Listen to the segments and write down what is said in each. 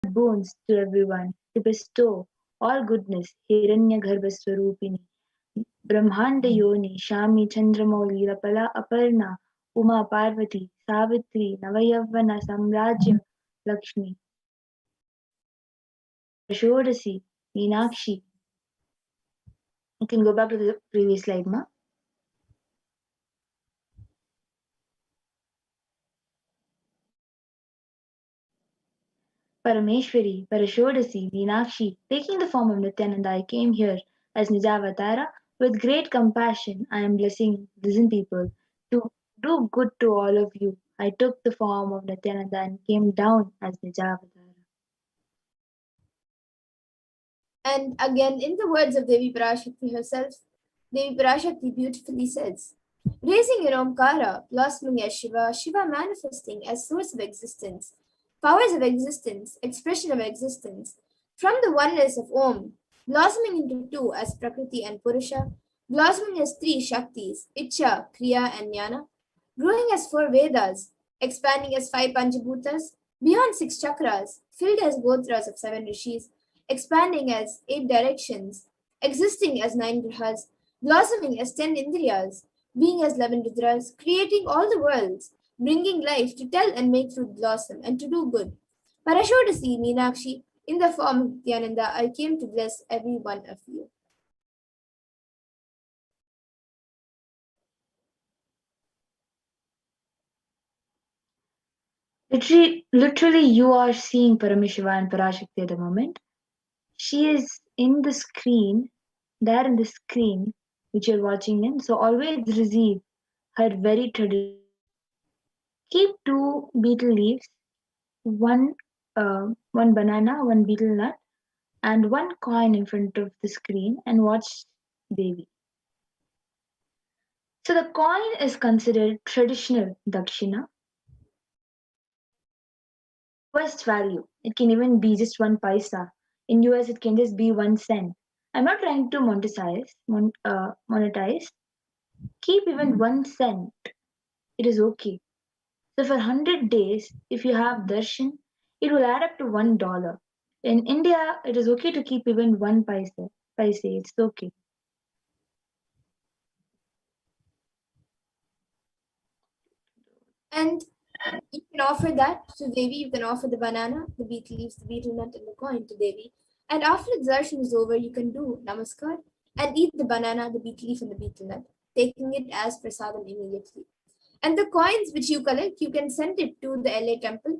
boons to everyone, to bestow all goodness, Hiranyagarbhaswarupini, Brahmanda Yoni, Shami Chandramauli, Rapala Aparna, Uma Parvati, Savitri, Navayavana Samrajya Lakshmi, Shodasi, Meenakshi. You can go back to the previous slide, Ma. Parameshwari, Parashodasi, Meenakshi, taking the form of Nityananda, I came here as Nijavatara. With great compassion, I am blessing people to do good to all of you. I took the form of Nityananda and came down as Nijavatara. And again, in the words of Devi Parashakti herself, Devi Parashakti beautifully says, raising in Omkara, blossoming as Shiva, Shiva manifesting as source of existence, powers of existence, expression of existence, from the oneness of Om, blossoming into two as Prakriti and Purusha, blossoming as three Shaktis, Icha, Kriya, and Jnana, growing as four Vedas, expanding as five Panchabhutas, beyond six chakras, filled as Gotras of seven rishis, expanding as eight directions, existing as nine grahas, blossoming as 10 indriyas, being as 11 rudras, creating all the worlds, bringing life to tell and make fruit blossom and to do good. Parashodasi Meenakshi, in the form of Nityananda, I came to bless every one of you. Literally, you are seeing Paramashiva and Parashakti at the moment. She is in the screen, there in the screen which you're watching in. So always receive her very traditional. Keep two betel leaves, one one banana, one betel nut, and one coin in front of the screen and watch Devi. So the coin is considered traditional dakshina. Lowest value. It can even be just 1 paisa. In US, it can just be 1 cent. I'm not trying to monetize. Keep even 1 cent. It is okay. So for 100 days, if you have darshan, it will add up to $1. In India, it is okay to keep even 1 paisa. It's okay. And you can offer that to Devi. You can offer the banana, the betel leaves, the betel nut, and the coin to Devi. And after the darshan is over, you can do namaskar and eat the banana, the betel leaf, and the betel nut, taking it as prasadam immediately. And the coins which you collect, you can send it to the LA temple.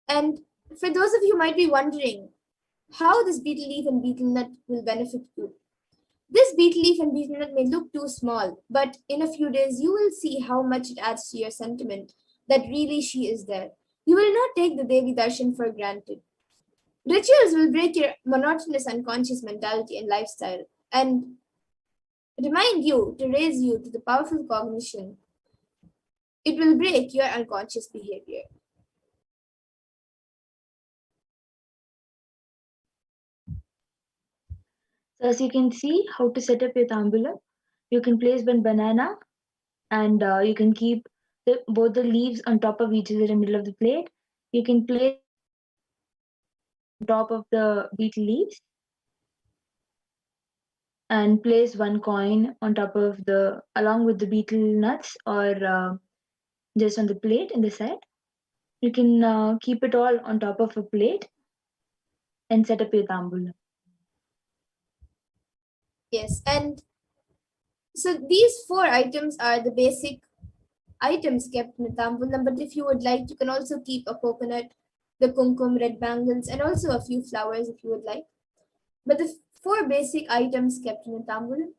And for those of you who might be wondering how this betel leaf and betel nut will benefit you, this betel leaf and betel nut may look too small, but in a few days you will see how much it adds to your sentiment that really she is there. You will not take the Devi Darshan for granted. Rituals will break your monotonous unconscious mentality and lifestyle and remind you to raise you to the powerful cognition. It will break your unconscious behavior. So as you can see how to set up your tambulam, you can place one banana and you can keep both the leaves on top of each other in the middle of the plate. You can place on top of the betel leaves and place one coin on top of along with the betel nuts or just on the plate in the side. You can keep it all on top of a plate and set up your tambulam. Yes, and so these four items are the basic items kept in the tambulam, but if you would like, you can also keep a coconut, the kumkum, red bangles, and also a few flowers if you would like. But the four basic items kept in the tambulam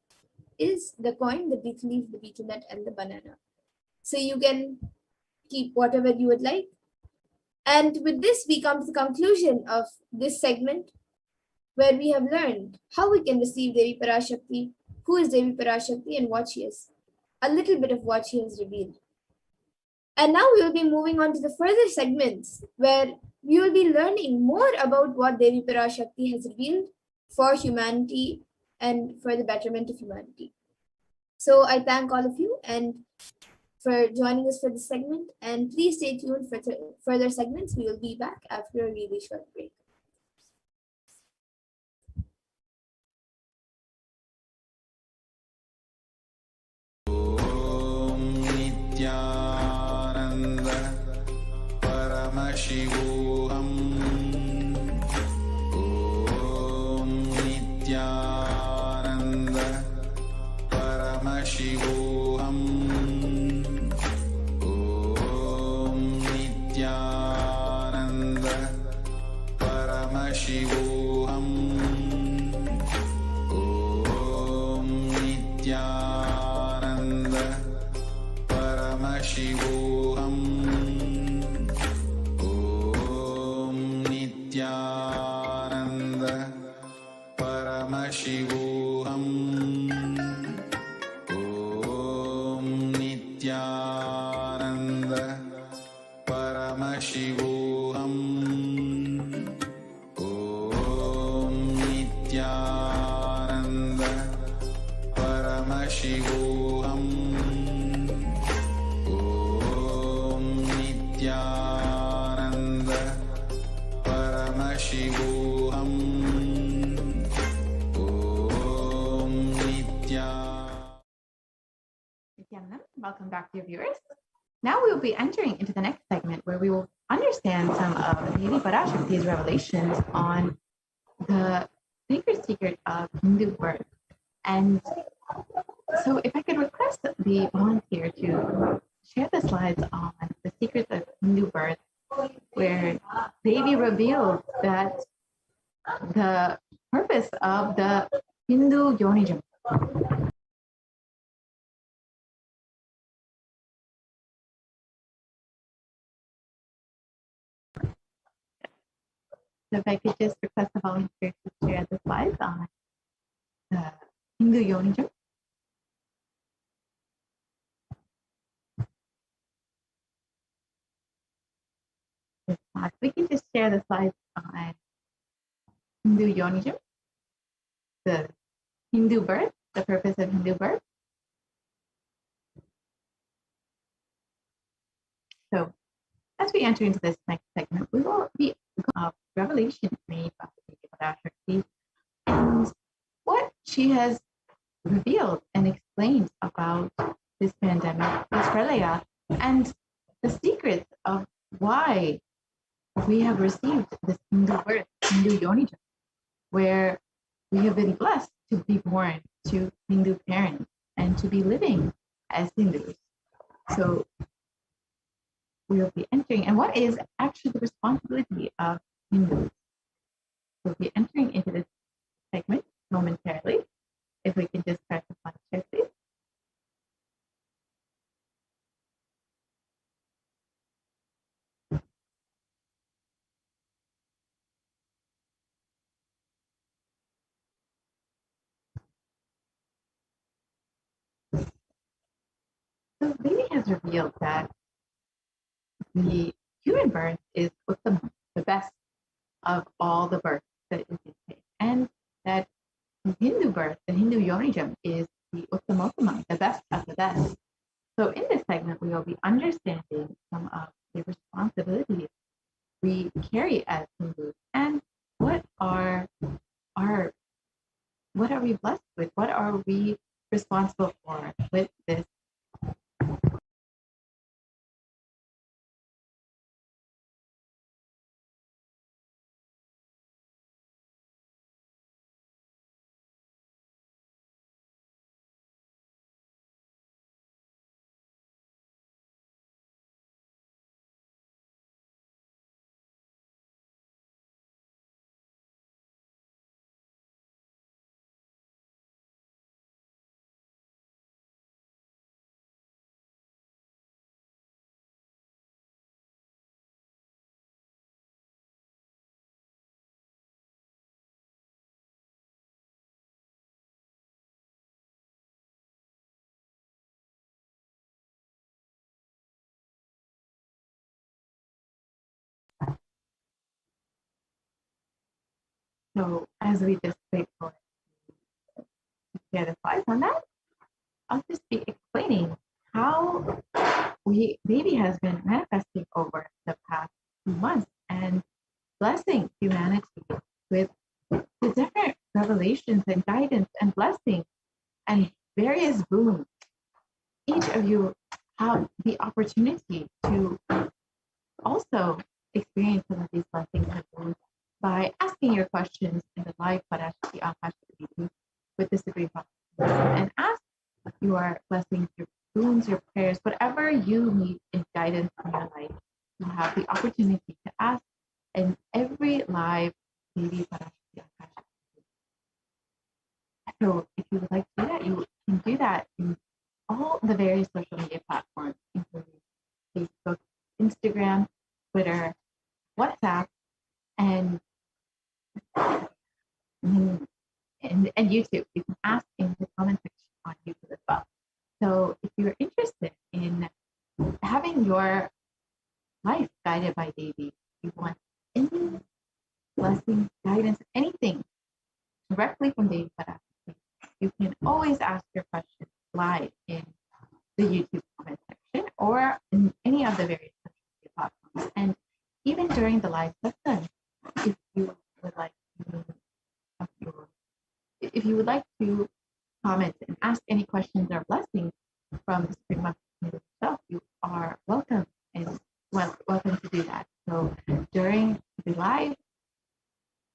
is the coin, the betel leaf, the betel nut, and the banana. So you can keep whatever you would like. And with this, we come to the conclusion of this segment where we have learned how we can receive Devi Parashakti, who is Devi Parashakti, and what she is. A little bit of what she has revealed. And now we will be moving on to the further segments where we will be learning more about what Devi Parashakti has revealed for humanity and for the betterment of humanity. So I thank all of you and for joining us for this segment. And please stay tuned for further segments. We will be back after a really short break. Nithyananda Paramashivoham. Om Nithyananda Paramashivoham. Om Nithyananda Paramashivoham. Om Nithyananda Paramashivoham. Om Nithyananda Paramashivoham. Om Nithyananda Paramashivoham. Om Nithyananda Paramashivoham. Om Nithyananda Paramashivoham. Om Nithyananda, welcome back, dear viewers. Now we will be entering into the next segment where we will understand some of Devi Parashakti's revelations on the sacred secret of Hindu birth. And so if I could request the volunteer to share the slides on the secrets of Hindu birth, where Devi revealed that the purpose of the Hindu Yonijam. So if I could just request the volunteer to share the slides on the Hindu Yonijam. We can just share the slides on Hindu Yonijam, the Hindu birth, the purpose of Hindu birth. So as we enter into this next segment, we will be revelations made by Parashakti and what she has revealed and explained about this pandemic, this pralaya, and the secrets of why we have received this Hindu birth, Hindu Yonijam, where we have been blessed to be born to Hindu parents and to be living as Hindus. So we will be entering, and what is actually the responsibility of Hindus? We'll be entering into this segment momentarily. If we can just press the slide share, please. So Devi has revealed that the human birth is Uttama, the best of all the births that we can take, and that the Hindu birth, the Hindu Yonijam, is the Uttamottama, the best of the best. So in this segment, we will be understanding some of the responsibilities we carry as Hindus and what are we blessed with? What are we responsible for with this? So as we just wait for it to share the slides on that, I'll just be explaining how baby has been manifesting over the past few months and blessing humanity with the different revelations and guidance and blessings and various boons. Each of you have the opportunity to also experience some of these blessings and boons by asking your questions in the live Parashakti Akashic meeting with the Supreme Consciousness, and ask your blessings, your boons, your prayers, whatever you need in guidance in your life. You have the opportunity to ask in every live baby Parashakti Akashic meeting. So if you would like to do that, you can do that in all the various social media platforms, including Facebook, Instagram, Twitter, WhatsApp, and YouTube. You can ask in the comment section on YouTube as well. So if you're interested in having your life guided by Devi, you want any blessings, guidance, anything directly from Devi Parashakti, you can always ask your questions live in the YouTube comment section or in any of the various social media platforms. And even during the live session, if you would like to if you would like to comment and ask any questions or blessings from the Supreme Master itself, you are welcome and welcome to do that. So during the live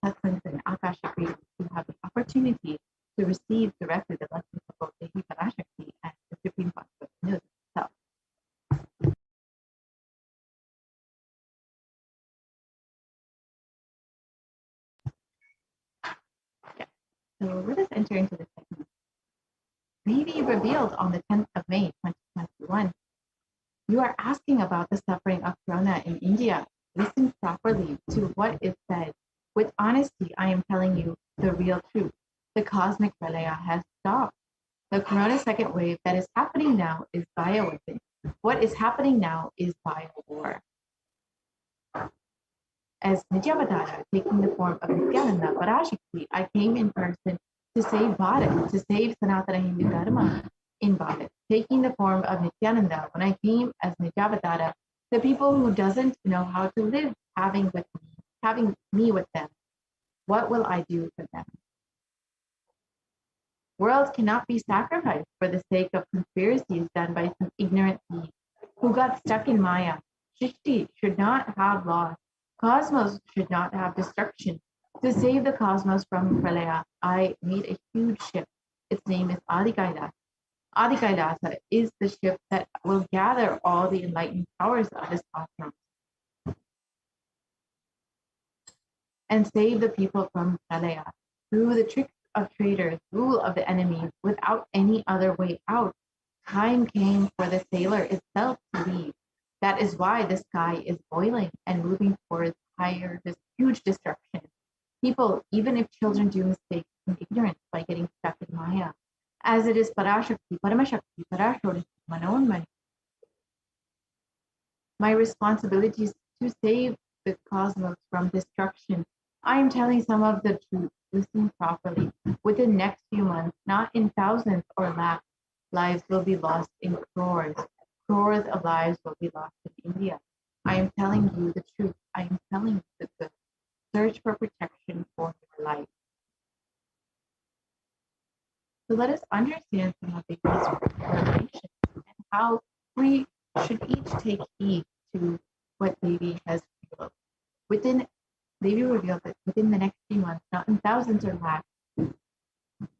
sessions and Akashic readings, you have the opportunity to receive directly the blessings of both Devi Parashakti and the Supreme Master itself. Yeah. So let us enter into the segment. Devi revealed on the 10th of May, 2021. You are asking about the suffering of Corona in India. Listen properly to what is said. With honesty, I am telling you the real truth. The cosmic pralaya has stopped. The Corona second wave that is happening now is bioweapon. What is happening now is bio-war. As Nityavatara, taking the form of Nithyananda Parashakti, I came in person to save Bharat, to save Sanatana Hindu Dharma in Bharat. Taking the form of Nithyananda, when I came as Nityavatara, the people who doesn't know how to live having me with them, what will I do for them? Worlds cannot be sacrificed for the sake of conspiracies done by some ignorant thieves who got stuck in Maya. Shrishti should not have loss. Cosmos should not have destruction. To save the cosmos from Pralaya, I made a huge ship. Its name is Adi Kailasa. Adi Kailasa is the ship that will gather all the enlightened powers of this cosmos and save the people from Pralaya. Through the tricks of traitors, rule of the enemy, without any other way out, time came for the sailor itself to leave. That is why the sky is boiling and moving towards this huge destruction. People, even if children do mistakes in ignorance by getting stuck in Maya, as it is Parashakti, Paramashakti, Parashakti, Manonmani. My responsibility is to save the cosmos from destruction. I am telling some of the truth. Listen properly. Within the next few months, not in thousands or lakhs, lives will be lost in crores. Crores of lives will be lost in India. I am telling you the truth. I am telling you the good. Search for protection for your life. So let us understand some of these revelations and how we should each take heed to what Devi has revealed. Devi revealed that within the next few months, not in thousands or lakhs,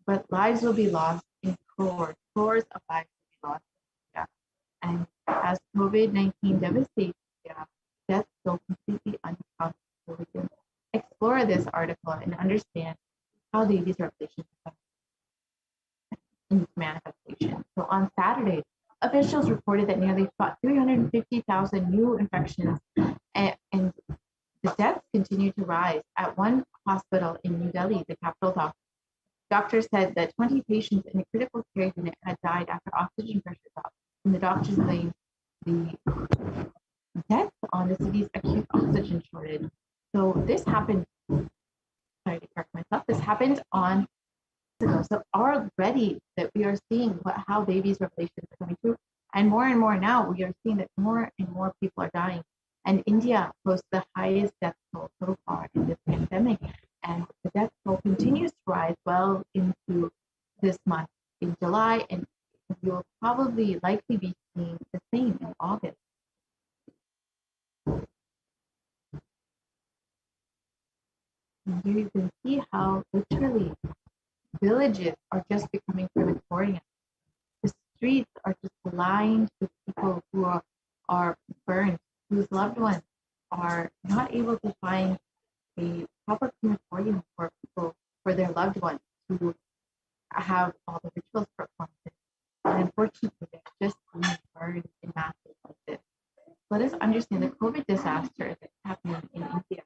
but lives will be lost in crores. Crores of lives will be lost in India. And as COVID-19 devastates India, deaths go completely uncountable. So we can explore this article and understand how Devi's revelations in manifestation. So on Saturday, officials reported that nearly 350,000 new infections and the deaths continue to rise. At one hospital in New Delhi, the capital doctors said that 20 patients in a critical care unit had died after oxygen pressure dropped, and the doctors blamed the deaths on the city's acute oxygen shortage. So this happened, sorry to correct myself, this happened on ago. So already that we are seeing how Devi's revelations are coming true, And more now, we are seeing that more and more people are dying. And India posts the highest death toll so far in this pandemic. And the death toll continues to rise well into this month in July, and you'll probably likely be seeing the same in August. And here you can see how literally villages are just becoming crematoriums. The streets are just lined with people who are burned, whose loved ones are not able to find a proper crematorium for people, for their loved ones to have all the rituals performed. And unfortunately, they're just being burned in masses like this. Let us understand the COVID disaster that's happening in India.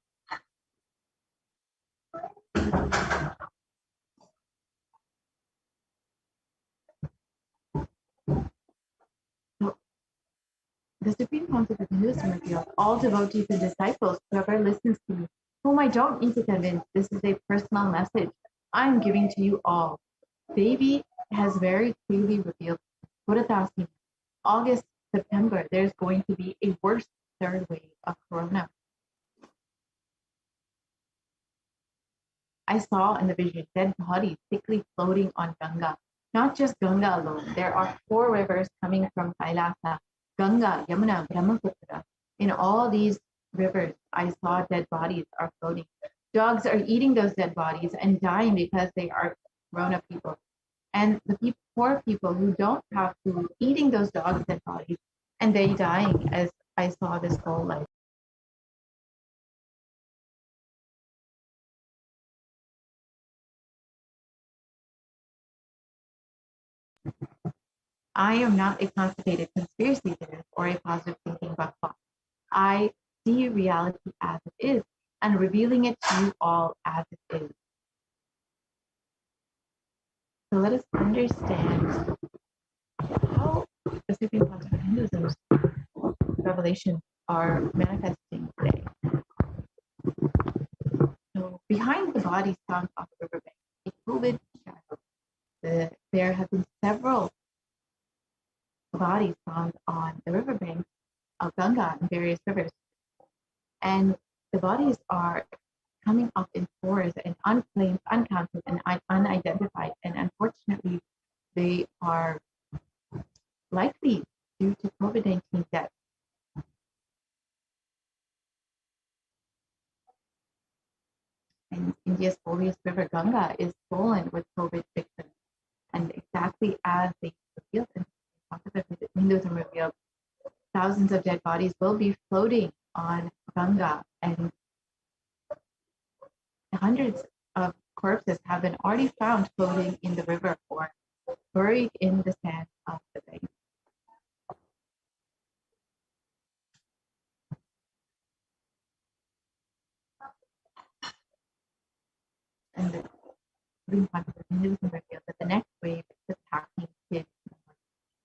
So, the Supreme Council of Hinduism revealed, all devotees and disciples, whoever listens to me, whom I don't need to convince, this is a personal message I'm giving to you all. Devi has very clearly revealed, Buddha August, September, there's going to be a worse third wave of corona. I saw in the vision dead bodies thickly floating on Ganga. Not just Ganga alone, there are 4 rivers coming from Kailasa, Ganga, Yamuna, Brahmaputra. In all these rivers, I saw dead bodies are floating. Dogs are eating those dead bodies and dying because they are grown-up people. And the poor people who don't have food eating those dogs' dead bodies, and they dying, as I saw this whole life. I am not a constipated conspiracy theorist or a positive thinking buffalo. I see reality as it is and revealing it to you all as it is. So let us understand how the Supreme Council of Hinduism's revelations are manifesting today. So behind the bodies found on the riverbank, a COVID shadow. There have been several bodies found on the riverbank of Ganga and various rivers. And the bodies are coming up in fours and unclaimed, uncounted, and unidentified. And unfortunately, they are likely due to COVID-19 deaths. And India's holiest river, Ganga, is swollen with COVID victims. And exactly as they revealed, and Hinduism revealed, thousands of dead bodies will be floating on Ganga, and hundreds of corpses have been already found floating in the river or buried in the sand of the bank. And the Supreme Council of Hinduism revealed that the next wave is attacking kids.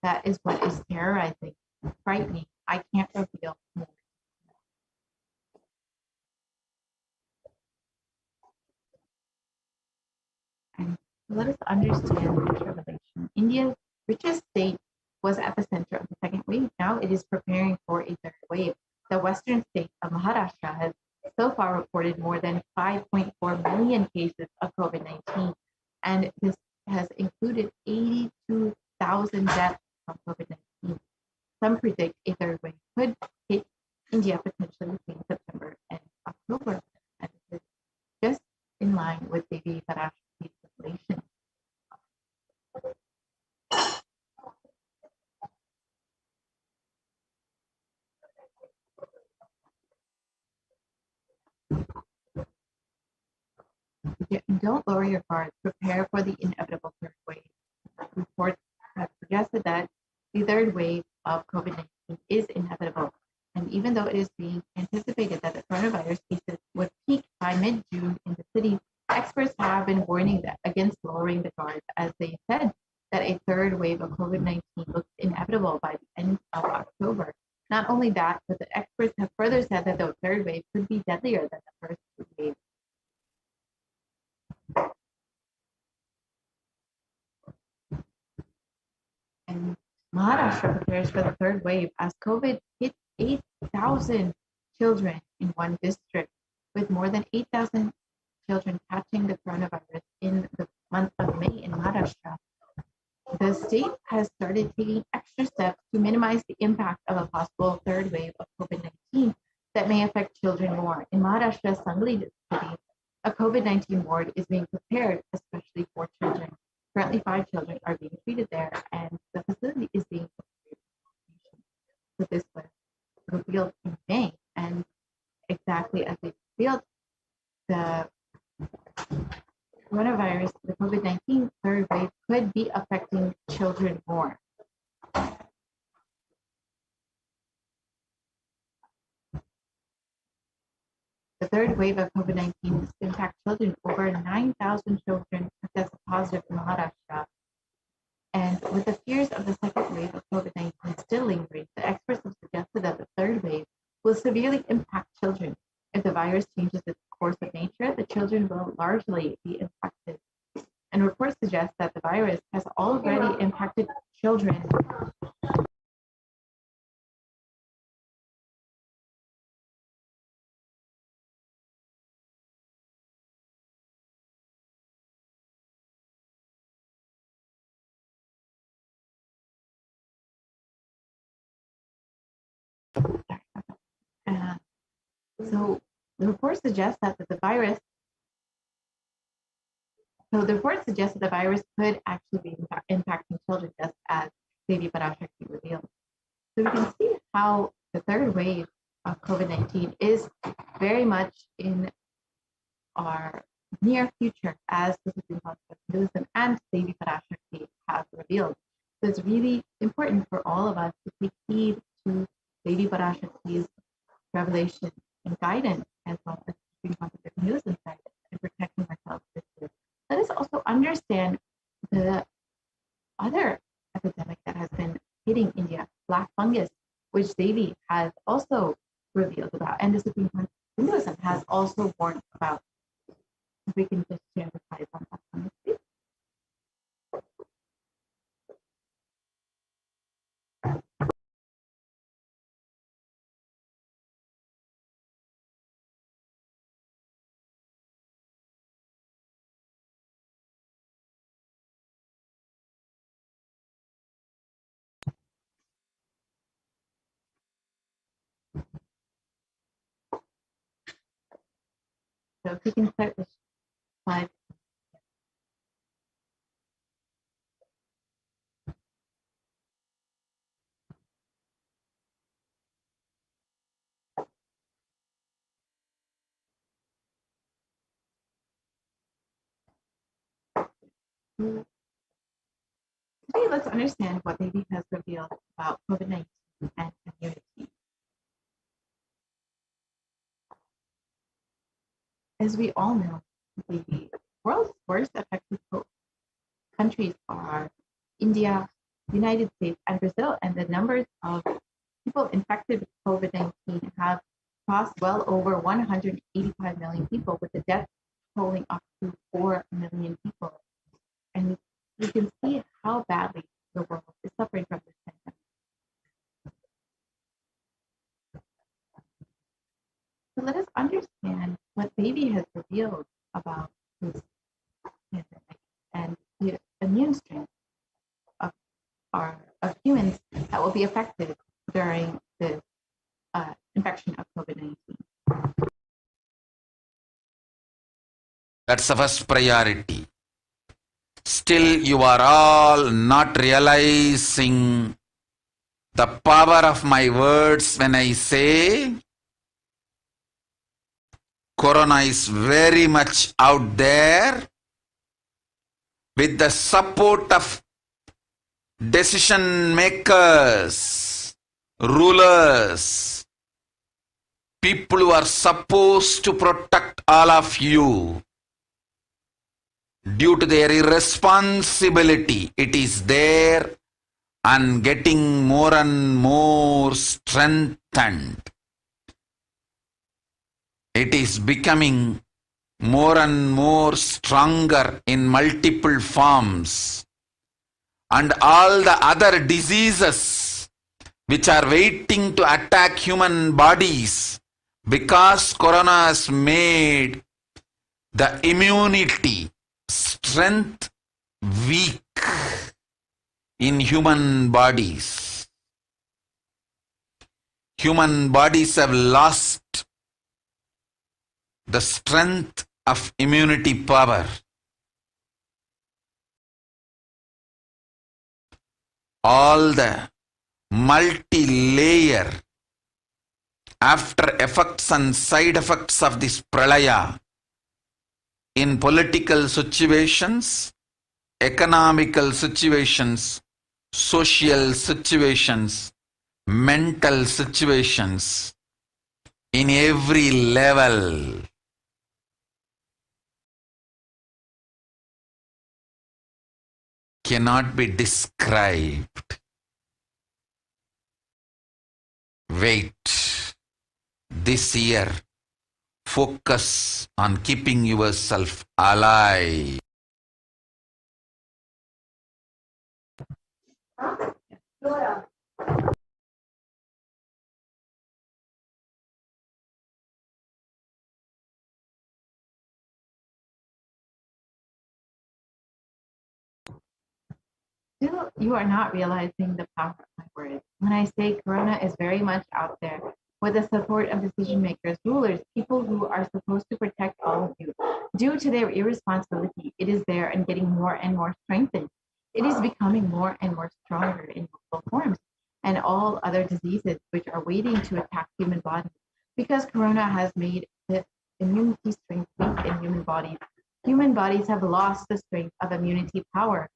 That is what is terrorizing, frightening. I can't reveal more. And let us understand this revelation. India's richest state was at the center of the second wave. Now it is preparing for a third wave. The western state of Maharashtra has so far reported more than 5.4 million cases of COVID-19, and this has included 82,000 deaths from COVID-19. Some predict a third wave could hit India potentially between September and October, and this is just in line with Devi Parashakti's revelation. Don't lower your guard. Prepare for the inevitable third wave. Reports have suggested that the third wave of COVID-19 is inevitable. And even though it is being anticipated that the coronavirus cases would peak by mid-June in the city, experts have been warning that against lowering the guard, as they said that a third wave of COVID-19 looks inevitable by the end of October. Not only that, but the experts have further said that the third wave could be deadlier than the first two waves. And Maharashtra Maharashtra prepares for the third wave as COVID hit 8,000 children in one district, with more than 8,000 children catching the coronavirus in the month of May in Maharashtra. The state has started taking extra steps to minimize the impact of a possible third wave of COVID-19 that may affect children more. In Maharashtra's Sangli city, a COVID-19 ward is being prepared, especially for children. Currently, 5 children are being treated there, and the facility is being prepared. So this was revealed in May, and exactly as we revealed, the coronavirus, the COVID-19 third wave could be affecting children more. The third wave of COVID-19 impacts children. Over 9,000 children have tested positive in Maharashtra. And with the fears of the second wave of COVID-19 still lingering, the experts have suggested that the third wave will severely impact children. If the virus changes its course of nature, the children will largely be infected. And reports suggest that the virus has already impacted children. So the report suggests that the virus could actually be impacting children, just as Devi Parashakti revealed. So we can see how the third wave of COVID-19 is very much in our near future, as the Supreme Court of Hinduism and Devi Parashakti have revealed. So it's really important for all of us to take heed to Devi Parashakti's revelation and guidance, as well as the Supreme Court of Hinduism's guidance, and protecting ourselves this year. Let us also understand the other epidemic that has been hitting India, black fungus, which Devi has also revealed about, and the Supreme Court of Hinduism has also warned about. If we can just share the slides on that one, please. So if we can start this slide. Today, let's understand what Devi has revealed about COVID-19 and immunity. As we all know, the world's worst affected countries are India, United States, and Brazil, and the numbers of people infected with COVID-19 have crossed well over 185 million people, with the death tolling up to 4 million people. And you can see how badly the world is suffering from this pandemic. So let us understand what Devi has revealed about this pandemic and the immune strength of humans that will be affected during the infection of COVID-19. That's the first priority. Still, you are all not realizing the power of my words when I say Corona is very much out there with the support of decision makers, rulers, people who are supposed to protect all of you. Due to their irresponsibility, it is there and getting more and more strengthened. It is becoming more and more stronger in multiple forms. and all the other diseases which are waiting to attack human bodies, because corona has made the immunity strength weak in human bodies. Human bodies have lost the strength of immunity power. All the multi-layer after effects and side effects of this pralaya in political situations, economical situations, social situations, mental situations, in every level. Cannot be described. Wait. This year, focus on keeping yourself alive. Still, you are not realizing the power of my words. When I say corona is very much out there with the support of decision makers, rulers, people who are supposed to protect all of you. Due to their irresponsibility, it is there and getting more and more strengthened. It is becoming more and more stronger in multiple forms, and all other diseases which are waiting to attack human bodies. Because corona has made the immunity strength weak in human bodies have lost the strength of immunity power.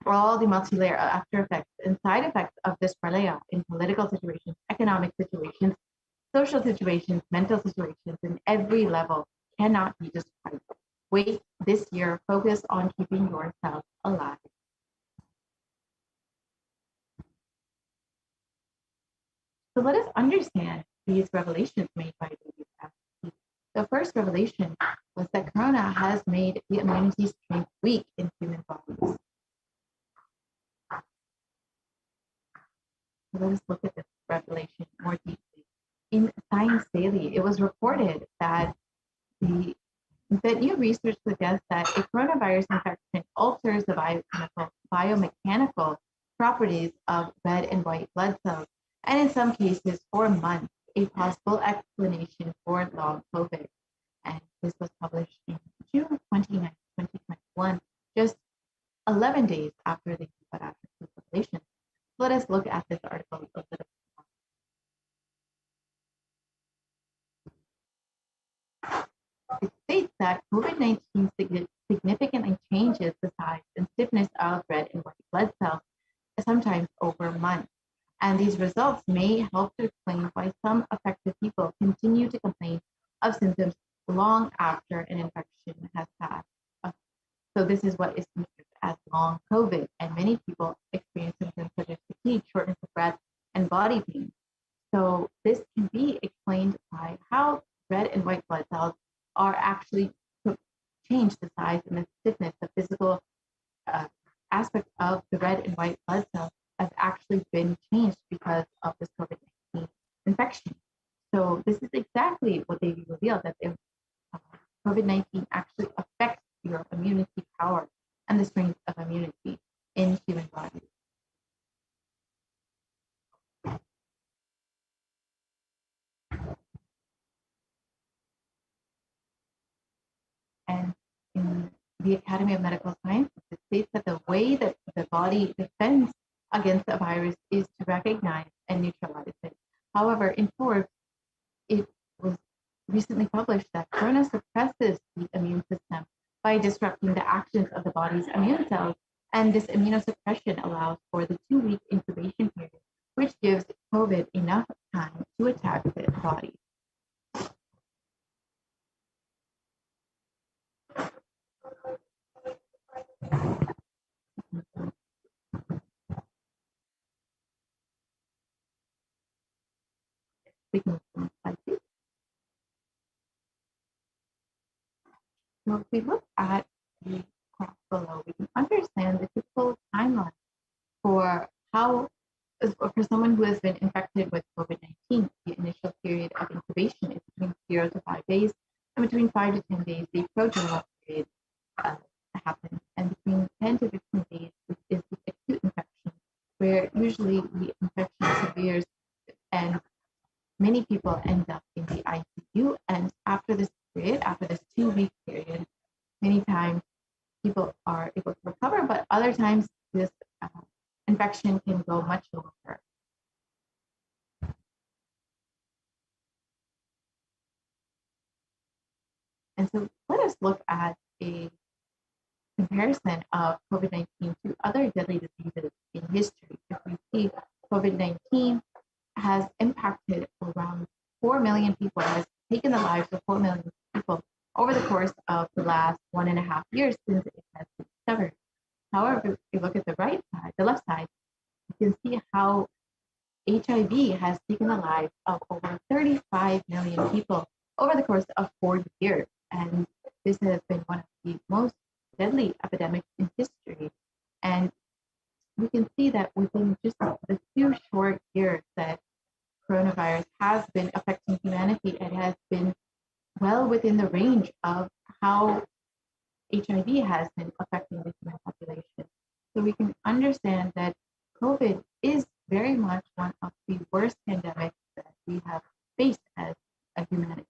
For all the multi-layer after effects and side effects of this pralaya in political situations, economic situations, social situations, mental situations, in every level cannot be described. Wait this year, focus on keeping yourself alive. So let us understand these revelations made by Devi Parashakti. The first revelation was that corona has made the immunity strength weak in human bodies. Let us look at this revelation more deeply. In Science Daily, it was reported that new research suggests that a coronavirus infection alters the biomechanical properties of red and white blood cells, and in some cases for months, a possible explanation for long COVID. And this was published in June 29, 2021, just 11 days after the Parashakti revelation. Let us look at this article a little bit more. It states that COVID-19 significantly changes the size and stiffness of red and white blood cells, sometimes over months. And these results may help to explain why some affected people continue to complain of symptoms long after an infection has passed. So this is what is considered as long COVID, and many people experience symptoms such as fatigue, shortness of breath, and body pain. So this can be explained by how red and white blood cells are actually change the size and the stiffness, the physical aspect of the red and white blood cells have actually been changed because of this COVID-19 infection. So this is exactly what they revealed, that COVID-19 actually affects your immunity power and the strength of immunity in human bodies. And in the Academy of Medical Sciences, it states that the way that the body defends against a virus is to recognize and neutralize it. However, in Forbes, it was recently published that corona suppresses the immune system by disrupting the actions of the body's immune cells, and this immunosuppression allows for the 2-week incubation period, which gives COVID enough time to attack the body. We can move to the next slide, please. So if we look at the graph below, we can understand the typical timeline for for someone who has been infected with COVID-19, the initial period of incubation is between 0 to 5 days, and between 5 to 10 days, the prodromal period happens, and between 10 to 15 days is the acute infection, where usually the infection severes and many people end up in the ICU. And after this period, after this 2-week period, many times people are able to recover, but other times this infection can go much longer. And so let us look at a comparison of COVID-19 to other deadly diseases in history. If we see COVID-19 has impacted around 4 million people, has taken the lives of 4 million people over the course of the last 1.5 years since it has been discovered. However, if you look at the right side, the left side, you can see how HIV has taken the lives of over 35 million people over the course of 40 years. And this has been one of the most deadly epidemics in history. And we can see that within just the 2 short years that coronavirus has been affecting humanity, it has been well within the range of how HIV has been affecting the human population. So we can understand that COVID is very much one of the worst pandemics that we have faced as a humanity.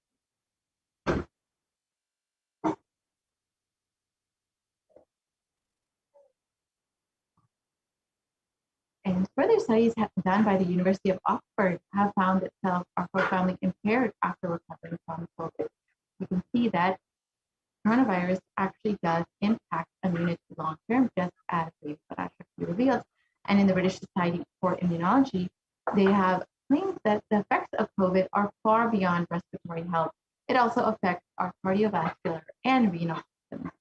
And further studies done by the University of Oxford have found that cells are profoundly impaired after recovering from COVID. You can see that coronavirus actually does impact immunity long term, just as the Parashakti revealed. And in the British Society for Immunology, they have claimed that the effects of COVID are far beyond respiratory health. It also affects our cardiovascular and renal systems.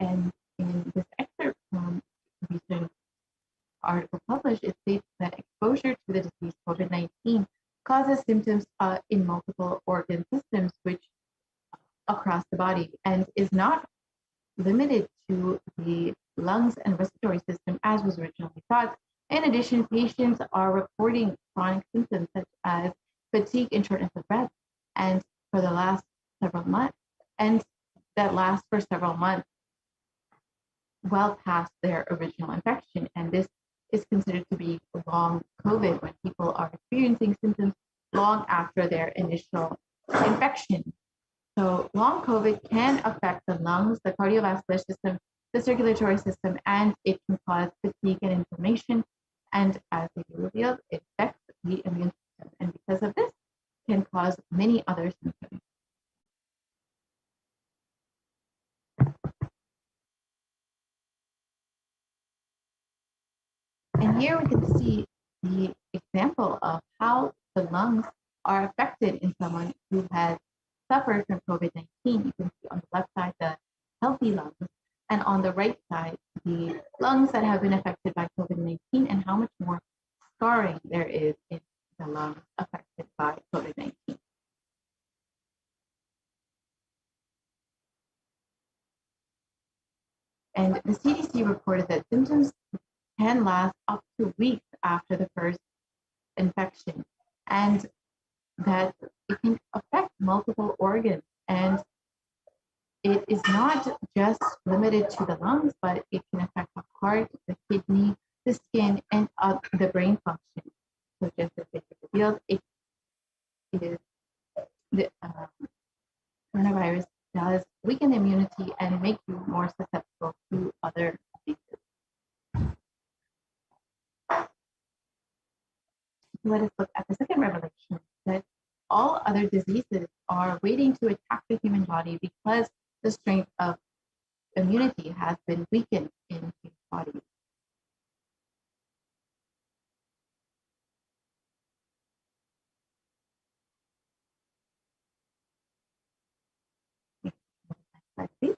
And in this excerpt from a recent article published, it states that exposure to the disease COVID-19 causes symptoms in multiple organ systems, which across the body, and is not limited to the lungs and respiratory system as was originally thought. In addition, patients are reporting chronic symptoms such as fatigue and shortness of breath, and for the last several months, and that lasts for several months, well past their original infection. And this is considered to be long COVID, when people are experiencing symptoms long after their initial infection. So long COVID can affect the lungs, the cardiovascular system, the circulatory system, and it can cause fatigue and inflammation. And as we revealed, it affects the immune system. And because of this, can cause many other symptoms. And here we can see the example of how the lungs are affected in someone who has suffered from COVID-19. You can see on the left side the healthy lungs, and on the right side the lungs that have been affected by COVID-19, and how much more scarring there is in the lungs affected by COVID-19. And the CDC reported that symptoms can last up to weeks after the first infection, and that it can affect multiple organs. And it is not just limited to the lungs, but it can affect the heart, the kidney, the skin, and the brain function. So just as they revealed, it is the coronavirus does weaken immunity and make you more susceptible to other diseases. Let us look at the second revelation, that all other diseases are waiting to attack the human body because the strength of immunity has been weakened in human bodies. Next slide, please.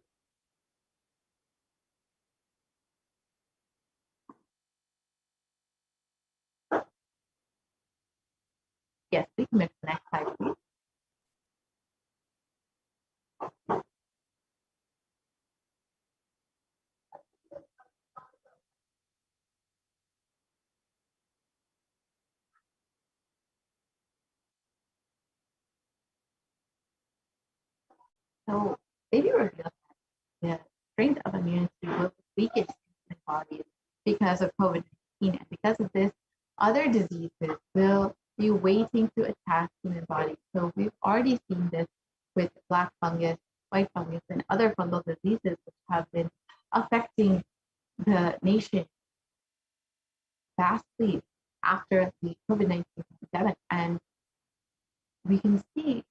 Yes, we can move to the next slide, please. So baby revealed that the strength of immunity will be weakest in bodies because of COVID-19. And because of this, other diseases will be waiting to attack human bodies. So we've already seen this with black fungus, white fungus, and other fungal diseases which have been affecting the nation vastly after the COVID-19 pandemic. And we can see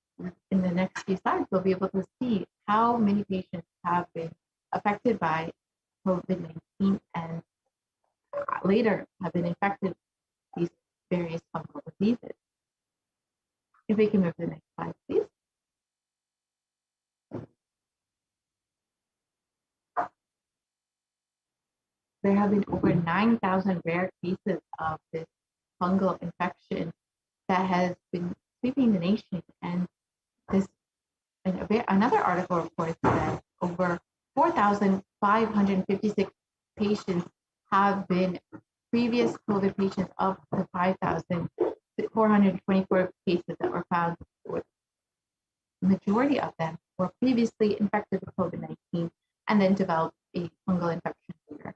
in the next few slides, we'll be able to see how many patients have been affected by COVID-19 and later have been infected with these various fungal diseases. If we can move to the next slide, please. There have been over 9,000 rare cases of this fungal infection that has been sweeping the nation. And this, another article reports that over 4,556 patients have been previous COVID patients of the 5,424 cases that were found. The majority of them were previously infected with COVID-19 and then developed a fungal infection later.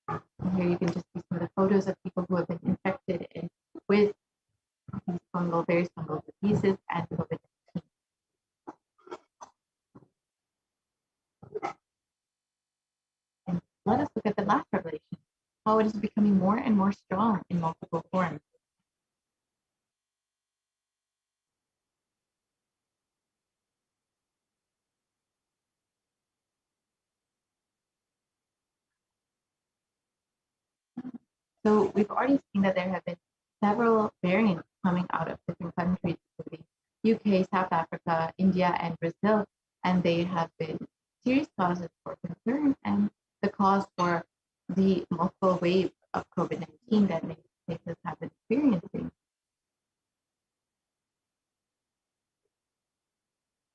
And here you can just see some of the photos of people who have been infected with these various fungal diseases and COVID-19. And let us look at the last revelation, how it is becoming more and more strong in multiple forms. So we've already seen that there have been several variants coming out of different countries, including UK, South Africa, India, and Brazil, and they have been serious causes for concern and the cause for the multiple waves of COVID-19 that many places have been experiencing.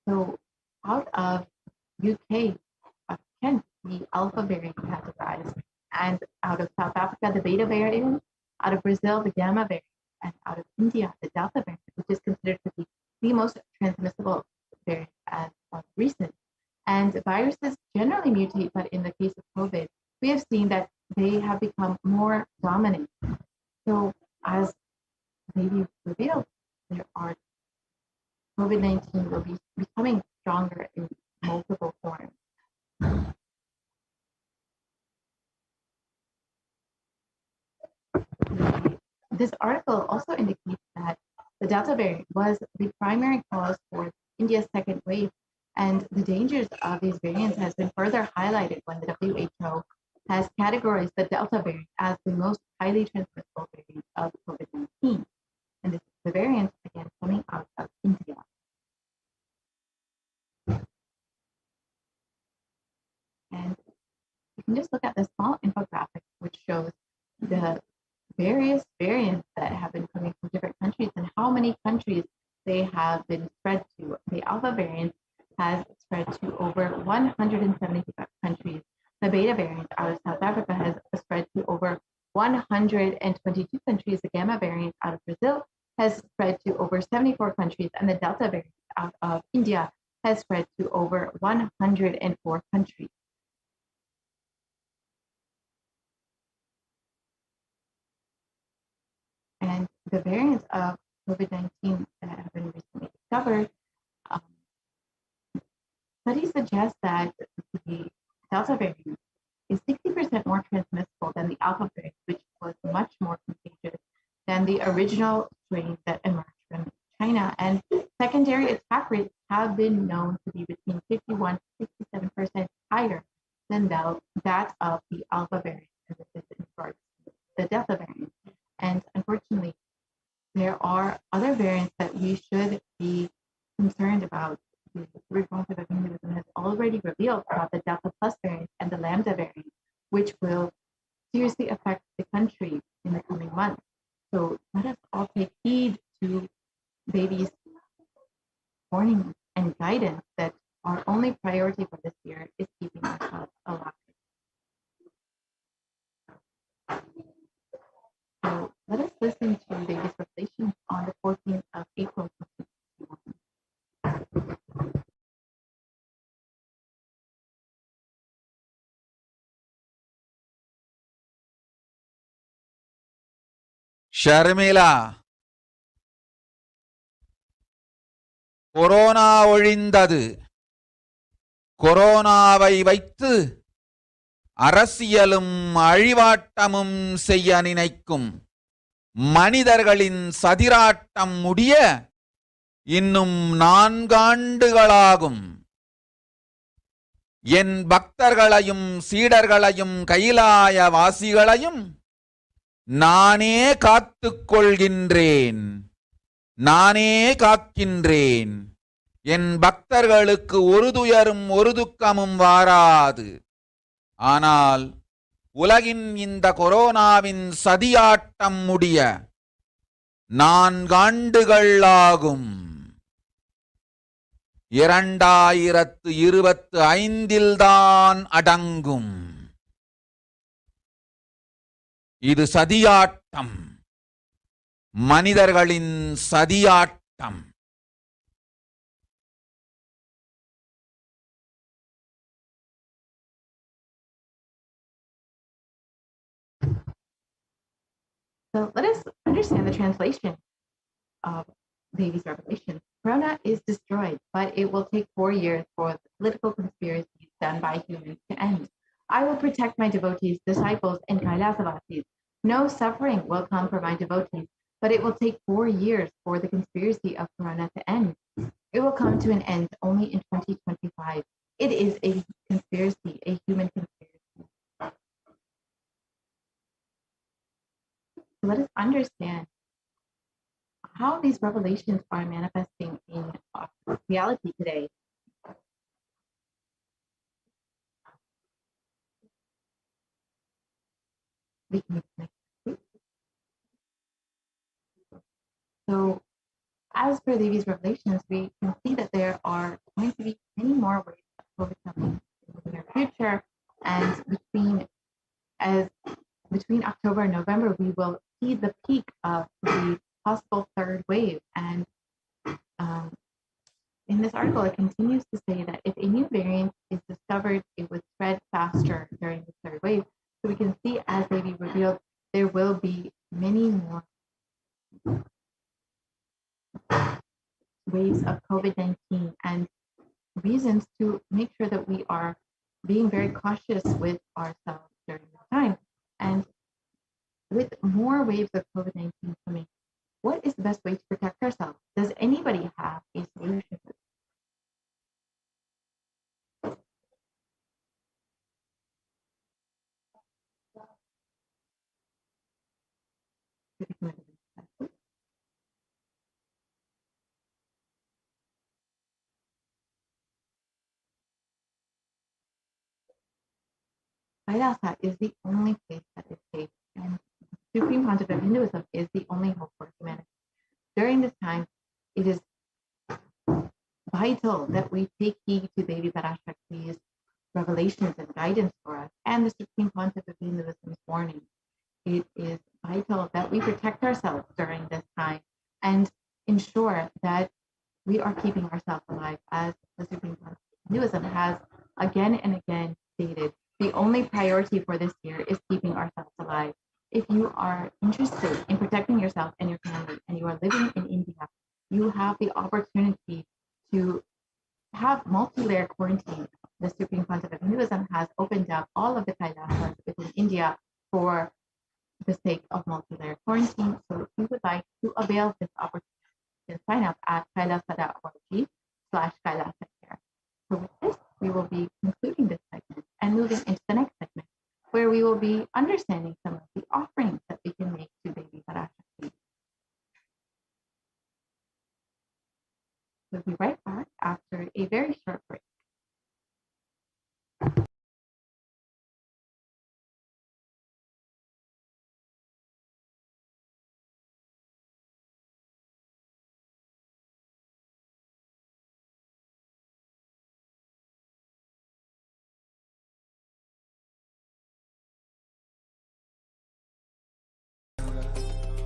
So out of UK, Kent, the Alpha variant categorized, and out of South Africa, the Beta variant, out of Brazil, the Gamma variant, and out of India, the Delta variant, which is considered to be the most transmissible variant as of recent. And viruses generally mutate, but in the case of COVID, we have seen that they have become more dominant. So as maybe revealed, there are COVID-19 will be becoming stronger in multiple forms. This article also indicates that the Delta variant was the primary cause for India's second wave, and the dangers of these variants has been further highlighted when the WHO has categorized the Delta variant as the most highly transmissible variant of COVID-19. And this is the variant, again, coming out of India. And you can just look at this small infographic, which shows the various variants that have been coming from different countries and how many countries they have been spread to. The Alpha variant has spread to over 175 countries. The Beta variant out of South Africa has spread to over 122 countries. The Gamma variant out of Brazil has spread to over 74 countries. And the Delta variant out of India has spread to over 104 countries. And the variants of COVID-19 that have been recently discovered, studies suggest that the Delta variant is 60% more transmissible than the Alpha variant, which was much more contagious than the original strain that emerged from China. And secondary attack rates have been known to be between 51 to 67% higher than that of the Alpha variant, and this is in regards to the Delta variant. And unfortunately, there are other variants that we should be concerned about. The responsive immunism has already revealed about the Delta Plus variant and the Lambda variant, which will seriously affect the country in the coming months. So let us all take heed to babies' warnings and guidance that our only priority for this year is keeping ourselves alive. So let us listen to baby's reflections on the 14th of Sharmila, corona ஒழிந்தது. கொரோனாவை வைத்து அரசியலும் அழிவாட்டமும் செய்ய நினைக்கும் மனிதர்களின் சதிராட்டம் முடிய இன்னும் 4 ஆண்டுகளாகும். என் பக்தர்களையும் சீடர்களையும் கைலாய வாசிகளையும் நானே காத்துக் கொள்கின்றேன், நானே காக்கின்றேன். என் பக்தர்களுக்கு ஒரு துயரும் ஒரு துக்கமும் வாராது. ஆனால் உலகின் இந்த கொரோனாவின் சதியாட்டம் முடிய 4 ஆண்டுகள் ஆகும். 2025 தான் அடங்கும். இது சதியாட்டம், மனிதர்களின் சதியாட்டம். So let us understand the translation of Devi's revelation. Corona is destroyed, but it will take 4 years for the political conspiracies done by humans to end. I will protect my devotees, disciples, and Kailasavasis. No suffering will come for my devotees, but it will take 4 years for the conspiracy of Corona to end. It will come to an end only in 2025. It is a conspiracy, a human conspiracy. So let us understand how these revelations are manifesting in reality today. So as per Devi's revelations, we can see that there are going to be many more waves of COVID coming in the near future. And between October and November, we will see the peak of the possible 3rd wave. And in this article, it continues to say that if a new variant is discovered, it would spread faster during the 3rd wave. So we can see, as Devi revealed, there will be many more waves of COVID-19 and reasons to make sure that we are being very cautious with ourselves during this time. And with more waves of COVID-19 coming, what is the best way to protect ourselves? Does anybody have a solution? Kailasa is the only place that is safe, and Supreme Concept of Hinduism is the only hope for humanity. During this time, it is vital that we take heed to Devi Parashakti's revelations and guidance for us, and the Supreme Concept of Hinduism's warning. It is vital that we protect ourselves during this time and ensure that we are keeping ourselves alive, as the Supreme Concept of Hinduism has again and again stated. The only priority for this year is keeping ourselves alive. If you are interested in protecting yourself and your family, and you are living in India, you have the opportunity to have multi-layer quarantine. The Supreme Concept of Hinduism has opened up all of the Kailasas within India for the sake of multi-layer quarantine. So if you would like to avail this opportunity, you can sign up at kailasa.org/kailasacare. So with this, we will be concluding this segment and moving into the next segment, where we will be understanding some of the offerings that we can make to Devi Parashakti. We'll be right back after a very short break.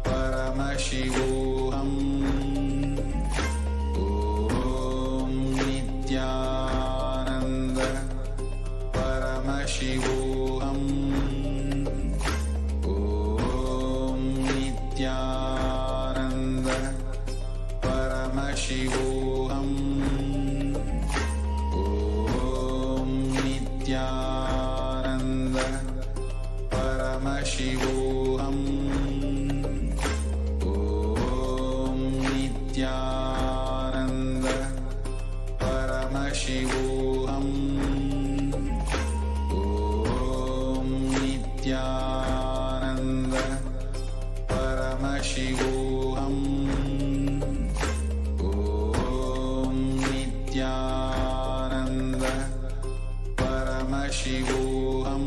Paramashivoham. Om Nithyananda Paramashivoham. Om Nithyananda Nithyananda Paramashivoham. Om Nithyananda Paramashivoham. Om Nithyananda Paramashivoham.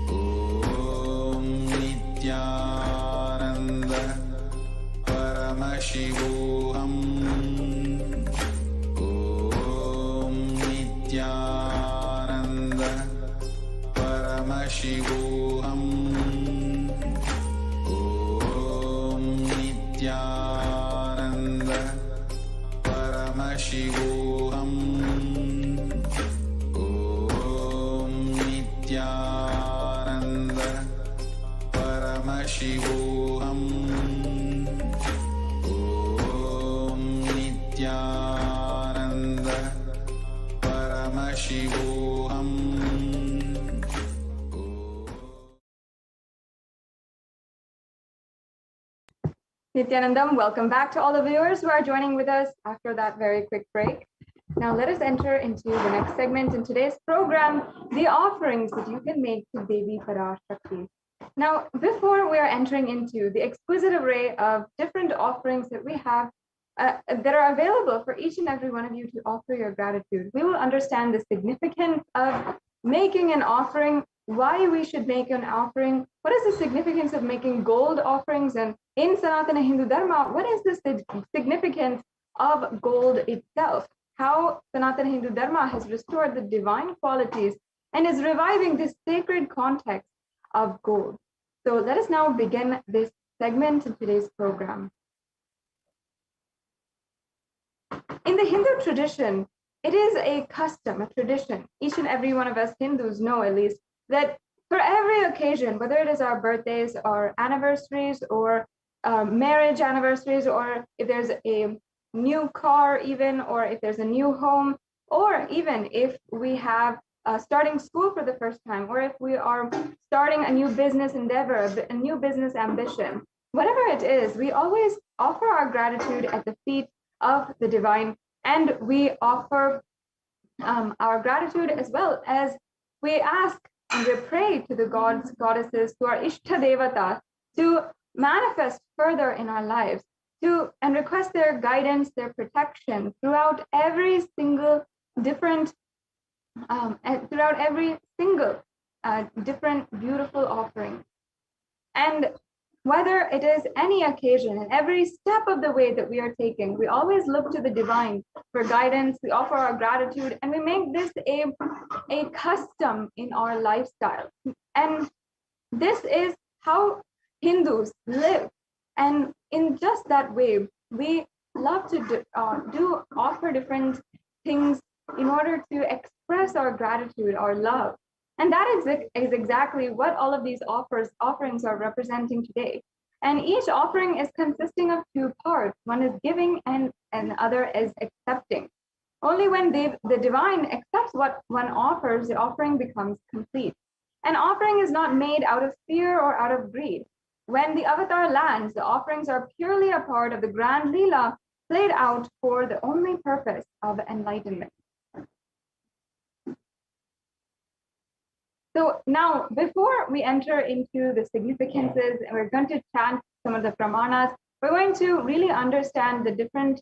Om Nithyananda Paramashivoham. Om Nithyananda Paramashivoham. Om Nithyananda Paramashivoham. Om Nithyananda Paramashivoham. Om Nithyananda Paramashivoham. Nithyanandam, welcome back to all the viewers who are joining with us after that very quick break. Now let us enter into the next segment in today's program, the offerings that you can make to Devi Parashakti. Now, before we are entering into the exquisite array of different offerings that we have that are available for each and every one of you to offer your gratitude, we will understand the significance of making an offering, why we should make an offering, what is the significance of making gold offerings, and in Sanatana Hindu Dharma, what is the significance of gold itself? How Sanatana Hindu Dharma has restored the divine qualities and is reviving this sacred context of gold. So let us now begin this segment in today's program. In the Hindu tradition, it is a custom, a tradition. Each and every one of us Hindus know, at least, that for every occasion, whether it is our birthdays or anniversaries or marriage anniversaries, or if there's a new car even, or if there's a new home, or even if we have starting school for the first time, or if we are starting a new business endeavor, a new business ambition, whatever it is, we always offer our gratitude at the feet of the divine, and we offer our gratitude as well as we ask and we pray to the gods, goddesses, to our Ishta Devata, to manifest further in our lives, and request their guidance, their protection throughout every single different different beautiful offering. And whether it is any occasion and every step of the way that we are taking, we always look to the divine for guidance, we offer our gratitude, and we make this a custom in our lifestyle. And this is how Hindus live. And in just that way, we love to offer different things in order to express our gratitude, our love. And that is exactly what all of these offerings are representing today. And each offering is consisting of two parts. One is giving and the other is accepting. Only when the divine accepts what one offers, the offering becomes complete. An offering is not made out of fear or out of greed. When the avatar lands, the offerings are purely a part of the grand Leela played out for the only purpose of enlightenment. So now, before we enter into the significances, and we're going to chant some of the pramanas, we're going to really understand the different,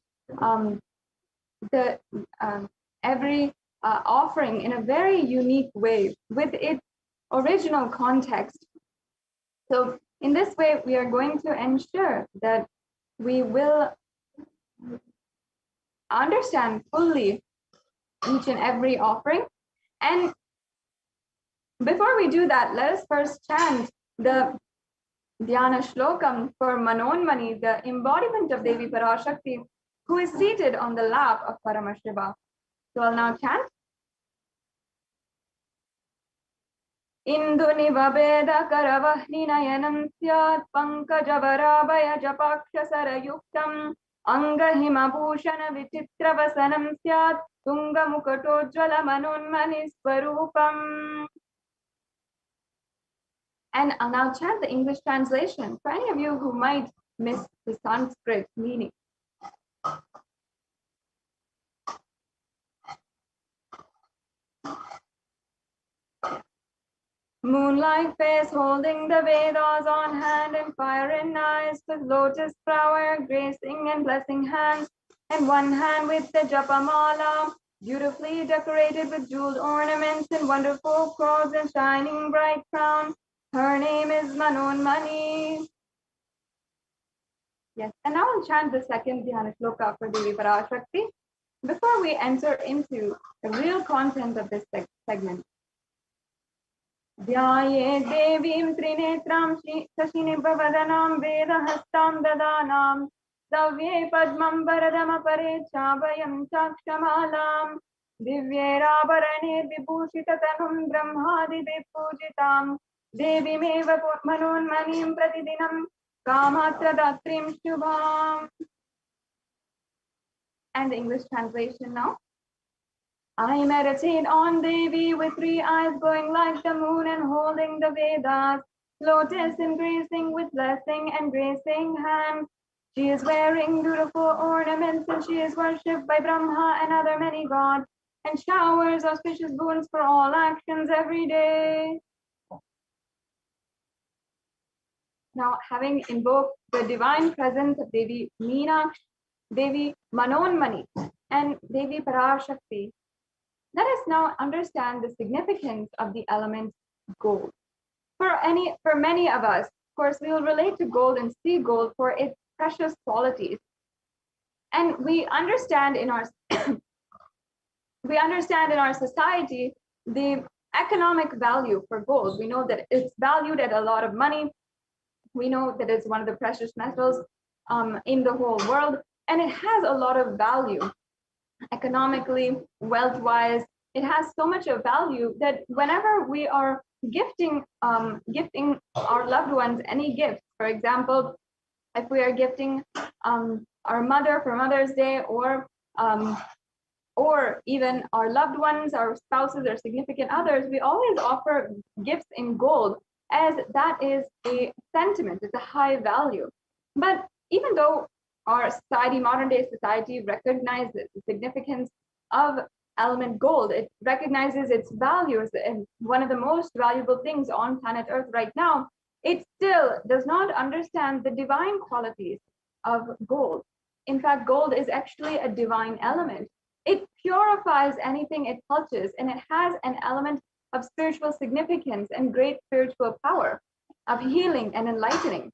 every offering in a very unique way with its original context. So in this way, we are going to ensure that we will understand fully each and every offering. And before we do that, let us first chant the Dhyana Shlokam for Manonmani, the embodiment of Devi Parashakti, who is seated on the lap of Paramashiva. So I'll now chant. Induni Vabeda Karavahni Nayanam Syat Pankajavara Japaksha Sarayuktam Angahima Bhushana Vichitra Vasanam Syat Tunga Mukatojvala Manonmani Swarupam. And I'll now chant the English translation for any of you who might miss the Sanskrit meaning. Moonlight face holding the Vedas on hand and fire in eyes, with lotus flower gracing and blessing hands, and one hand with the Japamala, beautifully decorated with jeweled ornaments and wonderful clothes and shining bright crown. Her name is Manonmani. Yes, and now I'll chant the second Dhyana Shloka for Devi Parashakti before we enter into the real content of this segment. ध्याये देवीं त्रिनेत्रां शशिनिभवदनां वेदहस्तां ददानां सव्ये पद्मं वरदमपरे चाभयं चाक्षमालां दिव्यैराभरणे विभूषिततनुं ब्रह्मादिभिः पूजितां देवीमेव मनोन्मनीं प्रतिदिनं कामात्रदात्रीं शुभाम्. And the English translation now. I meditate on Devi with 3 eyes glowing like the moon and holding the Vedas, lotus embracing with blessing and gracing hand. She is wearing beautiful ornaments and she is worshipped by Brahma and other many gods and showers auspicious boons for all actions every day. Now, having invoked the divine presence of Devi Meenakshi, Devi Manonmani, and Devi Parashakti, let us now understand the significance of the element gold. For many of us, of course, we will relate to gold and see gold for its precious qualities. And we understand in our society the economic value for gold. We know that it's valued at a lot of money. We know that it's one of the precious metals in the whole world, and it has a lot of value. Economically, wealth-wise, it has so much of value that whenever we are gifting our loved ones any gift, for example, if we are gifting our mother for Mother's Day, or even our loved ones, our spouses, or significant others, we always offer gifts in gold, as that is a sentiment, it's a high value. But even though our society, modern day society, recognizes the significance of element gold, it recognizes its values and one of the most valuable things on planet Earth right now, it still does not understand the divine qualities of gold. In fact, gold is actually a divine element. It purifies anything it touches, and it has an element of spiritual significance and great spiritual power of healing and enlightening.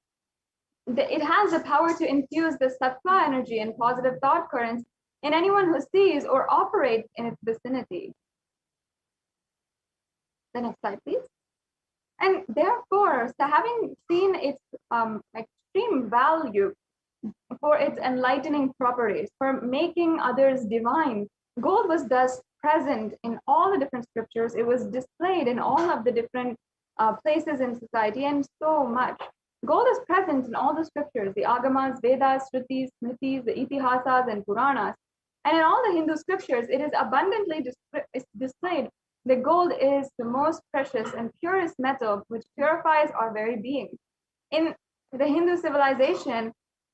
It has the power to infuse the sattva energy and positive thought currents in anyone who sees or operates in its vicinity. The next slide, please. And therefore, so having seen its extreme value for its enlightening properties, for making others divine, gold was thus present in all the different scriptures. It was displayed in all of the different places in society, and so much. Gold is present in all the scriptures, the Agamas, Vedas, Shrutis, Smritis, the Itihasas, and Puranas. And in all the Hindu scriptures, it is abundantly displayed that gold is the most precious and purest metal which purifies our very being. In the Hindu civilization,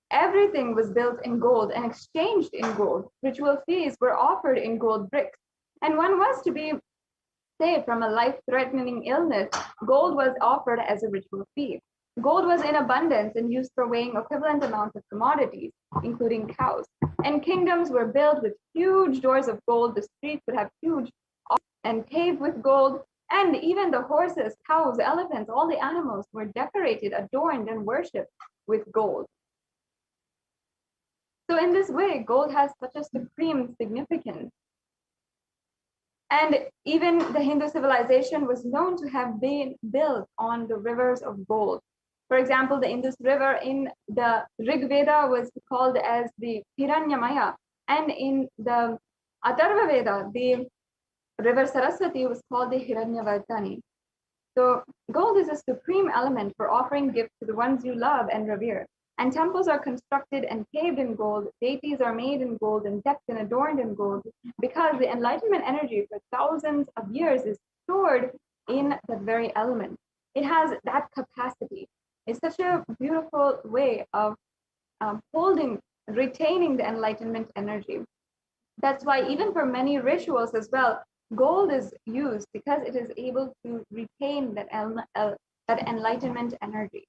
everything was built in gold and exchanged in gold. Ritual feasts were offered in gold bricks. And one was to be saved from a life-threatening illness, gold was offered as a ritual fee. Gold was in abundance and used for weighing equivalent amounts of commodities, including cows. And kingdoms were built with huge doors of gold. The streets would have huge and paved with gold. And even the horses, cows, elephants, all the animals were decorated, adorned, and worshipped with gold. So in this way, gold has such a supreme significance. And even the Hindu civilization was known to have been built on the rivers of gold. For example, the Indus River in the Rig Veda was called as the Hiranyamaya, and in the Atharva Veda, the river Saraswati was called the Hiranyavardhani. So gold is a supreme element for offering gifts to the ones you love and revere. And temples are constructed and paved in gold. Deities are made in gold and decked and adorned in gold, because the enlightenment energy for thousands of years is stored in that very element. It has that capacity. It's such a beautiful way of holding, retaining the enlightenment energy. That's why even for many rituals as well, gold is used because it is able to retain that enlightenment energy.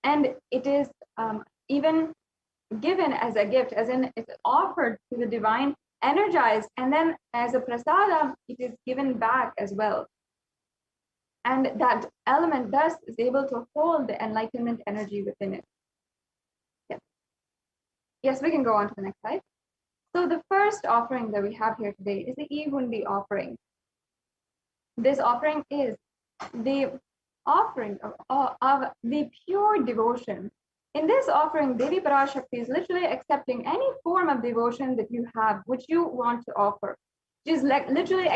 And it is even given as a gift, as in it's offered to the divine, energized, and then as a prasada, it is given back as well. And that element thus is able to hold the enlightenment energy within it. Yes. Yes, we can go on to the next slide. So the first offering that we have here today is the Ihundi offering. This offering is the offering of the pure devotion. In this offering, Devi Parashakti is literally accepting any form of devotion that you have, which you want to offer. She's like literally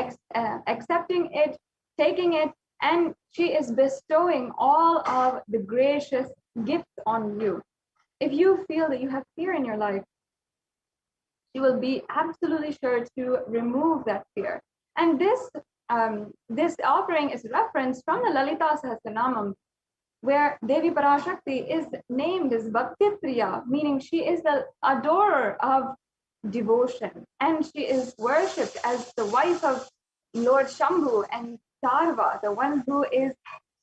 accepting it, taking it, and she is bestowing all of the gracious gifts on you. If you feel that you have fear in your life, she will be absolutely sure to remove that fear. And this offering is referenced from the Lalita Sahasranamam, where Devi Parashakti is named as Bhakti Priya, meaning she is the adorer of devotion. And she is worshipped as the wife of Lord Shambhu and Sarva, the one who is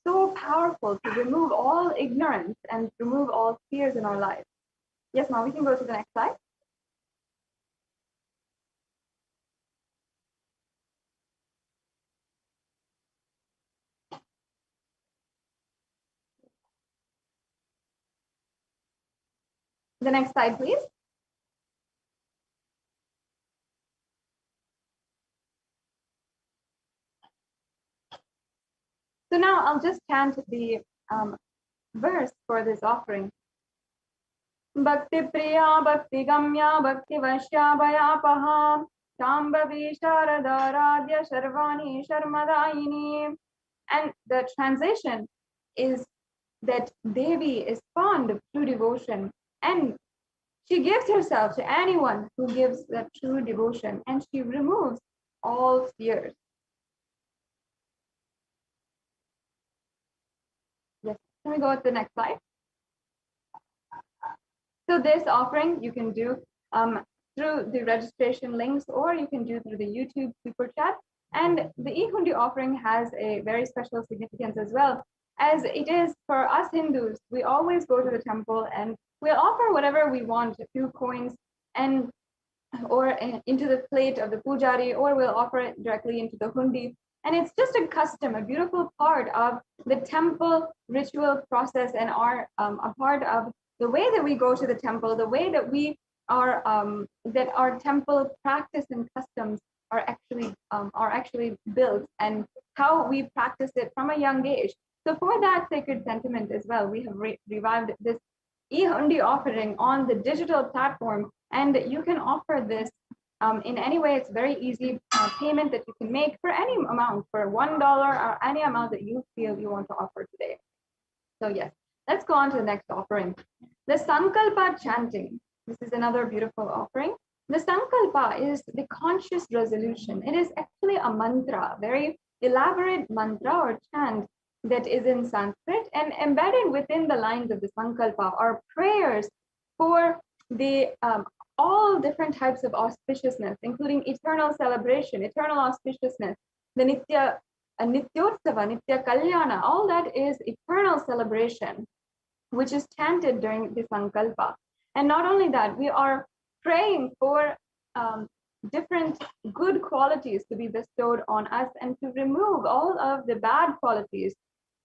so powerful to remove all ignorance and remove all fears in our lives. Yes, Ma, we can go to the next slide. The next slide, please. So now I'll just chant the verse for this offering. Bhakti Priya, Bhakti Gamya, Bhakti Vashya, Bhayapaha, Shambhavi Sharadaradya Sharvani Sharmadayini. And the translation is that Devi is fond of true devotion, and she gives herself to anyone who gives that true devotion, and she removes all fears. Yes, can we go to the next slide? So this offering you can do through the registration links, or you can do through the YouTube super chat. And the Ihundi offering has a very special significance as well, as it is for us Hindus. We always go to the temple and we'll offer whatever we want, a few coins and or into the plate of the pujari, or we'll offer it directly into the hundi. And it's just a custom, a beautiful part of the temple ritual process, and a part of the way that we go to the temple, the way that we are, that our temple practice and customs are actually built, and how we practice it from a young age. So for that sacred sentiment as well, we have revived this e-hundi offering on the digital platform, and you can offer this in any way. It's very easy payment that you can make for any amount, for $1 or any amount that you feel you want to offer today. So yes, let's go on to the next offering. The Sankalpa chanting. This is another beautiful offering. The Sankalpa is the conscious resolution. It is actually a mantra, very elaborate mantra or chant that is in Sanskrit, and embedded within the lines of the Sankalpa are prayers for the all different types of auspiciousness, including eternal celebration, eternal auspiciousness, the Nityotsava, Nitya Kalyana, all that is eternal celebration, which is chanted during the Sankalpa. And not only that, we are praying for different good qualities to be bestowed on us, and to remove all of the bad qualities,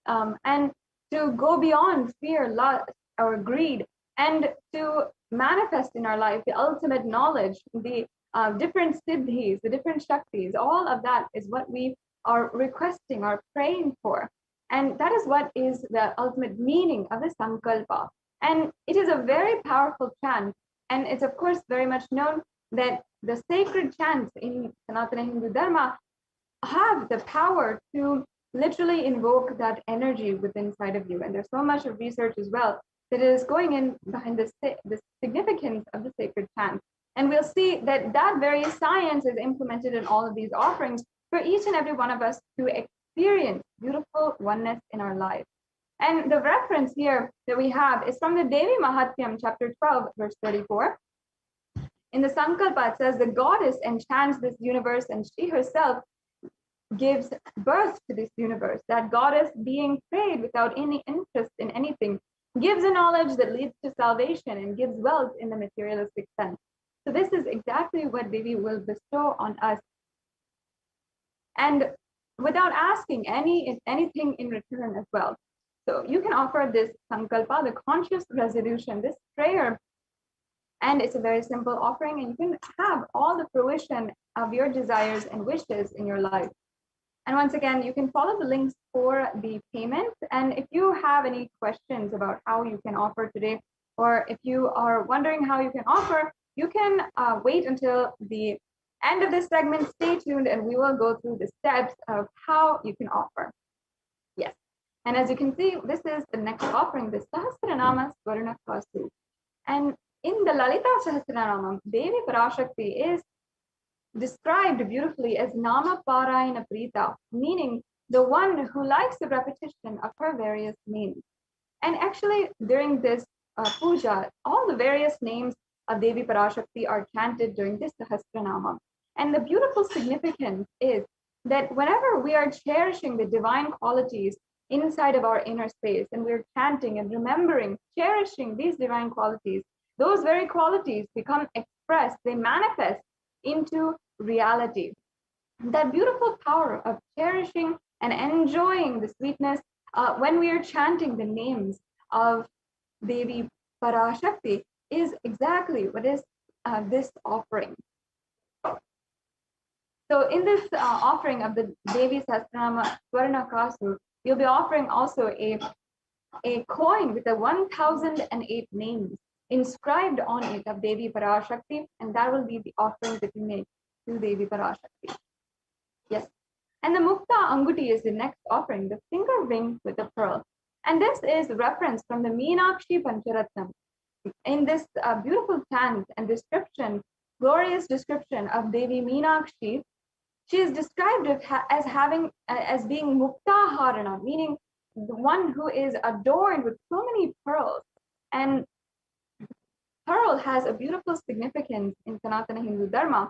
and to go beyond fear, lust, or greed, and to manifest in our life the ultimate knowledge, the different siddhis, the different shaktis. All of that is what we are requesting, are praying for. And that is what is the ultimate meaning of the Sankalpa. And it is a very powerful chant. And it's of course very much known that the sacred chants in Sanatana Hindu Dharma have the power to literally invoke that energy within inside of you. And there's so much of research as well that is going in behind the significance of the sacred chant. And we'll see that that very science is implemented in all of these offerings for each and every one of us to experience beautiful oneness in our life. And the reference here that we have is from the Devi Mahatyam, chapter 12, verse 34. In the Sankalpa, it says the goddess enchants this universe and she herself gives birth to this universe. That goddess, being prayed without any interest in anything, gives a knowledge that leads to salvation and gives wealth in the materialistic sense. So this is exactly what Devi will bestow on us. And without asking anything in return as well. So you can offer this sankalpa, the conscious resolution, this prayer, and it's a very simple offering, and you can have all the fruition of your desires and wishes in your life. And once again, you can follow the links for the payment. And if you have any questions about how you can offer today, or if you are wondering how you can offer, you can wait until the end of this segment. Stay tuned and we will go through the steps of how you can offer. Yes. And as you can see, this is the next offering, the Sahasranama Swarna Kasu. And in the Lalita Sahasranama, Devi Parashakti is described beautifully as Nama Parayana Prita, meaning the one who likes the repetition of her various names. And actually, during this puja, all the various names of Devi Parashakti are chanted during this Sahasranama. And the beautiful significance is that whenever we are cherishing the divine qualities inside of our inner space, and we're chanting and remembering, cherishing these divine qualities, those very qualities become expressed, they manifest into reality. That beautiful power of cherishing and enjoying the sweetness when we are chanting the names of Devi Parashakti is exactly what is this offering. So in this offering of the Devi Sahasranama Swarna Kasu, you'll be offering also a coin with the 1008 names inscribed on it of Devi Parashakti, and that will be the offering that you make to Devi Parashakti. Yes. And the Mukta Anguti is the next offering, the finger ring with a pearl. And this is reference from the Meenakshi Pancharatnam. In this beautiful chant and description, glorious description of Devi Meenakshi, she is described as being Mukta Harana, meaning the one who is adorned with so many pearls. And pearl has a beautiful significance in Sanatana Hindu Dharma,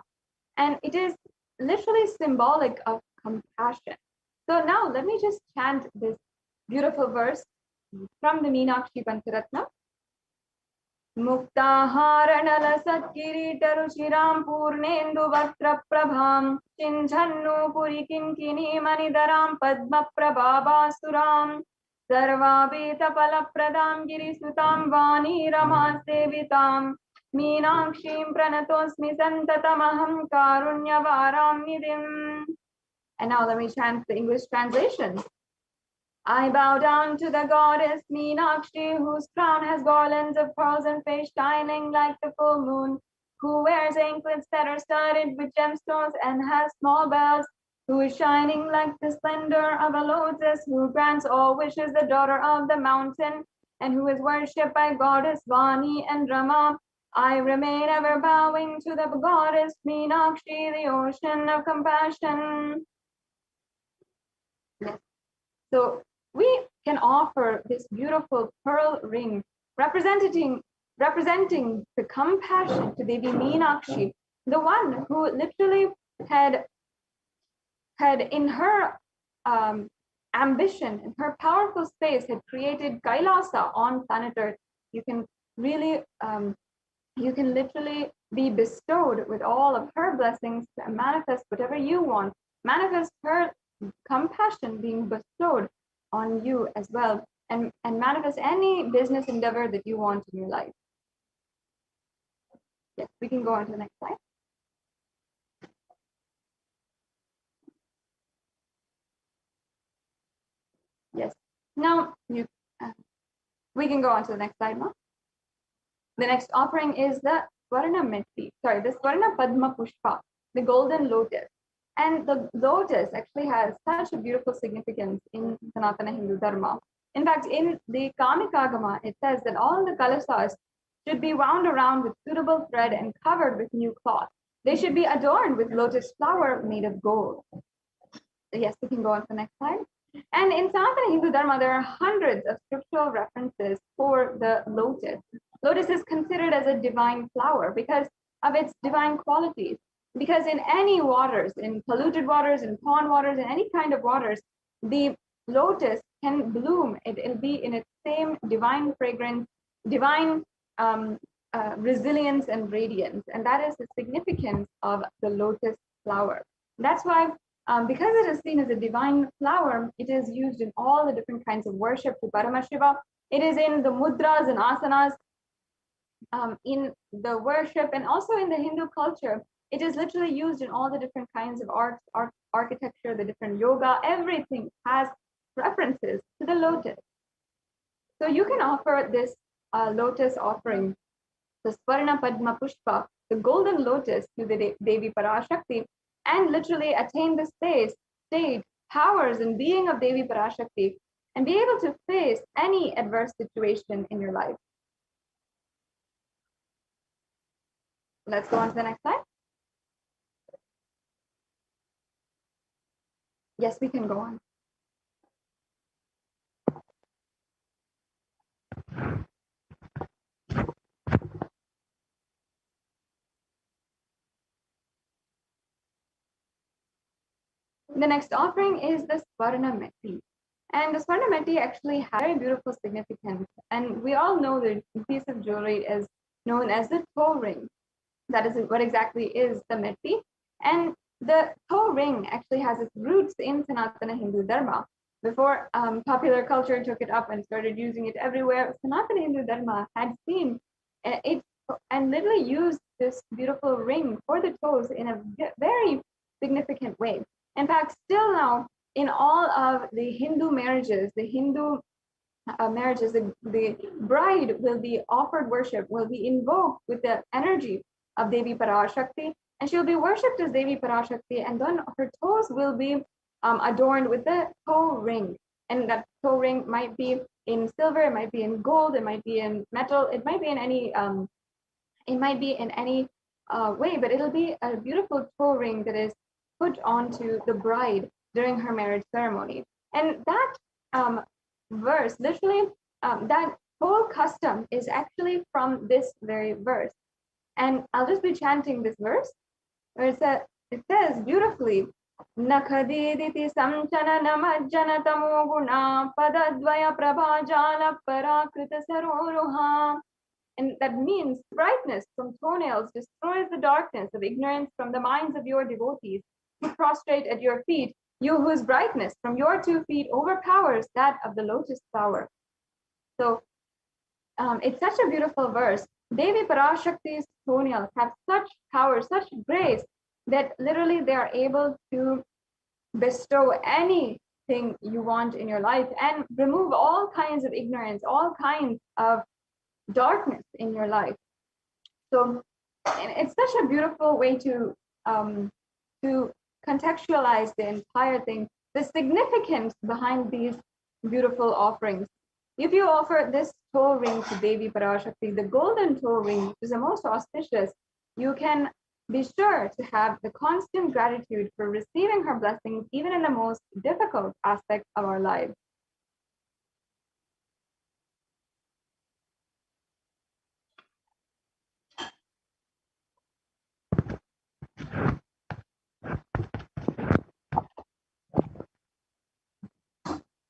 and it is literally symbolic of compassion. So now let me just chant this beautiful verse from the Meenakshi Pancharatna. Muktaharanala satkiritaru shiram purnendu vatra prabham chinjannu purikinkini manidaram padma prabhabasuram sarvabhita palapradam girisutam vani ramasevitam Meenakshim pranatosmi santatamaham karunyavaram nidim. And now let me chant the English translation. I bow down to the goddess Meenakshi, whose crown has garlands of pearls and face shining like the full moon, who wears anklets that are studded with gemstones and has small bells, who is shining like the splendor of a lotus, who grants all wishes, the daughter of the mountain, and who is worshipped by goddess Vani and Rama. I remain ever bowing to the goddess Meenakshi, the ocean of compassion. Yes. So we can offer this beautiful pearl ring representing the compassion to Devi Meenakshi, the one who literally had in her ambition, in her powerful space, had created Kailasa on planet Earth. You can literally be bestowed with all of her blessings and manifest whatever you want. Manifest her compassion being bestowed on you as well, and manifest any business endeavor that you want in your life. Yes, we can go on to the next slide. Yes, now we can go on to the next slide now. The next offering is the Swarna Padma Pushpa, the golden lotus. And the lotus actually has such a beautiful significance in Sanatana Hindu Dharma. In fact, in the Kamikagama, it says that all the kalasas should be wound around with suitable thread and covered with new cloth. They should be adorned with lotus flower made of gold. Yes, we can go on to the next slide. And in Sanatana Hindu Dharma, there are hundreds of scriptural references for the lotus. Lotus is considered as a divine flower because of its divine qualities. Because in any waters, in polluted waters, in pond waters, in any kind of waters, the lotus can bloom. It'll be in its same divine fragrance, divine resilience and radiance. And that is the significance of the lotus flower. That's why, because it is seen as a divine flower, it is used in all the different kinds of worship to Paramashiva. It is in the mudras and asanas, in the worship, and also in the Hindu culture. It is literally used in all the different kinds of art, architecture, the different yoga. Everything has references to the lotus. So you can offer this lotus offering, the Swarna Padma Pushpa, the golden lotus, to the Devi Parashakti, and literally attain the state, powers, and being of Devi Parashakti, and be able to face any adverse situation in your life. Let's go on to the next slide. Yes, we can go on. The next offering is the Swarna Meti. And the Swarna Meti actually has very beautiful significance. And we all know that the piece of jewelry is known as the toe ring. That is what exactly is the Meti. And the toe ring actually has its roots in Sanatana Hindu Dharma. Before popular culture took it up and started using it everywhere, Sanatana Hindu Dharma had seen it and literally used this beautiful ring for the toes in a very significant way. In fact, still now, in all of the Hindu marriages, the bride will be offered worship, will be invoked with the energy of Devi Parashakti, and she'll be worshipped as Devi Parashakti, and then her toes will be adorned with the toe ring. And that toe ring might be in silver, it might be in gold, it might be in metal, it might be in any way, but it'll be a beautiful toe ring that is put onto the bride during her marriage ceremony. And that verse, literally, that whole custom is actually from this very verse. And I'll just be chanting this verse, where it says beautifully, Nakhadiditi samchana namajjana tamoguna padadvaya prabhajala parakrita saroruha. And that means brightness from toenails destroys the darkness of ignorance from the minds of your devotees who prostrate at your feet, you whose brightness from your 2 feet overpowers that of the lotus flower. So it's such a beautiful verse. Devi Parashakti's toenails have such power, such grace, that literally they are able to bestow anything you want in your life and remove all kinds of ignorance, all kinds of darkness in your life. So it's such a beautiful way to contextualize the entire thing, the significance behind these beautiful offerings. If you offer this toe ring to Devi Parashakti, the golden toe ring, which is the most auspicious, you can be sure to have the constant gratitude for receiving her blessings, even in the most difficult aspects of our lives.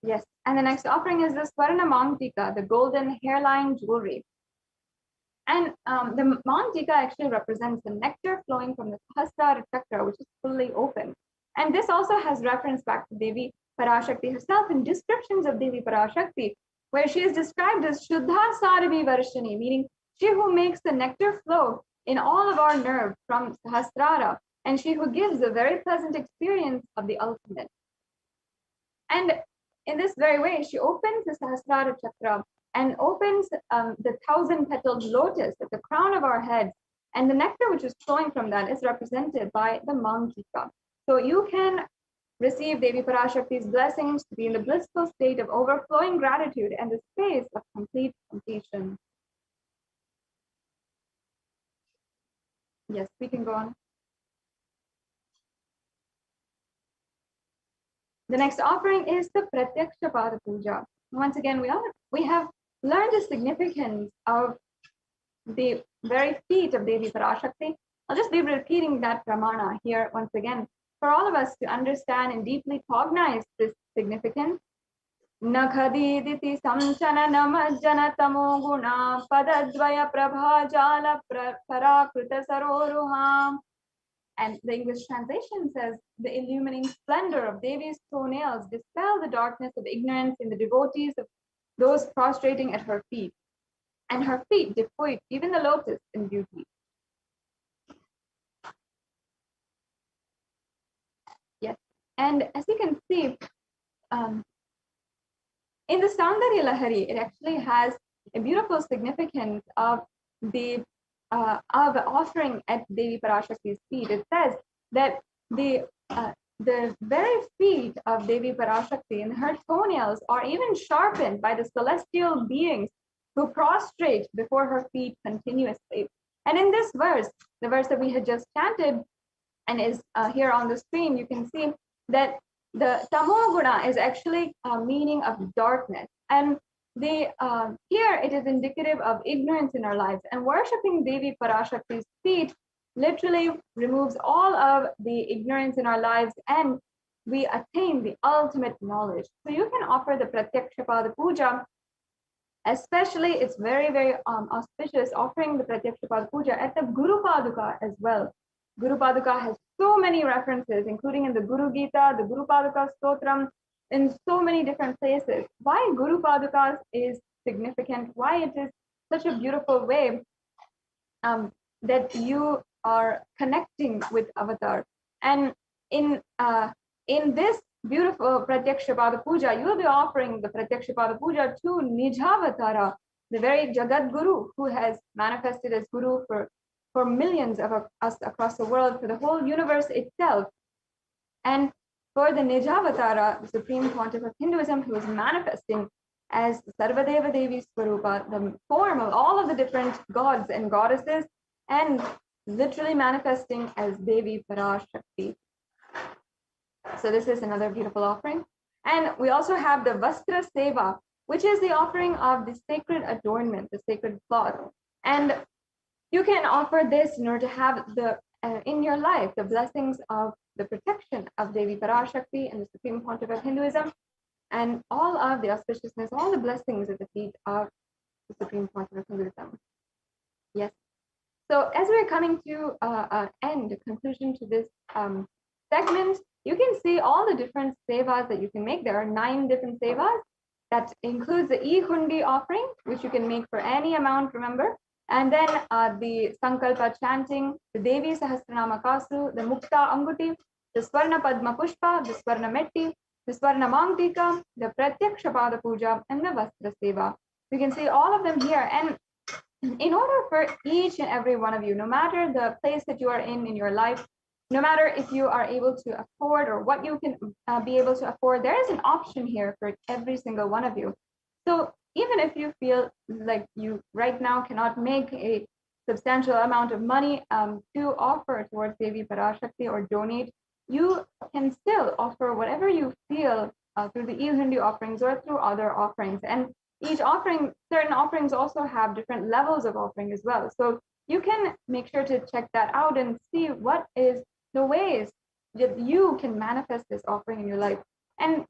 Yes, and the next offering is the Swarna Mangtika, the golden hairline jewelry. And the Mangtika actually represents the nectar flowing from the Sahasrara chakra, which is fully open. And this also has reference back to Devi Parashakti herself in descriptions of Devi Parashakti, where she is described as Shuddha Saravi Varshani, meaning she who makes the nectar flow in all of our nerves from Sahasrara, and she who gives a very pleasant experience of the ultimate. And in this very way, she opens the Sahasrara chakra and opens the 1,000-petaled lotus at the crown of our heads. And the nectar which is flowing from that is represented by the Mangtika. So you can receive Devi Parashakti's blessings to be in the blissful state of overflowing gratitude and the space of complete completion. Yes, we can go on. The next offering is the Pratyaksha Pada Puja. Once again, we have learned the significance of the very feet of Devi Parashakti. I'll just be repeating that pramana here once again for all of us to understand and deeply cognize this significance. Nakhadiditi samchana namajjana tamo guna padadvaya prabha jala parakruta saroruham. And the English translation says, the illumining splendor of Devi's toenails dispel the darkness of ignorance in the devotees of those prostrating at her feet. And her feet depute even the lotus in beauty. Yes, and as you can see, in the Saundarya Lahari, it actually has a beautiful significance of the offering at Devi Parashakti's feet. It says that the very feet of Devi Parashakti and her toenails are even sharpened by the celestial beings who prostrate before her feet continuously. And in this verse, the verse that we had just chanted and is here on the screen, you can see that the tamoguna is actually a meaning of darkness. And here it is indicative of ignorance in our lives. And worshipping Devi Parashakti's feet literally removes all of the ignorance in our lives, and we attain the ultimate knowledge. So you can offer the Pratyaksha Pada Puja. Especially, it's very, very auspicious offering the Pratyaksha Pada Puja at the Guru Paduka as well. Guru Paduka has so many references, including in the Guru Gita, the Guru Paduka Stotram, in so many different places. Why Guru Padukas is significant, why it is such a beautiful way that you are connecting with Avatar. And in this beautiful Pratyaksha Pada Puja, you will be offering the Pratyaksha Pada Puja to Nijavatara, the very Jagat Guru who has manifested as Guru for millions of us across the world, for the whole universe itself. And for the Nijavatara, the Supreme Pontiff of Hinduism, who is manifesting as Sarvadeva Devi Swarupa, the form of all of the different gods and goddesses, and literally manifesting as Devi Parashakti. So this is another beautiful offering. And we also have the Vastra Seva, which is the offering of the sacred adornment, the sacred cloth. And you can offer this in order to have in your life the blessings of the protection of Devi Parashakti and the Supreme Pontiff of Hinduism, and all of the auspiciousness, all the blessings at the feet of the Supreme Pontiff of Hinduism. Yes. So as we're coming to an end, a conclusion to this segment, you can see all the different sevas that you can make. There are 9 different sevas. That includes the E-Hundi offering, which you can make for any amount, remember. And then the Sankalpa chanting, the Devi Sahasranama Kasu, the Mukta Anguti, the Swarna Padma Pushpa, the Swarna Metti, the Swarna Mangtika, the Pratyaksha Pada Puja, and the Vastra Seva. You can see all of them here. And in order for each and every one of you, no matter the place that you are in your life, no matter if you are able to afford or what you can be able to afford, there is an option here for every single one of you. So even if you feel like you right now cannot make a substantial amount of money to offer towards Devi Parashakti or donate, you can still offer whatever you feel through the E-Hundi offerings or through other offerings. And each offering, certain offerings also have different levels of offering as well. So you can make sure to check that out and see what is the ways that you can manifest this offering in your life. And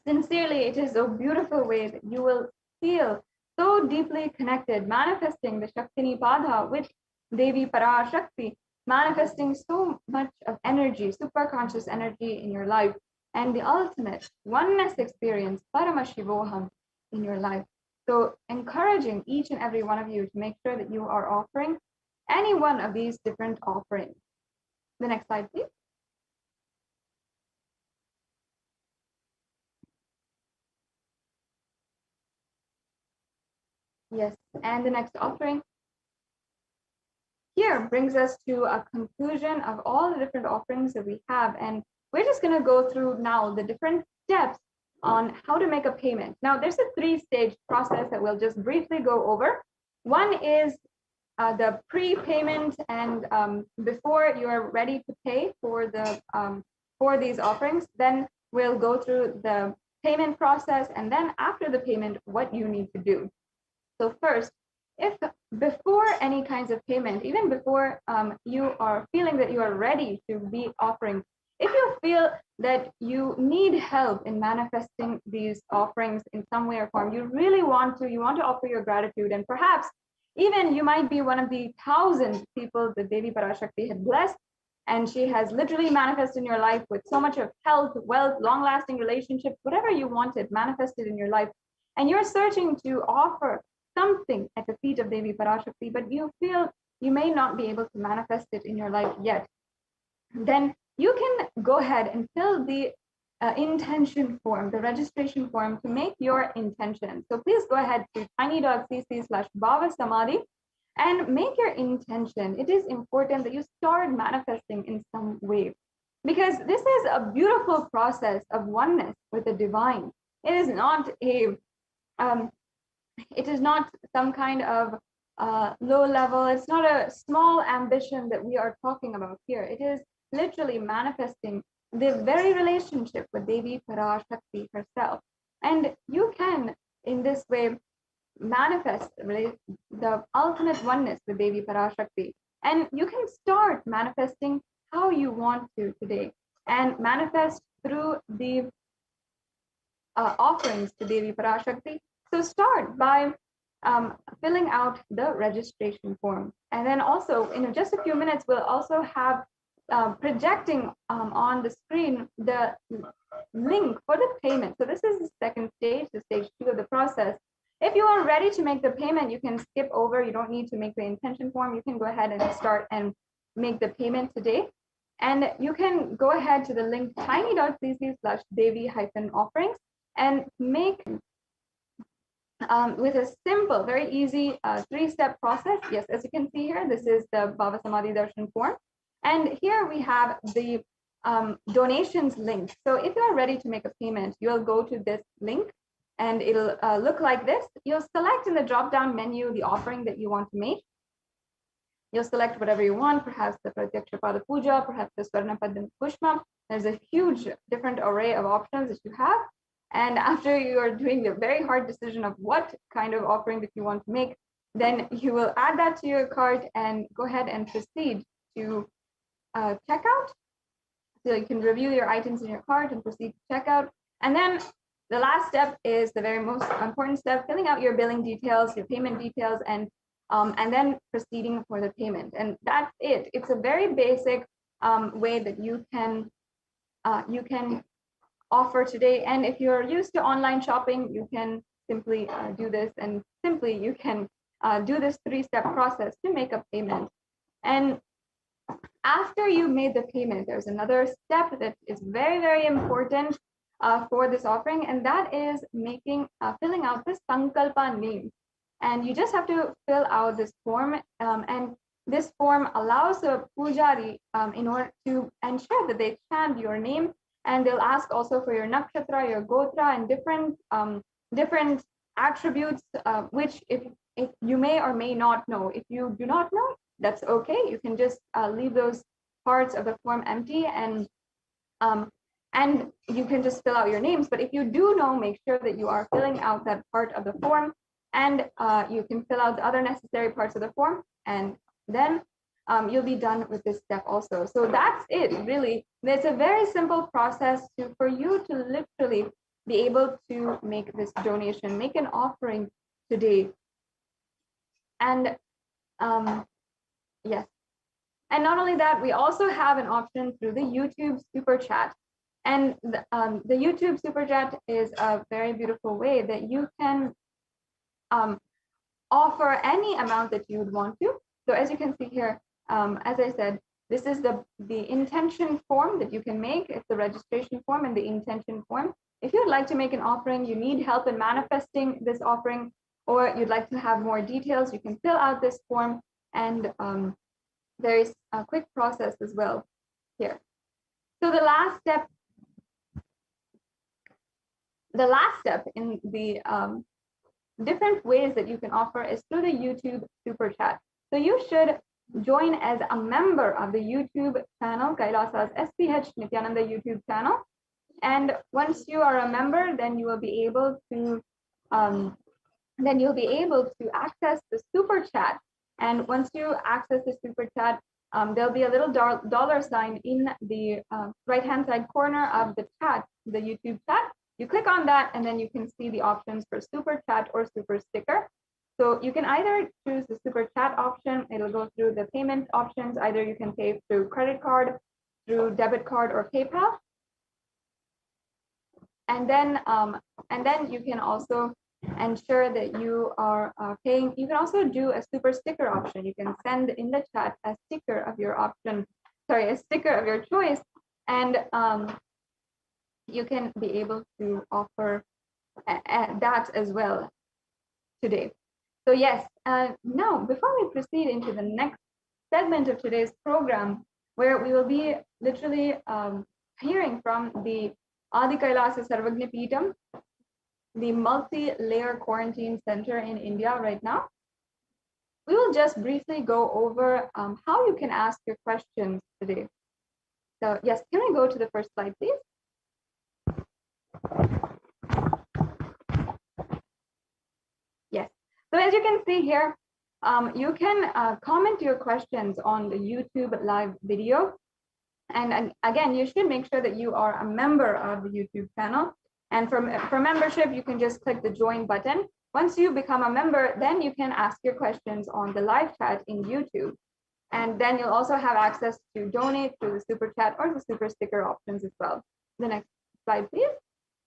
sincerely, it is a beautiful way that you will feel so deeply connected, manifesting the Shaktini Pada with Devi Parashakti, manifesting so much of energy, super conscious energy in your life, and the ultimate oneness experience, Paramashivoham, in your life. So encouraging each and every one of you to make sure that you are offering any one of these different offerings. The next slide, please. Yes, and the next offering here brings us to a conclusion of all the different offerings that we have. And we're just going to go through now the different steps on how to make a payment. Now, there's a 3-stage process that we'll just briefly go over. One is the pre-payment, and before you are ready to pay for the for these offerings, then we'll go through the payment process, and then after the payment, what you need to do. So first, if before any kinds of payment, even before you are feeling that you are ready to be offering, if you feel that you need help in manifesting these offerings in some way or form, you really want to offer your gratitude, and perhaps even you might be one of the 1,000 people that Devi Parashakti had blessed, and she has literally manifested in your life with so much of health, wealth, long-lasting relationships, whatever you wanted manifested in your life, and you're searching to offer something at the feet of Devi Parashakti, but you feel you may not be able to manifest it in your life yet, then you can go ahead and fill the intention form, the registration form, to make your intention. So please go ahead to tiny.cc/bhavasamadhi and make your intention. It is important that you start manifesting in some way, because this is a beautiful process of oneness with the divine. It is not some kind of low level. It's not a small ambition that we are talking about here. It is literally manifesting the very relationship with Devi Parashakti herself. And you can, in this way, manifest the ultimate oneness with Devi Parashakti. And you can start manifesting how you want to today, and manifest through the offerings to Devi Parashakti. So start by filling out the registration form. And then also, in just a few minutes, we'll also have projecting on the screen the link for the payment. So this is the second stage, the stage 2 of the process. If you are ready to make the payment, you can skip over. You don't need to make the intention form. You can go ahead and start and make the payment today. And you can go ahead to the link tiny.cc/Devi-offerings and make with a simple, very easy 3-step process. Yes, as you can see here, this is the Bhava Samadhi Darshan form. And here we have the donations link. So if you're ready to make a payment, you'll go to this link and it'll look like this. You'll select in the drop-down menu the offering that you want to make. You'll select whatever you want, perhaps the Pratyaksha Pada Puja, perhaps the Swarna Padam Pushpam. There's a huge different array of options that you have. And after you are doing the very hard decision of what kind of offering that you want to make, then you will add that to your cart and go ahead and proceed to checkout. So you can review your items in your cart and proceed to checkout. And then the last step is the very most important step, filling out your billing details, your payment details, and then proceeding for the payment. And that's it. It's a very basic way that you can offer today. And if you're used to online shopping, you can simply do this, and simply you can do this 3-step process to make a payment. And after you made the payment, there's another step that is very, very important for this offering, and that is filling out this Sankalpa name. And you just have to fill out this form, and this form allows the pujari in order to ensure that they chant your name, and they'll ask also for your nakshatra, your gotra, and different attributes, which if you may or may not know. If you do not know, that's okay. You can just leave those parts of the form empty, and you can just fill out your names. But if you do know, make sure that you are filling out that part of the form, and you can fill out the other necessary parts of the form, and then you'll be done with this step also. So that's it, really. It's a very simple process for you to literally be able to make this donation, make an offering today. And yes. And not only that, we also have an option through the YouTube Super Chat. And the YouTube Super Chat is a very beautiful way that you can offer any amount that you would want to. So as you can see here, as I said, this is the intention form that you can make. It's the registration form and the intention form. If you'd like to make an offering, you need help in manifesting this offering, or you'd like to have more details, you can fill out this form, and there is a quick process as well here. So the last step in the different ways that you can offer is through the YouTube Super Chat. So you should join as a member of the YouTube channel, Kailasa's HDH Nithyananda YouTube channel. And once you are a member, then you will be able to access the super chat. And once you access the super chat, there'll be a little dollar sign in the right-hand side corner of the chat, the YouTube chat. You click on that, and then you can see the options for super chat or super sticker. So you can either choose the super chat option. It'll go through the payment options. Either you can pay through credit card, through debit card, or PayPal. And then you can also ensure that you are paying. You can also do a super sticker option. You can send in the chat a sticker of your option, sorry, a sticker of your choice, and you can be able to offer that as well today. So yes, now before we proceed into the next segment of today's program, where we will be literally hearing from the Adi Kailasa Sarvagna Peetham, the multi-layer quarantine center in India right now, we will just briefly go over how you can ask your questions today. So yes, can we go to the first slide, please? Yes. So as you can see here, you can comment your questions on the YouTube live video. And again, you should make sure that you are a member of the YouTube channel. And for membership, you can just click the join button. Once you become a member, then you can ask your questions on the live chat in YouTube. And then you'll also have access to donate through the super chat or the super sticker options as well. The next slide, please.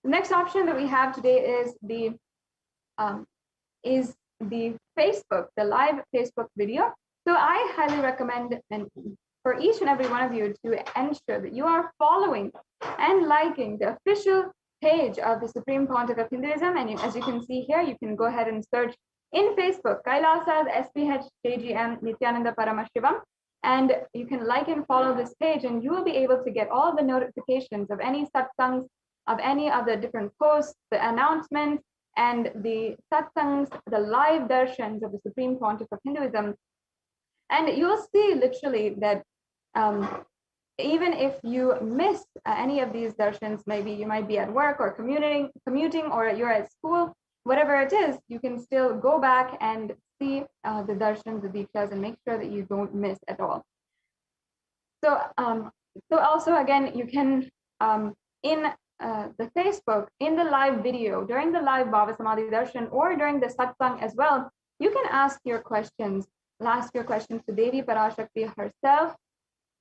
The next option that we have today is the Facebook, the live Facebook video. So I highly recommend for each and every one of you to ensure that you are following and liking the official page of the Supreme Pontiff of Hinduism. And as you can see here, you can go ahead and search in Facebook, Kailasa's HDH Nithyananda Paramashivam. And you can like and follow this page, and you will be able to get all the notifications of any satsangs, of any of the different posts, the announcements, and the satsangs, the live darshans of the Supreme Pontiff of Hinduism. And you'll see literally that even if you miss any of these darshans, maybe you might be at work or commuting, or you're at school, whatever it is, you can still go back and see the darshans, the dikshas, and make sure that you don't miss at all. So, so also again, you can in the Facebook, in the live video, during the live Bhava Samadhi Darshan, or during the satsang as well, you can ask your questions. Ask your questions to Devi Parashakti herself,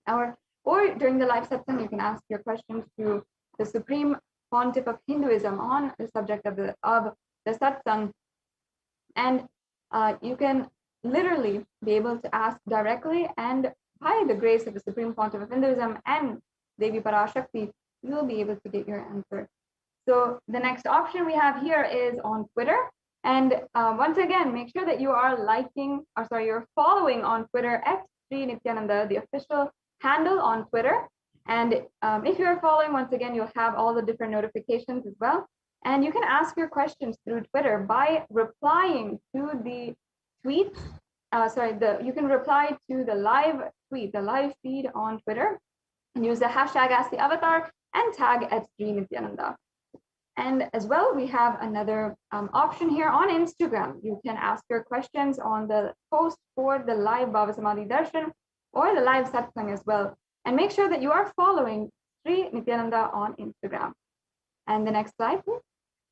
or during the live satsang, you can ask your questions to the Supreme Pontiff of Hinduism on the subject of the satsang. And you can literally be able to ask directly, and by the grace of the Supreme Pontiff of Hinduism and Devi Parashakti, you will be able to get your answer. So the next option we have here is on Twitter. And once again, make sure that you are you're following on Twitter at Sri Nithyananda, the official handle on Twitter. And if you're following, once again, you'll have all the different notifications as well. And you can ask your questions through Twitter by replying to the tweets. You can reply to the live tweet, the live feed on Twitter, and use the hashtag #AskTheAvatar and tag at Sri Nithyananda. And as well, we have another option here on Instagram. You can ask your questions on the post for the live Bhava Samadhi Darshan or the live satsang as well. And make sure that you are following Sri Nithyananda on Instagram. And the next slide, please.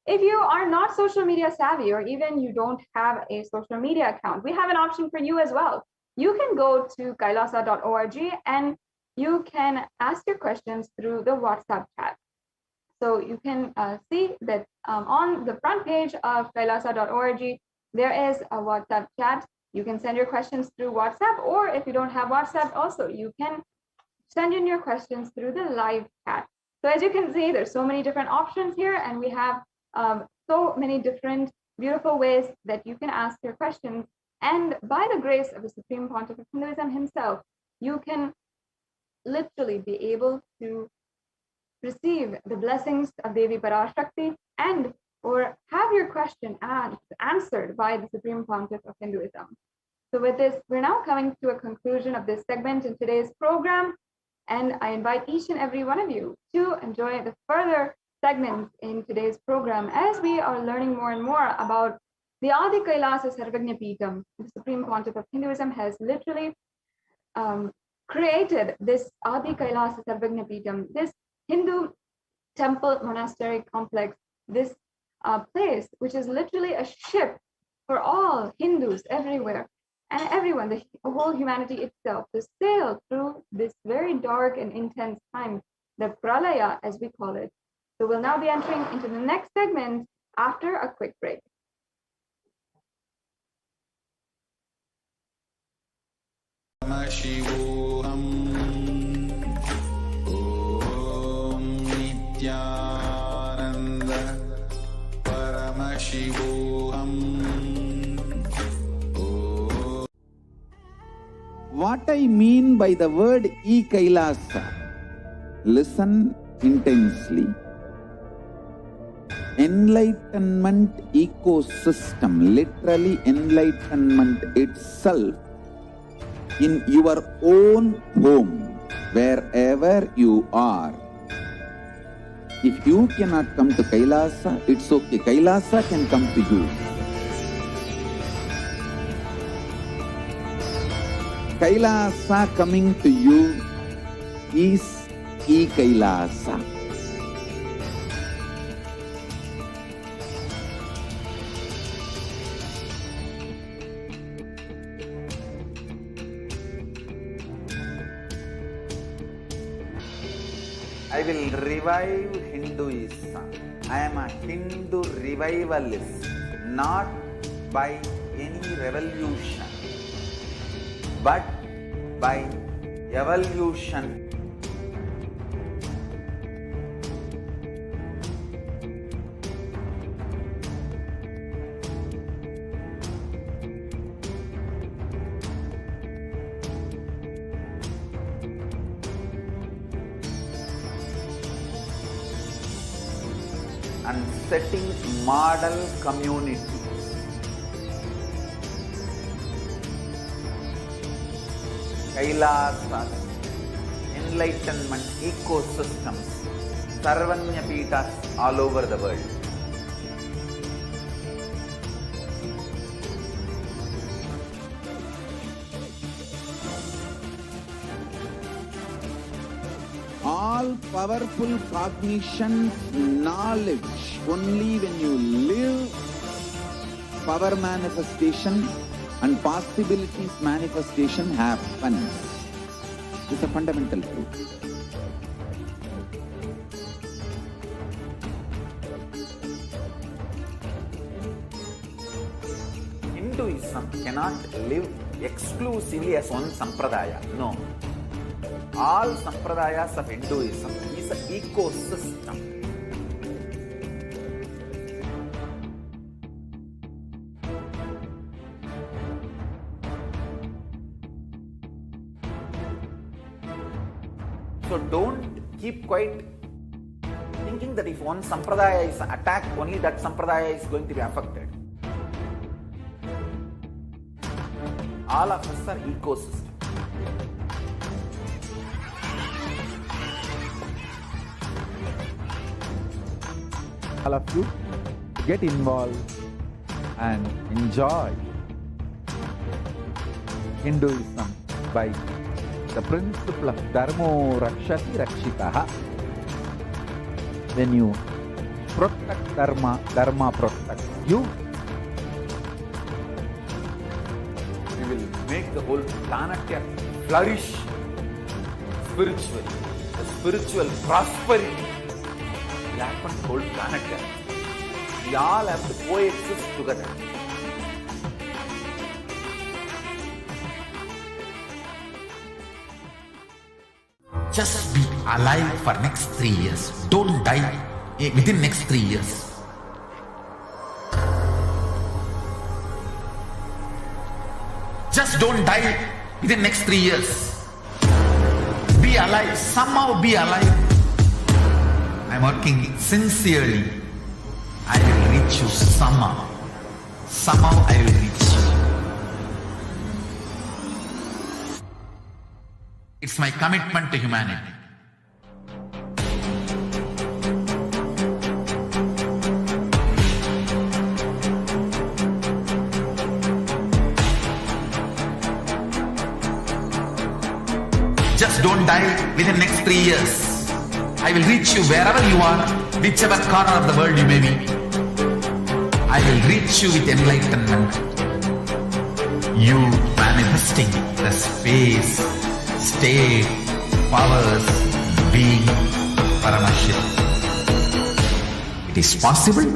If you are not social media savvy, or even you don't have a social media account, we have an option for you as well. You can go to kailasa.org and you can ask your questions through the WhatsApp chat. So you can see that on the front page of kailasa.org, there is a WhatsApp chat. You can send your questions through WhatsApp, or if you don't have WhatsApp, also you can send in your questions through the live chat. So as you can see, there's so many different options here, and we have so many different beautiful ways that you can ask your questions. And by the grace of the Supreme Pontiff of Hinduism himself, you can literally be able to receive the blessings of Devi Parashakti and or have your question answered by the Supreme Pontiff of Hinduism. So with this, we're now coming to a conclusion of this segment in today's program. And I invite each and every one of you to enjoy the further segments in today's program as we are learning more and more about the Adi Kailasa Sarvagnya Peetham. The Supreme Pontiff of Hinduism has literally created this Adi Kailasa Sarvagnya Peetham, this Hindu temple monastery complex, this place which is literally a ship for all Hindus everywhere and everyone, the whole humanity itself, to sail through this very dark and intense time, the pralaya as we call it. So we'll now be entering into the next segment after a quick break. Paramashivoham. Om Nithyananda Paramashivoham. What I mean by the word e-Kailasa, listen intensely. Enlightenment ecosystem, literally enlightenment itself, in your own home, wherever you are. If you cannot come to Kailasa, it's okay. Kailasa can come to you. Kailasa coming to you is e-Kailasa. I will revive Hinduism. I am a Hindu revivalist, not by any revolution, but by evolution. And setting model community. Kailasas, enlightenment ecosystems, Sarvanya Peethas all over the world. All powerful cognition, knowledge, only when you live, power manifestation and possibilities manifestation happens. It's a fundamental truth. Hinduism cannot live exclusively as one sampradaya. No. All sampradayas of Hinduism is an ecosystem. So don't keep quiet thinking that if one sampradaya is attacked, only that sampradaya is going to be affected. All of us are ecosystems. All of you get involved and enjoy Hinduism by the principle of Dharmo Rakshati Rakshitaha. When you protect Dharma, Dharma protects you. We will make the whole planet flourish spiritually. The spiritual prosperity will happen to the whole planet. We all have to coexist together. Just be alive for next 3 years. Don't die within next 3 years. Just don't die within next 3 years. Be alive. Somehow be alive. I'm working sincerely. I will reach you somehow. Somehow I will reach you. It's my commitment to humanity. Just don't die within next 3 years. I will reach you wherever you are, whichever corner of the world you may be. I will reach you with enlightenment. You manifesting the space, state, powers, being Paramashivoham. It is possible,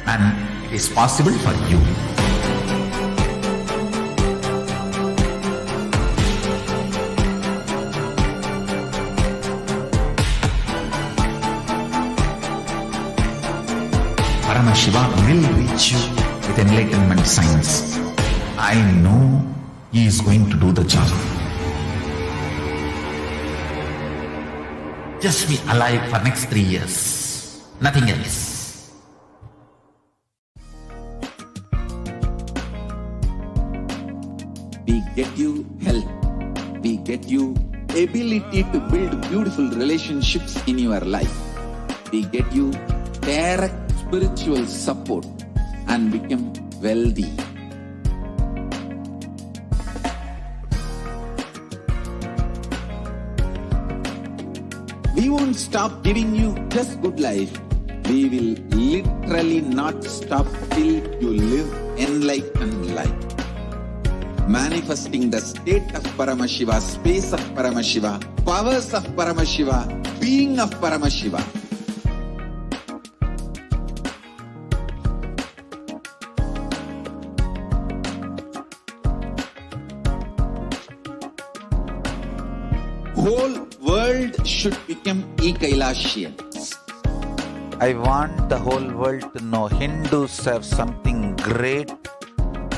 and it is possible for you. Paramashiva will reach you with enlightenment science. I know he is going to do the job. Just be alive for next 3 years. Nothing else. We get you health. We get you ability to build beautiful relationships in your life. We get you direct spiritual support and become wealthy. We won't stop giving you just good life. We will literally not stop till you live enlightened life. Manifesting the state of Paramashiva, space of Paramashiva, powers of Paramashiva, being of Paramashiva. Whole world should become Kailashians. I want the whole world to know Hindus have something great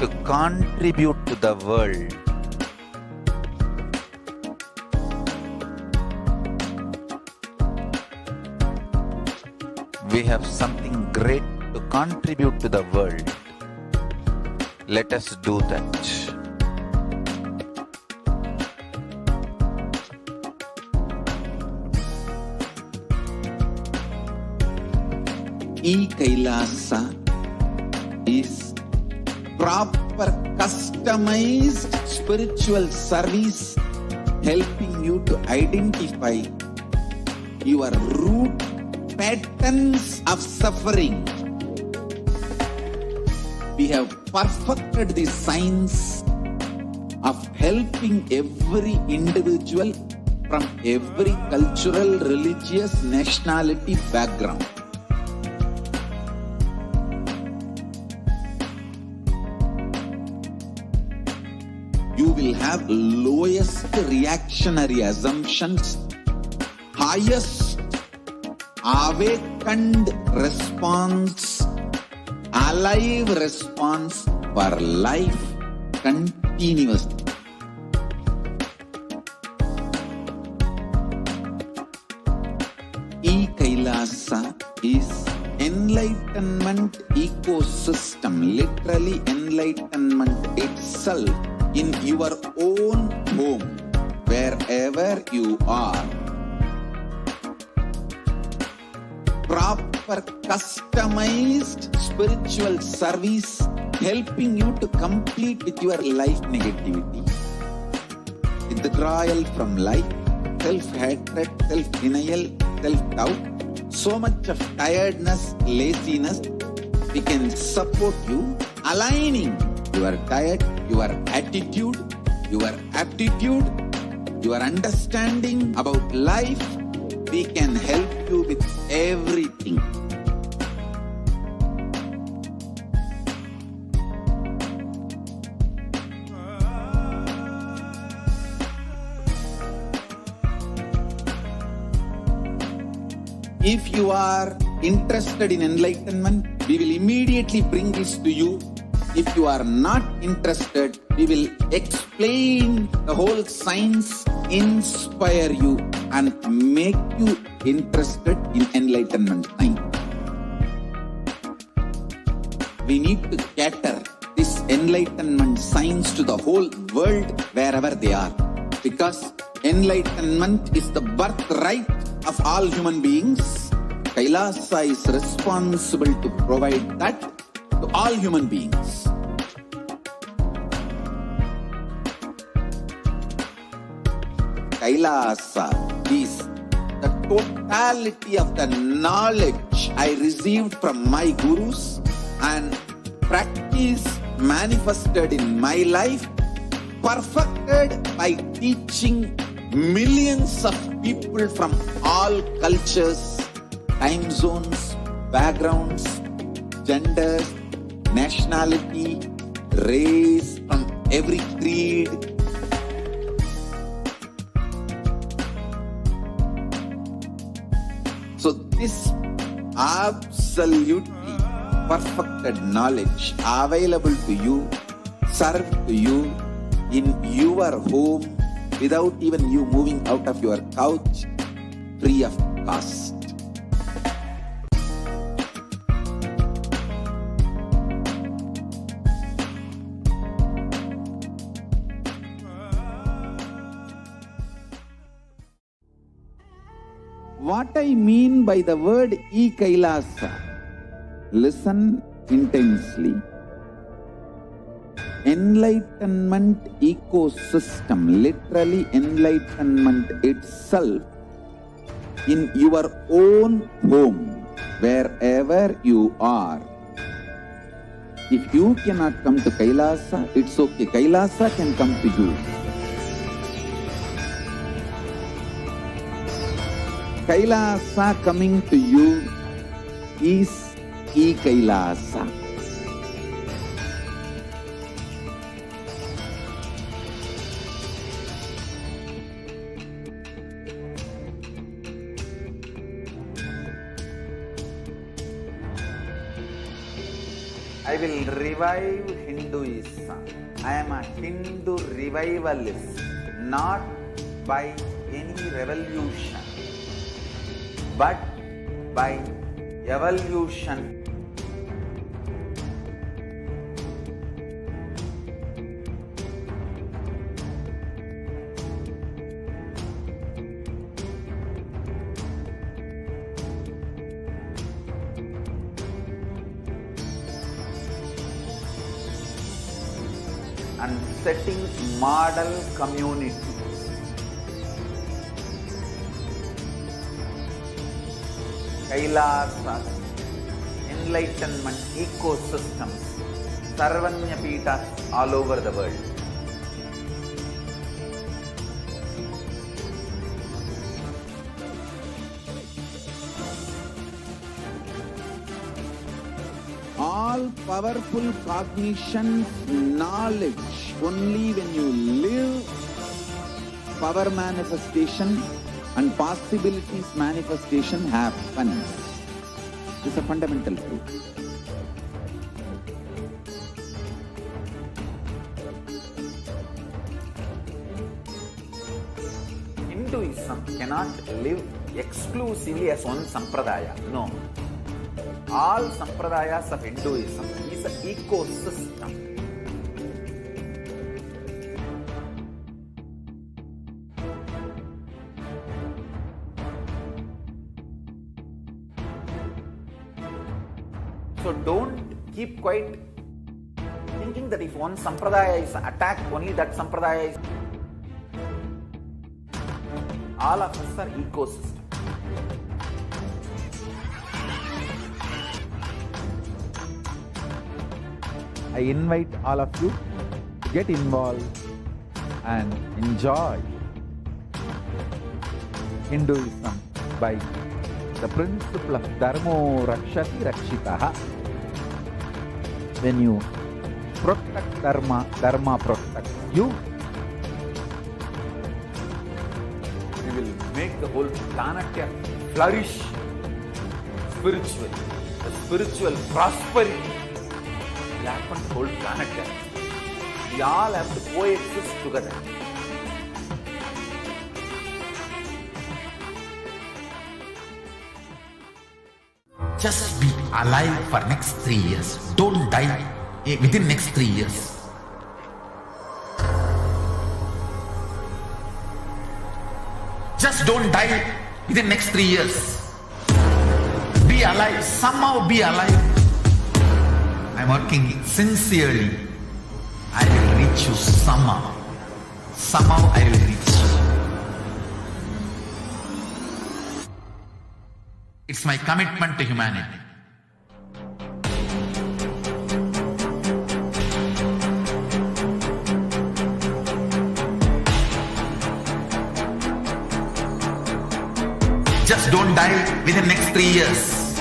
to contribute to the world. We have something great to contribute to the world. Let us do that. Kailasa is proper customized spiritual service helping you to identify your root patterns of suffering. We have perfected the science of helping every individual from every cultural, religious, nationality background. You will have lowest reactionary assumptions, highest awakened response, alive response for life continuously. Kailasa is enlightenment ecosystem, literally enlightenment itself in your own home, wherever you are. Proper customized spiritual service helping you to complete with your life negativity. Withdrawal from life, self-hatred, self-denial, self-doubt, so much of tiredness, laziness. We can support you aligning your diet, your attitude, your aptitude, your understanding about life. We can help you with everything. If you are interested in enlightenment, we will immediately bring this to you. If you are not interested, we will explain the whole science, inspire you and make you interested in enlightenment time. We need to cater this enlightenment science to the whole world wherever they are. Because enlightenment is the birthright of all human beings, Kailasa is responsible to provide that to all human beings. Kailasa is the totality of the knowledge I received from my gurus and practice manifested in my life, perfected by teaching millions of people from all cultures, time zones, backgrounds, genders, nationality, race, from every creed. So this absolutely perfected knowledge available to you, served to you in your home without even you moving out of your couch, free of cost. What I mean by the word e-Kailasa, listen intensely. Enlightenment ecosystem, literally enlightenment itself, in your own home, wherever you are. If you cannot come to Kailasa, it's okay. Kailasa can come to you. Kailasa coming to you is e-Kailasa. I will revive Hinduism. I am a Hindu revivalist, not by any revolution, but by evolution. And setting model communities. Kailasa, enlightenment ecosystems, Sarvanya Pitas all over the world. All powerful cognition, knowledge, only when you live power manifestation and possibilities manifestation happens. This is a fundamental truth. Hinduism cannot live exclusively as one sampradaya. No. All sampradayas of Hinduism is an ecosystem. So don't keep quiet thinking that if one sampradaya is attacked, only that sampradaya is. All of us are ecosystem. I invite all of you to get involved and enjoy Hinduism by the principle of Dharmo Rakshati Rakshitaha. When you protect Dharma, Dharma protects you. We will make the whole planet flourish spiritually, the spiritual prosperity. We happen the whole planet. We all have to coexist together. Just be alive for next 3 years. Don't die within next 3 years. Just don't die within next 3 years. Be alive, somehow be alive. I'm working sincerely. I will reach you somehow. Somehow I will reach you. It's my commitment to humanity. Just don't die within next 3 years.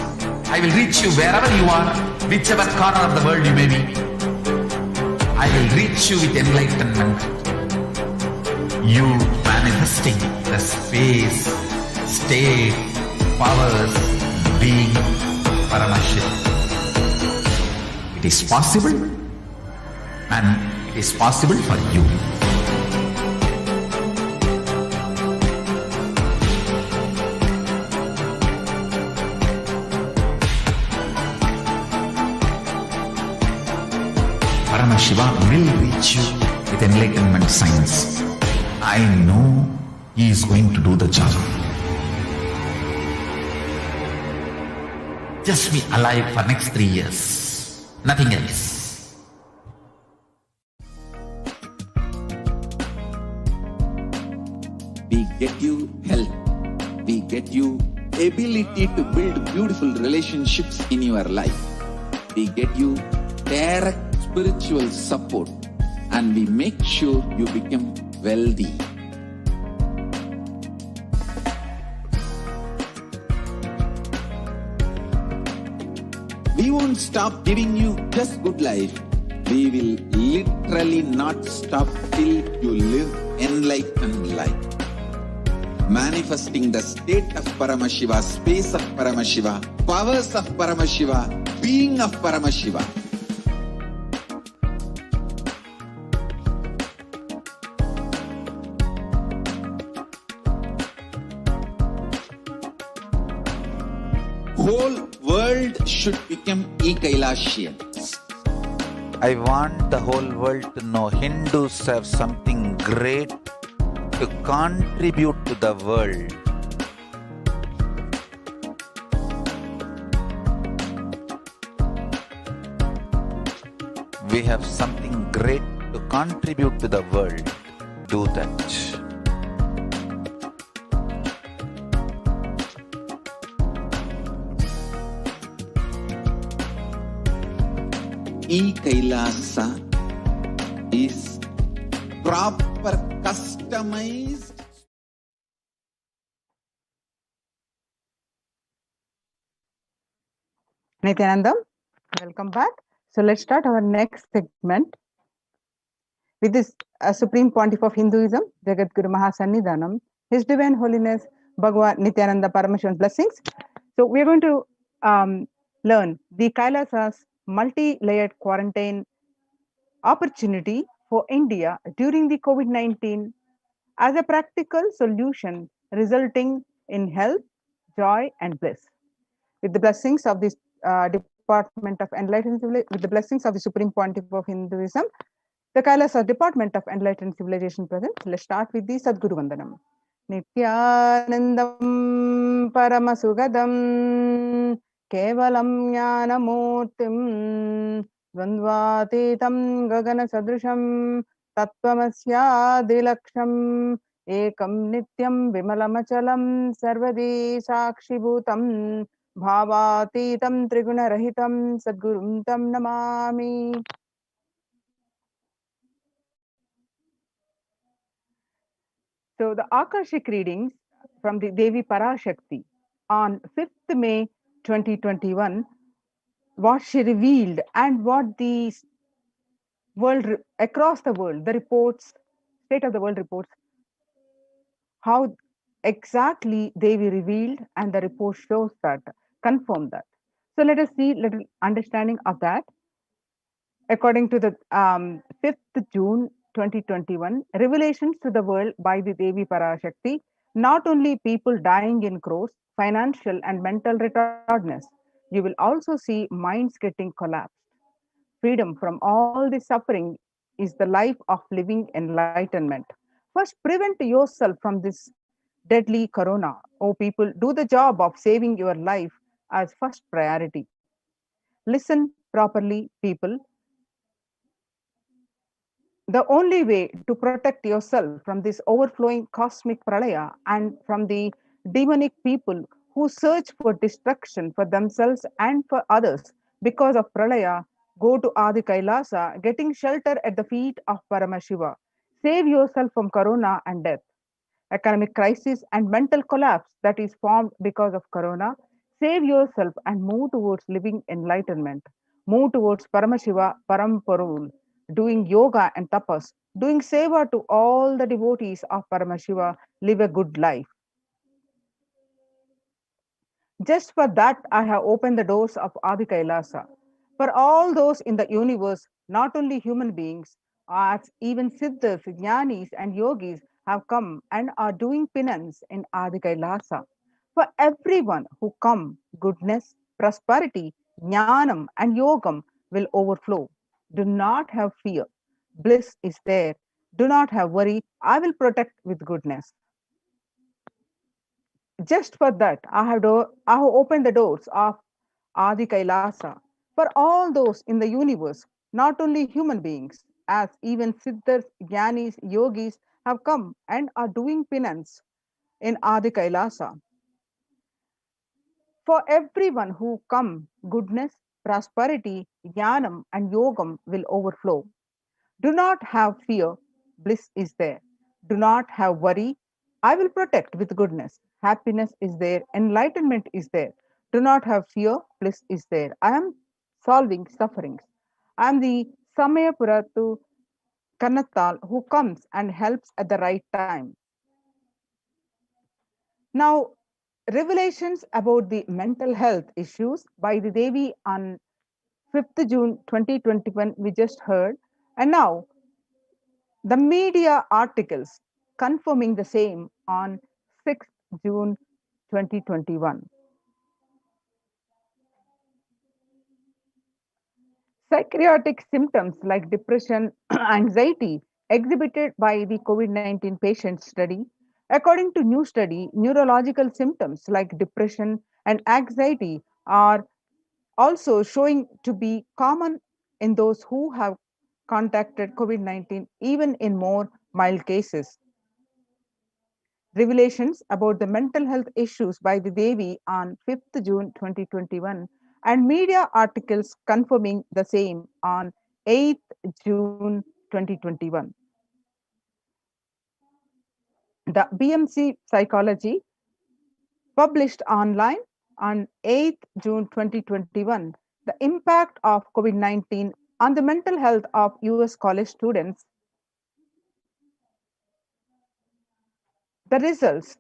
I will reach you wherever you are, whichever corner of the world you may be. I will reach you with enlightenment. You manifesting the space, state, powers, being Paramashivoham. It is possible, and it is possible for you. Paramashiva will reach you with enlightenment science. I know he is going to do the job. Just be alive for next 3 years. Nothing else. We get you health. We get you ability to build beautiful relationships in your life. We get you direct spiritual support, and we make sure you become wealthy. We won't stop giving you just good life. We will literally not stop till you live enlightened life. Manifesting the state of Paramashiva, space of Paramashiva, powers of Paramashiva, being of Paramashiva. Whole world should become e-Kailashians. I want the whole world to know Hindus have something great to contribute to the world. We have something great to contribute to the world. Do that. E-Kailasa is proper customized. Nithyanandam, welcome back. So let's start our next segment with this Supreme Pontiff of Hinduism, Jagat Guru Mahasannidhanam, His Divine Holiness Bhagavan Nithyananda Paramashivam blessings. So we are going to learn the Kailasa's multi-layered quarantine opportunity for India during the COVID-19 as a practical solution resulting in health, joy, and bliss. With the blessings of this Department of Enlightened Civilization, with the blessings of the Supreme Pontiff of Hinduism, the Kailasa Department of Enlightened Civilization present. Let's start with the Sadguru Vandanam. Nithyanandam Paramasugadam Kevalam Jnanamurtim Dvandvatitam Gagana Sadrisham Tattvamasya Dilaksham Ekam Nityam Vimalamachalam Sarvadi Sakshibhutam Bhavatitam Trigunarahitam Sadgurum Tam Namami. So the Akashic readings from the Devi Parashakti on 5th May 2021, what she revealed and what the world across the world, the reports, state of the world reports, how exactly Devi revealed, and the report shows that, confirm that. So let us see little understanding of that. According to the 5th June 2021, revelations to the world by the Devi Parashakti, not only people dying in crores, financial and mental retardedness, you will also see minds getting collapsed. Freedom from all the suffering is the life of living enlightenment. First, prevent yourself from this deadly corona. Oh, people, do the job of saving your life as first priority. Listen properly, people. The only way to protect yourself from this overflowing cosmic pralaya and from the demonic people who search for destruction for themselves and for others because of pralaya, go to Adi Kailasa, getting shelter at the feet of Paramashiva. Save yourself from corona and death, economic crisis, and mental collapse that is formed because of corona. Save yourself and move towards living enlightenment. Move towards Paramashiva Paramparul, doing yoga and tapas, doing seva to all the devotees of Paramashiva, live a good life. Just for that, I have opened the doors of Adi Kailasa. For all those in the universe, not only human beings, as even Siddhas, Jnanis, and Yogis have come and are doing penance in Adi Kailasa. For everyone who come, goodness, prosperity, jnanam, and yogam will overflow. Do not have fear. Bliss is there. Do not have worry. I will protect with goodness. Just for that, I have opened the doors of Adi Kailasa for all those in the universe, not only human beings, as even Siddhas, Jnanis, Yogis have come and are doing penance in Adi Kailasa. For everyone who come, goodness, prosperity, jnanam, and yogam will overflow. Do not have fear, bliss is there. Do not have worry, I will protect with goodness. Happiness is there, enlightenment is there. Do not have fear, bliss is there. I am solving sufferings. I am the Samayapuratu Kannattal who comes and helps at the right time. Now, revelations about the mental health issues by the Devi on 5th June 2021, we just heard. And now, the media articles confirming the same on 6th June 2021. Psychiatric symptoms like depression, anxiety exhibited by the COVID 19 patient study. According to new study, neurological symptoms like depression and anxiety are also showing to be common in those who have contacted COVID 19, even in more mild cases. Revelations about the mental health issues by the Devi on 5th June 2021 and media articles confirming the same on 8th June 2021. The BMC Psychology published online on 8th June 2021 the impact of COVID 19 on the mental health of US college students. The results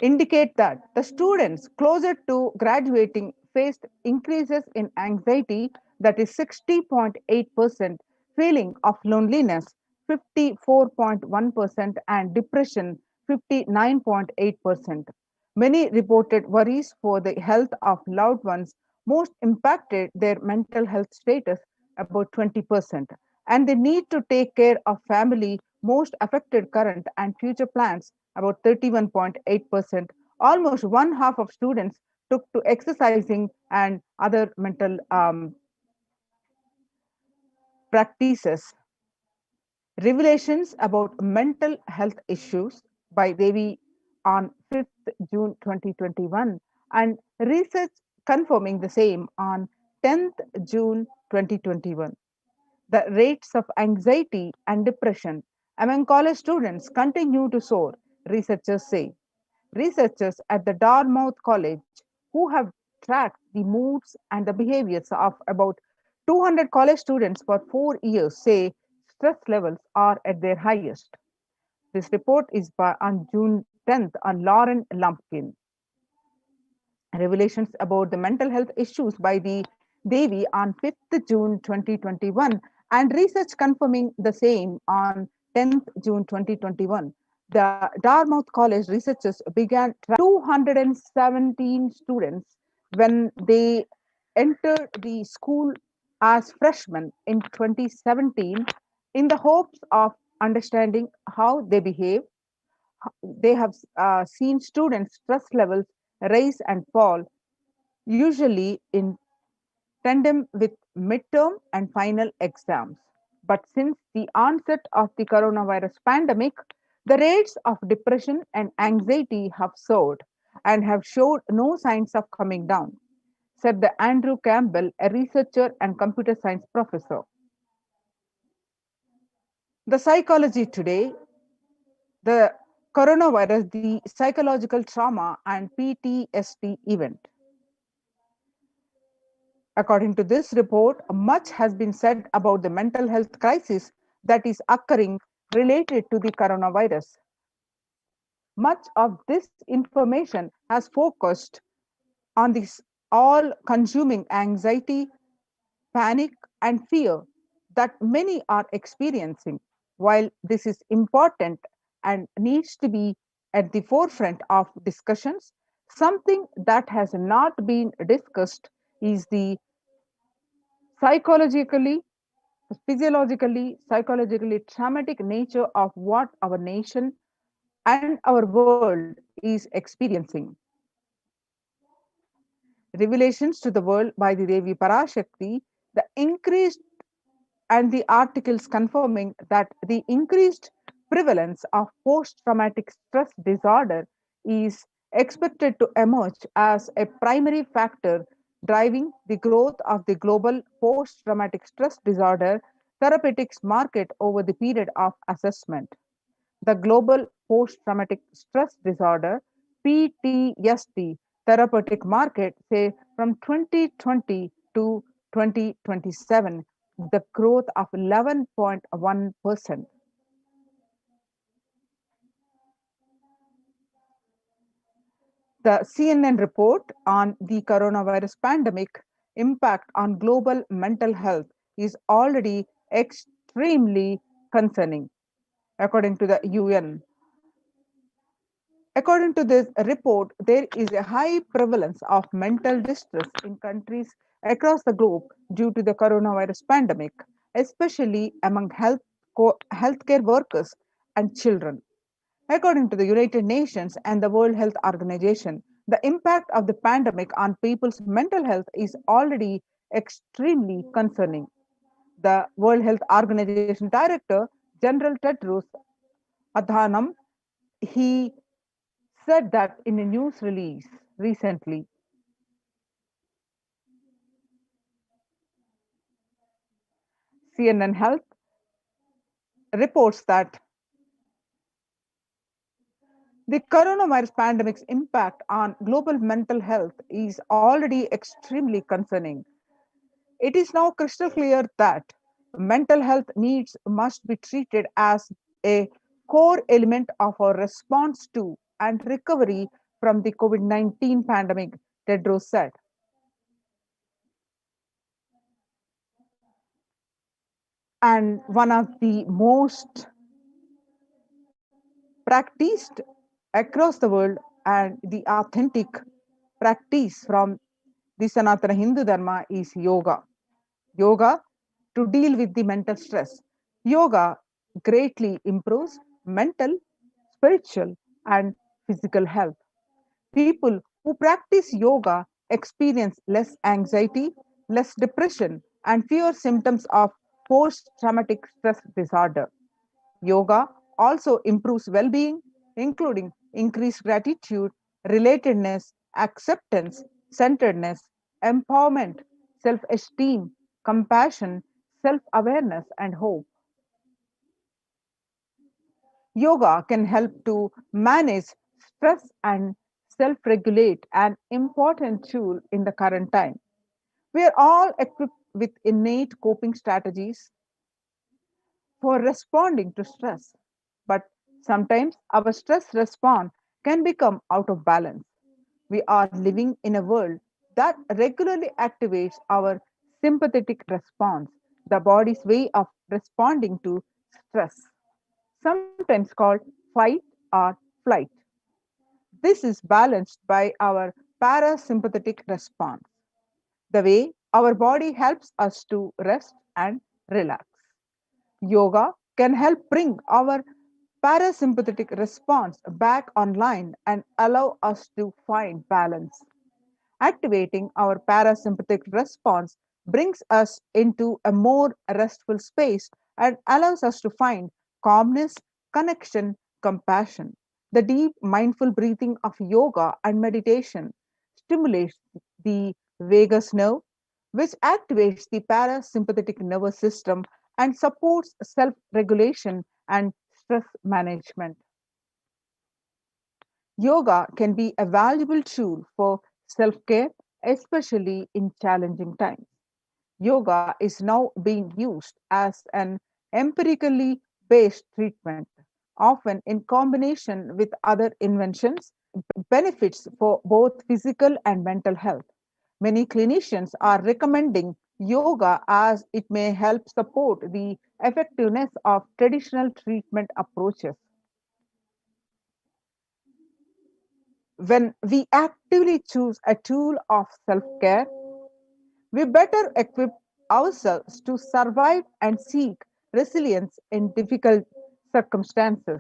indicate that the students closer to graduating faced increases in anxiety, that is 60.8%, feeling of loneliness 54.1%, and depression 59.8%. Many reported worries for the health of loved ones, most impacted their mental health status about 20%, and the need to take care of family most affected current and future plans about 31.8%. Almost one half of students took to exercising and other mental practices. Revelations about mental health issues by Devi on 5th June 2021 and research confirming the same on 10th June 2021. The rates of anxiety and depression among college students continue to soar, researchers say. Researchers at the Dartmouth College, who have tracked the moods and the behaviors of about 200 college students for 4 years, say stress levels are at their highest. This report is by on June 10th on Lauren Lumpkin. Revelations about the mental health issues by the Devi on 5th June 2021 and research confirming the same on 10th June 2021. The Dartmouth College researchers began 217 students when they entered the school as freshmen in 2017 in the hopes of understanding how they behave, they have seen students' stress levels rise and fall, usually in tandem with midterm and final exams. But since the onset of the coronavirus pandemic, the rates of depression and anxiety have soared and have showed no signs of coming down, said the Andrew Campbell, a researcher and computer science professor. The psychology today, the coronavirus, the psychological trauma and PTSD event. According to this report, much has been said about the mental health crisis that is occurring related to the coronavirus. Much of this information has focused on this all consuming anxiety, panic, and fear that many are experiencing. While this is important and needs to be at the forefront of discussions, something that has not been discussed is the psychologically, psychologically traumatic nature of what our nation and our world is experiencing. Revelations to the world by the Devi Parashakti, the increased and the articles confirming that the increased prevalence of post traumatic stress disorder is expected to emerge as a primary factor driving the growth of the global post traumatic stress disorder therapeutics market over the period of assessment. The global post traumatic stress disorder PTSD therapeutic market, say from 2020 to 2027, the growth of 11.1%. The CNN report on the coronavirus pandemic impact on global mental health is already extremely concerning, according to the UN. According to this report, there is a high prevalence of mental distress in countries across the globe due to the coronavirus pandemic, especially among healthcare workers and children. According to the United Nations and the World Health Organization, the impact of the pandemic on people's mental health is already extremely concerning. The World Health Organization Director General Tedros Adhanom, he said that in a news release recently. CNN Health reports that the coronavirus pandemic's impact on global mental health is already extremely concerning. It is now crystal clear that mental health needs must be treated as a core element of our response to and recovery from the COVID-19 pandemic, Tedros said. And one of the most practiced across the world and the authentic practice from the Sanatana Hindu Dharma is yoga. Yoga to deal with the mental stress. Yoga greatly improves mental, spiritual, and physical health. People who practice yoga experience less anxiety, less depression, and fewer symptoms of post traumatic stress disorder. Yoga also improves well being, including increased gratitude, relatedness, acceptance, centeredness, empowerment, self esteem, compassion, self awareness, and hope. Yoga can help to manage stress and self regulate, an important tool in the current time. We are all equipped with innate coping strategies for responding to stress. But sometimes our stress response can become out of balance. We are living in a world that regularly activates our sympathetic response, the body's way of responding to stress, sometimes called fight or flight. This is balanced by our parasympathetic response, the way our body helps us to rest and relax. Yoga can help bring our parasympathetic response back online and allow us to find balance. Activating our parasympathetic response brings us into a more restful space and allows us to find calmness, connection, compassion. The deep mindful breathing of yoga and meditation stimulates the vagus nerve, which activates the parasympathetic nervous system and supports self regulation and stress management. Yoga can be a valuable tool for self care, especially in challenging times. Yoga is now being used as an empirically based treatment, often in combination with other inventions, benefits for both physical and mental health. Many clinicians are recommending yoga as it may help support the effectiveness of traditional treatment approaches. When we actively choose a tool of self care, we better equip ourselves to survive and seek resilience in difficult circumstances.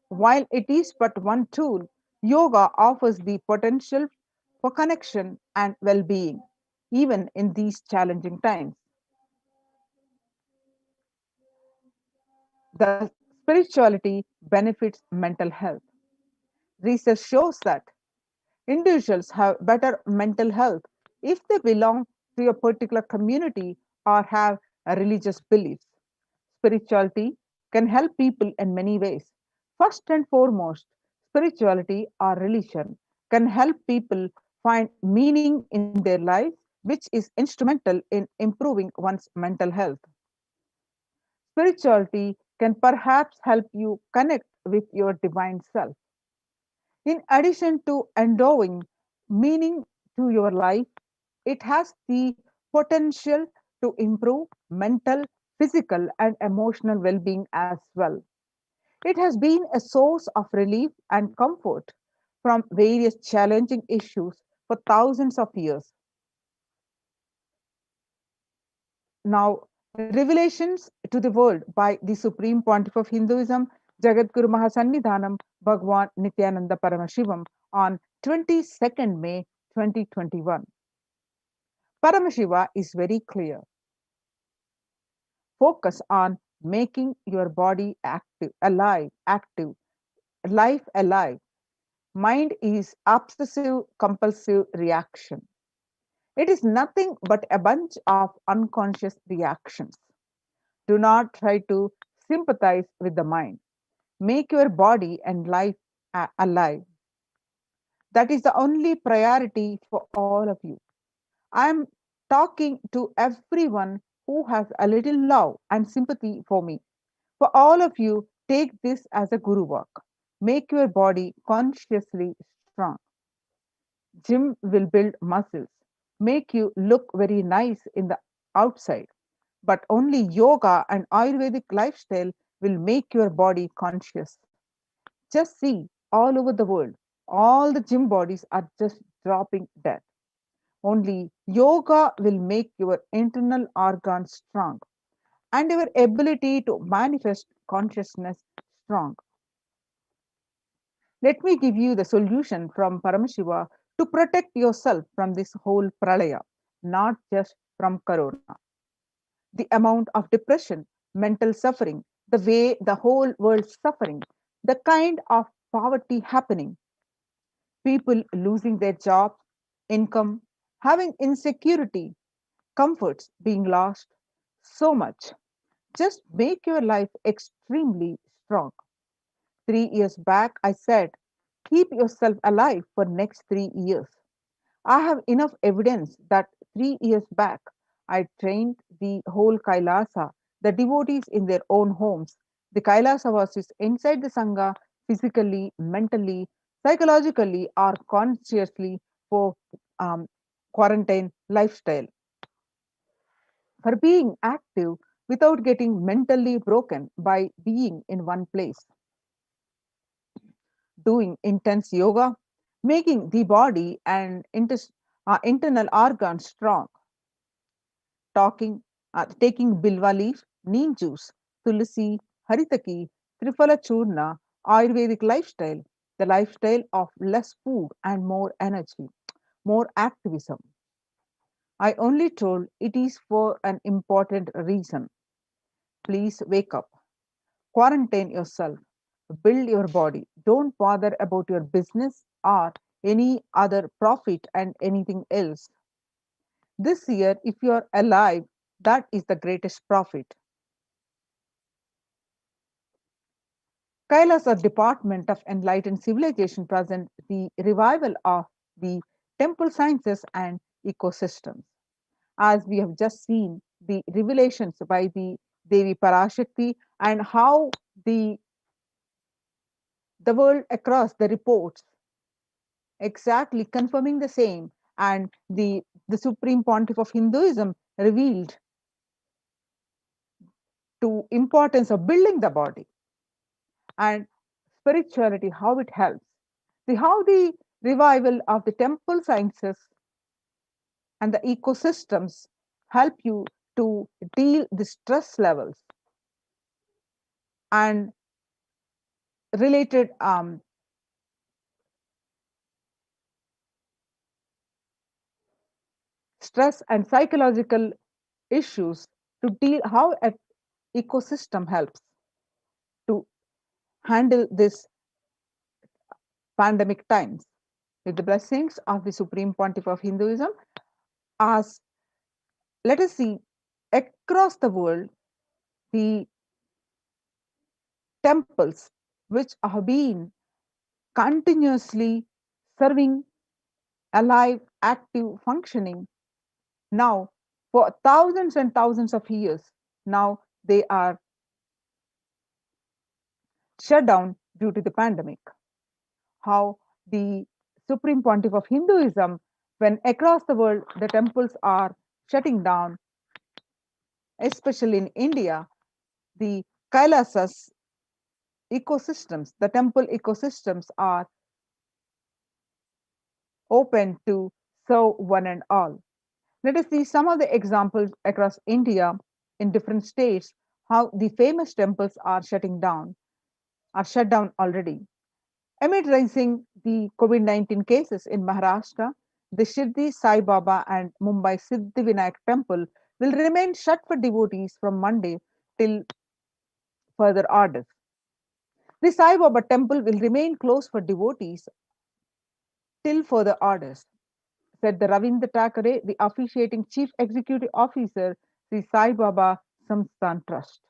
While it is but one tool, yoga offers the potential for connection and well being, even in these challenging times. The spirituality benefits mental health. Research shows that individuals have better mental health if they belong to a particular community or have a religious beliefs. Spirituality can help people in many ways. First and foremost, spirituality or religion can help people find meaning in their lives, which is instrumental in improving one's mental health. Spirituality can perhaps help you connect with your divine self. In addition to endowing meaning to your life, it has the potential to improve mental, physical, and emotional well being as well. It has been a source of relief and comfort from various challenging issues for thousands of years. Now, revelations to the world by the Supreme Pontiff of Hinduism, Jagadguru Mahasannidhanam Bhagwan Nithyananda Paramashivam on 22nd May 2021. Paramashiva is very clear. Focus on making your body active, alive, active, life alive. Mind is obsessive compulsive reaction. It is nothing but a bunch of unconscious reactions. Do not try to sympathize with the mind. Make your body and life alive. That is the only priority for all of you. I am talking to everyone who has a little love and sympathy for me. For all of you, take this as a guru work. Make your body consciously strong. Gym will build muscles, make you look very nice in the outside, but only yoga and Ayurvedic lifestyle will make your body conscious. Just see all over the world, all the gym bodies are just dropping dead. Only yoga will make your internal organs strong and your ability to manifest consciousness strong. Let me give you the solution from Paramashiva to protect yourself from this whole pralaya, not just from corona. The amount of depression, mental suffering, the way the whole world's suffering, the kind of poverty happening, people losing their jobs, income, having insecurity, comforts being lost, so much. Just make your life extremely strong. 3 years back, I said, keep yourself alive for next 3 years. I have enough evidence that 3 years back, I trained the whole Kailasa, the devotees in their own homes. The Kailasa was inside the Sangha physically, mentally, psychologically, or consciously for um, quarantine lifestyle. For being active without getting mentally broken by being in one place, doing intense yoga, making the body and internal organs strong, taking bilwa leaf, neem juice, tulsi, haritaki, triphala churna, Ayurvedic lifestyle, the lifestyle of less food and more energy, more activism. I only told it is for an important reason. Please wake up, quarantine yourself, build your body. Don't bother about your business or any other profit and anything else. This year, if you are alive, that is the greatest profit. Kailasa Department of Enlightened Civilization present the revival of the temple sciences and ecosystems. As we have just seen, the revelations by the Devi Parashakti and how the world across the reports exactly confirming the same, and the Supreme Pontiff of Hinduism revealed to importance of building the body and spirituality, how it helps. How the revival of the temple sciences and the ecosystems help you to deal the stress levels and related stress and psychological issues to deal how an ecosystem helps to handle this pandemic times. With the blessings of the Supreme Pontiff of Hinduism, as let us see across the world the temples which have been continuously serving, alive, active, functioning now for thousands and thousands of years. Now they are shut down due to the pandemic. How the Supreme Pontiff of Hinduism, when across the world the temples are shutting down, especially in India, the Kailasas ecosystems, the temple ecosystems are open to serve one and all. Let us see some of the examples across India in different states, how the famous temples are are shut down already. Amid rising the COVID-19 cases in Maharashtra, the Shirdi Sai Baba and Mumbai Siddhivinayak temple will remain shut for devotees from Monday till further orders. The Sai Baba temple will remain closed for devotees till further orders, said the Ravindra Thakare, the officiating chief executive officer, the Sai Baba Samsthan Trust.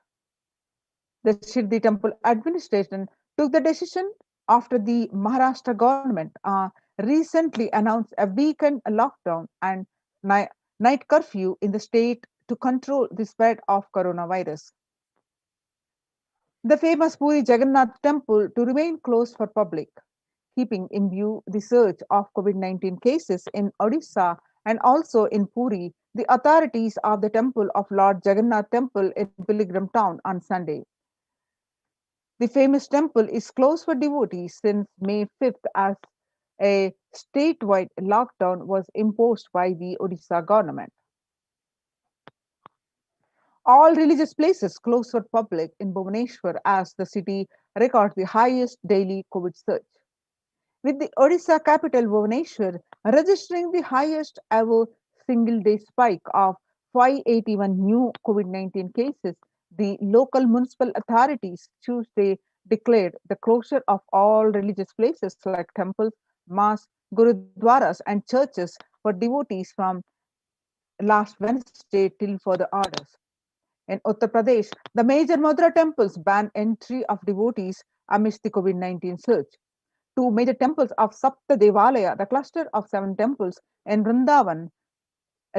The Shirdi temple administration took the decision after the Maharashtra government recently announced a weekend lockdown and night curfew in the state to control the spread of coronavirus. The famous Puri Jagannath temple to remain closed for public, keeping in view the surge of COVID-19 cases in Odisha and also in Puri, the authorities of the temple of Lord Jagannath temple in Pilgrim town on Sunday. The famous temple is closed for devotees since May 5th as a statewide lockdown was imposed by the Odisha government. All religious places closed for public in Bhubaneswar as the city records the highest daily COVID surge, with the Odisha capital Bhubaneswar registering the highest ever single day spike of 581 new COVID 19 cases. The local municipal authorities Tuesday declared the closure of all religious places like temples, mosques, gurudwaras, and churches for devotees from last Wednesday till further orders. In Uttar Pradesh, the major Mathura temples ban entry of devotees amidst the COVID 19 surge. Two major temples of Sapta Devalaya, the cluster of 7 temples in Vrindavan,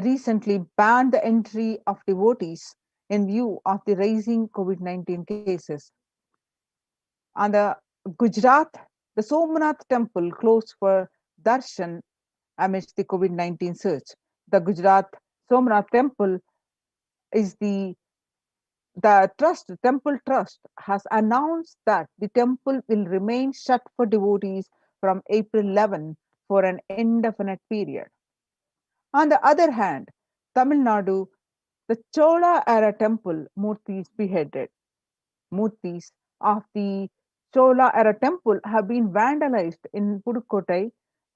recently banned the entry of devotees in view of the rising COVID-19 cases. On the Gujarat, the Somnath temple closed for darshan amidst the COVID-19 surge. The Gujarat Somnath temple is the temple trust has announced that the temple will remain shut for devotees from April 11 for an indefinite period. On the other hand, Tamil Nadu, the Chola era temple murtis beheaded. Murtis of the Chola era temple have been vandalized in Pudukkottai,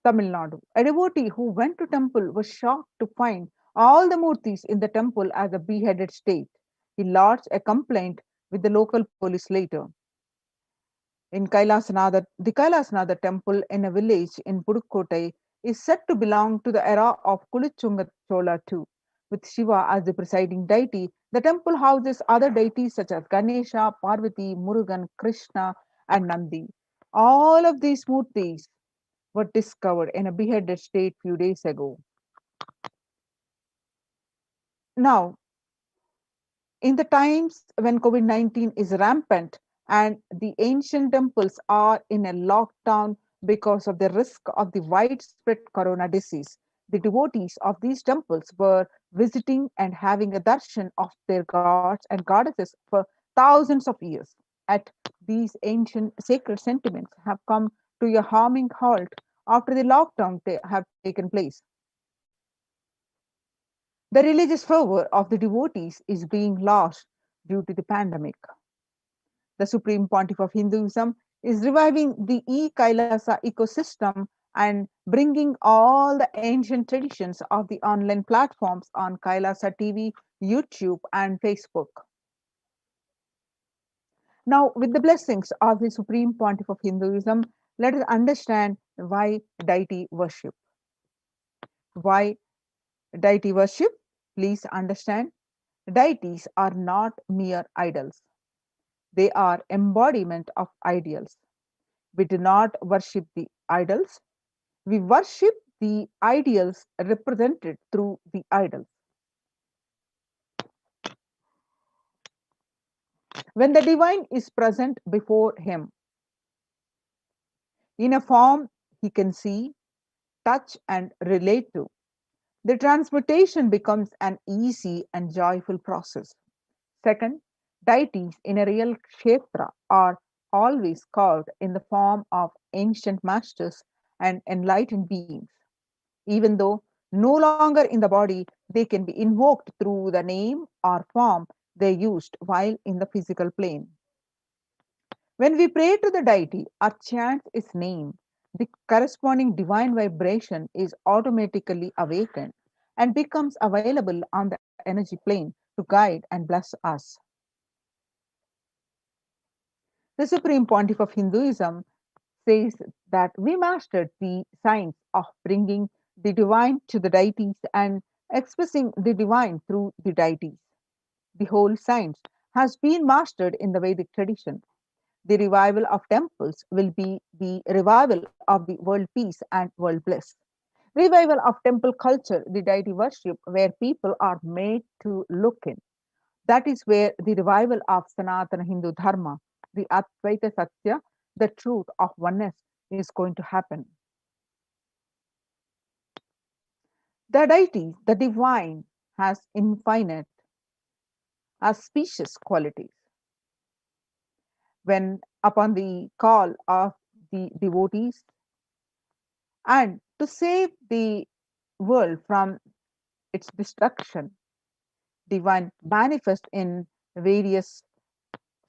Tamil Nadu. A devotee who went to temple was shocked to find all the murtis in the temple as a beheaded state. He lodged a complaint with the local police later. In Kailasanatha, the Kailasanatha temple in a village in Pudukkottai is said to belong to the era of Kulichunga Chola too. With Shiva as the presiding deity, the temple houses other deities such as Ganesha, Parvati, Murugan, Krishna, and Nandi. All of these murtis were discovered in a beheaded state few days ago. Now, in the times when COVID-19 is rampant and the ancient temples are in a lockdown because of the risk of the widespread corona disease, the devotees of these temples were visiting and having a darshan of their gods and goddesses for thousands of years. At these ancient sacred sentiments have come to a harming halt after the lockdown have taken place. The religious fervor of the devotees is being lost due to the pandemic. The Supreme Pontiff of Hinduism is reviving the e-Kailasa ecosystem and bringing all the ancient traditions of the online platforms on Kailasa TV, YouTube, and Facebook. Now, with the blessings of the Supreme Pontiff of Hinduism, let us understand why deity worship. Why deity worship? Please understand, deities are not mere idols. They are embodiment of ideals. We do not worship the idols. We worship the ideals represented through the idols. When the divine is present before him in a form he can see, touch, and relate to, the transmutation becomes an easy and joyful process. Second, deities in a real kshetra are always carved in the form of ancient masters and enlightened beings. Even though no longer in the body, they can be invoked through the name or form they used while in the physical plane. When we pray to the deity or chant its name, the corresponding divine vibration is automatically awakened and becomes available on the energy plane to guide and bless us. The Supreme Pontiff of Hinduism says that we mastered the science of bringing the divine to the deities and expressing the divine through the deities. The whole science has been mastered in the Vedic tradition. The revival of temples will be the revival of the world peace and world bliss. Revival of temple culture, the deity worship, where people are made to look in. That is where the revival of Sanatana Hindu Dharma, the Advaita Satya, the truth of oneness, is going to happen. The deity, the divine, has infinite, has specious qualities. When upon the call of the devotees and to save the world from its destruction, divine manifest in various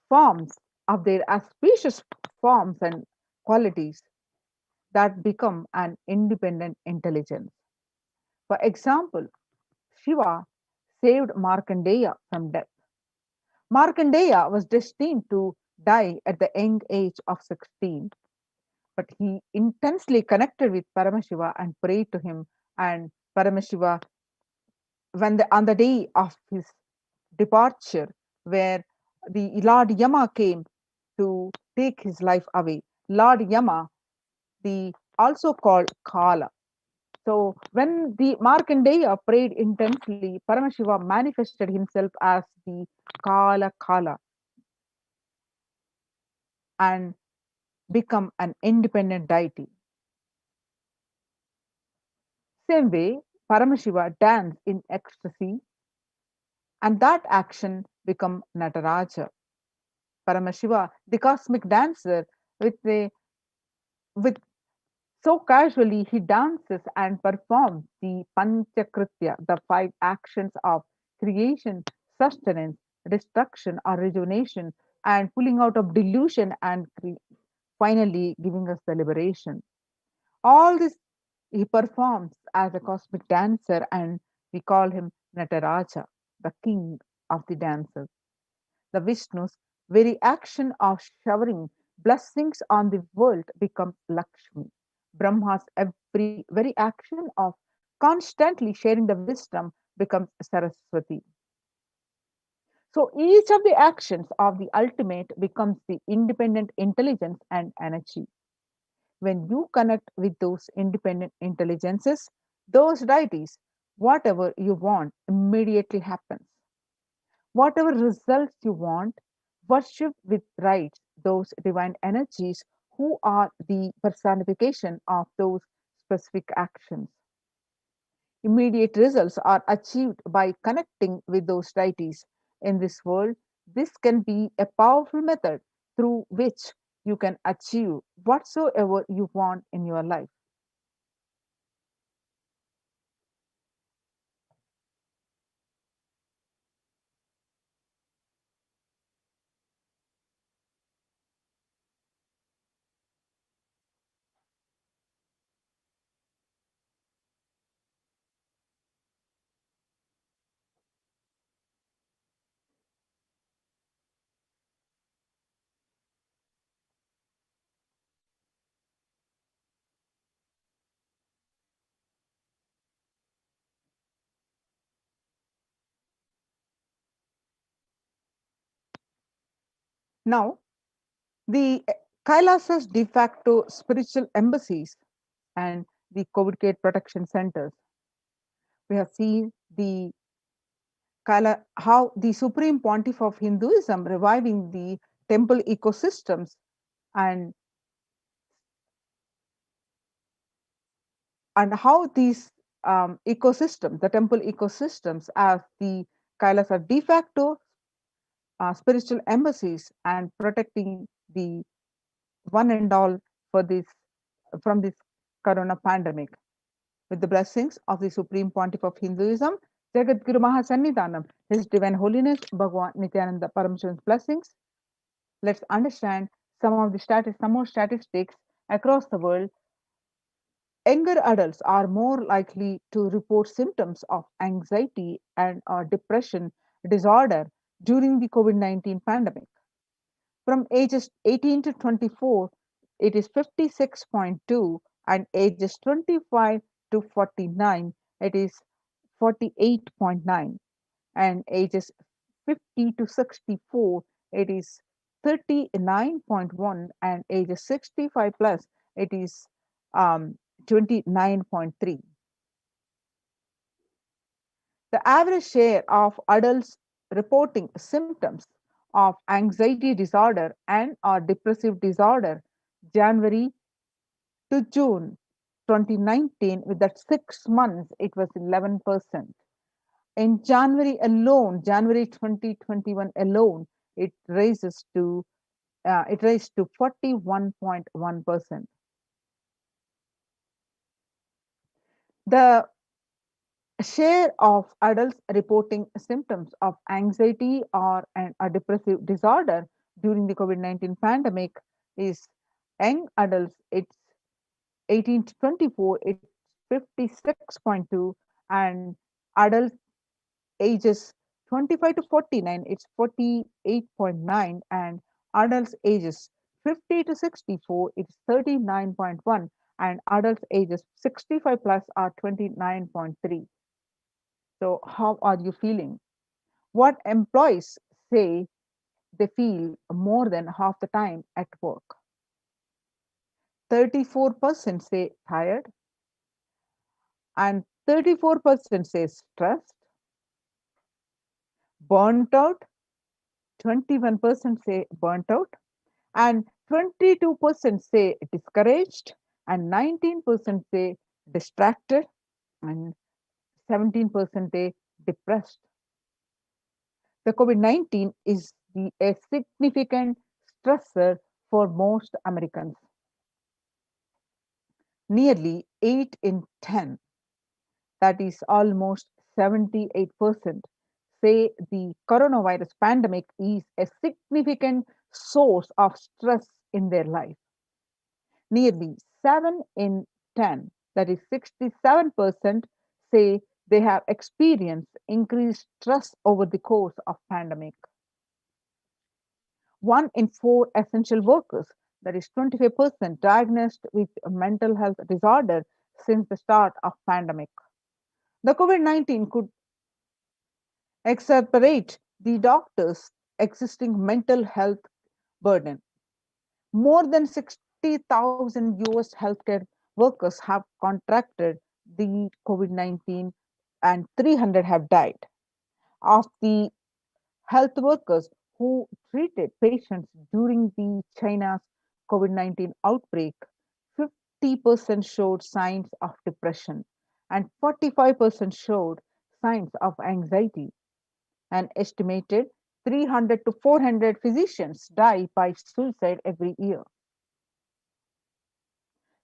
forms of their auspicious forms and qualities that become an independent intelligence. For example, Shiva saved Markandeya from death. Markandeya was destined to die at the young age of 16, but he intensely connected with Paramashiva and prayed to him. And Paramashiva, on the day of his departure, where the Lord Yama came to take his life away, Lord Yama, the also called Kala. So when the Markandeya prayed intensely, Paramashiva manifested himself as the Kala and become an independent deity. Same way, Paramashiva danced in ecstasy, and that action become Nataraja. Paramashiva, the cosmic dancer, with so casually he dances and performs the Panchakritya, the five actions of creation, sustenance, destruction or rejuvenation, and pulling out of delusion and finally giving us the liberation. All this he performs as a cosmic dancer, and we call him Nataraja, the king of the dancers. The Vishnu's very action of showering blessings on the world becomes Lakshmi. Brahma's very action of constantly sharing the wisdom becomes Saraswati. So each of the actions of the ultimate becomes the independent intelligence and energy. When you connect with those independent intelligences, those deities, whatever you want immediately happens. Whatever results you want, worship with rites those divine energies who are the personification of those specific actions. Immediate results are achieved by connecting with those deities. In this world, this can be a powerful method through which you can achieve whatsoever you want in your life. Now, the Kailasa's de facto spiritual embassies and the COVID care protection centers. We have seen the how the supreme pontiff of Hinduism reviving the temple ecosystems and how these ecosystems, the temple ecosystems, as the Kailasa de facto spiritual embassies and protecting the one and all for this from this corona pandemic. With the blessings of the Supreme Pontiff of Hinduism, Jagat Guru Mahasannidhanam, His Divine Holiness Bhagavan Nithyananda Paramashivan's blessings. Let's understand some more statistics across the world. Younger adults are more likely to report symptoms of anxiety and depression disorder during the COVID-19 pandemic. From ages 18 to 24, it is 56.2, and ages 25 to 49, it is 48.9, and ages 50 to 64, it is 39.1, and ages 65 plus, it is 29.3. The average share of adults reporting symptoms of anxiety disorder and or depressive disorder January to June 2019, with that 6 months, it was 11%. In January 2021 alone, it raised to 41.1%. The share of adults reporting symptoms of anxiety or a depressive disorder during the COVID-19 pandemic is young adults, it's 18 to 24, it's 56.2, and adults ages 25 to 49, it's 48.9, and adults ages 50 to 64, it's 39.1, and adults ages 65 plus are 29.3. So, how are you feeling? What employees say they feel more than half the time at work? 34% say tired, and 34% say stressed, burnt out, 21% say burnt out, and 22% say discouraged, and 19% say distracted, and 17% say depressed. The COVID-19 is a significant stressor for most Americans. Nearly 8 in 10, that is almost 78%, say the coronavirus pandemic is a significant source of stress in their life. Nearly 7 in 10, that is 67%, say they have experienced increased stress over the course of pandemic. 1 in 4 essential workers, that is 25%, diagnosed with a mental health disorder since the start of pandemic. The COVID-19 could exacerbate the doctors' existing mental health burden. More than 60,000 US healthcare workers have contracted the COVID 19 and 300 have died. Of the health workers who treated patients during the China's COVID 19 outbreak, 50% showed signs of depression and 45% showed signs of anxiety. An estimated 300 to 400 physicians die by suicide every year.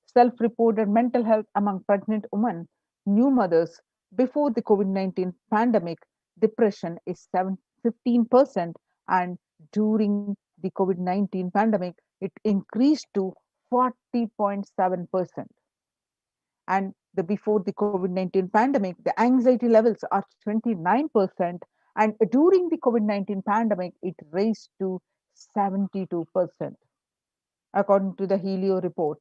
Self-reported mental health among pregnant women, new mothers before the COVID-19 pandemic, depression is 15%, and during the COVID-19 pandemic, it increased to 40.7%. And before the COVID-19 pandemic, the anxiety levels are 29%, and during the COVID-19 pandemic, it raised to 72%, according to the Helio report.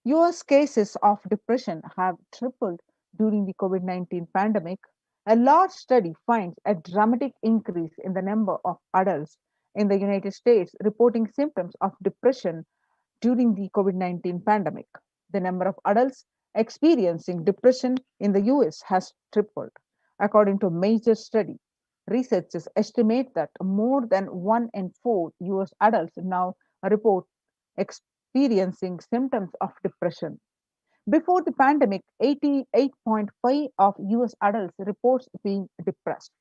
US cases of depression have tripled during the COVID 19 pandemic. A large study finds a dramatic increase in the number of adults in the United States reporting symptoms of depression during the COVID 19 pandemic. The number of adults experiencing depression in the US has tripled. According to a major study, researchers estimate that more than 1 in 4 US adults now report experiencing symptoms of depression. Before the pandemic, 88.5 of US adults reports being depressed.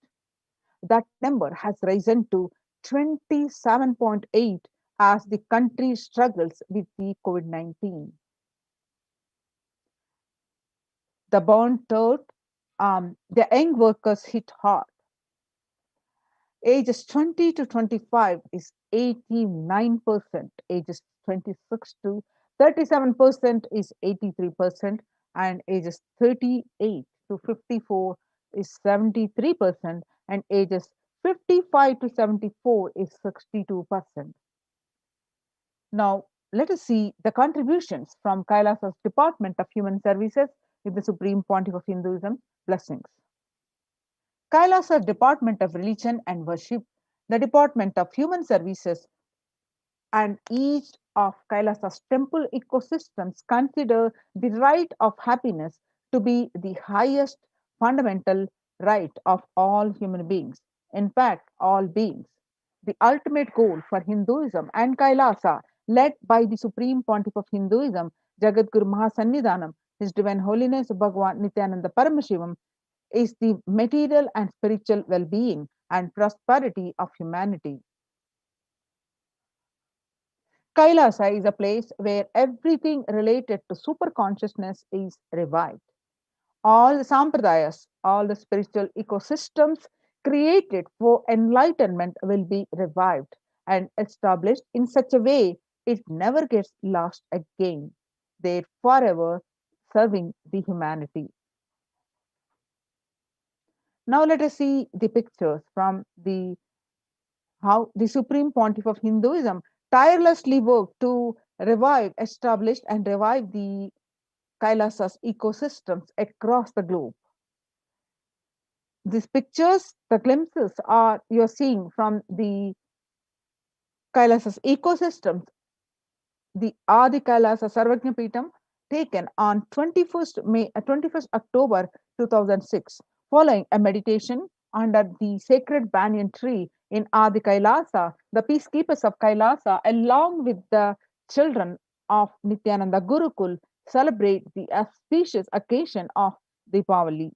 That number has risen to 27.8 as the country struggles with the COVID 19. The burnt out, the young workers hit hard. Ages 20 to 25 is 89%. Ages 26 to 37% is 83%. And ages 38 to 54 is 73%. And ages 55 to 74 is 62%. Now, let us see the contributions from Kailasa's Department of Human Services with the Supreme Pontiff of Hinduism. Blessings. Kailasa's Department of Religion and Worship, the Department of Human Services, and each of Kailasa's temple ecosystems consider the right of happiness to be the highest fundamental right of all human beings, in fact, all beings. The ultimate goal for Hinduism and Kailasa, led by the Supreme Pontiff of Hinduism, Jagadguru Mahasannidhanam, His Divine Holiness Bhagavan Nithyananda Paramashivam, is the material and spiritual well-being and prosperity of humanity. Kailasa is a place where everything related to superconsciousness is revived. All the sampradayas, all the spiritual ecosystems created for enlightenment will be revived and established in such a way it never gets lost again. They're forever serving the humanity. Now let us see the pictures from how the Supreme Pontiff of Hinduism tirelessly worked to revive, establish, and revive the Kailasa's ecosystems across the globe. These pictures, the glimpses are you're seeing from the Kailasa's ecosystems, the Adi Kailasa Sarvajna Peetham, taken on 21st October 2006, following a meditation under the sacred banyan tree in Adi Kailasa. The peacekeepers of Kailasa, along with the children of Nithyananda Gurukul, celebrate the auspicious occasion of Deepavali.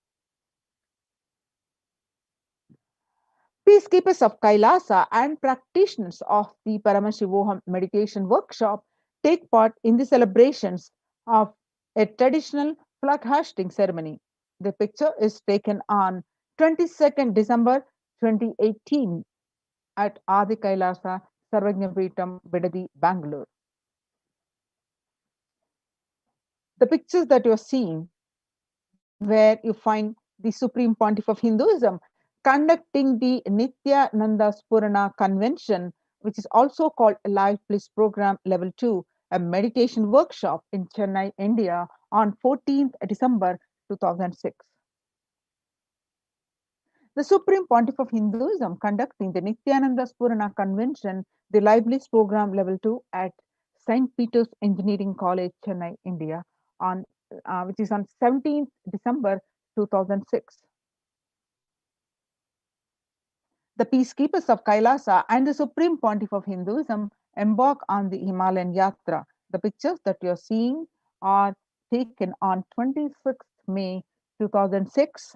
Peacekeepers of Kailasa and practitioners of the Paramashivoham meditation workshop take part in the celebrations of a traditional flag hoisting ceremony. The picture is taken on 22nd December 2018 at Adi Kailasa Sarvajna Peetham, Bidadi, Bangalore. The pictures that you're seeing, where you find the Supreme Pontiff of Hinduism conducting the Nithyananda Convention, which is also called a Life Bliss Program Level 2, a meditation workshop in Chennai, India on 14th December 2006. The Supreme Pontiff of Hinduism conducting the Nithyananda Convention, the Life Bliss Program Level 2 at St. Peter's Engineering College, Chennai, India, on which is on 17th December 2006. The peacekeepers of Kailasa and the Supreme Pontiff of Hinduism embark on the Himalayan Yatra. The pictures that you're seeing are taken on 26th May 2006.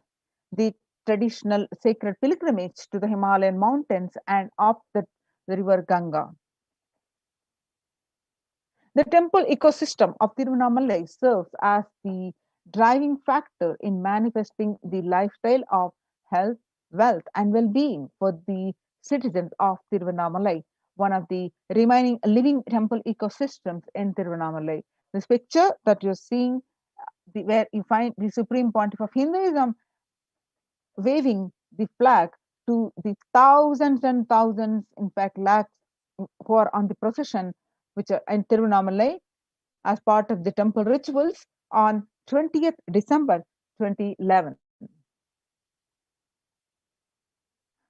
The traditional sacred pilgrimage to the Himalayan mountains and up the river Ganga. The temple ecosystem of Tiruvannamalai serves as the driving factor in manifesting the lifestyle of health, wealth, and well-being for the citizens of Tiruvannamalai, one of the remaining living temple ecosystems in Tiruvannamalai. This picture that you're seeing, where you find the Supreme Pontiff of Hinduism waving the flag to the thousands and thousands, in fact, lakhs who are on the procession, which are in Tiruvannamalai as part of the temple rituals on 20th December 2011.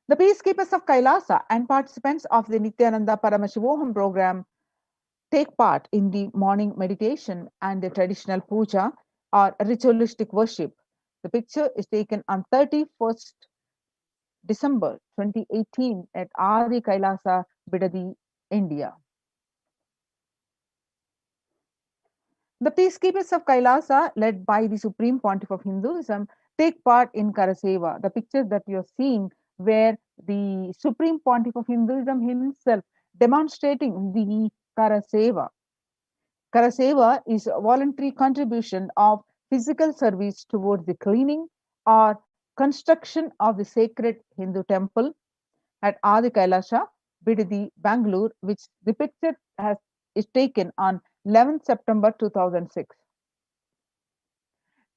The peacekeepers of Kailasa and participants of the Nithyananda Paramashivoham program take part in the morning meditation and the traditional puja or ritualistic worship. The picture is taken on 31st December 2018 at Adi Kailasa, Bidadi, India. The peacekeepers of Kailasa, led by the Supreme Pontiff of Hinduism, take part in Karaseva. The picture that you're seeing, where the Supreme Pontiff of Hinduism himself demonstrating the Karaseva. Karaseva is a voluntary contribution of physical service towards the cleaning or construction of the sacred Hindu temple at Adi Kailasha, Bidadi, Bangalore, which the picture is taken on 11th September 2006.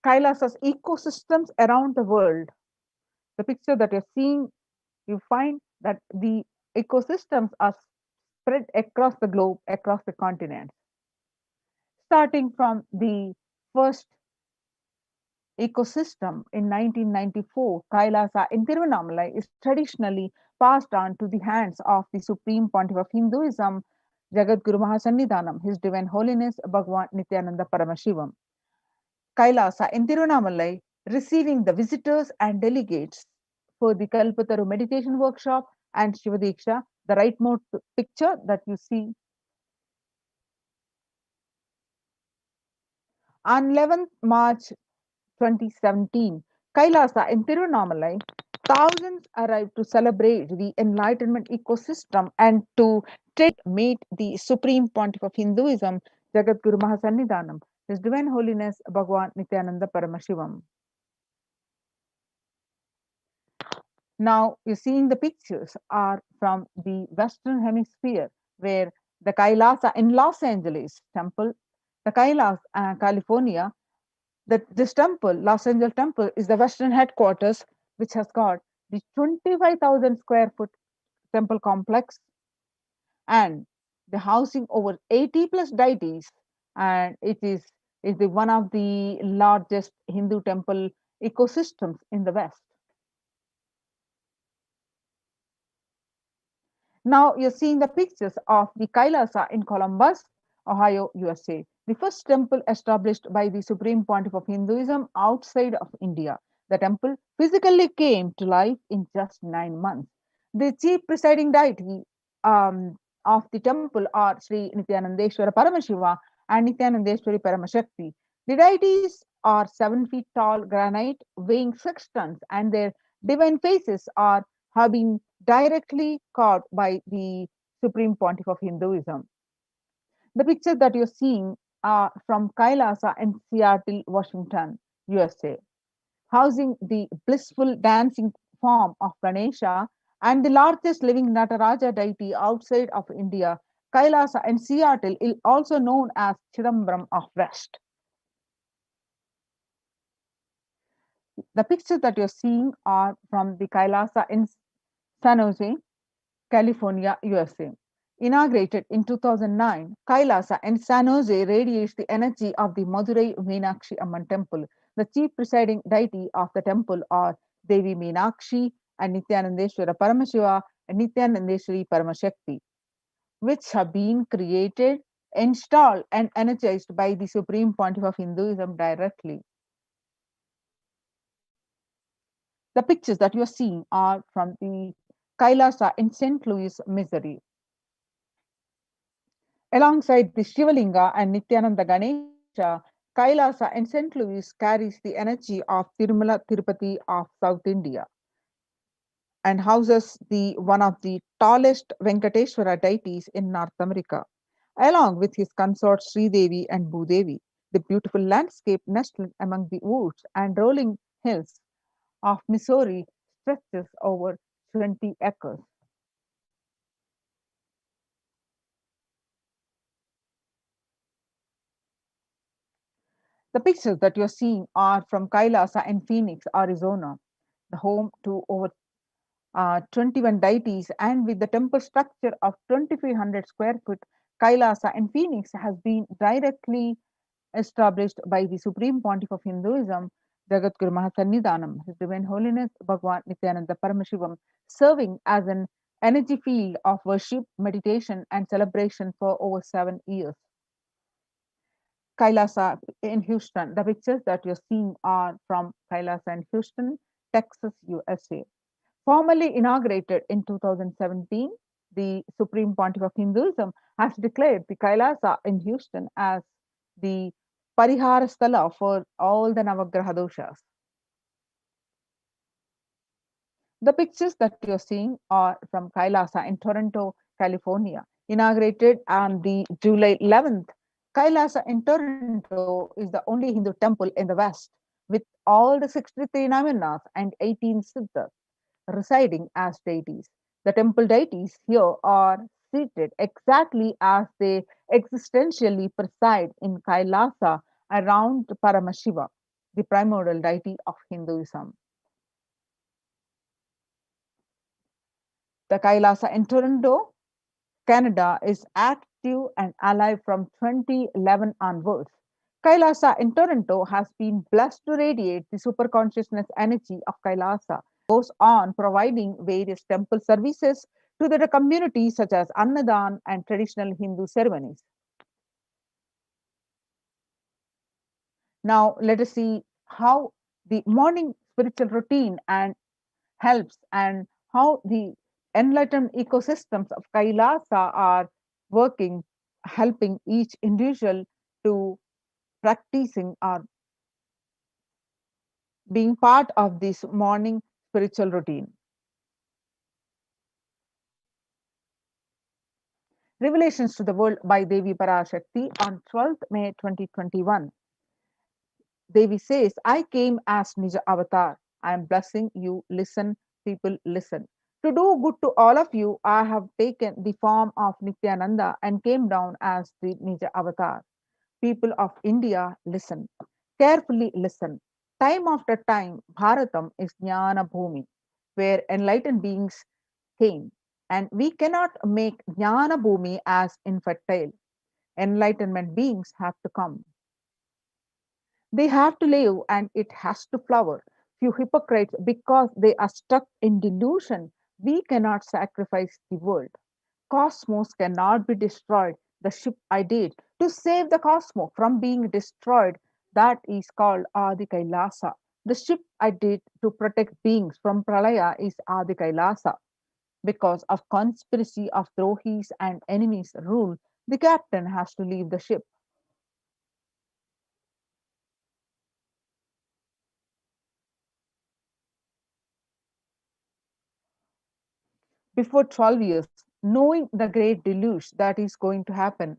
Kailasa's ecosystems around the world. The picture that you're seeing, you find that the ecosystems are spread across the globe, across the continents. Starting from the first ecosystem in 1994, Kailasa in Tiruvannamalai is traditionally passed on to the hands of the Supreme Pontiff of Hinduism, Jagadguru Mahasannidhanam, His Divine Holiness Bhagavan Nithyananda Paramashivam. Kailasa in Tiruvannamalai receiving the visitors and delegates for the Kalpataru meditation workshop and Shiva Diksha, the rightmost picture that you see. On 11th March 2017, Kailasa in Tiruvannamalai, thousands arrived to celebrate the enlightenment ecosystem and to meet the Supreme Pontiff of Hinduism, Jagadguru Mahasannidhanam, His Divine Holiness Bhagavan Nithyananda Paramashivam. Now, you're seeing the pictures are from the Western Hemisphere, where the Kailasa in Los Angeles temple, the Kailasa, California, this temple, Los Angeles temple, is the Western headquarters, which has got the 25,000 square foot temple complex and the housing over 80 plus deities, and it is the one of the largest Hindu temple ecosystems in the West. Now you're seeing the pictures of the Kailasa in Columbus, Ohio, USA, the first temple established by the Supreme Pontiff of Hinduism outside of India. The temple physically came to life in just 9 months. The chief presiding deity of the temple are Sri Nithyanandeshwara Paramashiva and Nithyanandeshwari Paramashakti. The deities are 7 feet tall granite weighing 6 tons, and their divine faces have been directly carved by the Supreme Pontiff of Hinduism. The picture that you're seeing are from Kailasa in Seattle, Washington, USA, housing the blissful dancing form of Ganesha and the largest living Nataraja deity outside of India. Kailasa in Seattle is also known as Chidambaram of West. The pictures that you're seeing are from the Kailasa in San Jose, California, USA. Inaugurated in 2009, Kailasa in San Jose radiates the energy of the Madurai Meenakshi Amman temple. The chief presiding deity of the temple are Devi Meenakshi and Nithyanandeshwara Paramashiva and Nithyanandeshwari Paramashakti, which have been created, installed, and energized by the Supreme Pontiff of Hinduism directly. The pictures that you are seeing are from the Kailasa in St. Louis, Missouri. Alongside the Shivalinga and Nityananda Ganesha, Kailasa in St. Louis carries the energy of Tirumala Tirupati of South India and houses the one of the tallest Venkateshwara deities in North America, along with his consorts Sri Devi and Bhudevi. The beautiful landscape nestled among the woods and rolling hills of Missouri stretches over 20 acres. The pictures that you're seeing are from Kailasa in Phoenix, Arizona, the home to over 21 deities, and with the temple structure of 2,500 square feet, Kailasa in Phoenix has been directly established by the Supreme Pontiff of Hinduism, Jagadguru Mahasannidhanam, His Divine Holiness Bhagwan Nithyananda Paramashivam, serving as an energy field of worship, meditation, and celebration for over 7 years. Kailasa in Houston. The pictures that you're seeing are from Kailasa in Houston, Texas, USA. Formally inaugurated in 2017, the Supreme Pontiff of Hinduism has declared the Kailasa in Houston as the Parihara Sthala for all the Navagraha doshas. The pictures that you're seeing are from Kailasa in Toronto, California, inaugurated on the July 11th. Kailasa in Toronto is the only Hindu temple in the West with all the 63 Navanas and 18 Siddhas residing as deities. The temple deities here are seated exactly as they existentially preside in Kailasa around Paramashiva, the primordial deity of Hinduism. The Kailasa in Toronto, Canada is active and alive from 2011 onwards. Kailasa in Toronto has been blessed to radiate the superconsciousness energy of Kailasa, goes on providing various temple services to the community such as Annadan and traditional Hindu ceremonies. Now let us see how the morning spiritual routine and helps and how the enlightened ecosystems of Kailasa are working, helping each individual to practicing or being part of this morning spiritual routine. Revelations to the World by Devi Parashakti on 12th May 2021. Devi says, I came as Nija Avatar. I am blessing you. Listen, people, listen. To do good to all of you, I have taken the form of Nityananda and came down as the Nija Avatar. People of India, listen. Carefully listen. Time after time, Bharatam is Jnana Bhumi, where enlightened beings came. And we cannot make Jnana Bhumi as infertile. Enlightenment beings have to come. They have to live and it has to flower. Few hypocrites, because they are stuck in delusion, we cannot sacrifice the world. Cosmos cannot be destroyed. The ship I did to save the cosmos from being destroyed, that is called Adi Kailasa. The ship I did to protect beings from Pralaya is Adi Kailasa. Because of conspiracy of Drohis and enemies rule, the captain has to leave the ship. Before 12 years, knowing the great deluge that is going to happen,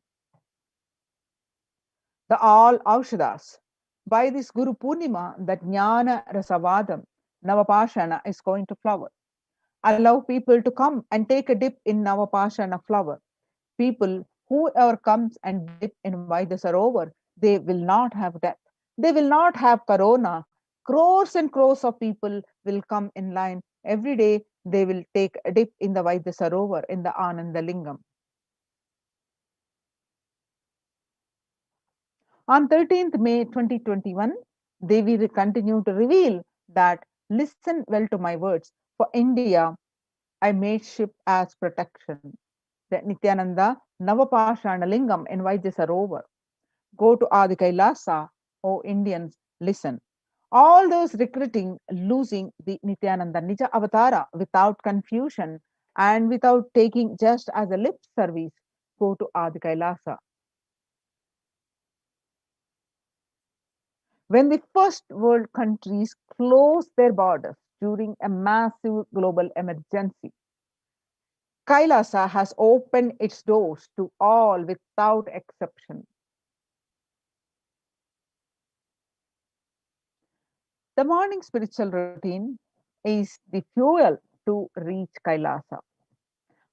the all Aushadas, by this Guru Purnima, the Jnana Rasavadam, Navapashana is going to flower. Allow people to come and take a dip in Navapashana flower. People, whoever comes and dip in Vaidya Sarovar, they will not have death. They will not have corona. Crores and crores of people will come in line. Every day they will take a dip in the Vaidya Sarovar in the Ananda Lingam. On 13th May 2021, Devi will continue to reveal that listen well to my words. For India, I made ship as protection. The Nithyananda Navapashana Lingam in Vaidya Sarovar. Go to Adi Kailasa, O Indians, listen. All those regretting losing the Nithyananda Nija Avatara without confusion and without taking just as a lip service, go to Adi Kailasa. When the first world countries closed their borders during a massive global emergency, Kailasa has opened its doors to all without exception. The morning spiritual routine is the fuel to reach Kailasa.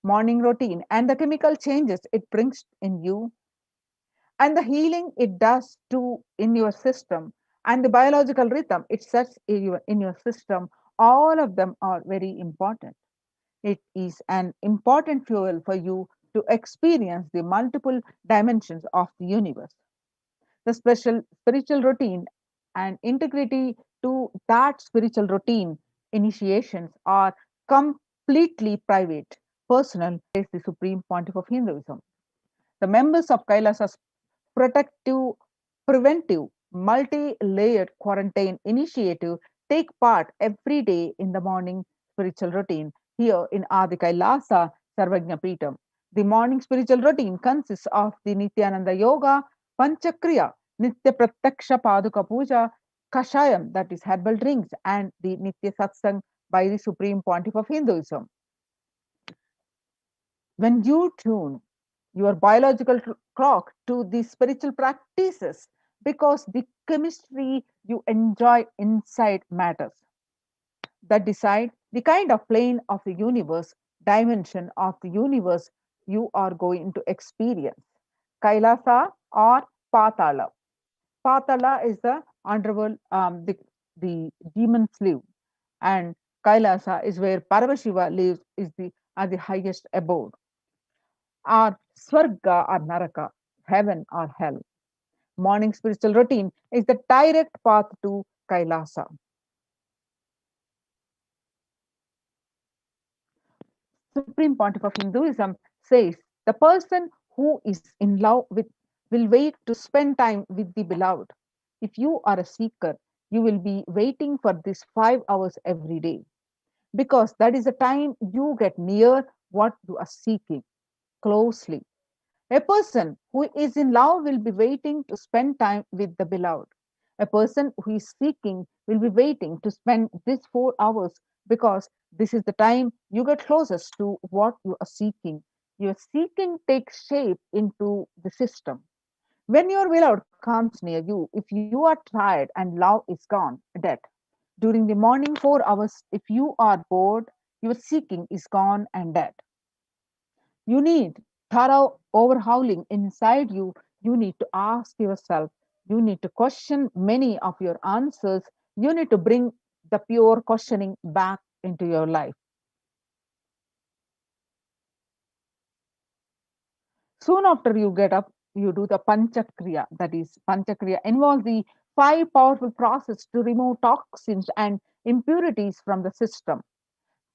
Morning routine and the chemical changes it brings in you, and the healing it does too in your system, and the biological rhythm it sets in your system, all of them are very important. It is an important fuel for you to experience the multiple dimensions of the universe. The special spiritual routine and integrity to that spiritual routine initiations are completely private, personal, says the Supreme Pontiff of Hinduism. The members of Kailasa's protective, preventive, multi layered quarantine initiative take part every day in the morning spiritual routine here in Adi Kailasa Sarvajna Peetam. The morning spiritual routine consists of the Nityananda Yoga, Panchakriya, Nitya Pratyaksha Paduka Puja, Kashayam, that is herbal drinks, and the Nitya Satsang by the Supreme Pontiff of Hinduism. When you tune your biological clock to the spiritual practices, because the chemistry you enjoy inside matters that decide the kind of plane of the universe, dimension of the universe you are going to experience. Kailasa or Patala. Patala is the underworld, the demons live, and Kailasa is where Paramashiva lives, is the at the highest abode, or Swarga or Naraka, heaven or hell. Morning spiritual routine is the direct path to Kailasa. Supreme Pontiff of Hinduism says the person who is in love with will wait to spend time with the beloved. If you are a seeker, you will be waiting for this 5 hours every day, because that is the time you get near what you are seeking closely. A person who is in love will be waiting to spend time with the beloved. A person who is seeking will be waiting to spend these 4 hours, because this is the time you get closest to what you are seeking. Your seeking takes shape into the system. When your beloved comes near you, if you are tired and love is gone, dead. During the morning 4 hours, if you are bored, your seeking is gone and dead. You need thorough overhauling inside you. You need to ask yourself. You need to question many of your answers. You need to bring the pure questioning back into your life. Soon after you get up, you do the Panchakriya. That is, Panchakriya involves the five powerful processes to remove toxins and impurities from the system.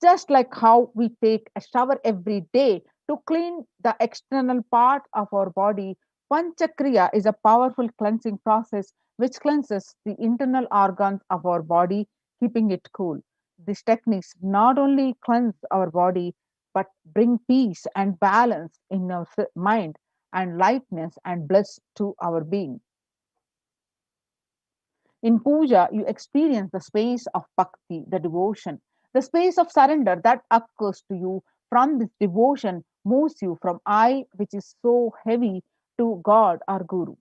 Just like how we take a shower every day to clean the external part of our body, Panchakriya is a powerful cleansing process which cleanses the internal organs of our body, keeping it cool. These techniques not only cleanse our body but bring peace and balance in our mind, and lightness and bliss to our being. In puja, you experience the space of bhakti, the devotion, the space of surrender that occurs to you. From this devotion moves you from I, which is so heavy, to God or Guru.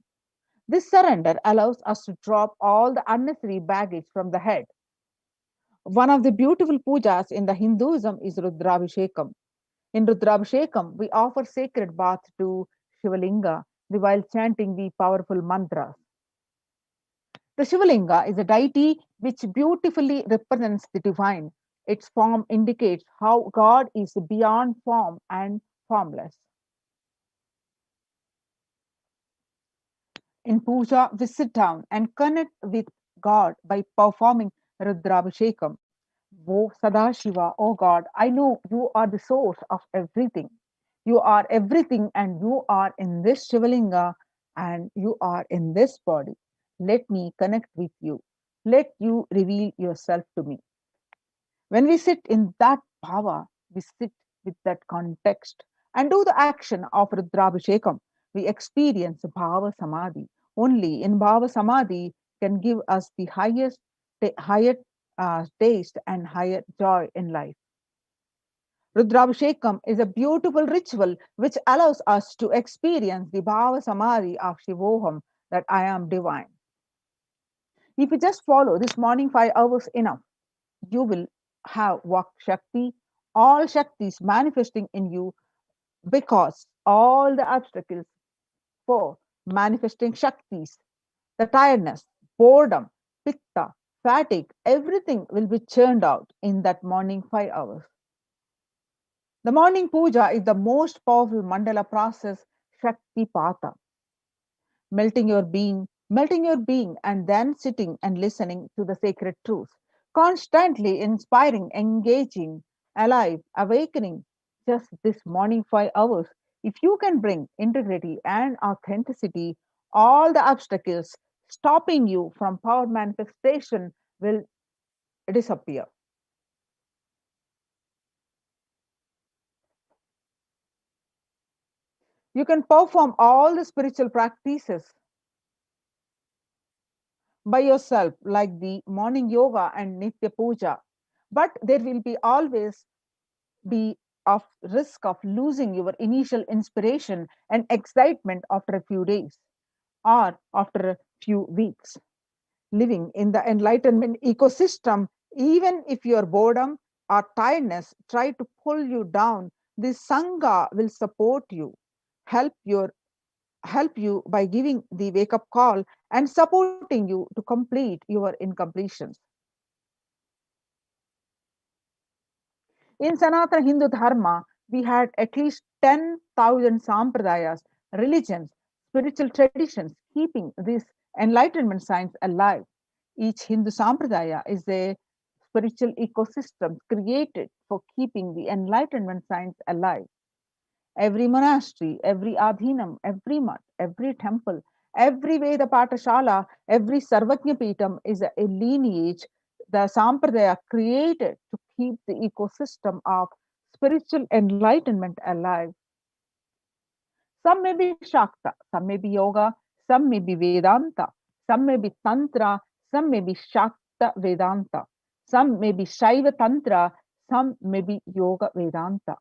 This surrender allows us to drop all the unnecessary baggage from the head. One of the beautiful pujas in the Hinduism is Rudrabhishekam. In Rudrabhishekam, we offer sacred bath to Shivalinga while chanting the powerful mantras. The Shivalinga is a deity which beautifully represents the divine. Its form indicates how God is beyond form and formless. In puja, we sit down and connect with God by performing Rudrabhishekam. O Sadashiva, O God, I know you are the source of everything. You are everything, and you are in this Shivalinga, and you are in this body. Let me connect with you. Let you reveal yourself to me. When we sit in that bhava, we sit with that context and do the action of Rudrabhishekam. We experience bhava samadhi. Only in bhava samadhi can give us the higher taste and higher joy in life. Rudrabhishekam is a beautiful ritual which allows us to experience the bhava samadhi of Shivoham, that I am divine. If you just follow this morning 5 hours enough, you will have Vak Shakti, all Shaktis manifesting in you, because all the obstacles for manifesting Shaktis, the tiredness, boredom, pitta, fatigue, everything will be churned out in that morning 5 hours. The morning puja is the most powerful mandala process, Shakti Pata. Melting your being, and then sitting and listening to the sacred truth. Constantly inspiring, engaging, alive, awakening. Just this morning 5 hours. If you can bring integrity and authenticity, all the obstacles stopping you from power manifestation will disappear. You can perform all the spiritual practices by yourself, like the morning yoga and Nitya Puja. But there will be always be of risk of losing your initial inspiration and excitement after a few days or after a few weeks. Living in the enlightenment ecosystem, even if your boredom or tiredness try to pull you down, the Sangha will support you, help your help you by giving the wake up call and supporting you to complete your incompletions. In Sanatana Hindu Dharma, we had at least 10,000 sampradayas, religions, spiritual traditions keeping this enlightenment science alive. Each Hindu sampradaya is a spiritual ecosystem created for keeping the enlightenment science alive. Every monastery, every adhinam, every mutt, every temple, every Veda Patashala, every Sarvajna Peetam is a lineage the Sampradaya created to keep the ecosystem of spiritual enlightenment alive. Some may be Shakta, some may be Yoga, some may be Vedanta, some may be Tantra, some may be Shakta Vedanta, some may be Shaiva Tantra, some may be Yoga Vedanta.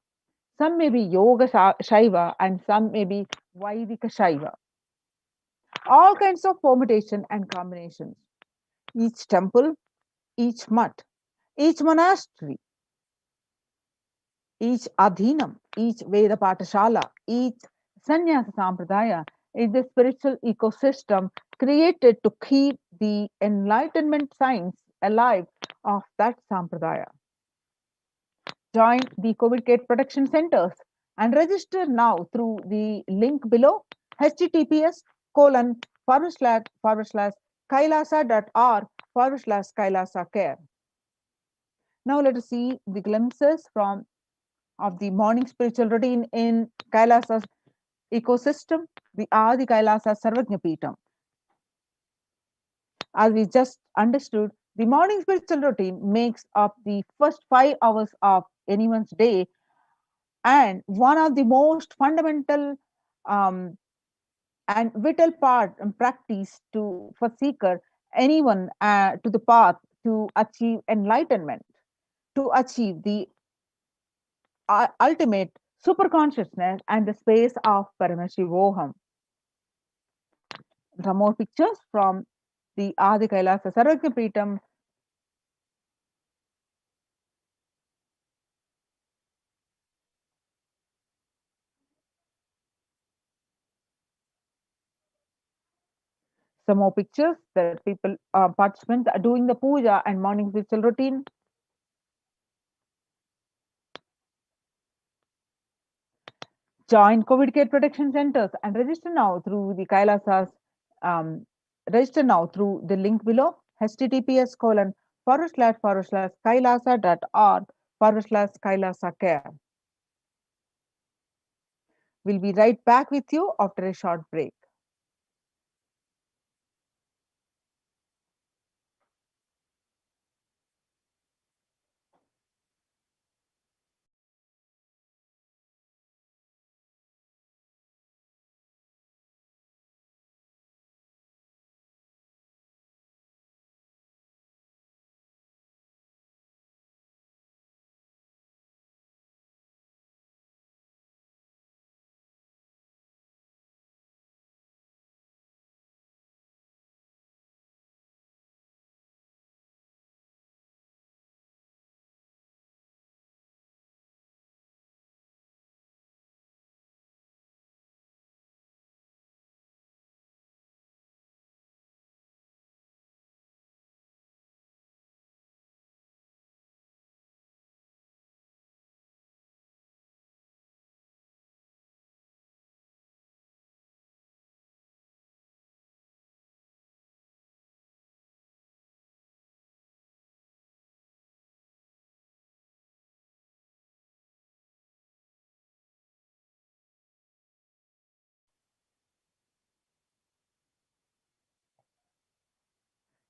Some may be Yoga Shaiva and some may be Vaidika Shaiva. All kinds of permutation and combinations. Each temple, each mutt, each monastery, each adhinam, each Veda Patashala, each Sannyasa Sampradaya is the spiritual ecosystem created to keep the enlightenment science alive of that Sampradaya. Join the COVID Care Protection Centers and register now through the link below, https://kailasa.org/kailasa care. Now let us see the glimpses of the morning spiritual routine in Kailasa's ecosystem, the Adi Kailasa Sarvajna Peetam. As we just understood, the morning spiritual routine makes up the first 5 hours of anyone's day, and one of the most fundamental um, and vital part and practice for seeker anyone to the path to achieve enlightenment, to achieve the ultimate super consciousness and the space of Paramashivoham. Some more pictures from the Adi Kailasa Sarvajna Peetam. Some more pictures that people, participants are doing the puja and morning ritual routine. Join COVID care protection centers and register now through the Kailasas. Um, Register now through the link below, https://kailasa.org/kailasa care. We'll be right back with you after a short break.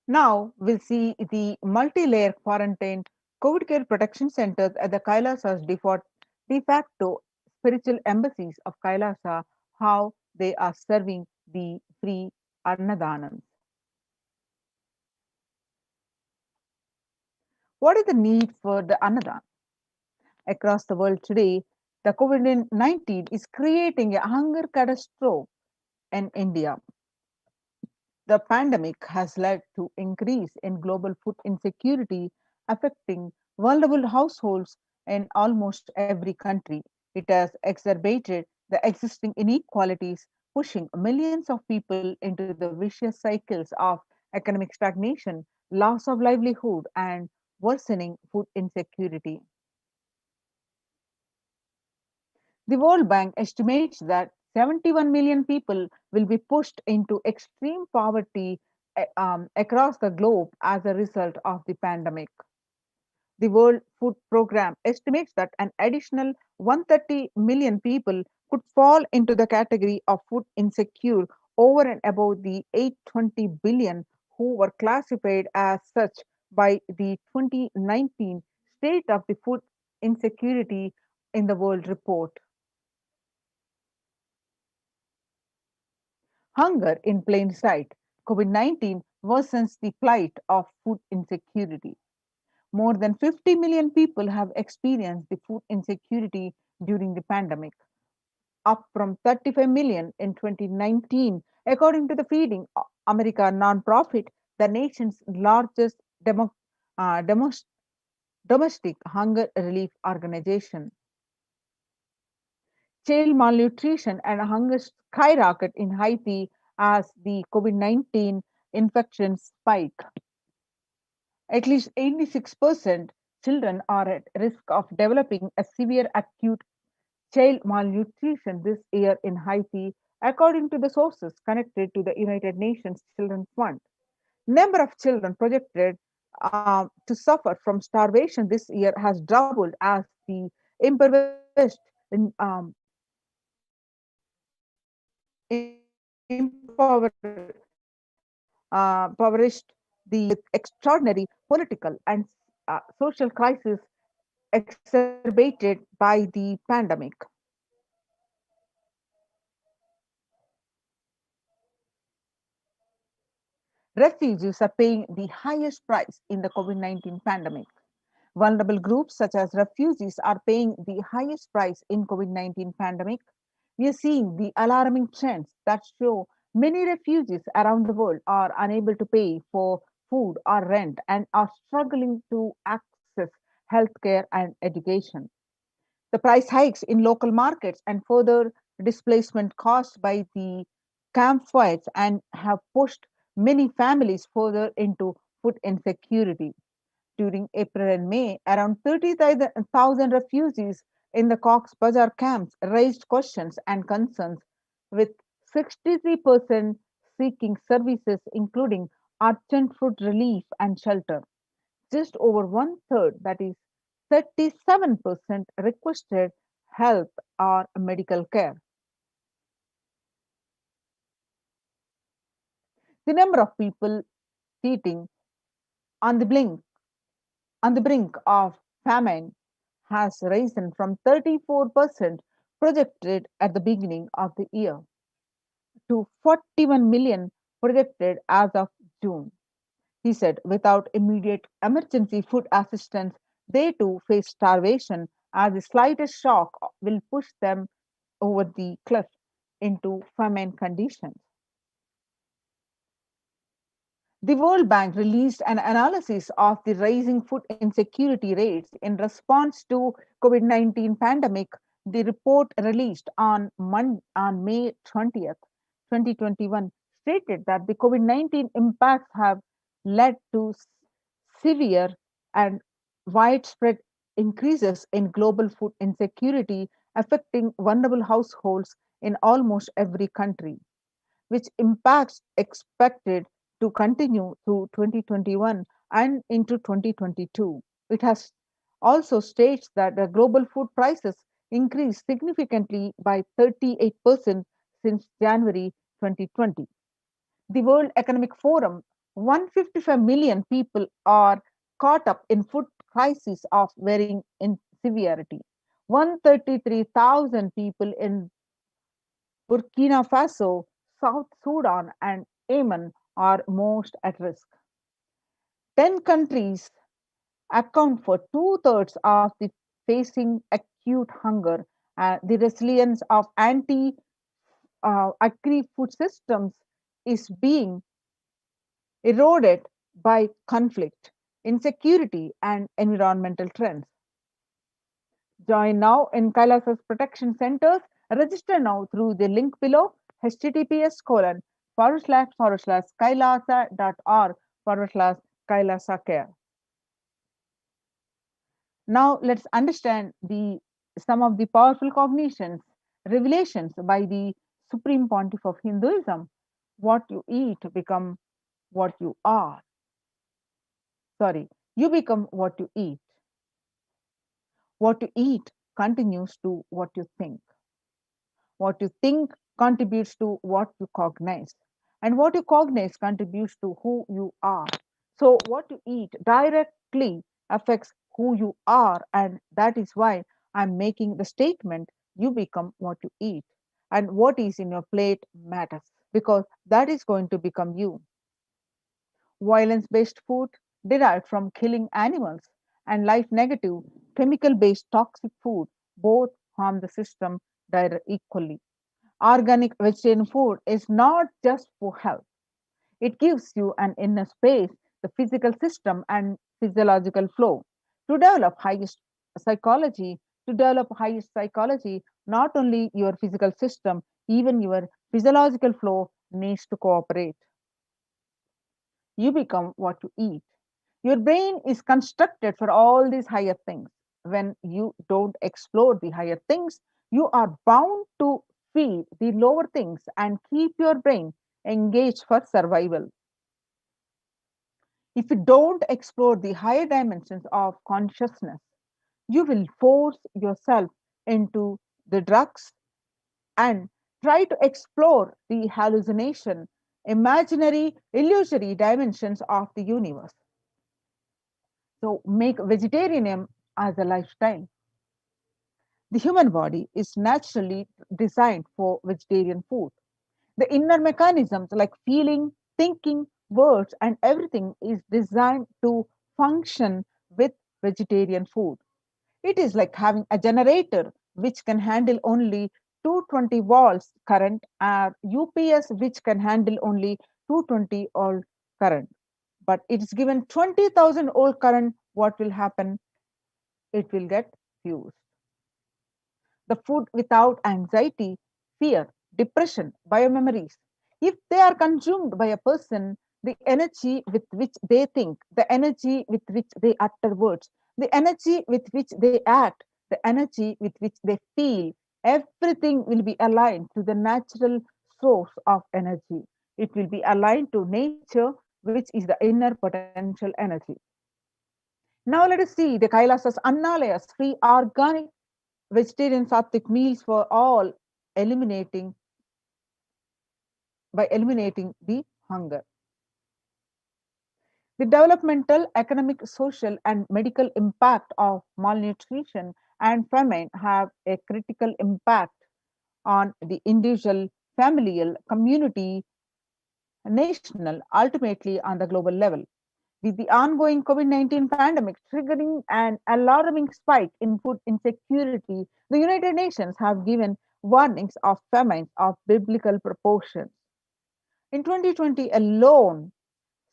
Now we'll see the multi-layer quarantine COVID care protection centers at the Kailasas de facto spiritual embassies of Kailasa, how they are serving the free Annadanams. What is the need for the Annadan? Across the world today, the COVID-19 is creating a hunger catastrophe in India. The pandemic has led to increase in global food insecurity affecting vulnerable households in almost every country. It has exacerbated the existing inequalities, pushing millions of people into the vicious cycles of economic stagnation, loss of livelihood, and worsening food insecurity. The World Bank estimates that 71 million people will be pushed into extreme poverty across the globe as a result of the pandemic. The World Food Programme estimates that an additional 130 million people could fall into the category of food insecure over and above the 820 billion who were classified as such by the 2019 State of the Food Insecurity in the World report. Hunger in plain sight. COVID 19 worsens the plight of food insecurity. More than 50 million people have experienced the food insecurity during the pandemic, up from 35 million in 2019, according to the Feeding America nonprofit, the nation's largest uh, demos- domestic hunger relief organization. Child malnutrition and hunger skyrocket in Haiti as the COVID-19 infections spike. At least 86% children are at risk of developing a severe acute child malnutrition this year in Haiti, according to the sources connected to the United Nations Children's Fund. Number of children projected to suffer from starvation this year has doubled as the impoverished impoverished the extraordinary political and social crisis exacerbated by the pandemic. Refugees are paying the highest price in the COVID 19 pandemic. Vulnerable groups such as refugees are paying the highest price in COVID-19 pandemic. We are seeing the alarming trends that show many refugees around the world are unable to pay for food or rent and are struggling to access healthcare and education. The price hikes in local markets and further displacement caused by the campfires and have pushed many families further into food insecurity. During April and May, around 30,000 refugees in the Cox's Bazar camps raised questions and concerns, with 63% seeking services including urgent food relief and shelter. Just over one third, that is 37%, requested health or medical care. The number of people sitting on the blink on the brink of famine has risen from 34% projected at the beginning of the year to 41 million projected as of June. He said without immediate emergency food assistance, they too face starvation as the slightest shock will push them over the cliff into famine conditions. The World Bank released an analysis of the rising food insecurity rates in response to COVID-19 pandemic. The report released on May 20th, 2021 stated that the COVID-19 impacts have led to severe and widespread increases in global food insecurity affecting vulnerable households in almost every country, which impacts expected to continue through 2021 and into 2022. It has also states that the global food prices increased significantly by 38% since January 2020. The World Economic Forum, 155 million people are caught up in food crises of varying in severity. 133,000 people in Burkina Faso, South Sudan, and Yemen are most at risk. 10 countries account for two-thirds of the facing acute hunger. The resilience of agri-food systems is being eroded by conflict, insecurity, and environmental trends. Join now in Kailasa's protection centers. Register now through the link below https://kailasa.org/kailasa care. Now let's understand some of the powerful cognitions, revelations by the Supreme Pontiff of Hinduism. What you eat become what you are. Sorry, you become what you eat. What you eat continues to what you think. What you think contributes to what you cognize. And what you cognize contributes to who you are. So, what you eat directly affects who you are. And that is why I'm making the statement you become what you eat. And what is in your plate matters because that is going to become you. Violence based food derived from killing animals and life negative chemical based toxic food both harm the system equally. Organic vegetarian food is not just for health, it gives you an inner space, the physical system, and physiological flow. To develop highest psychology, not only your physical system, even your physiological flow needs to cooperate. You become what you eat. Your brain is constructed for all these higher things. When you don't explore the higher things, you are bound to feed the lower things and keep your brain engaged for survival. If you don't explore the higher dimensions of consciousness, you will force yourself into the drugs and try to explore the hallucination, imaginary, illusory dimensions of the universe. So make vegetarianism as a lifestyle. The human body is naturally designed for vegetarian food. The inner mechanisms like feeling, thinking, words, and everything is designed to function with vegetarian food. It is like having a generator which can handle only 220 volts current or UPS which can handle only 220 volt current. But it is given 20,000 volt current, what will happen? It will get fused. The food without anxiety, fear, depression, biomemories. If they are consumed by a person, the energy with which they think, the energy with which they utter words, the energy with which they act, the energy with which they feel, everything will be aligned to the natural source of energy. It will be aligned to nature, which is the inner potential energy. Now let us see the Kailasas Annalayas, free organic vegetarian sattvic meals for all, eliminating by eliminating the hunger. The developmental, economic, social, and medical impact of malnutrition and famine have a critical impact on the individual, familial, community, national, ultimately on the global level. With the ongoing COVID-19 pandemic triggering an alarming spike in food insecurity, the United Nations have given warnings of famines of biblical proportions. In 2020 alone,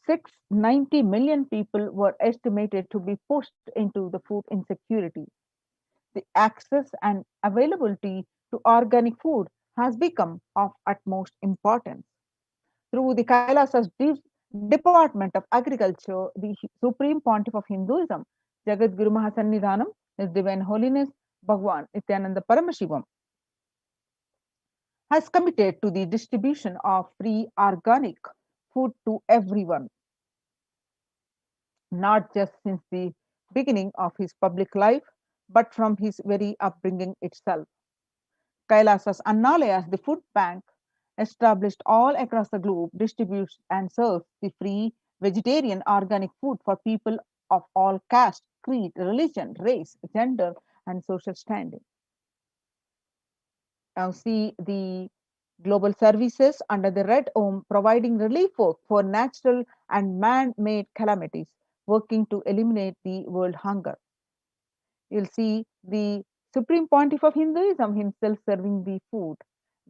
690 million people were estimated to be pushed into the food insecurity. The access and availability to organic food has become of utmost importance. Through the Kailasas Department of Agriculture, the Supreme Pontiff of Hinduism, Jagat Guru Mahasannidhanam, His Divine Holiness Bhagwan Nithyananda Paramashivam, has committed to the distribution of free organic food to everyone, not just since the beginning of his public life, but from his very upbringing itself. Kailasas Annalayas, the food bank, established all across the globe, distributes and serves the free vegetarian organic food for people of all caste, creed, religion, race, gender, and social standing. Now see the global services under the Red Home providing relief work for natural and man-made calamities, working to eliminate the world hunger. You'll see the Supreme Pontiff of Hinduism himself serving the food.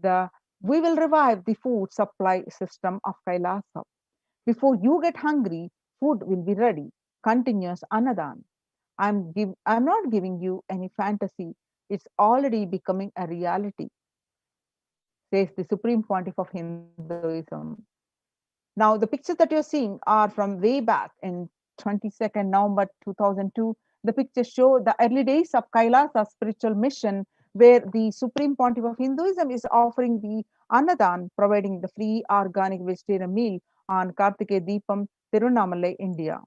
The We will revive the food supply system of Kailasa. Before you get hungry, food will be ready. Continuous Anadan. I'm not giving you any fantasy. It's already becoming a reality, says the Supreme Pontiff of Hinduism. Now, the pictures that you're seeing are from way back in 22nd November 2002. The pictures show the early days of Kailasa spiritual mission, where the Supreme Pontiff of Hinduism is offering the Annadan, providing the free organic vegetarian meal on Kartike Deepam, Tirunamalai, India.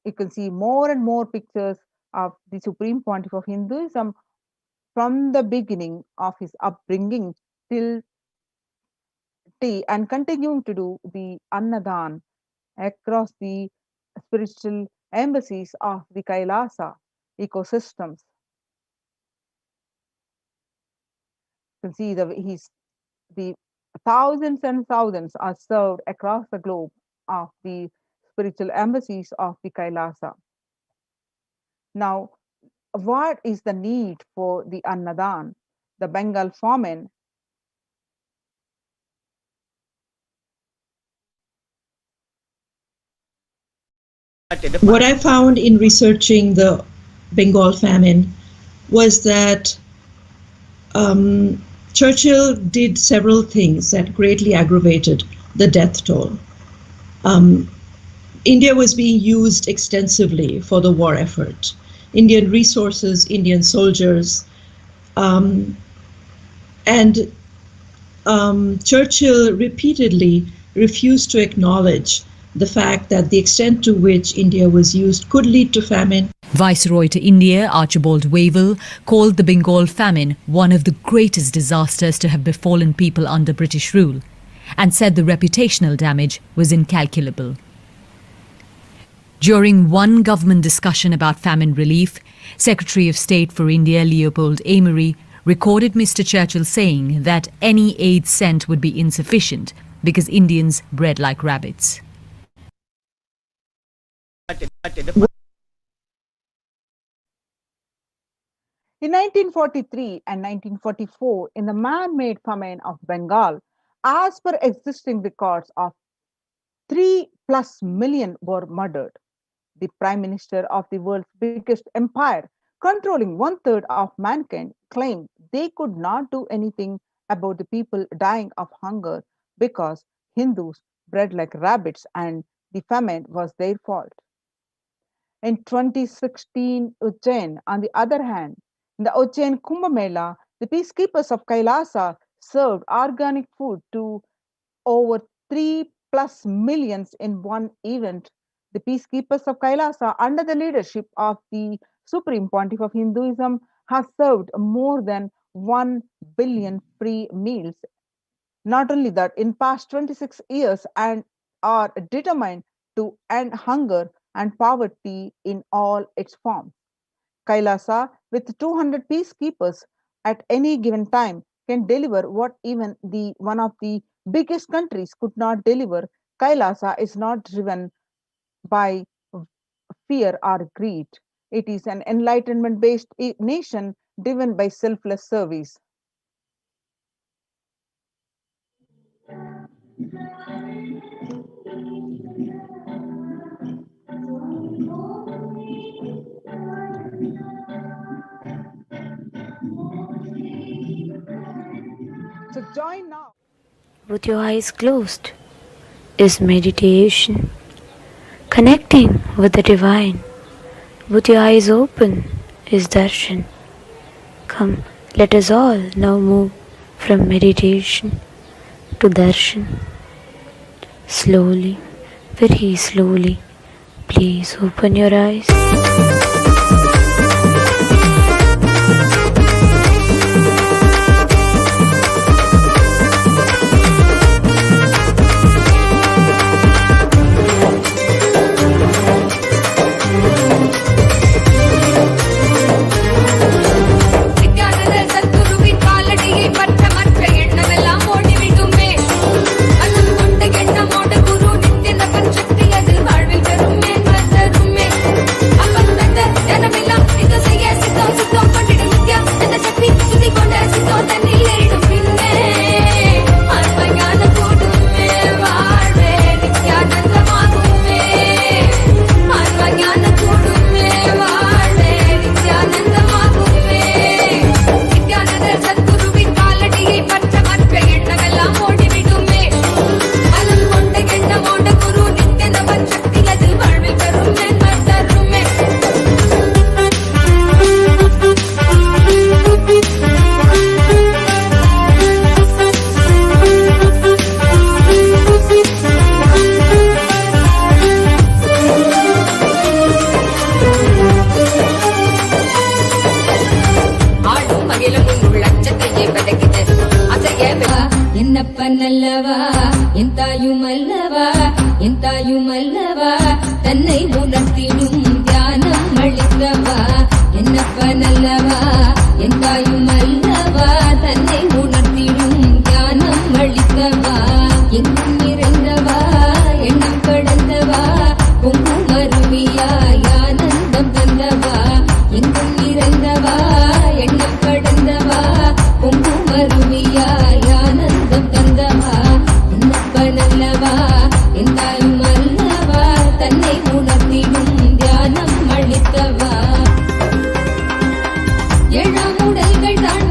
You can see more and more pictures of the Supreme Pontiff of Hinduism from the beginning of his upbringing till and continuing to do the Annadan across the spiritual embassies of the Kailasa ecosystems. You can see the thousands and thousands are served across the globe of the spiritual embassies of the Kailasa. Now, what is the need for the Annadan? The Bengal famine what I found in researching the Bengal famine was that Churchill did several things that greatly aggravated the death toll. India was being used extensively for the war effort. Indian resources, Indian soldiers, and Churchill repeatedly refused to acknowledge the fact that the extent to which India was used could lead to famine. Viceroy to India, Archibald Wavell, called the Bengal famine one of the greatest disasters to have befallen people under British rule, and said the reputational damage was incalculable. During one government discussion about famine relief, Secretary of State for India Leopold Amery recorded Mr. Churchill saying that any aid sent would be insufficient because Indians bred like rabbits. In 1943 and 1944, in the man-made famine of Bengal, as per existing records, of 3+ million were murdered. The Prime Minister of the world's biggest empire, controlling 1/3 of mankind, claimed they could not do anything about the people dying of hunger because Hindus bred like rabbits and the famine was their fault. In 2016 Ujjain, on the other hand, in the Ujjain Kumbh Mela, the peacekeepers of Kailasa served organic food to over 3+ millions in one event. The peacekeepers of Kailasa, under the leadership of the Supreme Pontiff of Hinduism, have served more than 1 billion free meals. Not only that, in past 26 years and are determined to end hunger and poverty in all its forms. Kailasa, with 200 peacekeepers at any given time, can deliver what even one of the biggest countries could not deliver. Kailasa is not driven by fear or greed. It is an enlightenment-based nation driven by selfless service. So join now. With your eyes closed is meditation, connecting with the divine. With your eyes open is darshan. Come, let us all now move from meditation to darshan. Slowly, very slowly, please open your eyes. என்னப்பனல்லவா என் தாயுமல்லவா என் தாயுமல்லவா தன்னை உணர்த்திடும் தியானம் அளித்தவா என்னப்பனல்லவா என் தாயுமல்லவா தன்னை உணர்த்திடும் தியானம் அளித்தவா எங்கும் நிறைந்தவா எண்ணம் கடந்தவா பொங்கும் அருவியாய் ஆனந்தம் தந்தவா எங்கும் நிறைந்தவா எண்ணம் கடந்தவா பொங்கும் அருவியாய் ஆனந்தம் தந்தவா என்னப்பனல்லவா என் தாயுமல்லவா தன்னை உணர்த்திடும் தியானம் அளித்தவா ஏழாம் உடல்கள் தான்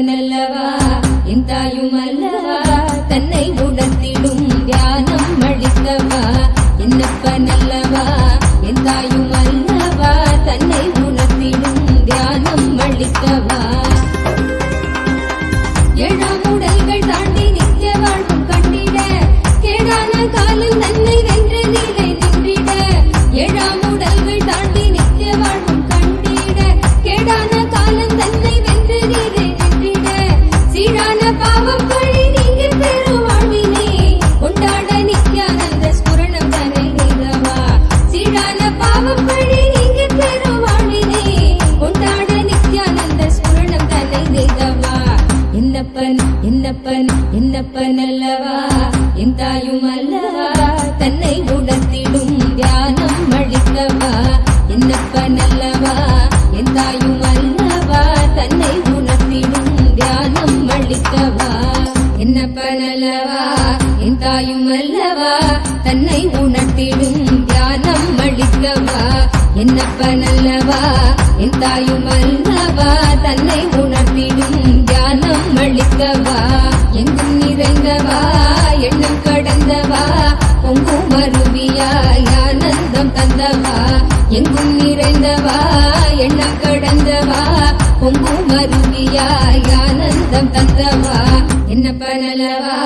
என்னப்பனல்லவா என் தாயுமல்லவா தன்னை உணர்த்திடும் தியானம் அளித்தவா என்னப்பனல்லவா என் தாயுமல்லவா தன்னை உணர்த்திடும் தியானம் அளித்தவா ஏழாம் உடல்கள் தாண்டி நித்திய வாழ்வும் கண்டிட கேடான காலம் தன்னை வென்ற நிலை நின்றிட ஏழாம் உடல்கள் தாண்டி நித்திய வாழ்வும் கண்டிட கேடான காலம் தன்னை வென்ற நிலை நின்றிட சீரான பாவம் பழி நீங்க பெரும் வாழ்வினை கொண்டாட நித்யானந்த ஸ்புரணம் தன்னை நீதவா சீரான பாவம் பழி நீங்க பெரும் வாழ்வினை கொண்டாட நித்யானந்த ஸ்புரணம் தன்னை நீதவா என்னப்பன் அல்லவா என் தாயும் அல்லவா தன்னை உணர்த்திடும் தியானம் அளித்தவா என்னப்பன் அல்லவா என் தாயும் அல்லவா தன்னை உணர்த்திடும் தியானம் அளித்தவா என்னப்பன் அல்லவா என் தாயும் அல்லவா தன்னை உணர்த்திடும் தியானம் அளித்தவா என்னப்பன் அல்லவா என் தாயும் அல்லவா தன்னை உணர்த்திடும் தியானம் அளித்தவா எங்கும் நிறைந்தவா எண்ணம் கடந்தவா பொங்கும் அருவியாய் ஆனந்தம் தந்தவா எங்கும் நிறைந்தவா எண்ணம் கடந்தவா பொங்கும் அருவியாய் ஆனந்தம் தந்தவா என்னப்பனல்லவா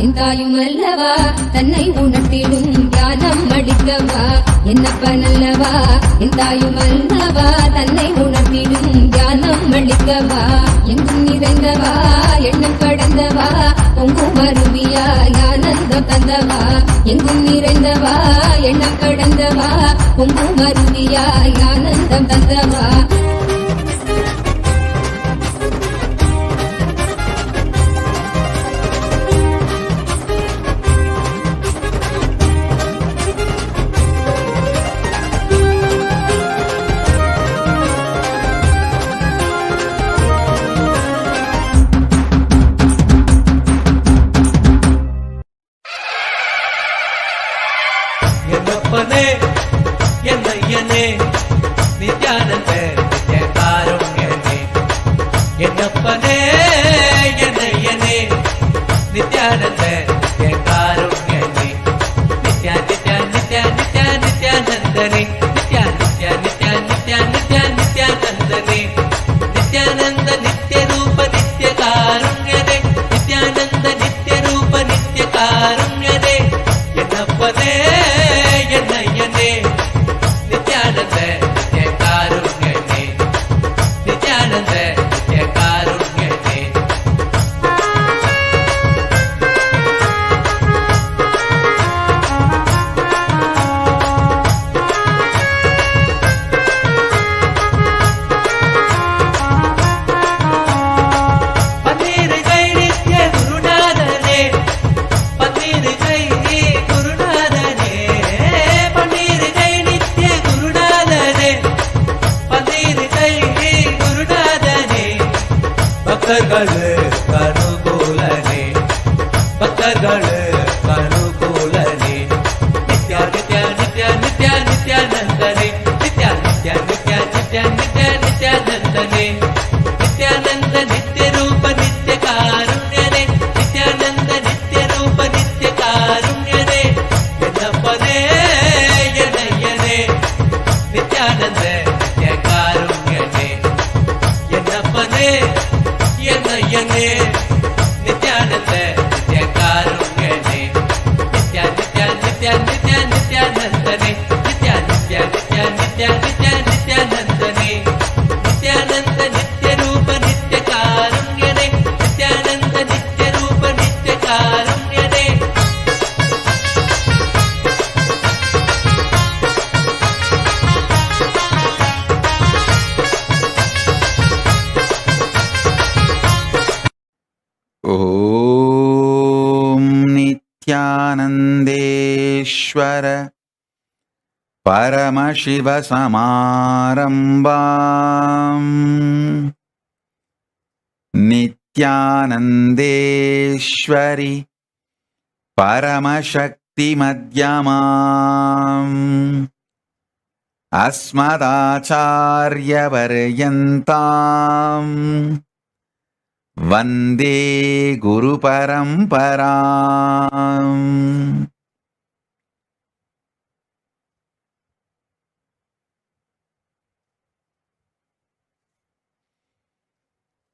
என் தாயும் அல்லவா தன்னை உணர்த்திடும் தியானம் அளித்தவா என்னப்பனல்லவா என் தாயும் அல்லவா தன்னை உணர்த்திடும் தியானம் அளித்தவா எங்கும் நிறைந்தவா எண்ணம் கடந்தவா பொங்கும் அருவியாய் ஆனந்தம் தந்தவா எங்கும் நிறைந்தவா எண்ணம் கடந்தவா பொங்கும் அருவியாய் ஆனந்தம் தந்தவா என்னப்பனே என்னையனே நித்யானந்த நித்யகாருண்யனே என்னப்பனே என்னையனே நித்யானந்த நித்யகாருண்யனே நித்யா நித்யா நித்யா நித்யா நித்யானந்தனே நித்யா நித்யா நித்யா நித்யா நித்யா நித்யானந்தனே நித்யானந்த நித்ய ரூப நித்ய காருண்யனே நித்யானந்த நித்ய ரூப நித்ய காருண்யனே என்னப்பனே என்னையனே நித்யானந்த நித்ய காருண்யனே நித்யானந்த நித்ய காருண்யனே பன்னிருகை நித்ய குருநாதனே பன்னிருகை குருநாதனே பன்னிருகை நித்ய குருநாதனே பன்னிருகை குருநாதனே பக்தர்களுக்கு அனுகூலனே பக்தர்களுக்கு அனுகூலனே நித்யா நித்யா நித்யா நித்யா நித்யானந்தனே நித்யா நித்யா நித்யா நித்யா நித்யா நித்யானந்தனே நித்யானந்த நித்ய ரூப நித்ய காருண்யனே நித்யானந்த நித்ய ரூப நித்ய காருண்யனே என்னப்பனே என்னையனே நித்யானந்த நித்ய காருண்யனே என்னப்பனே என்னையனே நித்யானந்த நித்ய காருண்யனே நித்யா நித்யா நித்யா நித்யா நித்யானந்தனே நித்யா நித்யா நித்யா நித்யா நித்யா நித்யானந்தனே நித்யானந்த நித்ய ரூப நித்ய காருண்யனே நித்யானந்த நித்ய ரூப நித்ய காருண்யனே ॐ नित्यानन्देश्वर परमशिवसमारम्भाम् नित्यानन्देश्वरि परमशक्तिमध्यमाम् अस्मदाचार्यपर्यन्ताम् Vande Guru Paramparam.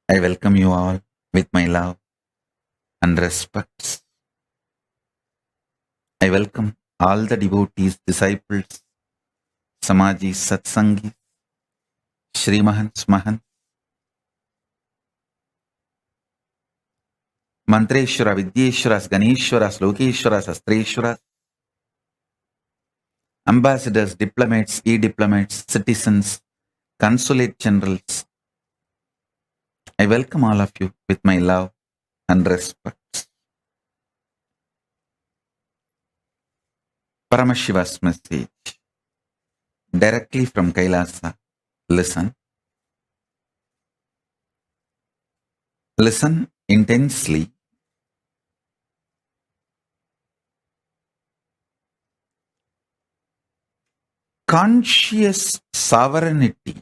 I welcome you all with my love and respect. I welcome all the devotees, disciples, Samajis, Satsangis, Shri Mahants, Mahants, Mantreshwara, Vidyeshwaras, Ganeshwaras, Lokeshwaras, Astreshwaras, ambassadors, diplomats, e-diplomats, citizens, consulate generals. I welcome all of you with my love and respect. Paramashiva's message directly from Kailasa. Listen. Listen intensely. Conscious sovereignty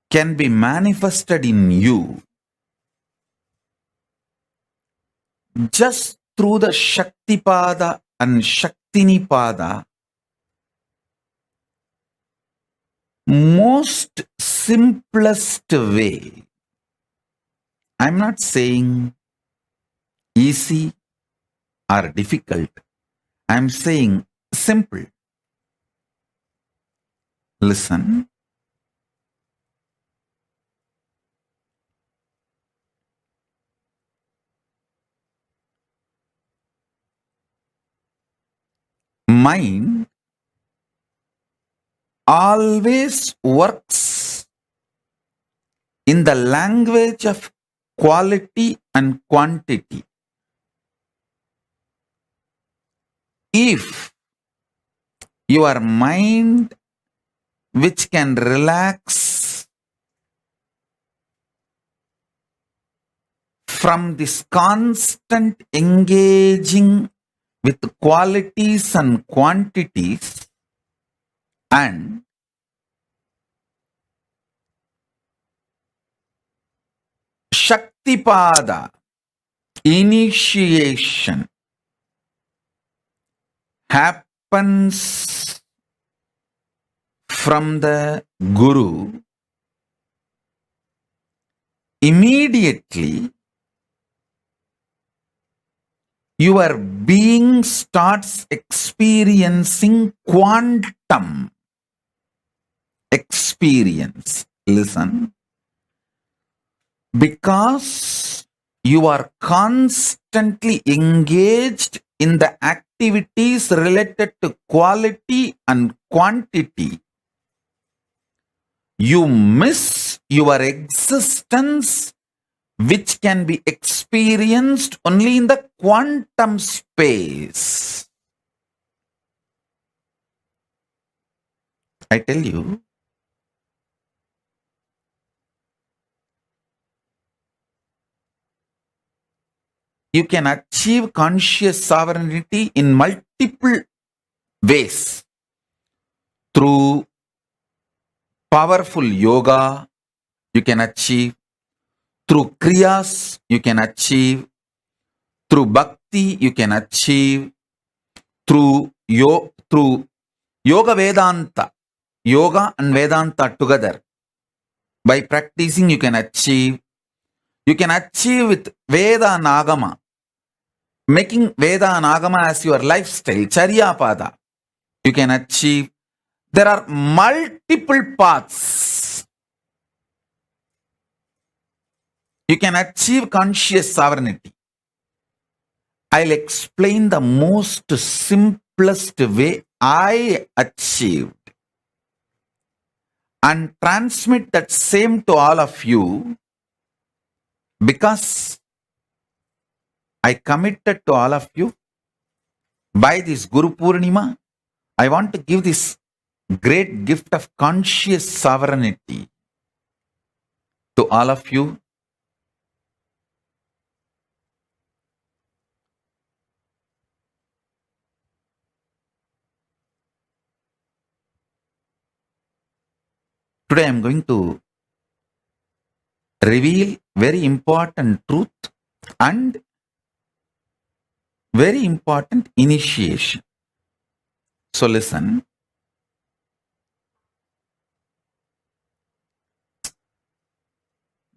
can be manifested in you just through the Shaktipada and Shaktinipada, most simplest way. I'm not saying easy or difficult. I'm saying simple. Listen. Mind always works in the language of quality and quantity. If your mind, which can relax from this constant engaging with qualities and quantities, and Shaktipada, initiation, happens from the Guru, immediately your being starts experiencing quantum experience. Listen. Because you are constantly engaged in the activities related to quality and quantity, you miss your existence, which can be experienced only in the quantum space. I tell you, you can achieve conscious sovereignty in multiple ways. Through powerful yoga, you can achieve. Through kriyas, you can achieve. Through bhakti, you can achieve. Through yoga Vedanta, yoga and Vedanta together. By practicing, you can achieve. You can achieve with Veda and Agama. Making Veda and Agama as your lifestyle, Charyapada, you can achieve. There are multiple paths. You can achieve conscious sovereignty. I'll explain the most simplest way I achieved and transmit that same to all of you, because I committed to all of you by this Guru Purnima. I want to give this great gift of conscious sovereignty to all of you. Today I am going to reveal very important truth and very important initiation. So listen.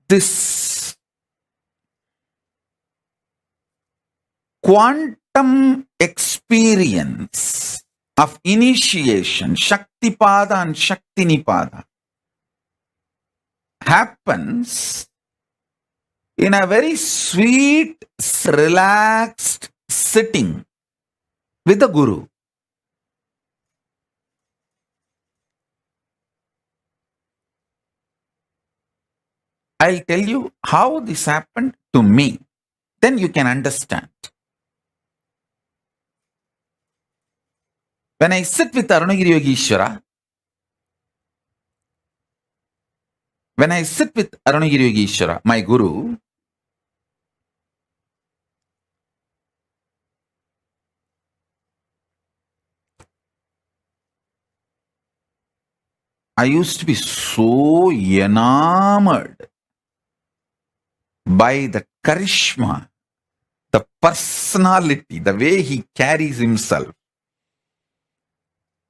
This quantum experience of initiation, Shaktipada and Shaktinipada, happens in a very sweet, relaxed sitting with the Guru. I'll tell you how this happened to me. Then you can understand. When I sit with Arunagiri Yogeshwara, my Guru, I used to be so enamored by the charisma, the personality, the way he carries himself.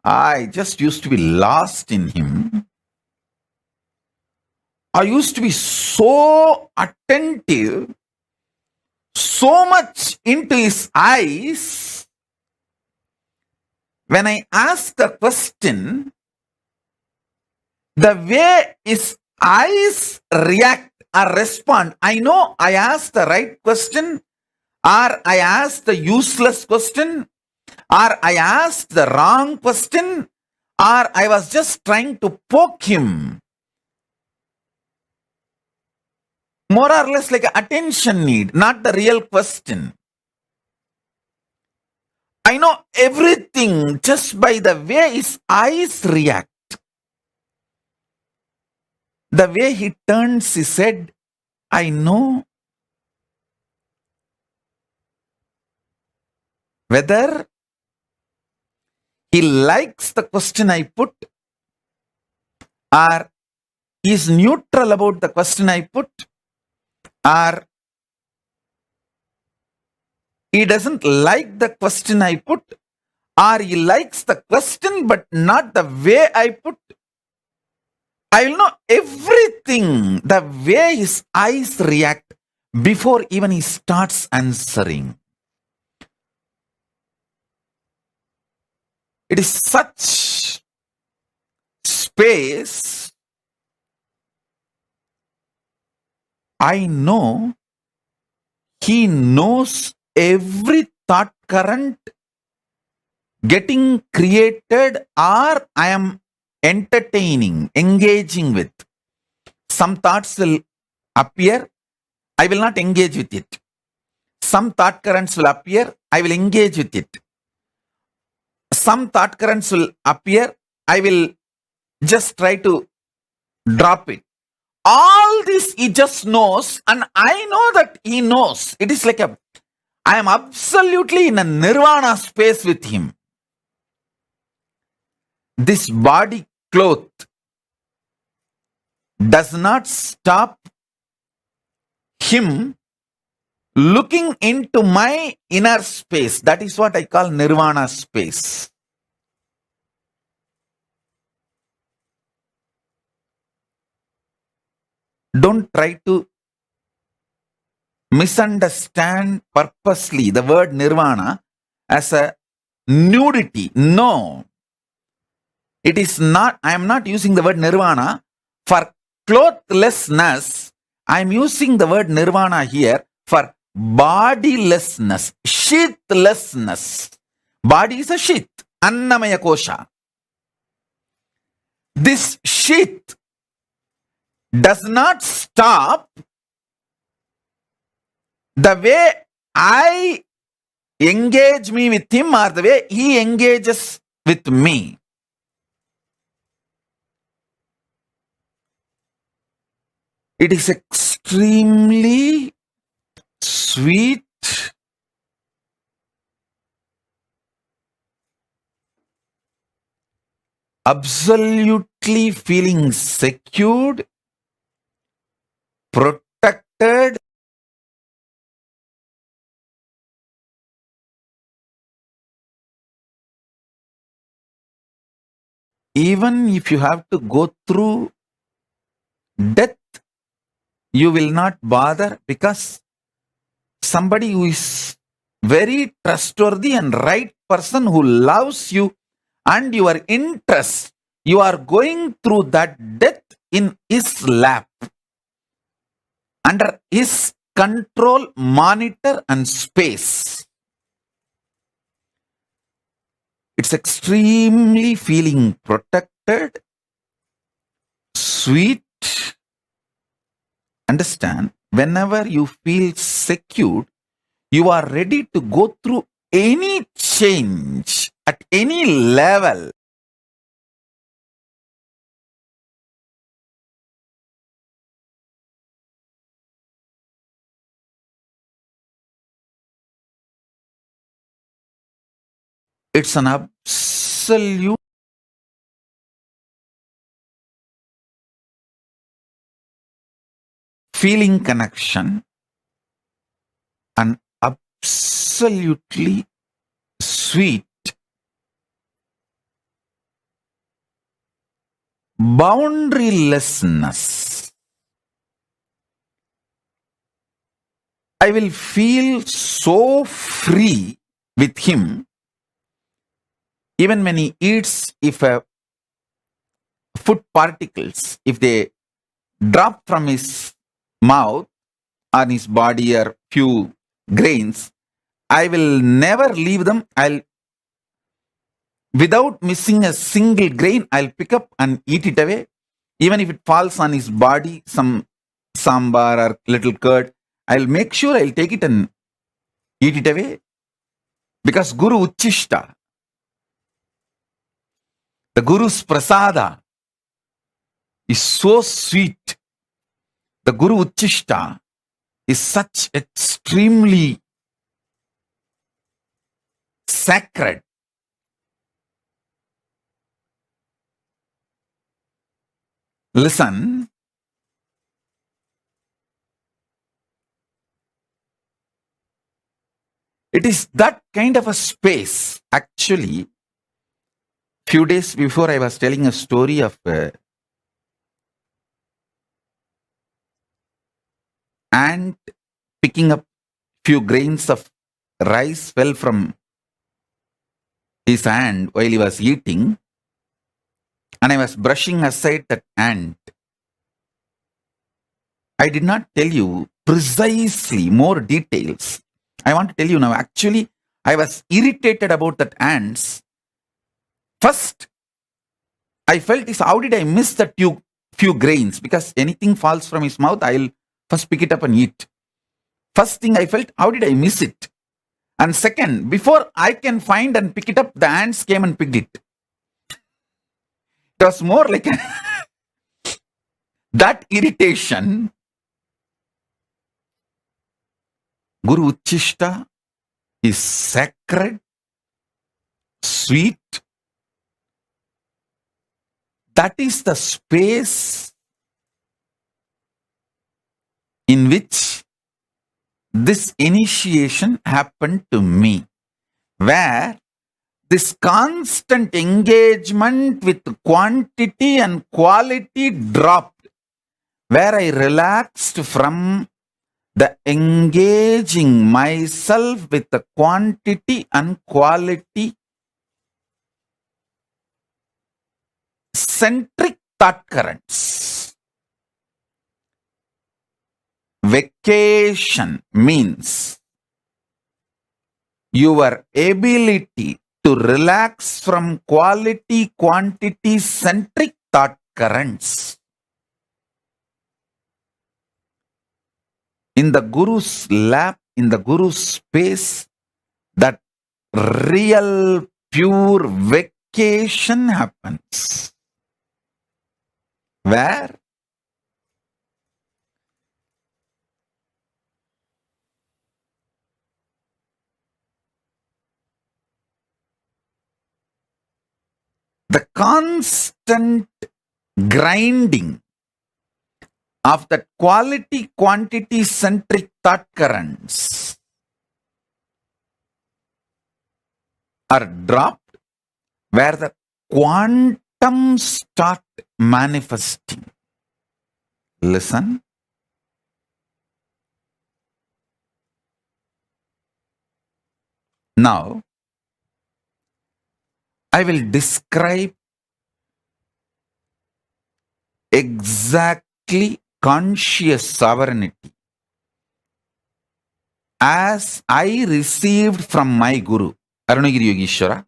I just used to be lost in him. I used to be so attentive, so much into his eyes. When I ask a question, the way his eyes react or respond, I know I asked the right question, or I asked the useless question, or I asked the wrong question, or I was just trying to poke him. More or less like an attention need, not the real question. I know everything just by the way his eyes react. The way he turns his head, I know whether he likes the question I put or is neutral about the question I put, or he doesn't like the question I put, or he likes the question but not the way I put. I will know everything, the way his eyes react before even he starts answering. It is such space. I know he knows every thought current getting created or I am entertaining, engaging with. Some thoughts will appear, I will not engage with it. Some thought currents will appear, I will engage with it. Some thought currents will appear, I will just try to drop it. All this he just knows, and I know that he knows. It is like I am absolutely in a nirvana space with him. This body cloth does not stop him looking into my inner space. That is what I call nirvana space. Don't try to misunderstand purposely the word nirvana as a nudity. No. It is not. I am not using the word nirvana for clothlessness. I am using the word nirvana here for bodilessness, sheathlessness. Body is a sheath, annamaya kosha. This sheath does not stop the way I engage me with him or the way he engages with me. It is extremely sweet, absolutely feeling secured, protected, even if you have to go through death, you will not bother, because somebody who is very trustworthy and right person who loves you and your interest, you are going through that death in his lap, under his control, monitor and space. It's extremely feeling protected, sweet. Understand, whenever you feel secure, you are ready to go through any change at any level. It's an absolute feeling connection and absolutely sweet, boundarylessness. I will feel so free with him, even when he eats, if food particles, if they drop from his mouth on his body or few grains, I will never leave them. Without missing a single grain, I'll pick up and eat it away. Even if it falls on his body, some sambar or little curd, I'll make sure I'll take it and eat it away. Because Guru Uchishta, the Guru's prasada, is so sweet. The Guru Uchishta is such extremely sacred. Listen, it is that kind of a space. Actually, few days before, I was telling a story of ant picking up few grains of rice fell from his hand while he was eating, and I was brushing aside that ant. I did not tell you precisely more details. I want to tell you now. Actually, I was irritated about that ants. First, I felt is, how did I miss that few grains? Because anything falls from his mouth, I'll first pick it up and eat. First thing I felt, how did I miss it? And second, before I can find and pick it up, the ants came and picked it. It was more like that irritation. Guru Uchishta is sacred, sweet. That is the space in which this initiation happened to me, where this constant engagement with quantity and quality dropped, where I relaxed from the engaging myself with the quantity and quality centric thought currents. Vacation means your ability to relax from quality, quantity centric thought currents. In the Guru's lap, in the Guru's space, that real pure vacation happens. Where the constant grinding of that quality quantity centric thought currents are dropped, where the quantum start manifesting. Listen. Now, I will describe exactly conscious sovereignty as I received from my Guru, Arunagiri Yogeshwara.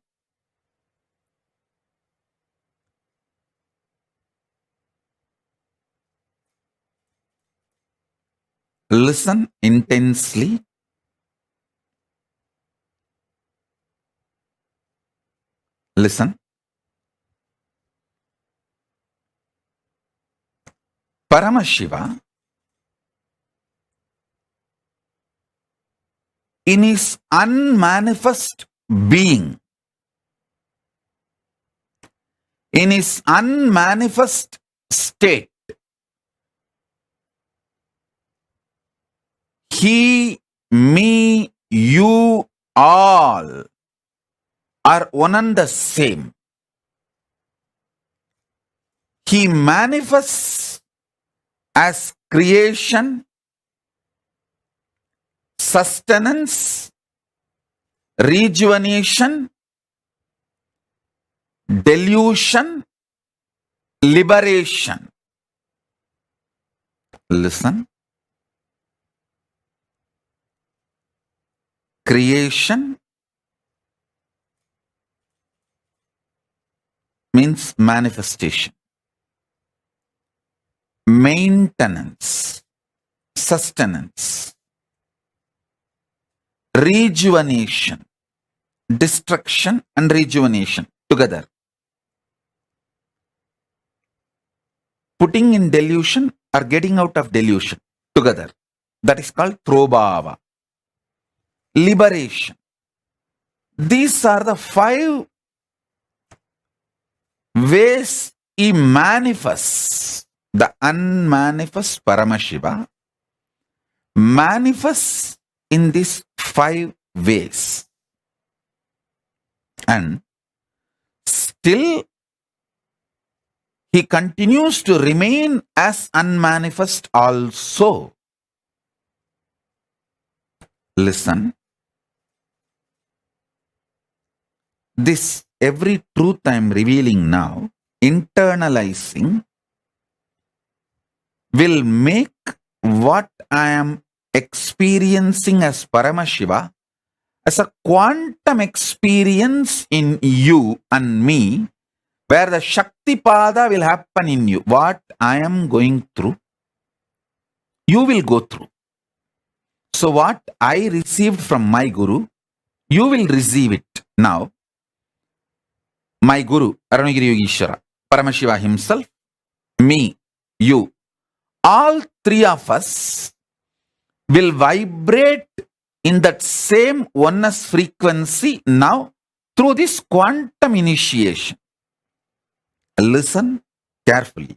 Listen intensely. Listen. Paramashiva, in his unmanifest being, in his unmanifest state, he, me, you, all are one and the same. He manifests as creation, sustenance, rejuvenation, delusion, liberation. Listen. Creation means manifestation. Maintenance, sustenance, rejuvenation, destruction and rejuvenation together. Putting in delusion or getting out of delusion together. That is called Throbhava. Liberation. These are the 5 ways he manifests. The unmanifest Paramashiva manifests in these 5 ways. And still he continues to remain as unmanifest also. Listen. This every truth I am revealing now, internalizing, will make what I am experiencing as Paramashiva as a quantum experience in you and me, where the Shakti Pada will happen in you. What I am going through, you will go through. So what I received from my Guru, you will receive it now. My Guru, Arunagiri Yogeshwara, Paramashiva himself, me, you, all 3 of us will vibrate in that same oneness frequency now through this quantum initiation. Listen carefully.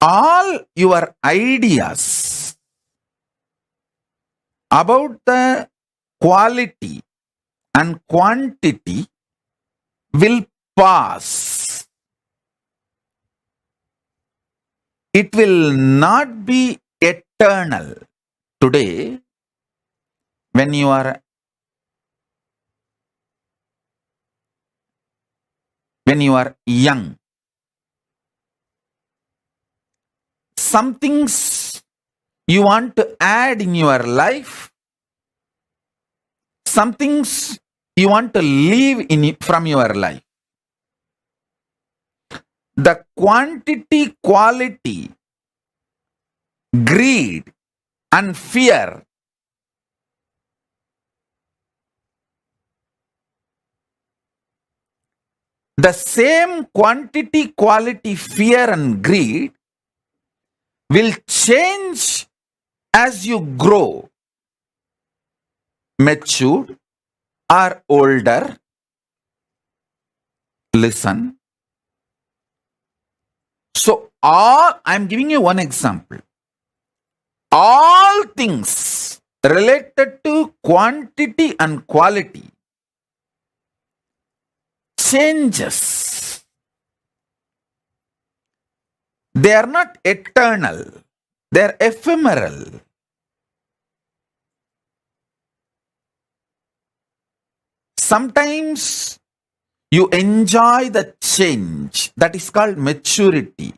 All your ideas about the quality and quantity will pass. It will not be eternal. Today, when you are young, some things you want to add in your life, some things you want to leave in it from your life. The quantity, quality, greed and fear the same quantity, quality, fear and greed will change as you grow, mature or older. Listen. So I'm giving you one example. All things related to quantity and quality changes. They are not eternal. They are ephemeral. Sometimes you enjoy the change. That is called maturity.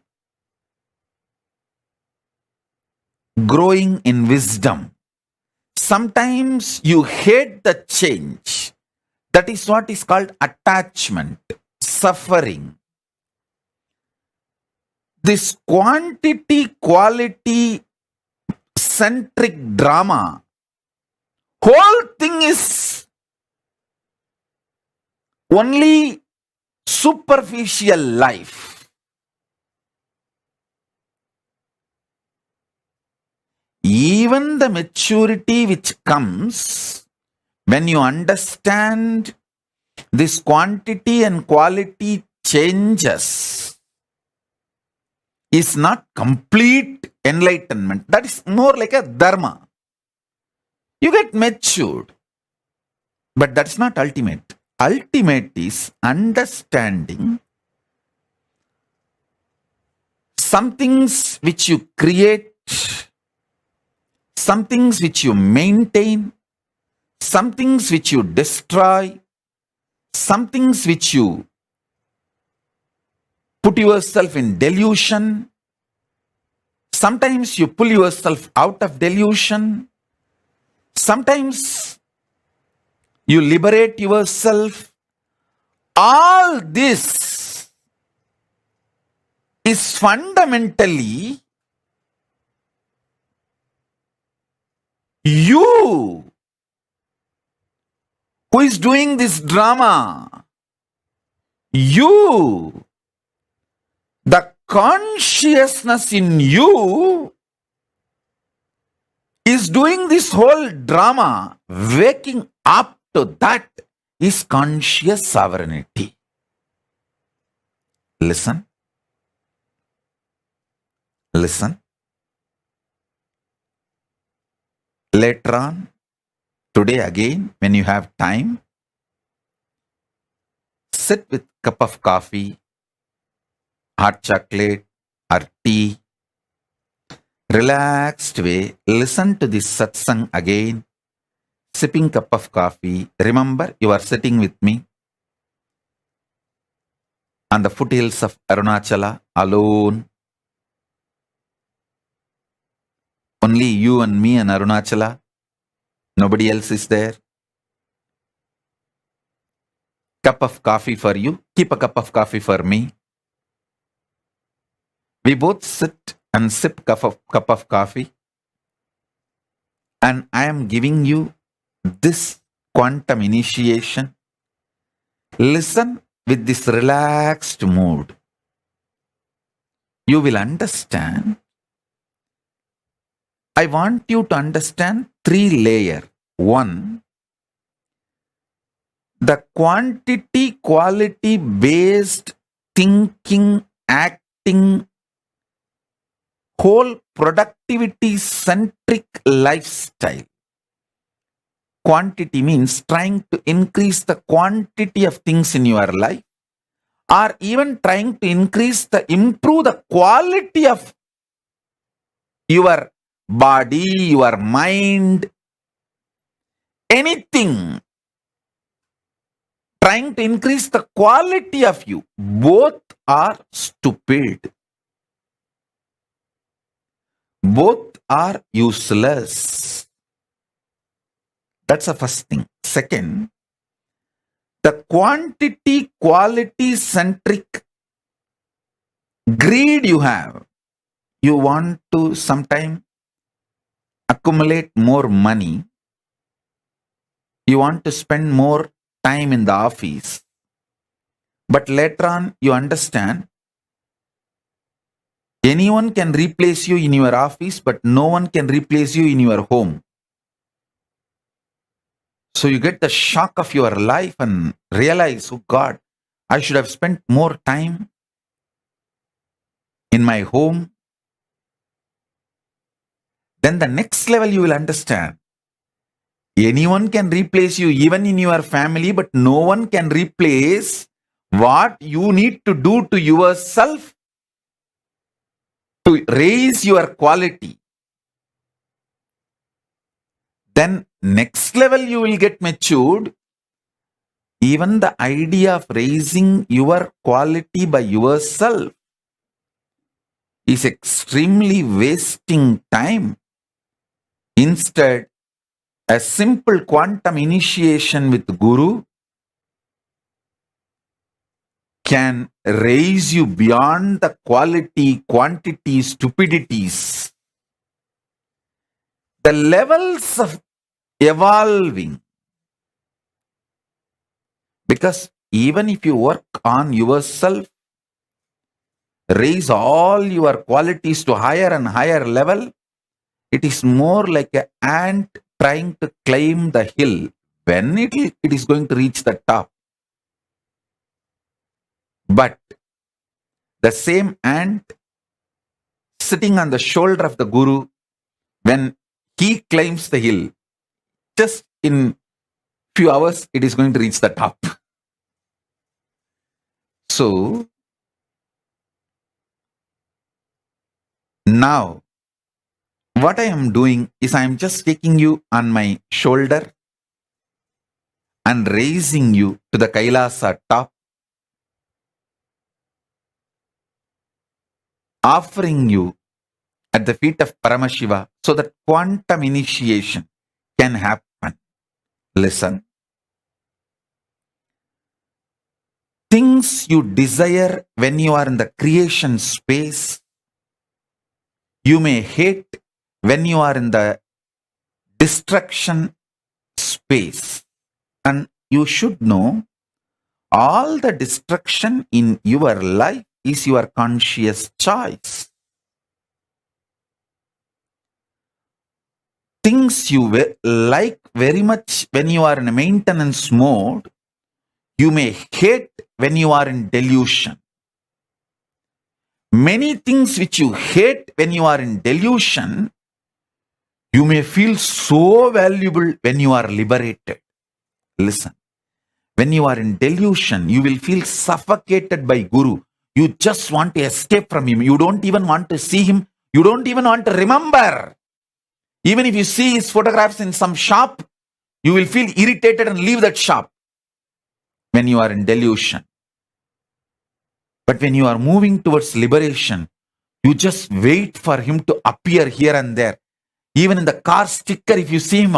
Growing in wisdom. Sometimes you hate the change. That is what is called attachment, suffering. This quantity, quality centric drama, whole thing is only superficial life. Even the maturity which comes when you understand this quantity and quality changes is not complete enlightenment. That is more like a dharma. You get matured, but that's not ultimate. Ultimate is understanding some things which you create, some things which you maintain, some things which you destroy, some things which you put yourself in delusion. Sometimes you pull yourself out of delusion. Sometimes you liberate yourself. All this is fundamentally you who is doing this drama. You, the consciousness in you is doing this whole drama. Waking up to that is conscious sovereignty. Listen. Listen. Later on, today again, when you have time, sit with a cup of coffee, hot chocolate or tea, relaxed way, listen to this satsang again, sipping cup of coffee. Remember, you are sitting with me on the foothills of Arunachala alone. Only you and me and Arunachala. Nobody else is there. Cup of coffee for you. Keep a cup of coffee for me. We both sit and sip cup of coffee. And I am giving you this quantum initiation. Listen with this relaxed mood. You will understand. I want you to understand 3 layers. 1, the quantity, quality based thinking, acting, whole productivity centric lifestyle. Quantity means trying to increase the quantity of things in your life, or even trying to improve the quality of your body, your mind, anything. Trying to increase the quality of you. Both are stupid. Both are useless. That's the first thing. Second, the quantity, quality centric greed you have. You want to sometime accumulate more money. You want to spend more time in the office. But later on, you understand anyone can replace you in your office, but no one can replace you in your home. So you get the shock of your life and realize, oh God, I should have spent more time in my home. Then the next level you will understand. Anyone can replace you, even in your family, but no one can replace what you need to do to yourself to raise your quality. Then next level you will get matured. Even the idea of raising your quality by yourself is extremely wasting time. Instead, a simple quantum initiation with Guru can raise you beyond the quality, quantity, stupidities. The levels of evolving. Because even if you work on yourself, raise all your qualities to higher and higher level, it is more like an ant trying to climb the hill. When it is going to reach the top. But the same ant sitting on the shoulder of the Guru, when he climbs the hill, just in few hours, it is going to reach the top. So, now, what I am doing is I am just taking you on my shoulder and raising you to the Kailasa top, offering you at the feet of Paramashiva so that quantum initiation can happen. Listen. Things you desire when you are in the creation space, you may hate when you are in the destruction space. And you should know, all the destruction in your life is your conscious choice. Things you like very much when you are in a maintenance mode, you may hate when you are in delusion. Many things which you hate when you are in delusion, you may feel so valuable when you are liberated. Listen, when you are in delusion, you will feel suffocated by Guru. You just want to escape from him. You don't even want to see him. You don't even want to remember. Even if you see his photographs in some shop, you will feel irritated and leave that shop when you are in delusion. But when you are moving towards liberation, you just wait for him to appear here and there. Even in the car sticker, if you see him,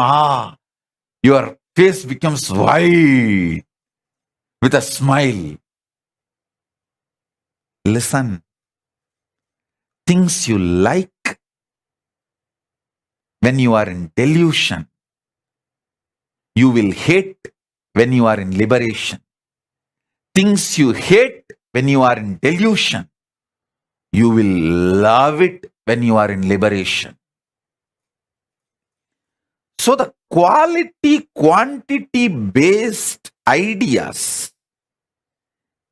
your face becomes white with a smile. Listen, things you like when you are in delusion, you will hate when you are in liberation. Things you hate when you are in delusion, you will love it when you are in liberation. So the quality, quantity based ideas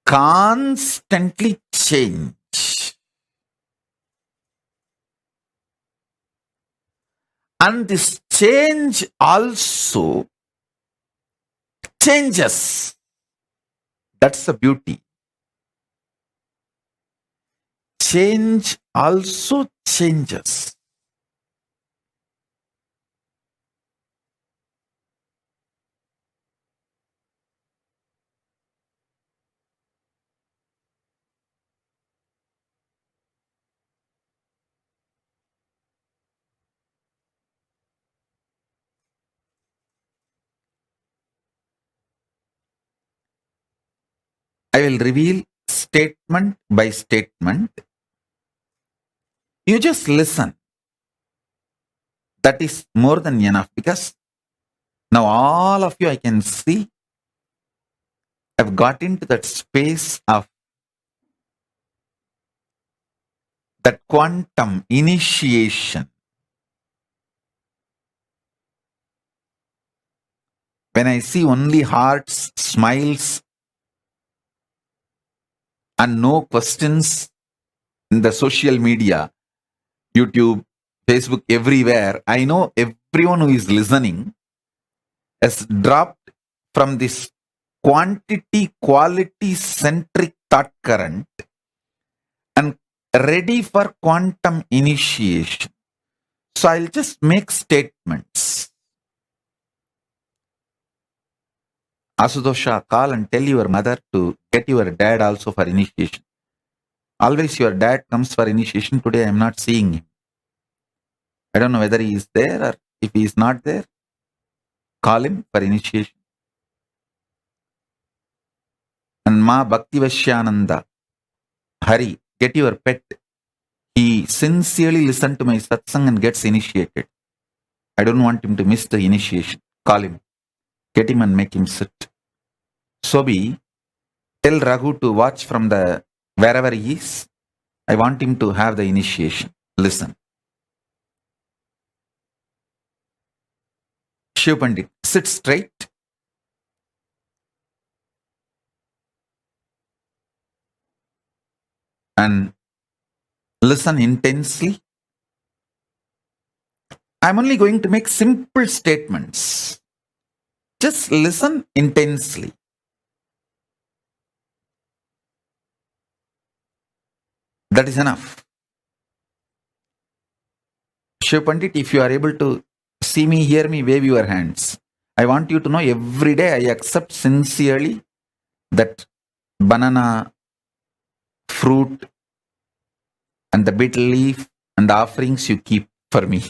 constantly change. And this change also changes. That's the beauty. Change also changes. I will reveal statement by statement. You just listen. That is more than enough, because now all of you, I can see, have got into that space of that quantum initiation. When I see only hearts, smiles, and no questions in the social media, YouTube, Facebook, everywhere. I know everyone who is listening has dropped from this quantity quality centric thought current and ready for quantum initiation. So I'll just make statements. Asudosha, call and tell your mother to get your dad also for initiation. Always your dad comes for initiation. Today I am not seeing him. I don't know whether he is there or if he is not there. Call him for initiation. And Ma Bhaktivashyananda, Hari, get your pet. He sincerely listened to my satsang and gets initiated. I don't want him to miss the initiation. Call him. Get him and make him sit. Sobi, tell Raghu to watch from the wherever he is. I want him to have the initiation. Listen. Shiv Pandit, sit straight. And listen intensely. I'm only going to make simple statements. Just listen intensely. That is enough. Shiv Pandit, if you are able to see me, hear me, wave your hands. I want you to know every day I accept sincerely that banana, fruit, and the betel leaf and the offerings you keep for me.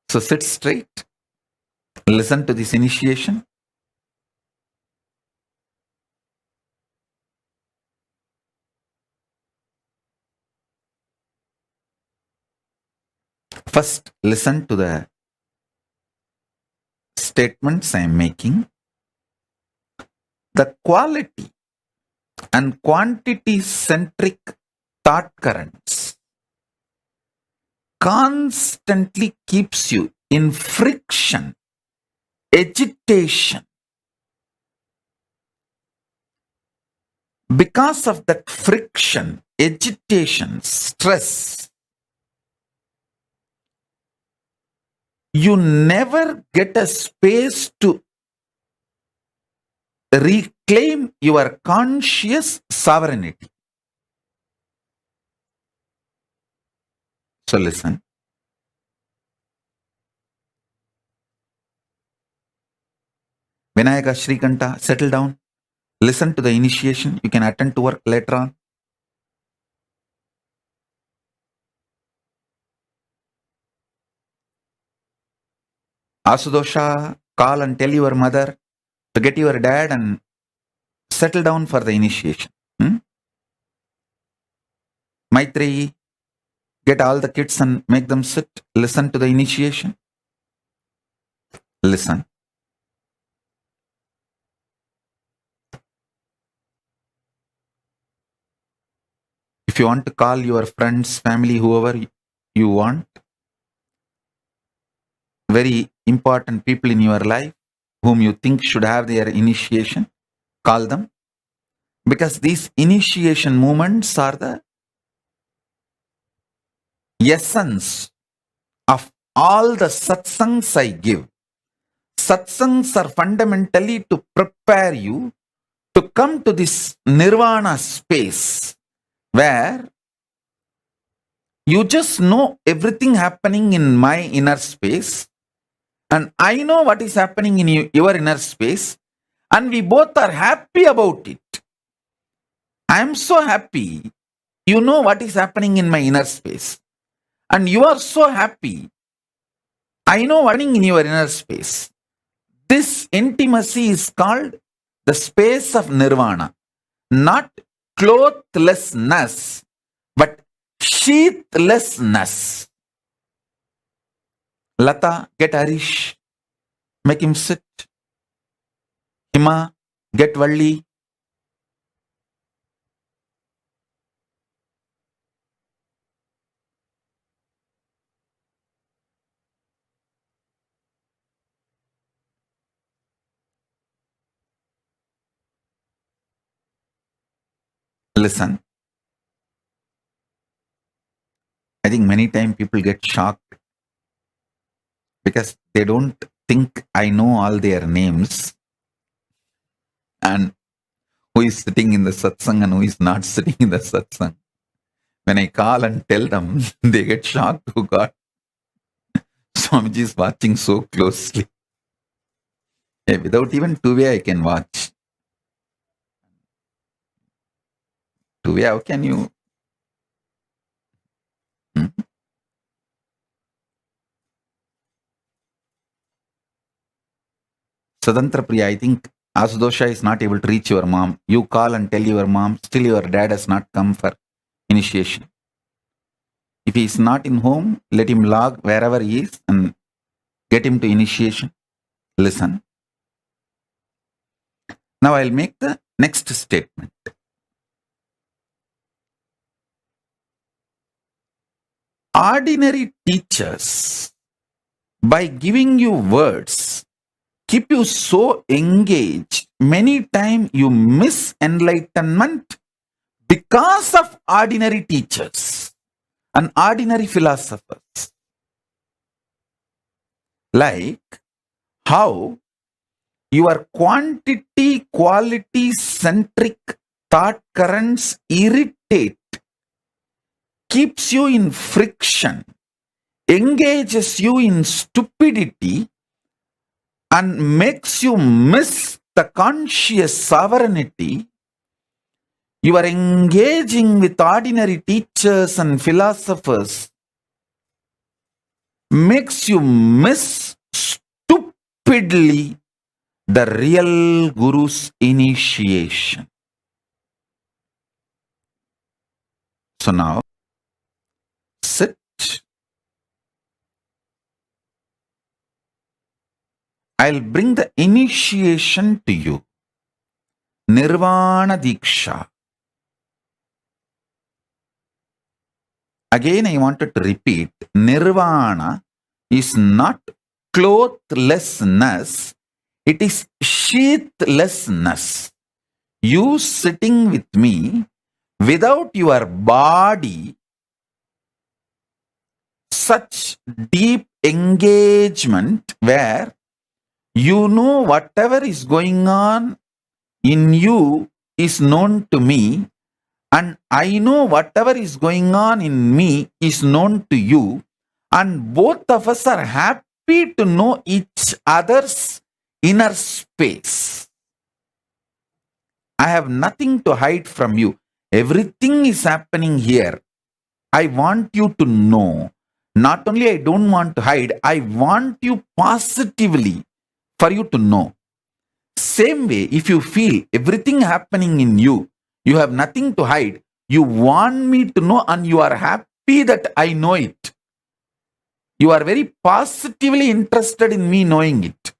So sit straight. Listen to this initiation. First, listen to the statements I am making. The quality and quantity centric thought currents constantly keeps you in friction, agitation. Because of that friction, agitation, stress, you never get a space to reclaim your conscious sovereignty. So listen. Vinayaka Shrikanta, settle down. Listen to the initiation. You can attend to work later on. Asudosha, call and tell your mother to get your dad and settle down for the initiation. Maitreyi, get all the kids and make them sit. Listen to the initiation. Listen. If you want to call your friends, family, whoever you want, very important people in your life whom you think should have their initiation, call them. Because these initiation moments are the essence of all the satsangs I give. Satsangs are fundamentally to prepare you to come to this nirvana space where you just know everything happening in my inner space and I know what is happening in your inner space and we both are happy about it. I am so happy. You know what is happening in my inner space and you are so happy. I know what's happening in your inner space. This intimacy is called the space of nirvana, not clothlessness, but sheathlessness. Lata, get Harish, make him sit. Hima, get Valli. Listen. I think many times people get shocked because they don't think I know all their names and who is sitting in the satsang and who is not sitting in the satsang. When I call and tell them, they get shocked. Oh God, Swamiji is watching so closely. Yeah, without even two-way, I can watch. Two-way, how can you? Sadantra Priya, I think Asudosha is not able to reach your mom. You call and tell your mom, still your dad has not come for initiation. If he is not in home, let him log wherever he is and get him to initiation. Listen. Now I'll make the next statement. Ordinary teachers, by giving you words, keep you so engaged, many times you miss enlightenment because of ordinary teachers and ordinary philosophers. Like how your quantity quality centric thought currents irritate, keeps you in friction, engages you in stupidity, and makes you miss the conscious sovereignty. You are engaging with ordinary teachers and philosophers, makes you miss stupidly the real Guru's initiation. So now, sit. I'll bring the initiation to you. Nirvana Diksha. Again, I wanted to repeat, Nirvana is not clothlessness, it is sheathlessness. You sitting with me without your body, such deep engagement where you know whatever is going on in you is known to me, and I know whatever is going on in me is known to you, and both of us are happy to know each other's inner space. I have nothing to hide from you. Everything is happening here. I want you to know. Not only I don't want to hide, I want you positively for you to know. Same way, if you feel everything happening in you, you have nothing to hide, you want me to know and you are happy that I know it. You are very positively interested in me knowing it.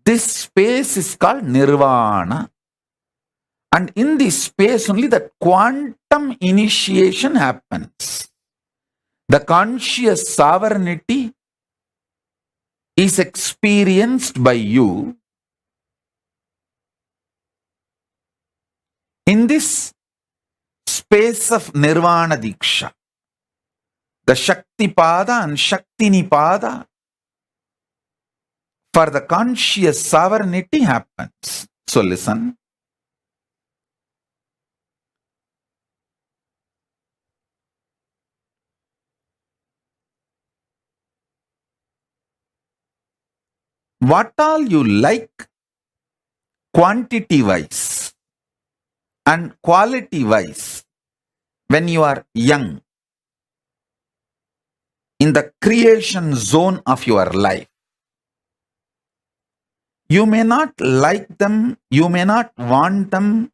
This space is called Nirvana. And in this space only that quantum initiation happens. The conscious sovereignty is experienced by you. In this space of Nirvana Diksha, the Shakti Pada and Shakti Nipada for the conscious sovereignty happens. So listen. What all you like quantity wise and quality wise when you are young in the creation zone of your life, you may not like them, you may not want them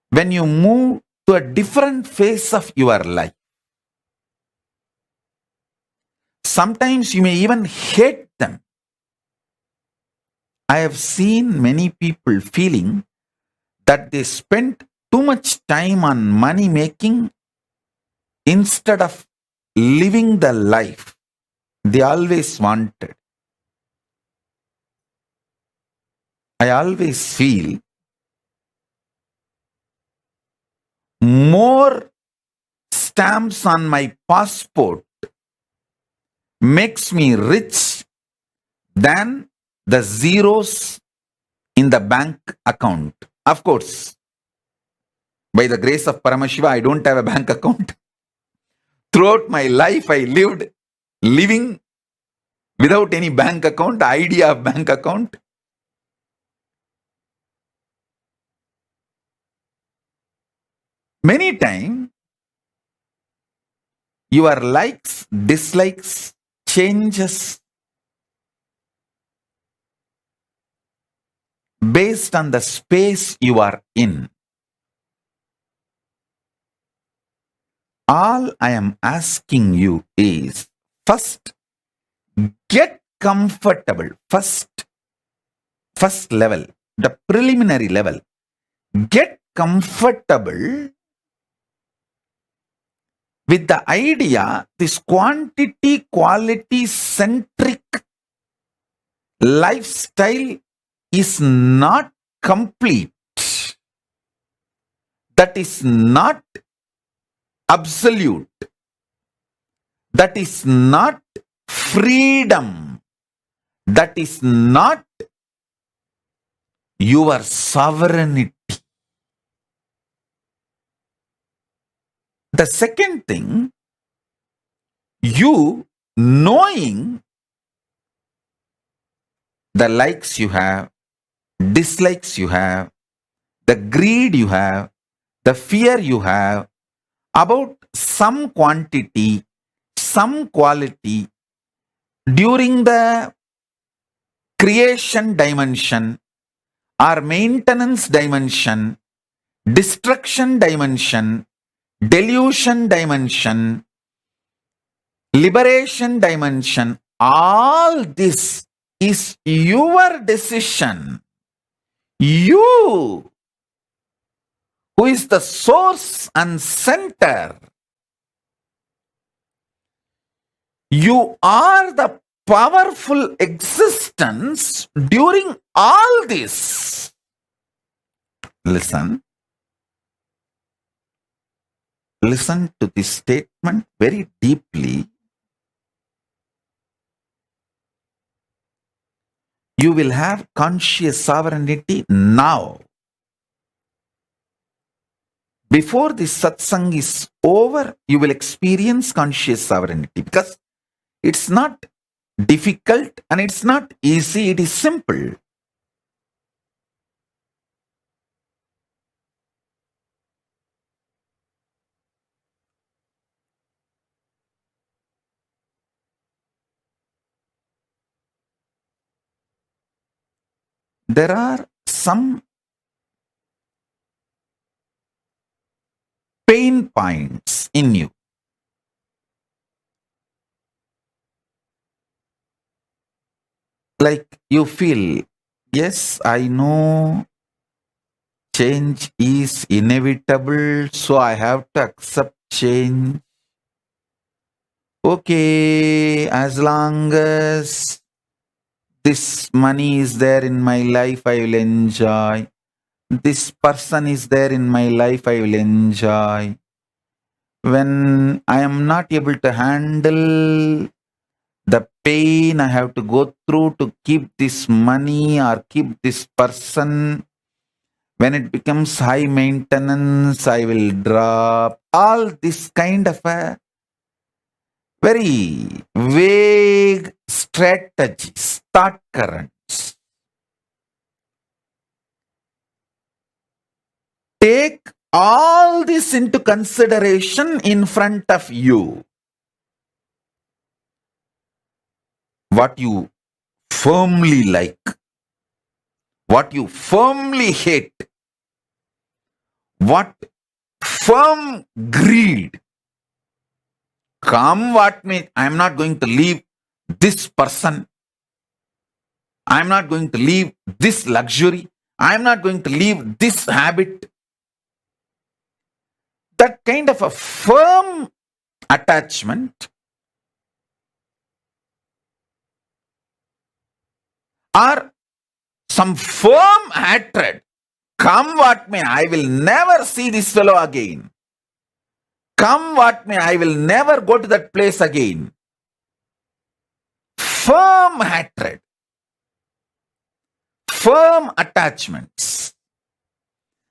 when you move to a different phase of your life. Sometimes you may even hate them. I have seen many people feeling that they spent too much time on money making instead of living the life they always wanted. I always feel more stamps on my passport makes me rich than the zeros in the bank account. Of course, by the grace of Paramashiva, I don't have a bank account. Throughout my life, I living without any bank account, the idea of bank account. Many times, your likes, dislikes, changes based on the space you are in. All I am asking you is, first, get comfortable. First level, the preliminary level. Get comfortable with the idea this quantity quality centric lifestyle is not complete. That is not absolute. That is not freedom. That is not your sovereignty. The second thing, you knowing the likes you have, dislikes you have, the greed you have, the fear you have about some quantity, some quality during the creation dimension or maintenance dimension, destruction dimension, delusion dimension, liberation dimension, all this is your decision. You, who is the source and center, you are the powerful existence during all this. Listen to this statement very deeply. You will have conscious sovereignty now. Before this satsang is over, you will experience conscious sovereignty, because it's not difficult and it's not easy, it is simple. There are some pain points in you. Like you feel, yes, I know change is inevitable, so I have to accept change. Okay, as long as this money is there in my life, I will enjoy. This person is there in my life, I will enjoy. When I am not able to handle the pain I have to go through to keep this money or keep this person, when it becomes high maintenance, I will drop. All this kind of a very vague strategies, thought currents. Take all this into consideration in front of you. What you firmly like, what you firmly hate, what firm greed. Come what may, I am not going to leave this person. I am not going to leave this luxury. I am not going to leave this habit. That kind of a firm attachment or some firm hatred. Come what may, I will never see this fellow again. Come what may, I will never go to that place again. Firm hatred, firm attachments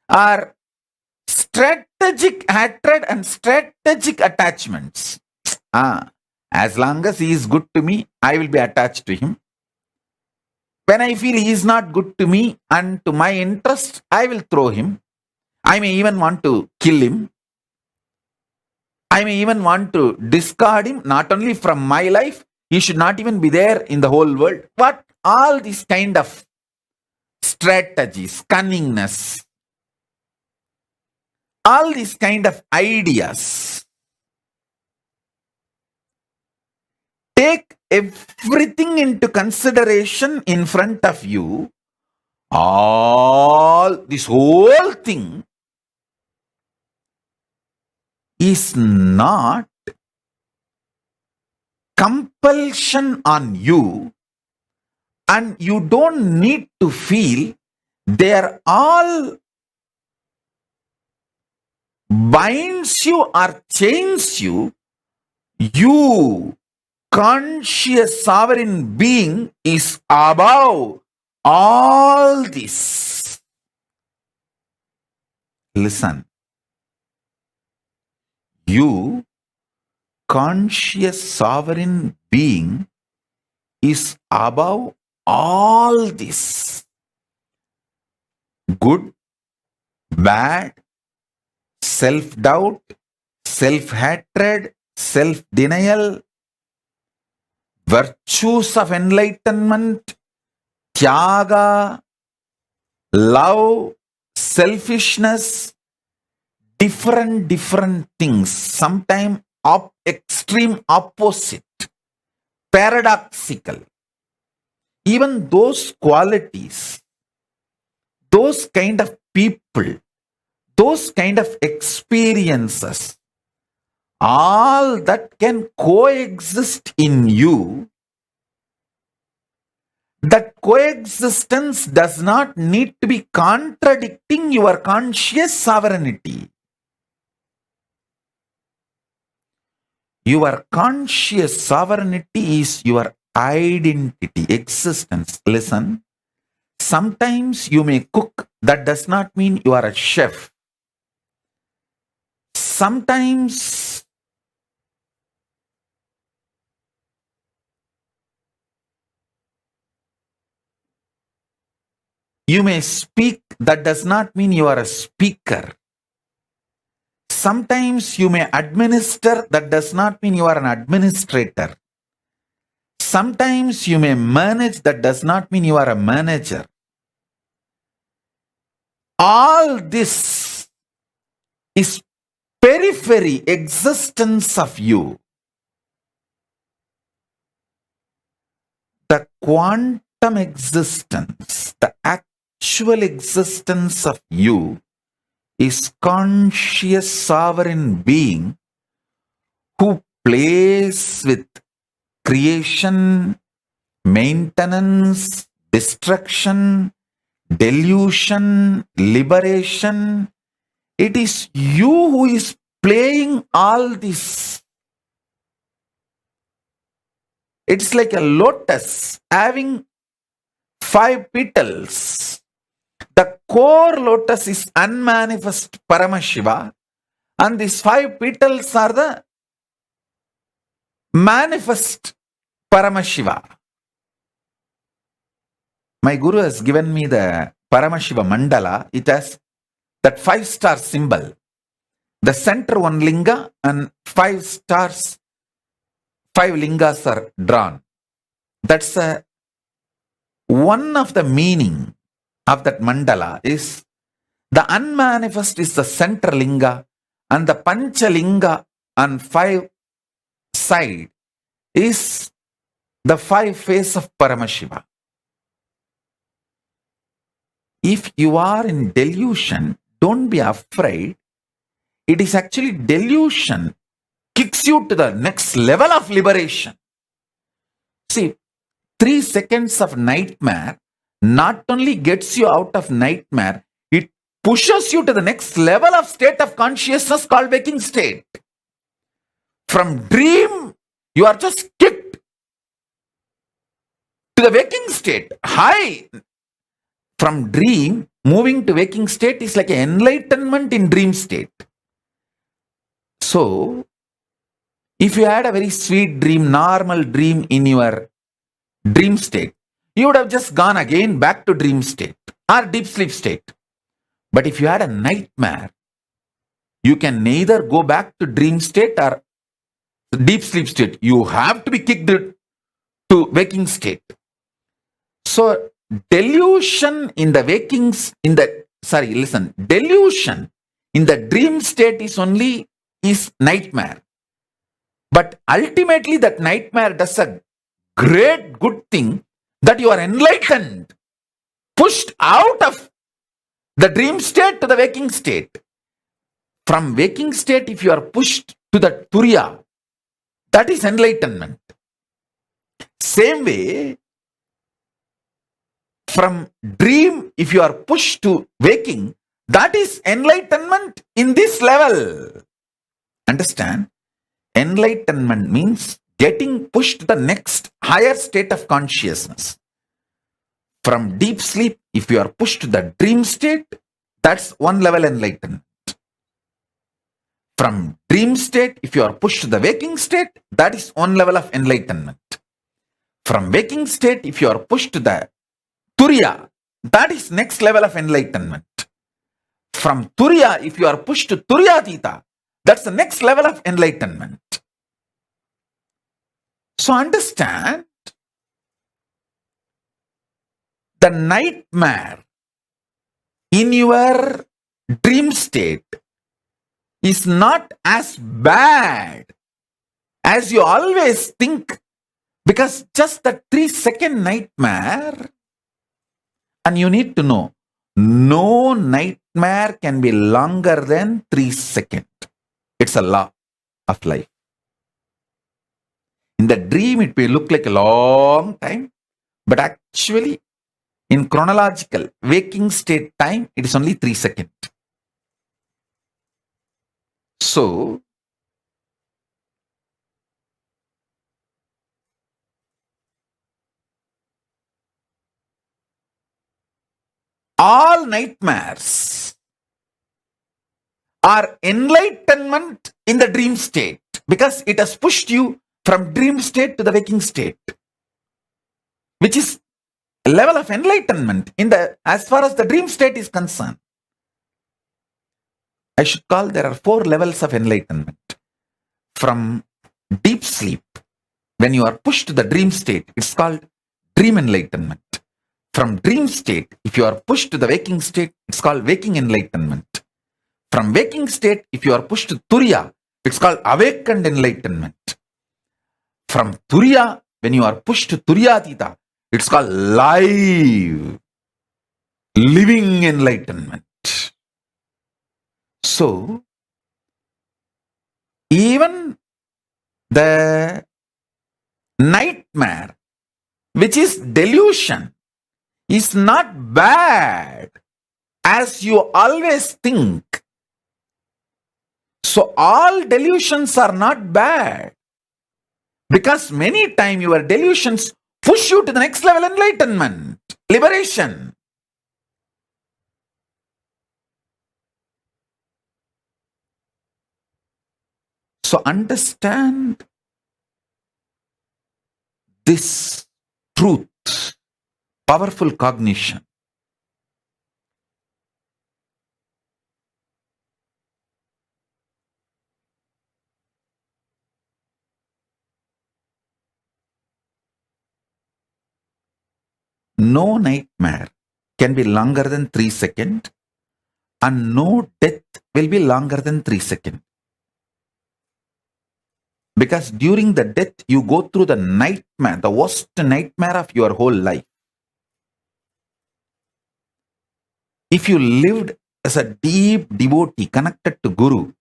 are strategic hatred and strategic attachments. As long as he is good to me, I will be attached to him. When I feel he is not good to me and to my interest, I will throw him. I may even want to kill him. I may even want to discard him, not only from my life, he should not even be there in the whole world. But all these kind of strategies, cunningness, all these kind of ideas, take everything into consideration in front of you. This whole thing is not compulsion on you, and you don't need to feel they are all binds you or chains you. You, conscious sovereign being, is above all this. Listen. You, conscious sovereign being, is above all this. Good, bad, self-doubt, self-hatred, self-denial, virtues of enlightenment, tyaga, love, selfishness, different things, sometimes extreme opposite, paradoxical. Even those qualities, those kind of people, those kind of experiences, all that can coexist in you. That coexistence does not need to be contradicting your conscious sovereignty. Your conscious sovereignty is your identity, existence. Listen, sometimes you may cook, that does not mean you are a chef. Sometimes you may speak, that does not mean you are a speaker. Sometimes you may administer, that does not mean you are an administrator. Sometimes you may manage, that does not mean you are a manager. All this is periphery existence of you. The quantum existence, the actual existence of you is conscious sovereign being who plays with creation, maintenance, destruction, delusion, liberation. It is you who is playing all this. It's like a lotus having 5 petals. The core lotus is unmanifest Paramashiva, and these 5 petals are the manifest Paramashiva. My Guru has given me the Paramashiva mandala. It has that 5-star symbol. The center one linga and 5 stars, 5 lingas are drawn. That's one of the meaning of that mandala is the unmanifest is the center linga, and the pancha linga on 5 side is the 5 face of Paramashiva. If you are in delusion, don't be afraid. It is actually delusion kicks you to the next level of liberation. See, 3 seconds of nightmare not only gets you out of nightmare, it pushes you to the next level of state of consciousness called waking state. From dream, you are just kicked to the waking state. High. From dream, moving to waking state is like an enlightenment in dream state. So, if you had a very sweet dream, normal dream in your dream state, you would have just gone again back to dream state or deep sleep state. But if you had a nightmare, you can neither go back to dream state or deep sleep state. You have to be kicked to waking state. So, delusion in the delusion in the dream state is nightmare. But ultimately that nightmare does a great good thing that you are enlightened, pushed out of the dream state to the waking state. From waking state, if you are pushed to the Turiya, that is enlightenment. Same way, from dream, if you are pushed to waking, that is enlightenment in this level. Understand? Enlightenment means getting pushed to the next higher state of consciousness. From deep sleep, if you are pushed to the dream state, that's one level enlightenment. From dream state, if you are pushed to the waking state, that is one level of enlightenment. From waking state, if you are pushed to the Turiya, that is next level of enlightenment. From Turiya, if you are pushed to Turiyatita, that's the next level of enlightenment. So understand, the nightmare in your dream state is not as bad as you always think, because just the 3-second nightmare, and you need to know, no nightmare can be longer than 3 seconds. It's a law of life. In the dream, it may look like a long time, but actually, in chronological waking state time, it is only 3 seconds. So, all nightmares are enlightenment in the dream state, because it has pushed you from dream state to the waking state, which is a level of enlightenment as far as the dream state is concerned. I should call there are 4 levels of enlightenment. From deep sleep, when you are pushed to the dream state, it's called dream enlightenment. From dream state, if you are pushed to the waking state, it's called waking enlightenment. From waking state, if you are pushed to Turiya, it's called awakened enlightenment. From Turiya, when you are pushed to Turiyatita, it's called living enlightenment. So, even the nightmare, which is delusion, is not bad as you always think. So, all delusions are not bad, because many times your delusions push you to the next level enlightenment, liberation. So understand this truth, powerful cognition. No nightmare can be longer than 3 seconds, and no death will be longer than 3 seconds. Because during the death, you go through the nightmare, the worst nightmare of your whole life. If you lived as a deep devotee connected to Guru,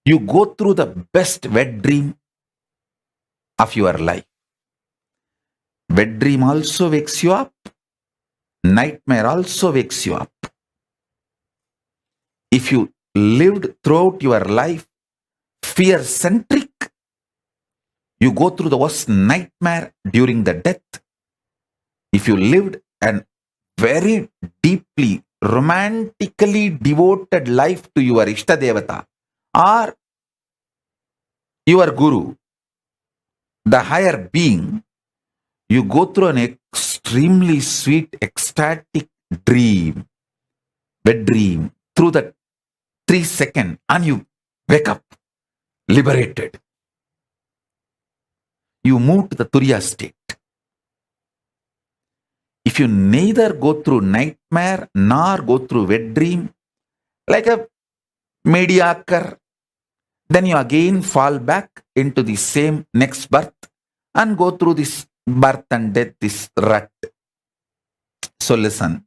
you go through the best wet dream of your life. Wet dream also wakes you up. Nightmare also wakes you up. If you lived throughout your life fear-centric, You go through the worst nightmare during the death. If you lived an very deeply, romantically devoted life to your Ishta Devata or your Guru, the higher being, you go through an extremely sweet, ecstatic dream, wet dream, through the 3 seconds, and you wake up liberated. You move to the Turiya state. If you neither go through nightmare nor go through wet dream, like a mediocre, then you again fall back into the same next birth and go through this birth and death, this rut. So listen.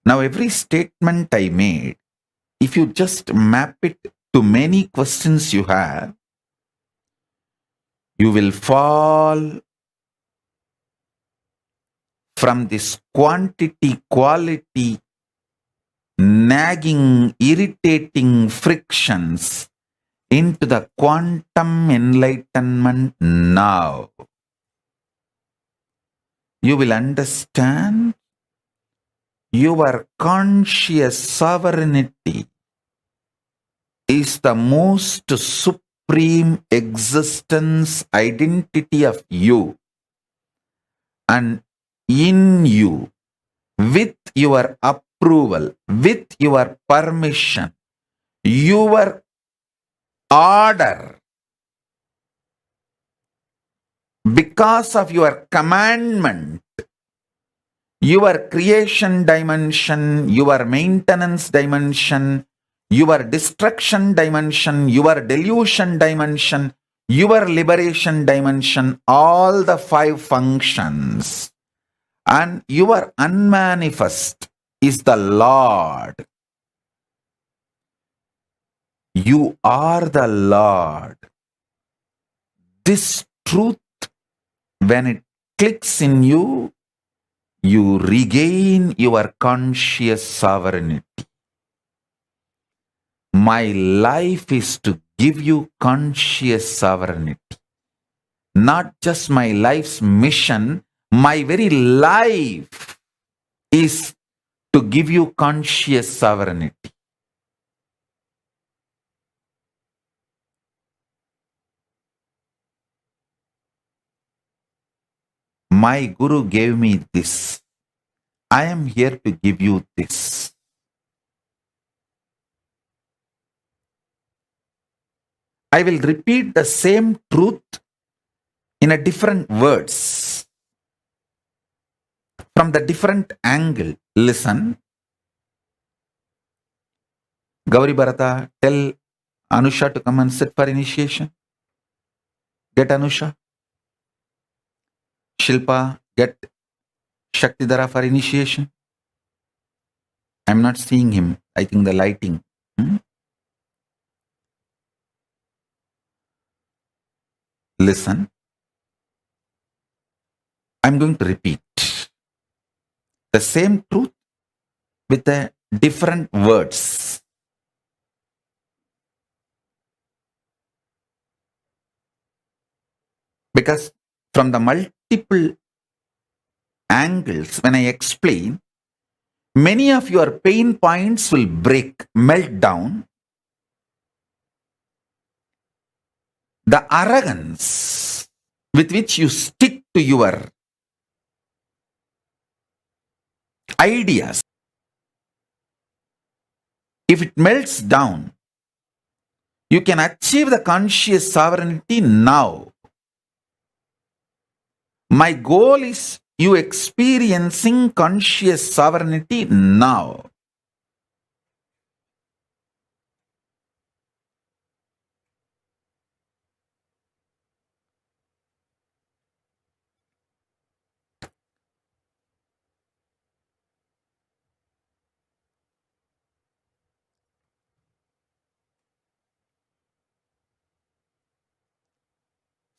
Now every statement I made, if you just map it to many questions you have, you will fall from this quantity, quality, nagging, irritating frictions into the quantum enlightenment now. You will understand your conscious sovereignty is the most supreme existence identity of you, and in you, with your approval, with your permission, your order, because of your commandment, your creation dimension, your maintenance dimension, your destruction dimension, your delusion dimension, your liberation dimension, all the 5 functions, and your unmanifest is the Lord. You are the Lord. This truth, when it clicks in you, you regain your conscious sovereignty. My life is to give you conscious sovereignty. Not just my life's mission, my very life is to give you conscious sovereignty. My Guru gave me this. I am here to give you this. I will repeat the same truth in a different words, from the different angle. Listen. Gauri Bharata, tell Anusha to come and sit for initiation. Get Anusha. Shilpa, get Shaktidhara for initiation. I'm not seeing him. I think the lighting. Listen. I'm going to repeat the same truth with a different words. Because from the multiple angles, when I explain, many of your pain points will break, melt down. The arrogance with which you stick to your ideas, if it melts down, you can achieve the conscious sovereignty now. My goal is you experiencing conscious sovereignty now.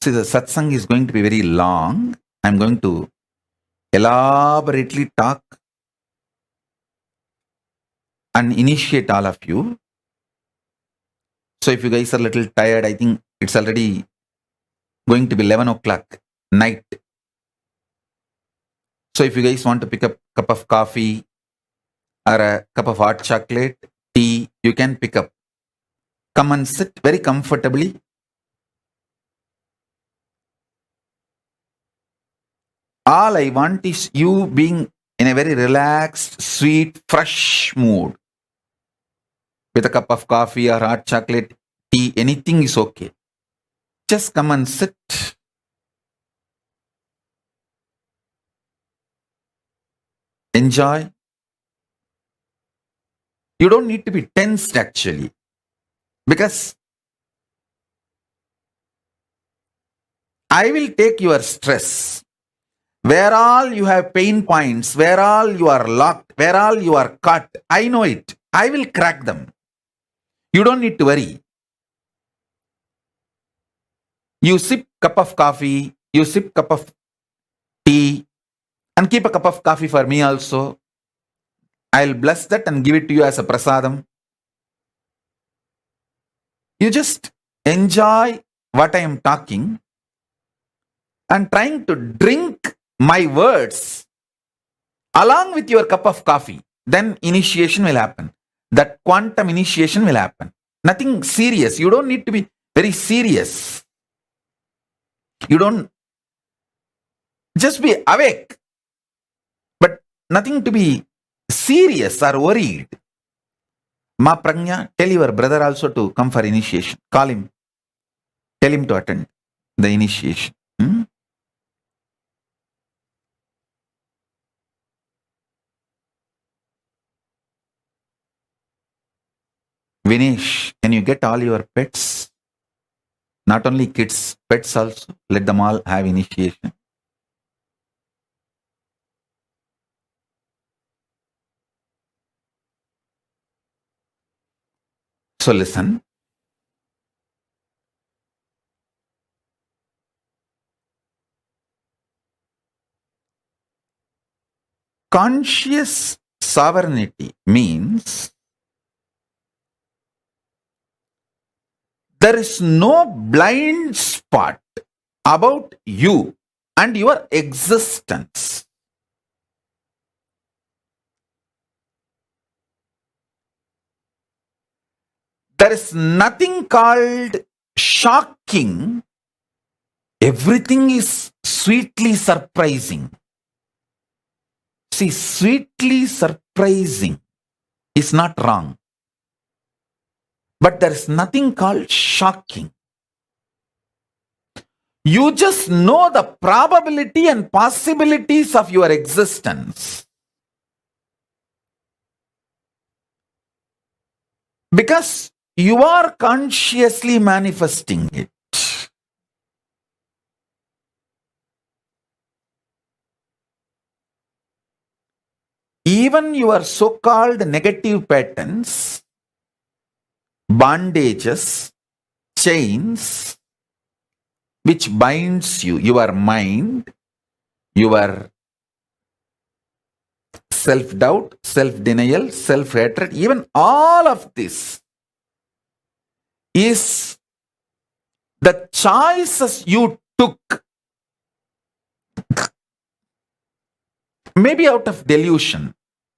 See, the satsang is going to be very long. I'm going to elaborately talk and initiate all of you. So if you guys are a little tired, I think It's already going to be 11 o'clock night. So if you guys want to pick up a cup of coffee or a cup of hot chocolate, tea, you can pick up. Come and sit very comfortably. All I want is you being in a very relaxed, sweet, fresh mood. With a cup of coffee or hot chocolate, tea, anything is okay. Just come and sit. Enjoy. You don't need to be tensed actually. Because I will take your stress. Where all you have pain points, where all you are locked, where all you are caught, I know it. I will crack them. You don't need to worry. You sip cup of coffee, you sip cup of tea, and keep a cup of coffee for me also. I'll bless that and give it to you as a prasadam. You just enjoy what I am talking and trying to drink my words along with your cup of coffee. Then initiation will happen. That quantum initiation will happen. Nothing serious. You don't need to be very serious. You don't just be awake, but nothing to be serious or worried. Ma Pragnya, tell your brother also to come for initiation. Call him. Tell him to attend the initiation. Vinesh, can you get all your pets? Not only kids, pets also. Let them all have initiation. So listen. Conscious sovereignty means there is no blind spot about you and your existence. There is nothing called shocking. Everything is sweetly surprising. See, sweetly surprising is not wrong. But there is nothing called shocking. You just know the probability and possibilities of your existence. Because you are consciously manifesting it. Even your so-called negative patterns, bondages, chains, which binds you, your mind, your self-doubt, self-denial, self-hatred, even all of this is the choices you took, maybe out of delusion,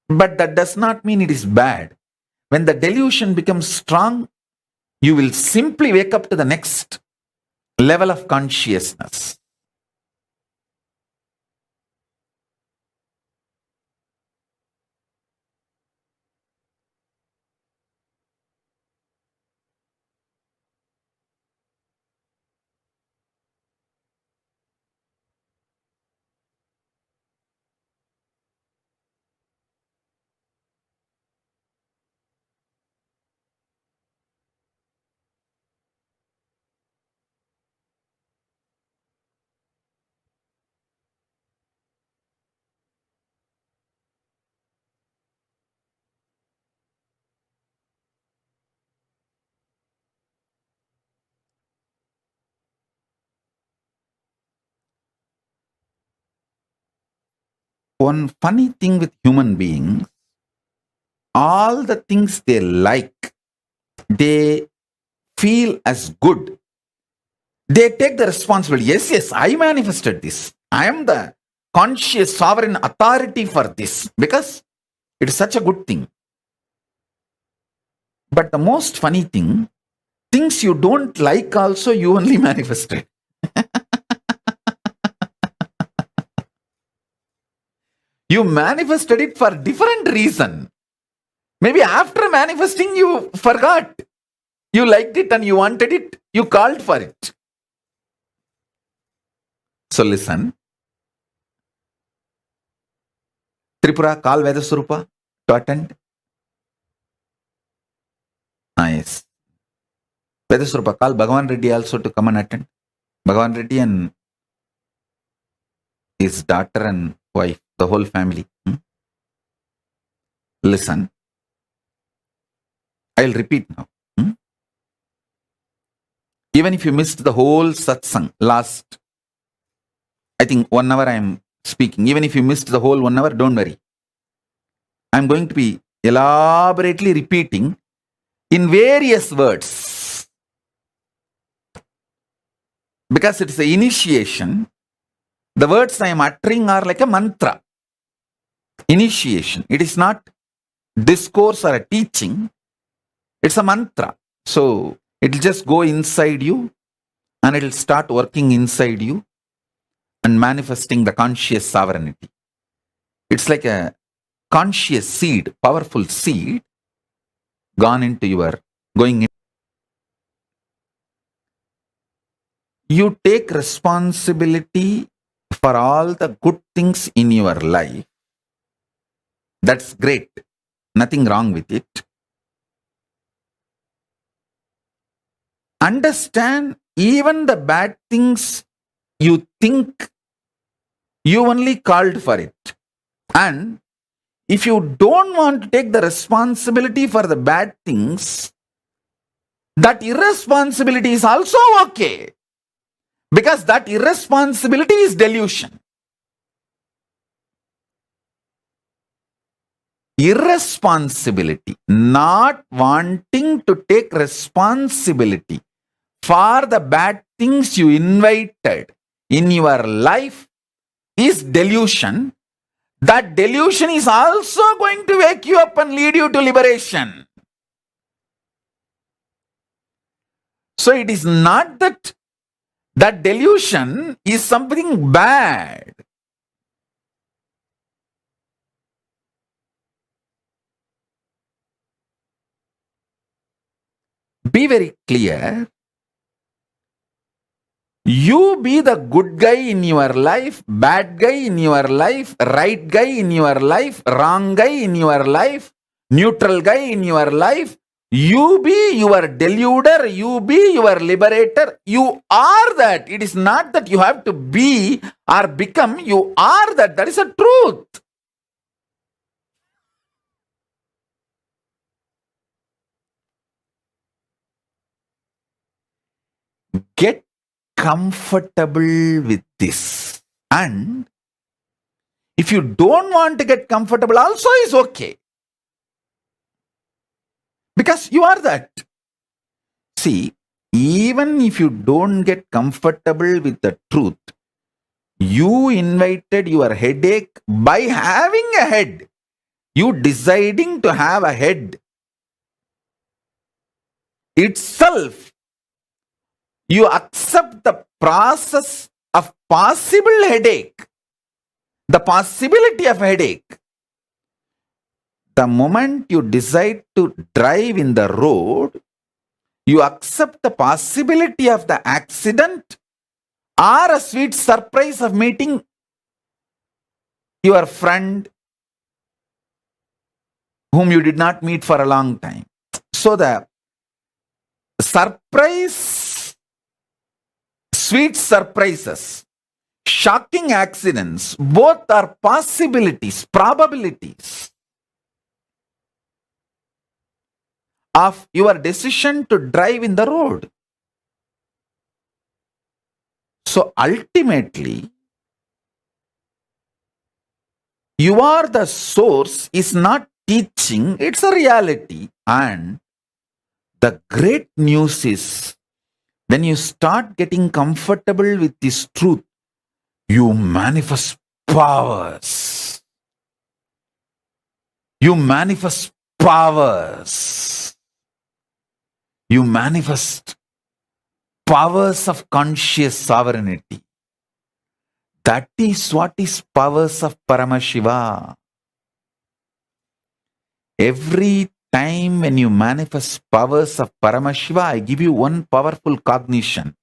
but that does not mean it is bad. When the delusion becomes strong, you will simply wake up to the next level of consciousness. One funny thing with human beings, all the things they like, they feel as good, They take the responsibility. Yes, I manifested this. I am the conscious sovereign authority for this because it is such a good thing. But the most funny thing, things you don't like also you only manifested. You manifested it for different reason. Maybe after manifesting you forgot. You liked it and you wanted it. You called for it. So listen. Tripura, call Vedaswarupa to attend. Nice. Vedaswarupa, call Bhagavan Reddy also to come and attend. Bhagavan Reddy and his daughter and wife, the whole family. Listen. I'll repeat now. Even if you missed the whole satsang last, I think 1 hour I am speaking. Even if you missed the whole 1 hour, don't worry. I'm going to be elaborately repeating in various words. Because it's the initiation, the words I am uttering are like a mantra. Initiation. It is not discourse or a teaching. It's a mantra. So it'll just go inside you and it'll start working inside you and manifesting the conscious sovereignty. It's like a conscious seed, powerful seed gone into your, going in. You take responsibility for all the good things in your life. That's great. Nothing wrong with it. Understand, even the bad things you think, you only called for it. And if you don't want to take the responsibility for the bad things, that irresponsibility is also okay. Because that irresponsibility is delusion. Irresponsibility, not wanting to take responsibility for the bad things you invited in your life is delusion. That delusion is also going to wake you up and lead you to liberation. So it is not that that delusion is something bad. Be very clear. You be the good guy in your life, bad guy in your life, right guy in your life, wrong guy in your life, neutral guy in your life. You be your deluder, you be your liberator. You are that. It is not that you have to be or become. You are that. That is a truth. Get comfortable with this. And if you don't want to get comfortable, also is okay. Because you are that. See, even if you don't get comfortable with the truth, you invited your headache by having a head. You deciding to have a head itself. You accept the process of possible headache, the possibility of headache. The moment you decide to drive in the road, you accept the possibility of the accident or a sweet surprise of meeting your friend whom you did not meet for a long time. So the surprise, sweet surprises, shocking accidents, both are possibilities, probabilities of your decision to drive in the road. So ultimately, you are the source is not teaching, it's a reality. And the great news is when you start getting comfortable with this truth, you manifest powers. You manifest powers. You manifest powers of conscious sovereignty. That is what is powers of Paramashiva. Every time when you manifest powers of Paramashiva, I give you one powerful cognition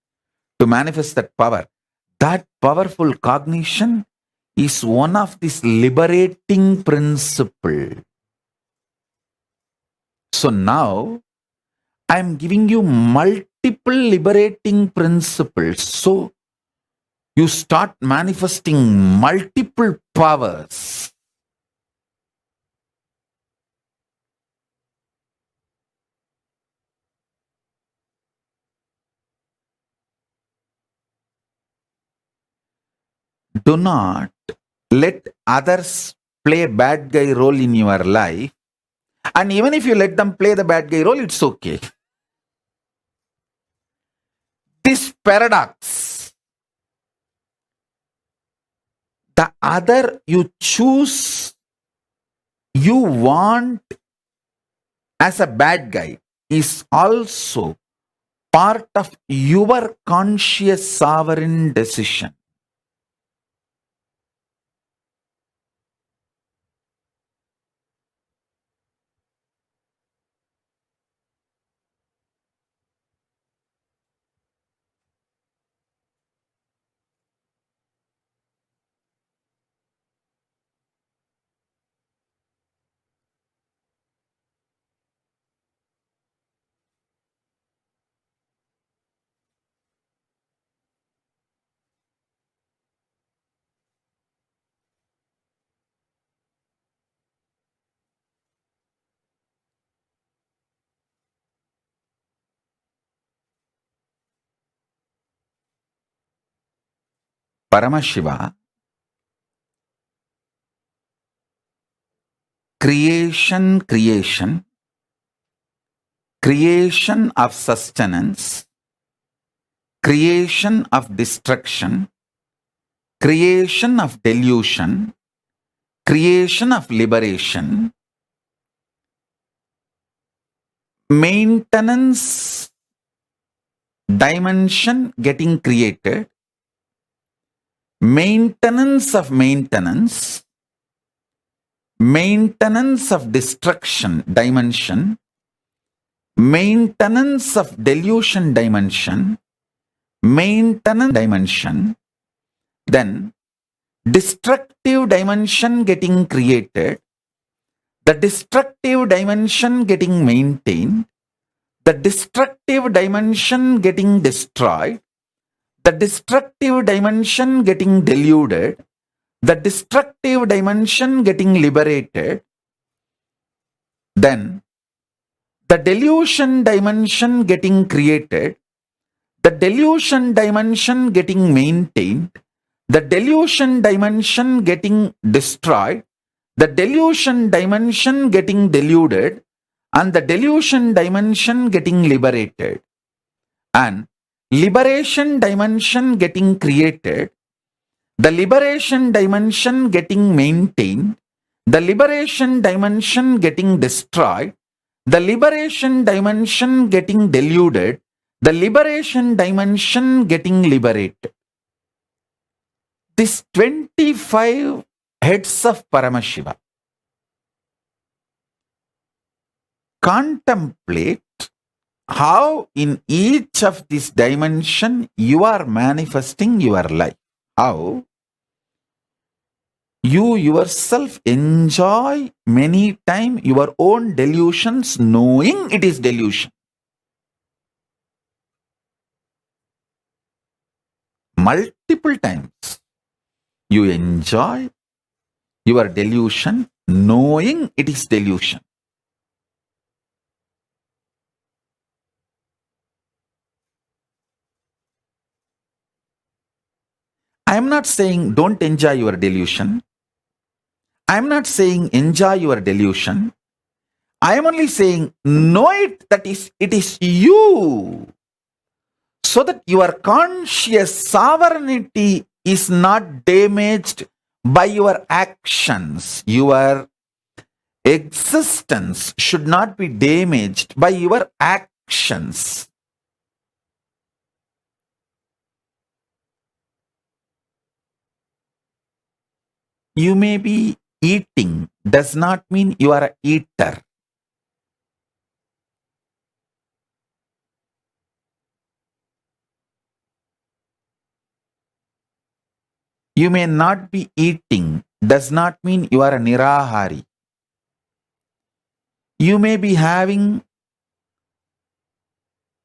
to manifest that power. That powerful cognition is one of this liberating principle. So now I am giving you multiple liberating principles. So you start manifesting multiple powers. Do not let others play bad guy role in your life. And even if you let them play the bad guy role, it's okay. This paradox, the other you choose, you want as a bad guy, is also part of your conscious sovereign decision. Paramashiva, creation of sustenance, creation of destruction, creation of delusion, creation of liberation, maintenance dimension getting created, maintenance of maintenance, maintenance of destruction dimension, maintenance of delusion dimension, maintenance dimension, then destructive dimension getting created, the destructive dimension getting maintained, the destructive dimension getting destroyed, the destructive dimension getting deluded, the destructive dimension getting liberated, then the delusion dimension getting created, the delusion dimension getting maintained, the delusion dimension getting destroyed, the delusion dimension getting deluded, and the delusion dimension getting liberated, and liberation dimension getting created, the liberation dimension getting maintained, the liberation dimension getting destroyed, the liberation dimension getting deluded, the liberation dimension getting liberated. These 25 heads of Paramashiva. Contemplate how in each of these dimension you are manifesting your life. How you yourself enjoy many times your own delusions knowing it is delusion. Multiple times you enjoy your delusion knowing it is delusion. I am not saying don't enjoy your delusion. I am not saying enjoy your delusion. I am only saying know it that it is you. so that your conscious sovereignty is not damaged by your actions. Your existence should not be damaged by your actions. You may be eating, does not mean you are an eater. You may not be eating, does not mean you are a nirahari. You may be having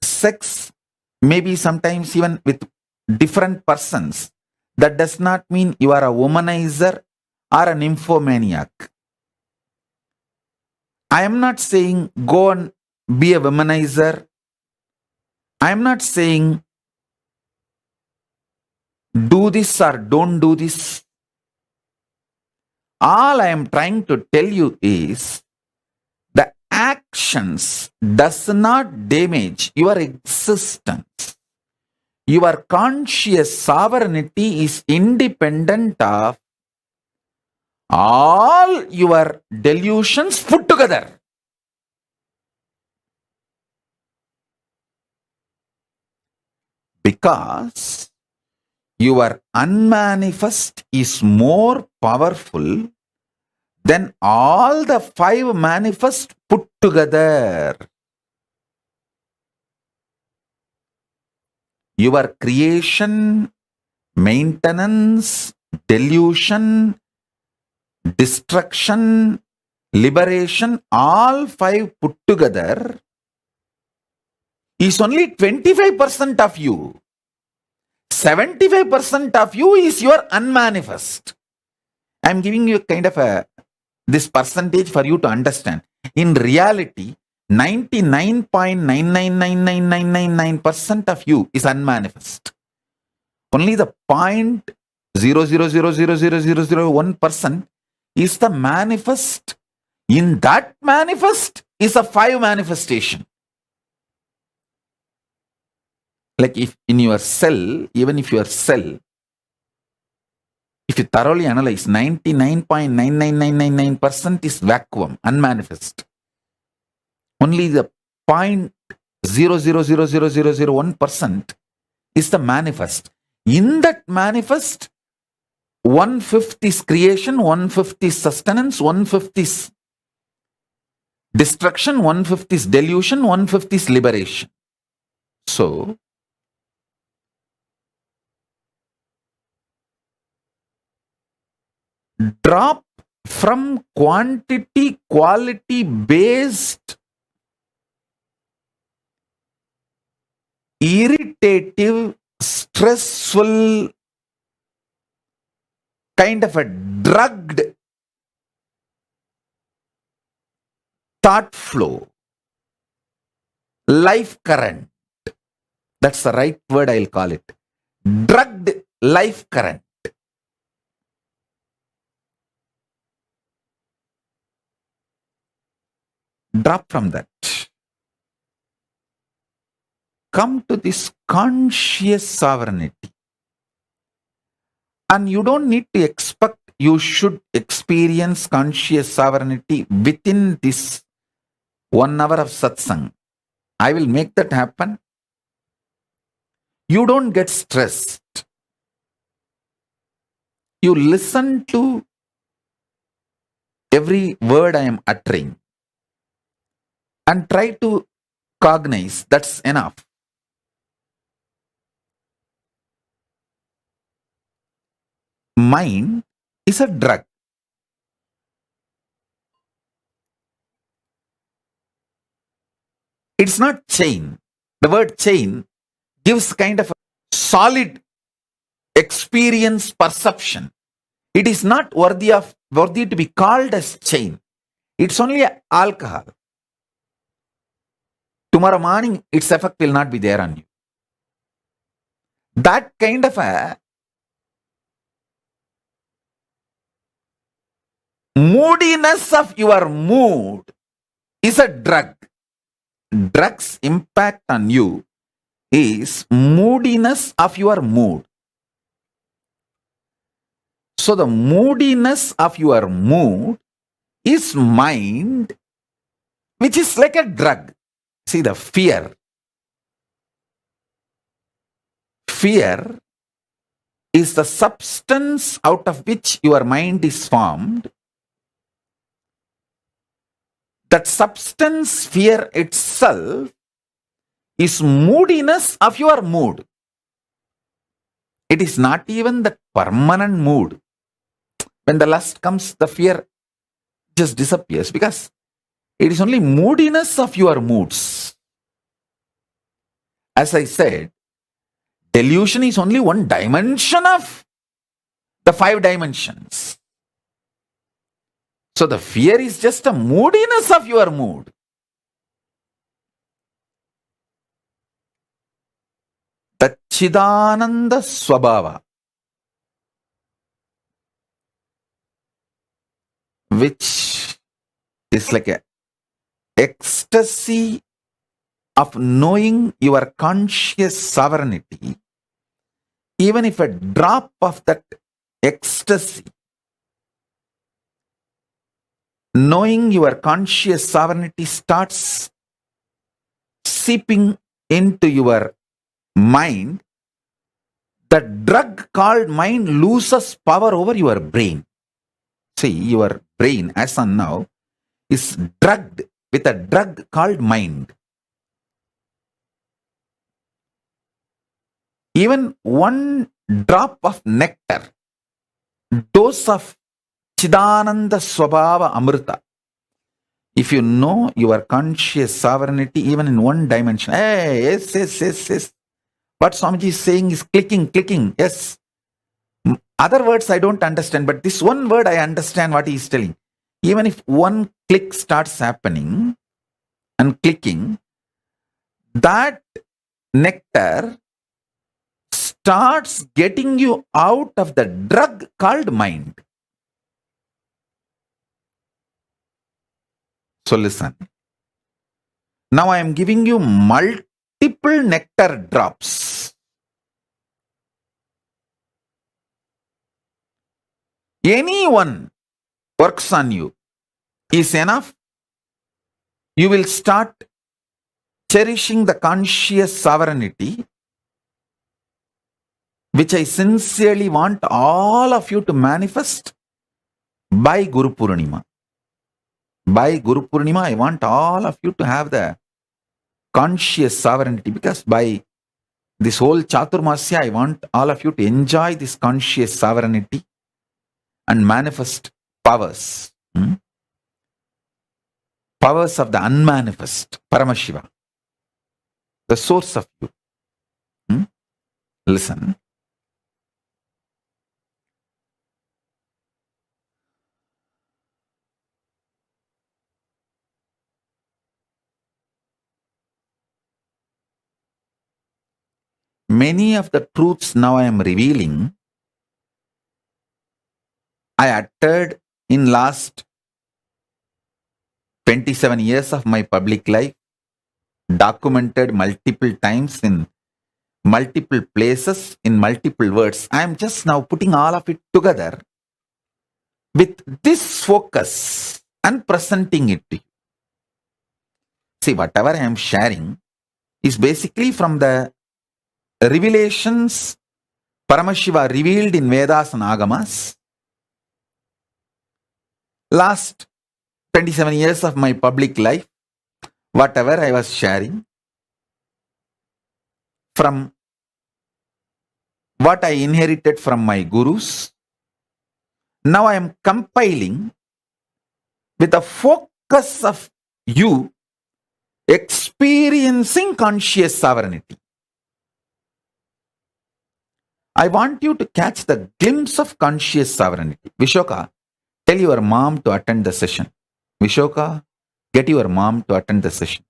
sex, maybe sometimes even with different persons. That does not mean you are a womanizer or a nymphomaniac. I am not saying go and be a womanizer. I am not saying do this or don't do this. All I am trying to tell you is the actions does not damage your existence. Your conscious sovereignty is independent of all your delusions put together. Because your unmanifest is more powerful than all the five manifest put together. Your creation, maintenance, delusion, destruction, liberation, all five put together is only 25% of you. 75% of you is your unmanifest. I am giving you kind of this percentage for you to understand. In reality, 99.999999% of you is unmanifest. Only the 0.0000001% is the manifest. In that manifest is a five manifestation. Like if in your cell, even if your cell, if you thoroughly analyze, 99.99999% is vacuum, unmanifest. Only the 0.0000001% is the manifest. In that manifest, 1/5 is creation, 1/5 is sustenance, 1/5 is destruction, 1/5 is delusion, 1/5 is liberation. So, drop from quantity, quality based, irritative, stressful, kind of a drugged thought flow, life current. That's the right word, I'll call it. Drugged life current. Drop from that. Come to this conscious sovereignty. And you don't need to expect you should experience conscious sovereignty within this 1 hour of satsang. I will make that happen. You don't get stressed. You listen to every word I am uttering and try to cognize. That's enough. Mind is a drug. It's not chain. The word chain gives kind of a solid experience perception. It is not worthy to be called as chain. It's only alcohol. Tomorrow morning, its effect will not be there on you. That kind of a moodiness of your mood is a drug. Drugs impact on you is moodiness of your mood. So the moodiness of your mood is mind, which is like a drug. See, the fear. Fear is the substance out of which your mind is formed. That substance, fear itself, is moodiness of your mood. It is not even the permanent mood. When the lust comes, the fear just disappears because it is only moodiness of your moods. As I said, delusion is only one dimension of the 5 dimensions. So the fear is just a moodiness of your mood. The Chidananda Swabhava, which is like a ecstasy of knowing your conscious sovereignty, even if a drop of that ecstasy, knowing your conscious sovereignty, starts seeping into your mind, the drug called mind loses power over your brain. See, your brain as on now is drugged with a drug called mind. Even one drop of nectar, dose of Chidananda Swabhava Amrita, if you know your conscious sovereignty even in one dimension, hey, yes. What Swamiji is saying is clicking, yes. Other words I don't understand, but this one word I understand what he is telling. Even if one click starts happening and clicking, that nectar starts getting you out of the drug called mind. So listen. Now I am giving you multiple nectar drops. Anyone works on you is enough. You will start cherishing the conscious sovereignty, which I sincerely want all of you to manifest by Guru Purnima. By Guru Purnima, I want all of you to have the conscious sovereignty, because by this whole Chaturmasya, I want all of you to enjoy this conscious sovereignty and manifest powers. Powers of the unmanifest, Paramashiva, the source of you. Listen. Many of the truths now I am revealing, I uttered in last 27 years of my public life, documented multiple times in multiple places, in multiple words. I am just now putting all of it together with this focus and presenting it to you. See, whatever I am sharing is basically from the revelations Paramashiva revealed in Vedas and Agamas. Last 27 years of my public life, whatever I was sharing, from what I inherited from my gurus, now I am compiling with the focus of you experiencing conscious sovereignty. I want you to catch the glimpse of conscious sovereignty. Vishoka, tell your mom to attend the session. Vishoka, get your mom to attend the session.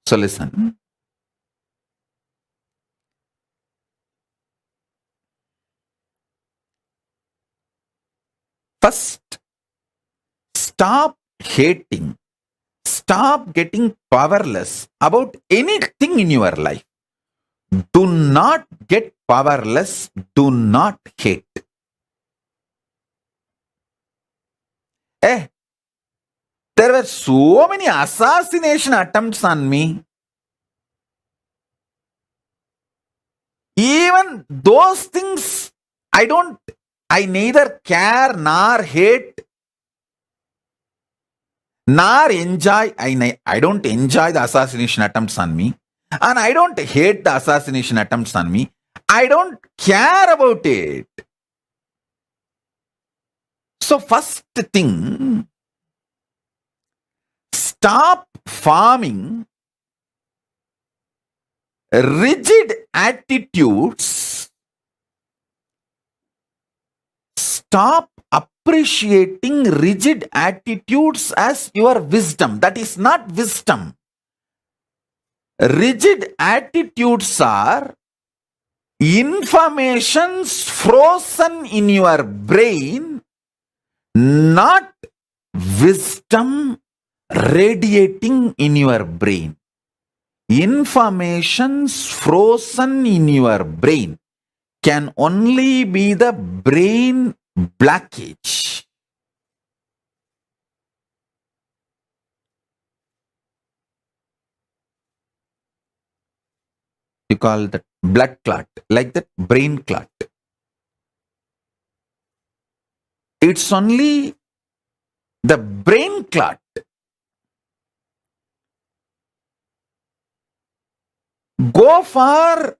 So listen. First, stop hating. Stop getting powerless about anything in your life. Do not get powerless. Do not hate. There were so many assassination attempts on me. Even those things, I neither care nor hate nor enjoy. I don't enjoy the assassination attempts on me, and I don't hate the assassination attempts on me. I don't care about it. So first thing, stop forming rigid attitudes. Stop appreciating rigid attitudes as your wisdom. That is not wisdom. Rigid attitudes are informations frozen in your brain, not wisdom radiating in your brain. Informations frozen in your brain can only be the brain blockage. You call that blood clot, like that brain clot. It's only the brain clot. Go for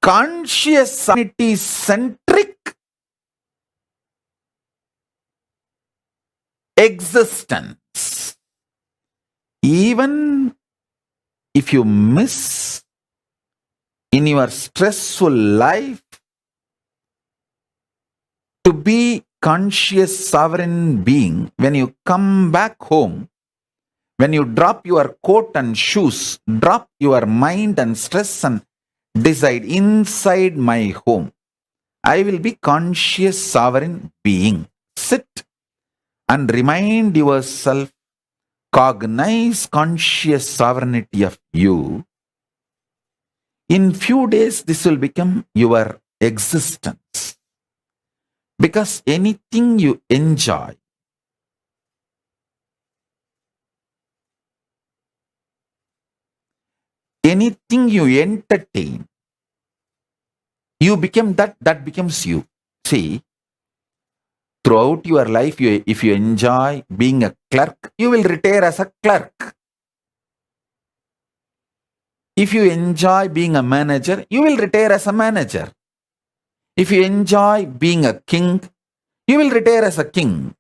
conscious centric existence. Even if you miss in your stressful life to be conscious sovereign being, when you come back home, when you drop your coat and shoes, drop your mind and stress and decide, inside my home, I will be conscious sovereign being. Sit and remind yourself, cognize conscious sovereignty of you. In few days, this will become your existence. Because anything you enjoy, anything you entertain, you become that becomes you. See, throughout your life, if you enjoy being a clerk, you will retire as a clerk. If you enjoy being a manager, you will retire as a manager. If you enjoy being a king, you will retire as a king.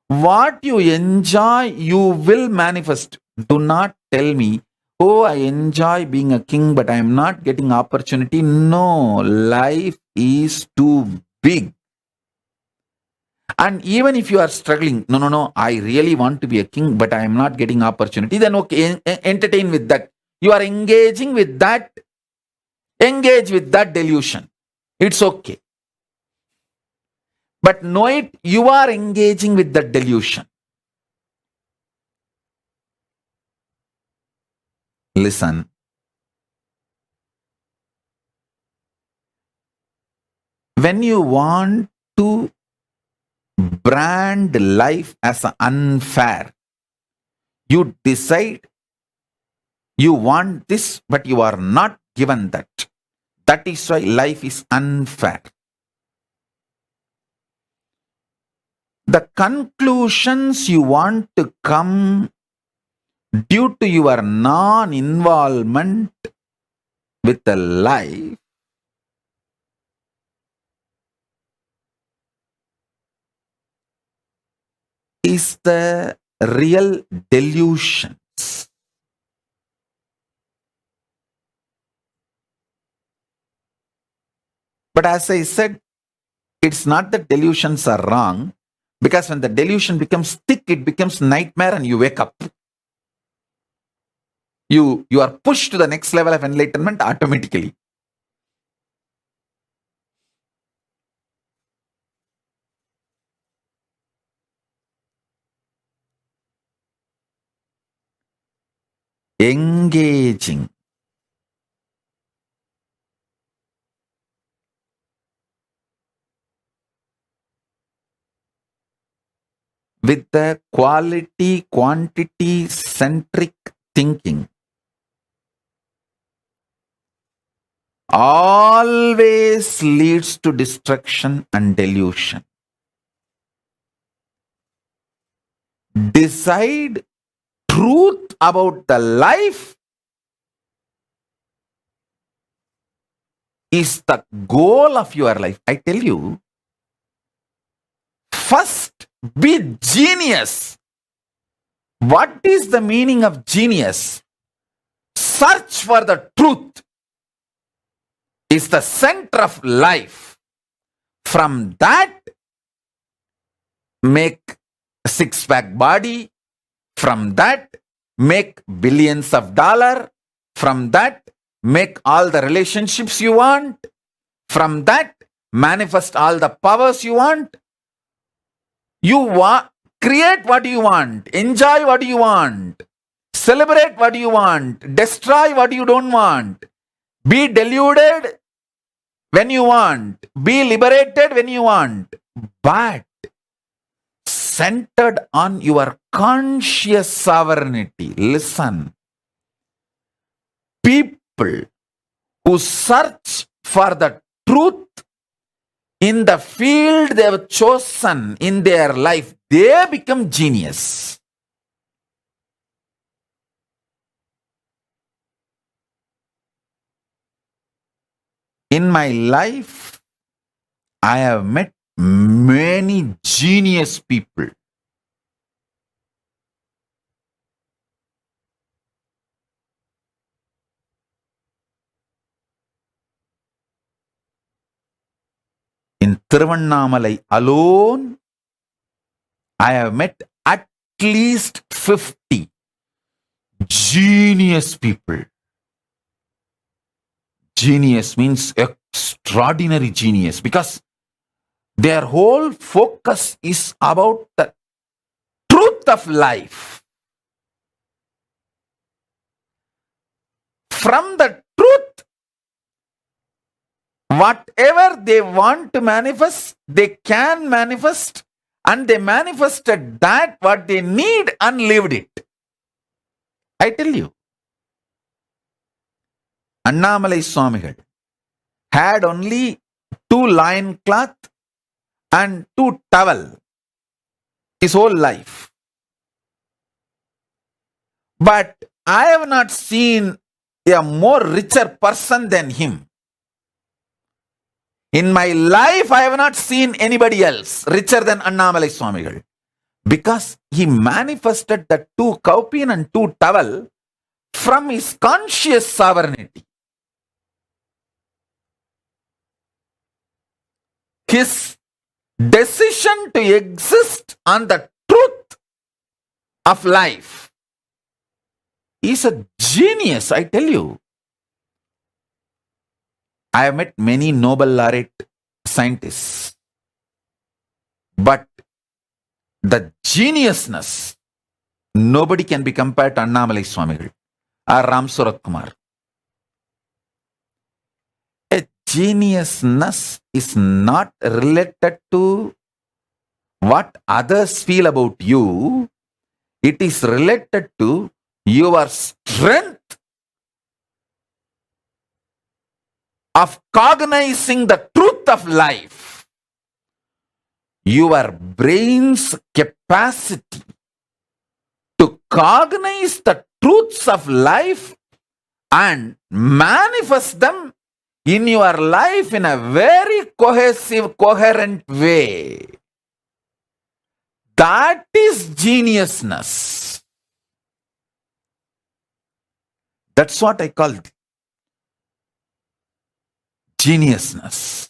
What you enjoy, you will manifest. Do not tell me, oh, I enjoy being a king, but I am not getting opportunity. No, life is too big. And even if you are struggling, no, I really want to be a king, but I am not getting opportunity, then okay, entertain with that. You are engaging with that. Engage with that delusion. It's okay. But know it, you are engaging with that delusion. Listen. When you want to brand life as unfair, you decide you want this, but you are not given that. That is why life is unfair. The conclusions you want to come due to your non-involvement with the life is the real delusions. But as I said, it's not that delusions are wrong, because when the delusion becomes thick, it becomes nightmare and you wake up. You are pushed to the next level of enlightenment automatically. engaging. With the quality, quantity centric thinking, always leads to destruction and delusion. Decide truth about the life is the goal of your life. I tell you, first be genius. What is the meaning of genius? Search for the truth is the center of life. From that, make a six-pack body. From that, make billions of dollars. From that, make all the relationships you want. From that, manifest all the powers you want. You want, create what you want, enjoy what you want, celebrate what you want, destroy what you don't want. Be deluded when you want, be liberated when you want, but centered on your conscious sovereignty. Listen, people who search for the truth in the field they have chosen in their life, they become genius. In my life, I have met many genius people. In Tiruvannamalai alone, I have met at least 50 genius people. Genius means extraordinary genius because their whole focus is about the truth of life. From the truth, whatever they want to manifest, they can manifest, and they manifested that what they need and lived it. I tell you, Annamalai Swamigal had only 2 loin cloth and 2 towel his whole life. But I have not seen a more richer person than him. In my life, I have not seen anybody else richer than Annamalai Swamigal. Because he manifested the 2 kaupin and 2 towel from his conscious sovereignty. His decision to exist on the truth of life is a genius, I tell you. I have met many Nobel laureate scientists, but the geniusness, nobody can be compared to Annamalai Swamigal or Ram Surat Kumar. A geniusness is not related to what others feel about you. It is related to your strength of cognizing the truth of life. Your brain's capacity to cognize the truths of life and manifest them in your life in a very cohesive, coherent way. That is geniusness. That's what I call geniusness.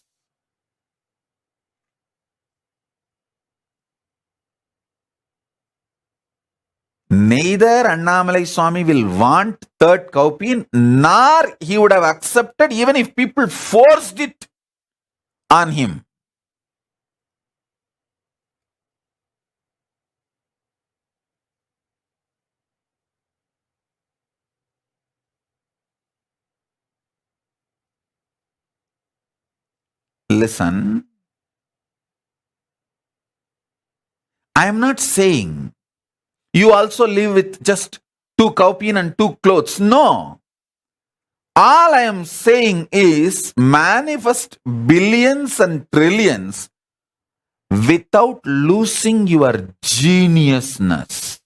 Neither Annamalai Swami will want 3rd kaupin, nor he would have accepted even if people forced it on him. listen. I am not saying you also live with just 2 cowpea and 2 clothes. No. All I am saying is manifest billions and trillions without losing your geniusness.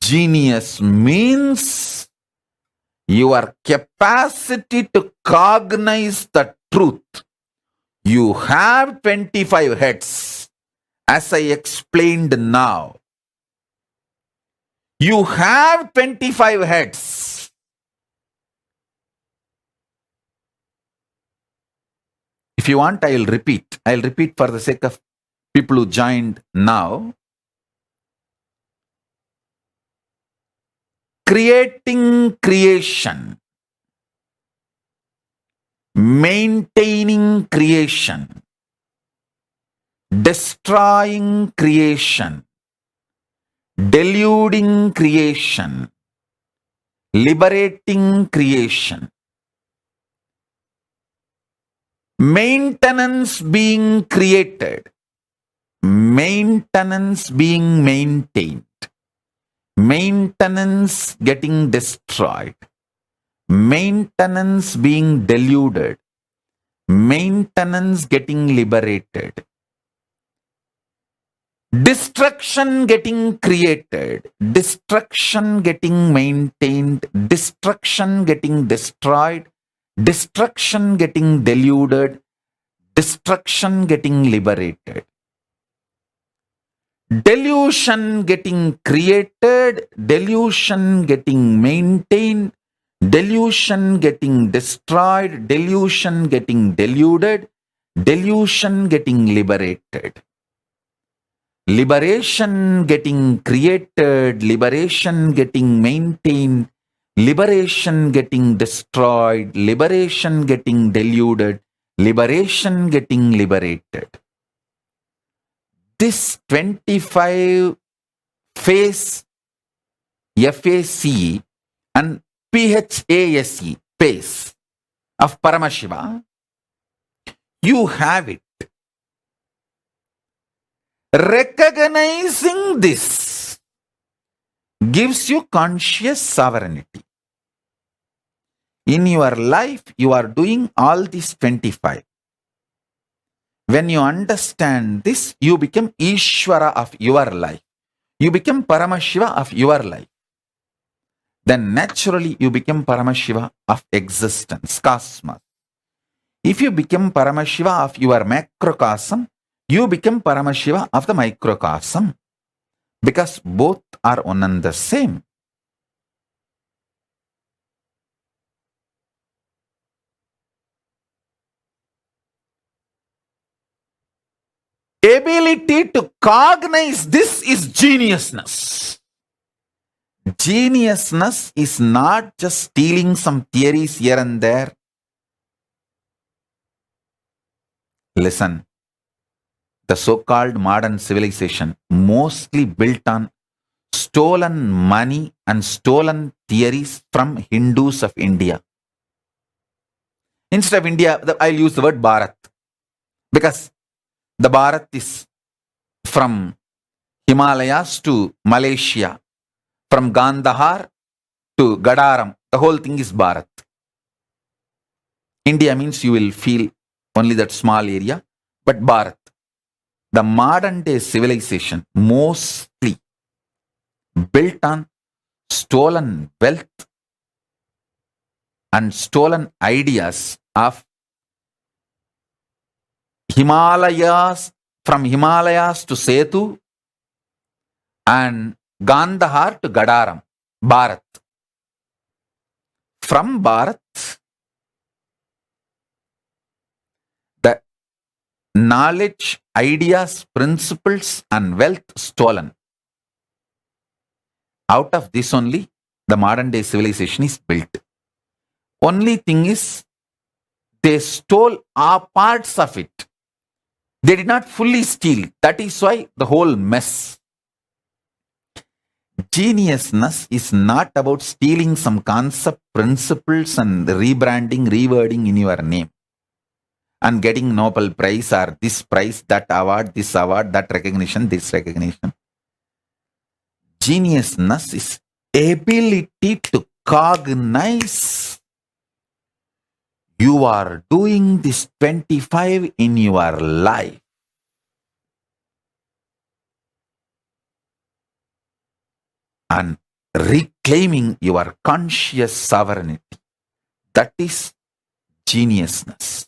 Genius means your capacity to cognize the truth. You have 25 heads, as I explained now. You have 25 heads. If you want, I'll repeat. I'll repeat for the sake of people who joined now. Creating creation. Maintaining creation. Destroying creation. Deluding creation. Liberating creation. Maintenance being created. Maintenance being maintained. Maintenance getting destroyed. Maintenance being deluded. Maintenance getting liberated. Destruction getting created. Destruction getting maintained. Destruction getting destroyed. Destruction getting deluded. Destruction getting liberated. Delusion getting created, delusion getting maintained, delusion getting destroyed, delusion getting deluded, delusion getting liberated. Liberation getting created, liberation getting maintained, liberation getting destroyed, liberation getting deluded, liberation getting liberated. This 25 phase FACE and PHASE pace of Paramashiva, you have it. Recognizing this gives you conscious sovereignty. In your life, you are doing all these 25. When you understand this, you become Ishvara of your life. You become Paramashiva of your life. Then naturally you become Paramashiva of existence, cosmos. If you become Paramashiva of your macrocosm, you become Paramashiva of the microcosm. Because both are one and the same. Ability to cognize this is geniusness. Geniusness is not just stealing some theories here and there. Listen, the so-called modern civilization mostly built on stolen money and stolen theories from Hindus of India. Instead of India, I'll use the word Bharat. Because the Bharat is from Himalayas to Malaysia, from Gandhar to Gadaram. The whole thing is Bharat. India means you will feel only that small area, but Bharat. The modern day civilization mostly built on stolen wealth and stolen ideas of Himalayas, from Himalayas to Setu and Gandhar to Gadaram, Bharat. From Bharat, the knowledge, ideas, principles and wealth stolen. Out of this only, the modern day civilization is built. Only thing is, they stole parts of it. They did not fully steal. That is why the whole mess. Geniusness is not about stealing some concept, principles and rebranding, rewording in your name. and getting Nobel Prize or this prize, that award, that recognition, this recognition. Geniusness is ability to cognize you are doing this 25 in your life. And reclaiming your conscious sovereignty. That is geniusness.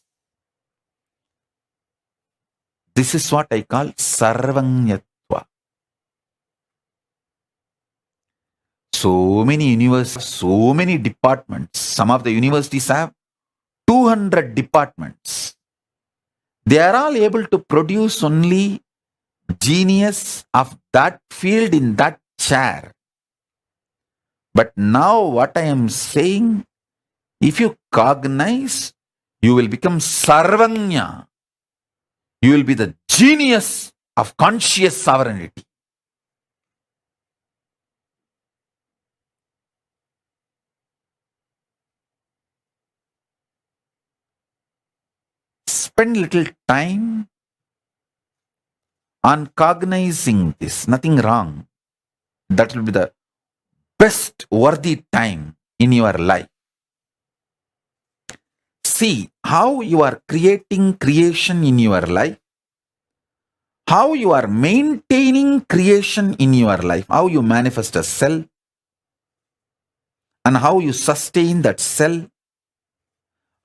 This is what I call sarvanyatva. So many universities, so many departments. Some of the universities have 200 departments. They are all able to produce only genius of that field in that chair. But now what I am saying, if you cognize, you will become sarvanya. You will be the genius of conscious sovereignty. Spend little time on cognizing this. Nothing wrong. That will be the best worthy time in your life. See how you are creating creation in your life, how you are maintaining creation in your life, how you manifest a cell, and how you sustain that cell,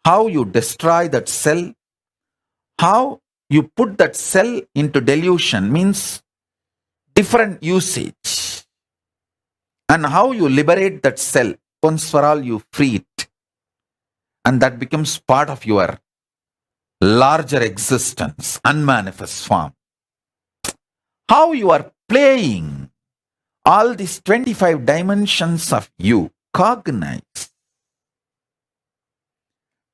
how you destroy that cell, how you put that cell into delusion, means different usage, and how you liberate that cell. Once for all, you free it, and that becomes part of your larger existence, unmanifest form. How you are playing all these 25 dimensions of you, cognize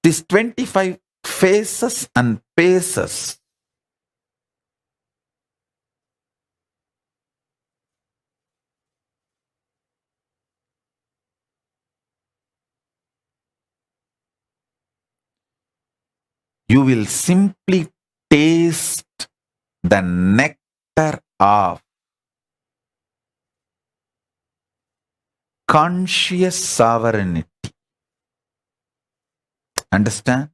these 25 phases and paces. You will simply taste the nectar of conscious sovereignty. Understand?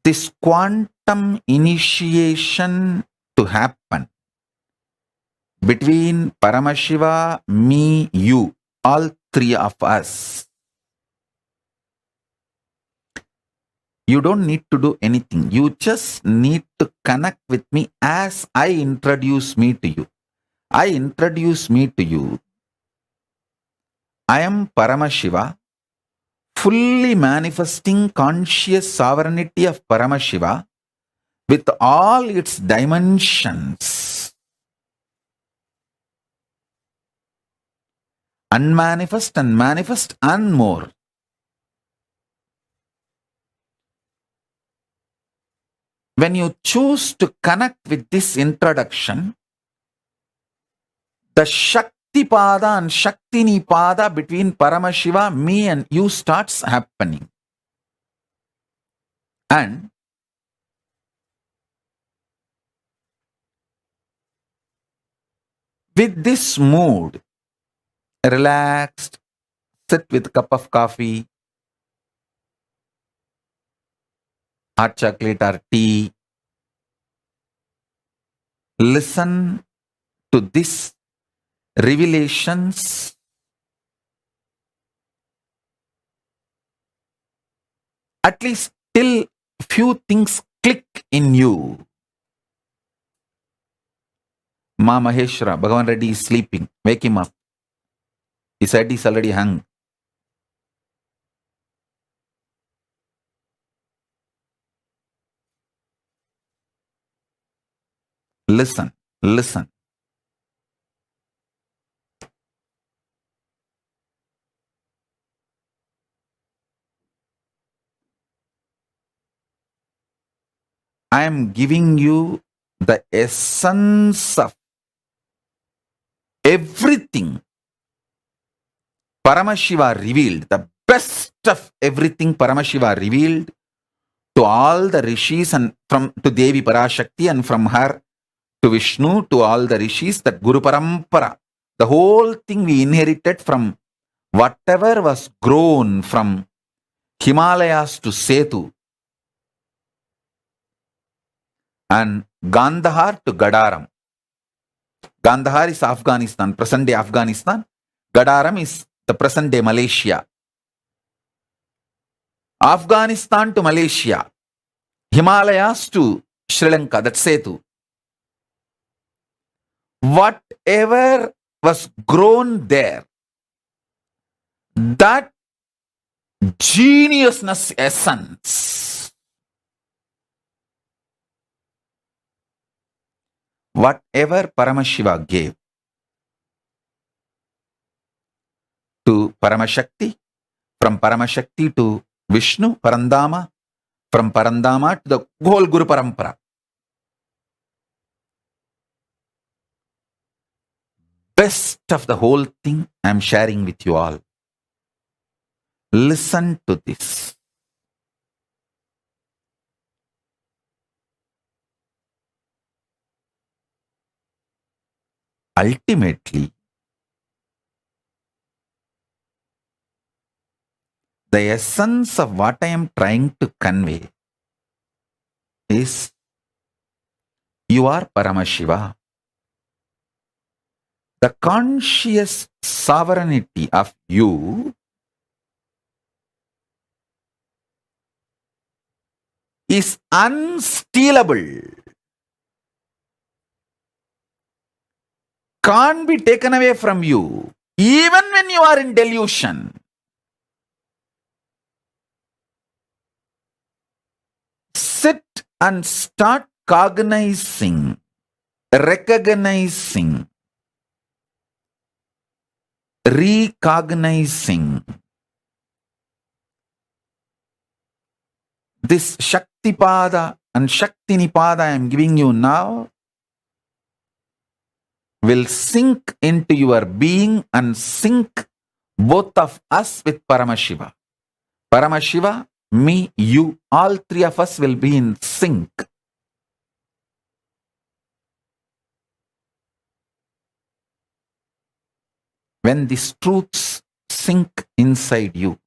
This quantum initiation to happen between Paramashiva, me, you, all three of us. You don't need to do anything. You just need to connect with me as I introduce me to you. I introduce me to you. I am Paramashiva, fully manifesting conscious sovereignty of Paramashiva with all its dimensions. Unmanifest and manifest and more. When you choose to connect with this introduction, the Shakti Pada and Shaktini Pada between Paramashiva, me and you starts happening. And with this mood, relaxed, sit with a cup of coffee, hot chocolate or tea, listen to these revelations. At least till few things click in you. Ma Maheshwara, Bhagavan Reddy is sleeping. Wake him up. His head is already hung. Listen, listen. I am giving you the essence of everything Paramashiva revealed, the best of everything Paramashiva revealed to all the rishis and to Devi Parashakti, and from her to Vishnu, to all the rishis, that Guru Parampara, the whole thing we inherited from whatever was grown from Himalayas to Setu and Gandhar to Gadaram. Gandhar is Afghanistan, present day Afghanistan. Gadaram is the present day Malaysia. Afghanistan to Malaysia. Himalayas to Sri Lanka, that's Setu. Whatever was grown there, that geniusness essence, whatever Paramashiva gave to Paramashakti, from Paramashakti to Vishnu, Parandama, from Parandama to the whole Guru Parampara. Best of the whole thing I am sharing with you all. Listen to this. Ultimately, the essence of what I am trying to convey is you are Paramashiva. The conscious sovereignty of you is unstealable. Can't be taken away from you, even when you are in delusion. Sit and start cognizing, recognizing, recognizing this Shaktipada and Shaktinipada I am giving you now will sink into your being and sink both of us with Paramashiva. Paramashiva, me, you, all three of us will be in sync. When these truths sink inside you,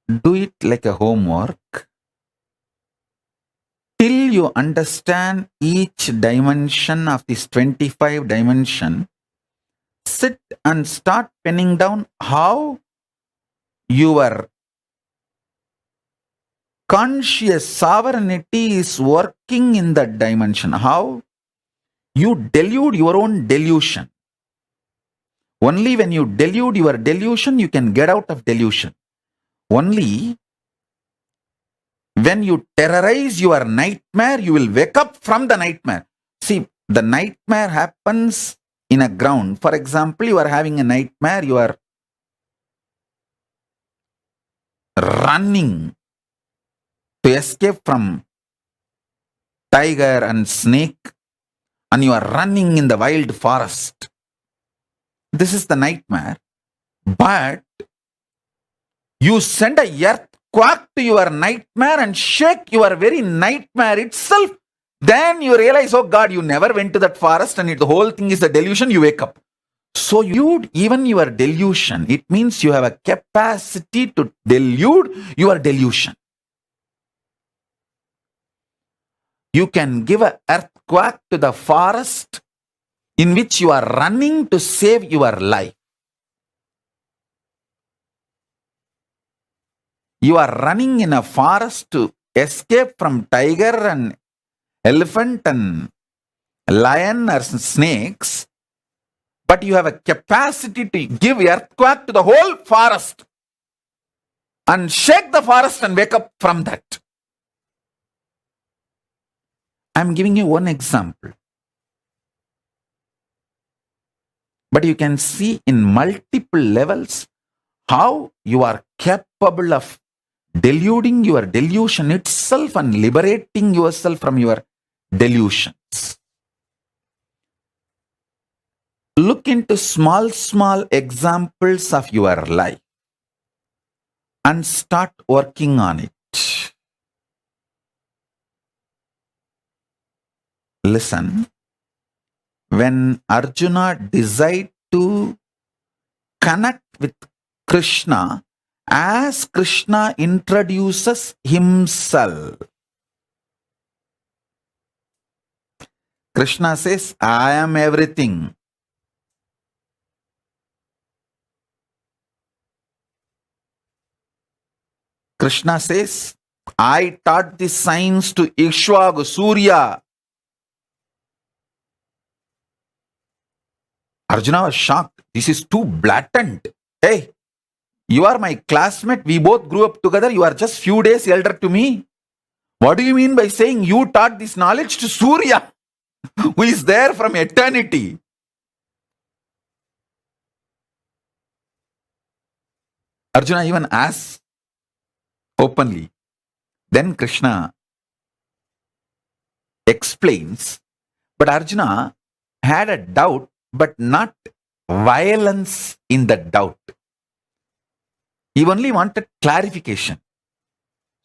do it like a homework till you understand each dimension of this 25 dimension. Sit and start penning down how your conscious sovereignty is working in that dimension, how you delude your own delusion. Only when you delude your delusion, you can get out of delusion. Only when you terrorize your nightmare, you will wake up from the nightmare. See, the nightmare happens in a ground. For example, you are having a nightmare, you are running to escape from tiger and snake, and you are running in the wild forest. This is the nightmare. But you send a earthquake to your nightmare and shake your very nightmare itself. Then you realize, oh God, you never went to that forest and the whole thing is a delusion. You wake up. So even your delusion, it means you have a capacity to delude your delusion. You can give an earthquake to the forest in which you are running to save your life. You are running in a forest to escape from tiger and elephant and lion or snakes. but you have a capacity to give earthquake to the whole forest and shake the forest and wake up from that. I'm giving you one example. But you can see in multiple levels how you are capable of deluding your delusion itself and liberating yourself from your delusions. Look into small examples of your life and start working on it. Listen, when Arjuna decided to connect with Krishna, as Krishna introduces himself, Krishna says, I am everything. Krishna says, I taught the science to Ikshvaku, Surya. Arjuna was shocked. This is too blatant. Hey, you are my classmate. We both grew up together. You are just few days elder to me. What do you mean by saying you taught this knowledge to Surya, who is there from eternity? Arjuna even asks openly. Then Krishna explains, but Arjuna had a doubt, but not violence in the doubt. He only wanted clarification.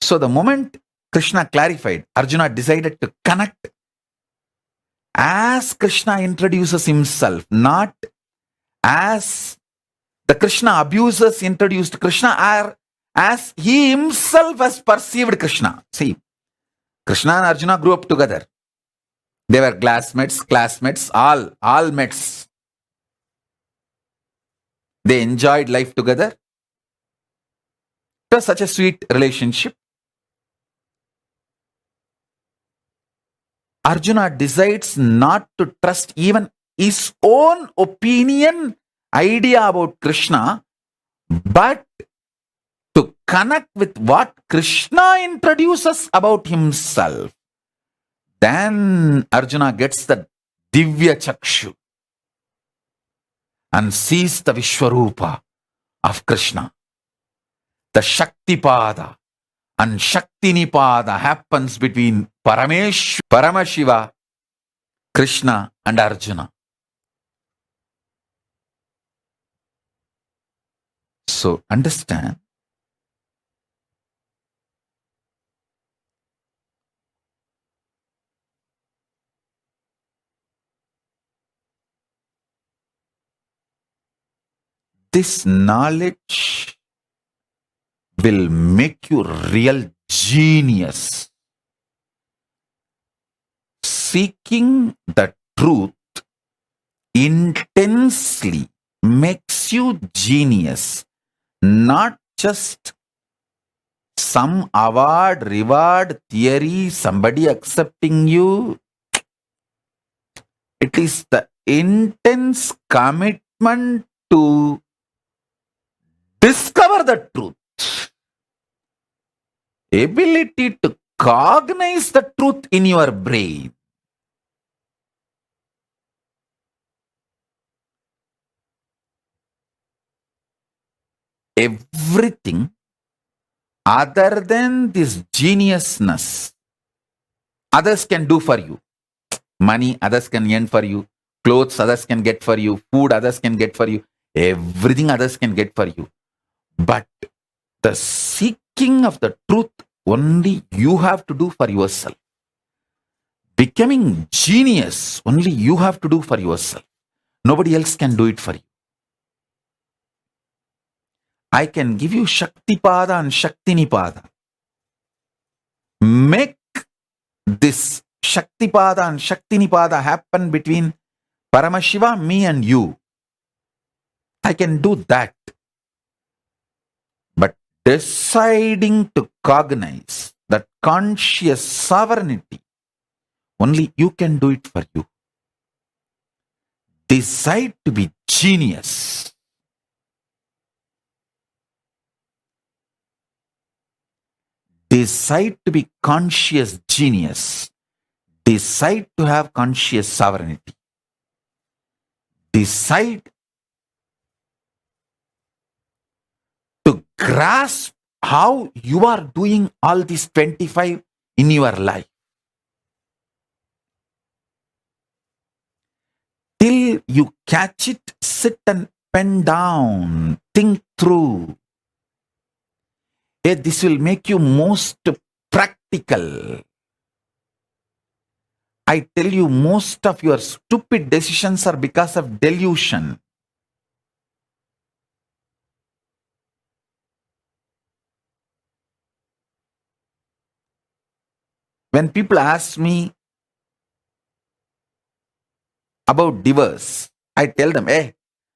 So the moment Krishna clarified, Arjuna decided to connect as Krishna introduces himself, not as the Krishna abusers introduced Krishna, or as he himself has perceived Krishna. See, Krishna and Arjuna grew up together. They were classmates, all mates. They enjoyed life together. It was such a sweet relationship. Arjuna decides not to trust even his own opinion, idea about Krishna, but to connect with what Krishna introduces about himself. Then Arjuna gets the Divya Chakshu and sees the Vishwarupa of Krishna. The Shaktipada and Shaktinipada happens between Paramashiva, Krishna and Arjuna. So understand, this knowledge will make you real genius. Seeking the truth intensely makes you genius, not just some award, reward, theory, somebody accepting you. It is the intense commitment to discover the truth. Ability to cognize the truth in your brain. Everything other than this geniusness, others can do for you. Money, others can earn for you. Clothes, others can get for you. Food, others can get for you. Everything others can get for you. But the seeking of the truth, only you have to do for yourself. Becoming genius, only you have to do for yourself. Nobody else can do it for you. I can give you Shaktipada and Shaktinipada. Make this Shaktipada and Shaktinipada happen between Paramashiva, me and you. I can do that. But deciding to cognize that conscious sovereignty, only you can do it for you. decide to be genius. Decide to be conscious genius. Decide to have conscious sovereignty. Decide to grasp how you are doing all these 25 in your life. Till you catch it, sit and pen down, think through. This will make you most practical. I tell you, most of your stupid decisions are because of delusion. When people ask me about divorce, I tell them, hey,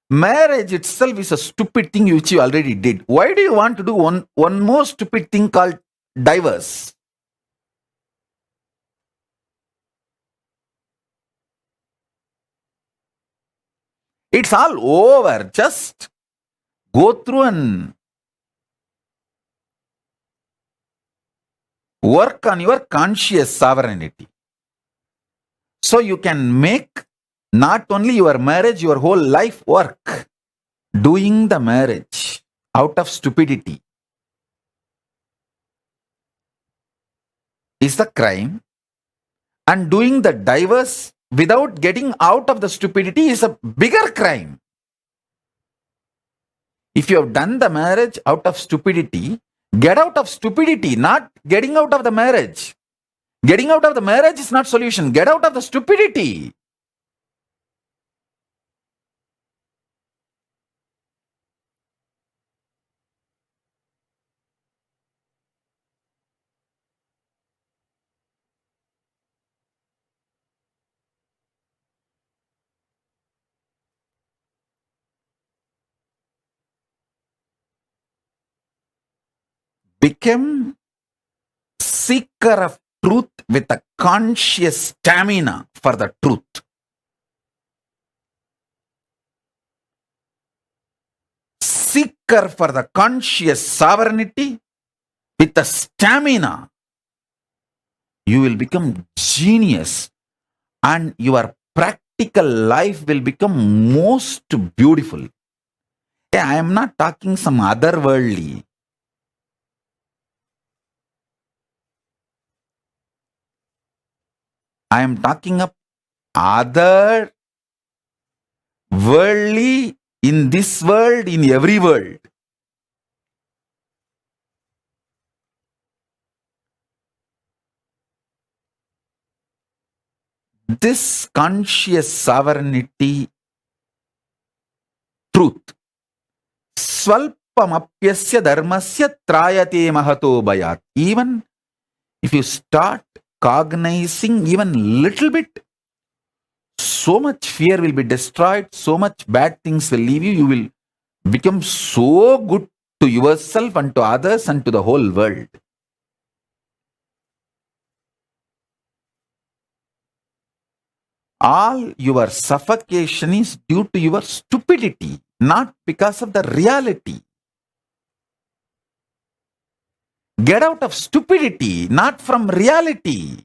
marriage itself is a stupid thing which you already did. Why do you want to do one more stupid thing called divorce? It's all over. Just go through and work on your conscious sovereignty. So you can make not only your marriage, your whole life work. Doing the marriage out of stupidity is the crime, and doing the divorce without getting out of the stupidity is a bigger crime. If you have done the marriage out of stupidity, get out of stupidity, not getting out of the marriage. Getting out of the marriage is not solution. Get out of the stupidity. Become seeker of truth with a conscious stamina for the truth. Seeker for the conscious sovereignty with a stamina. You will become genius, and your practical life will become most beautiful. I am not talking some otherworldly. I am talking of other worldly in this world, in every world. This conscious sovereignty truth, swalpamapyasya dharmasya trayate mahato bayat. Even if you start cognizing even little bit, so much fear will be destroyed, so much bad things will leave you. You will become so good to yourself and to others and to the whole world. All your suffocation is due to your stupidity, not because of the reality. Get out of stupidity, not from reality.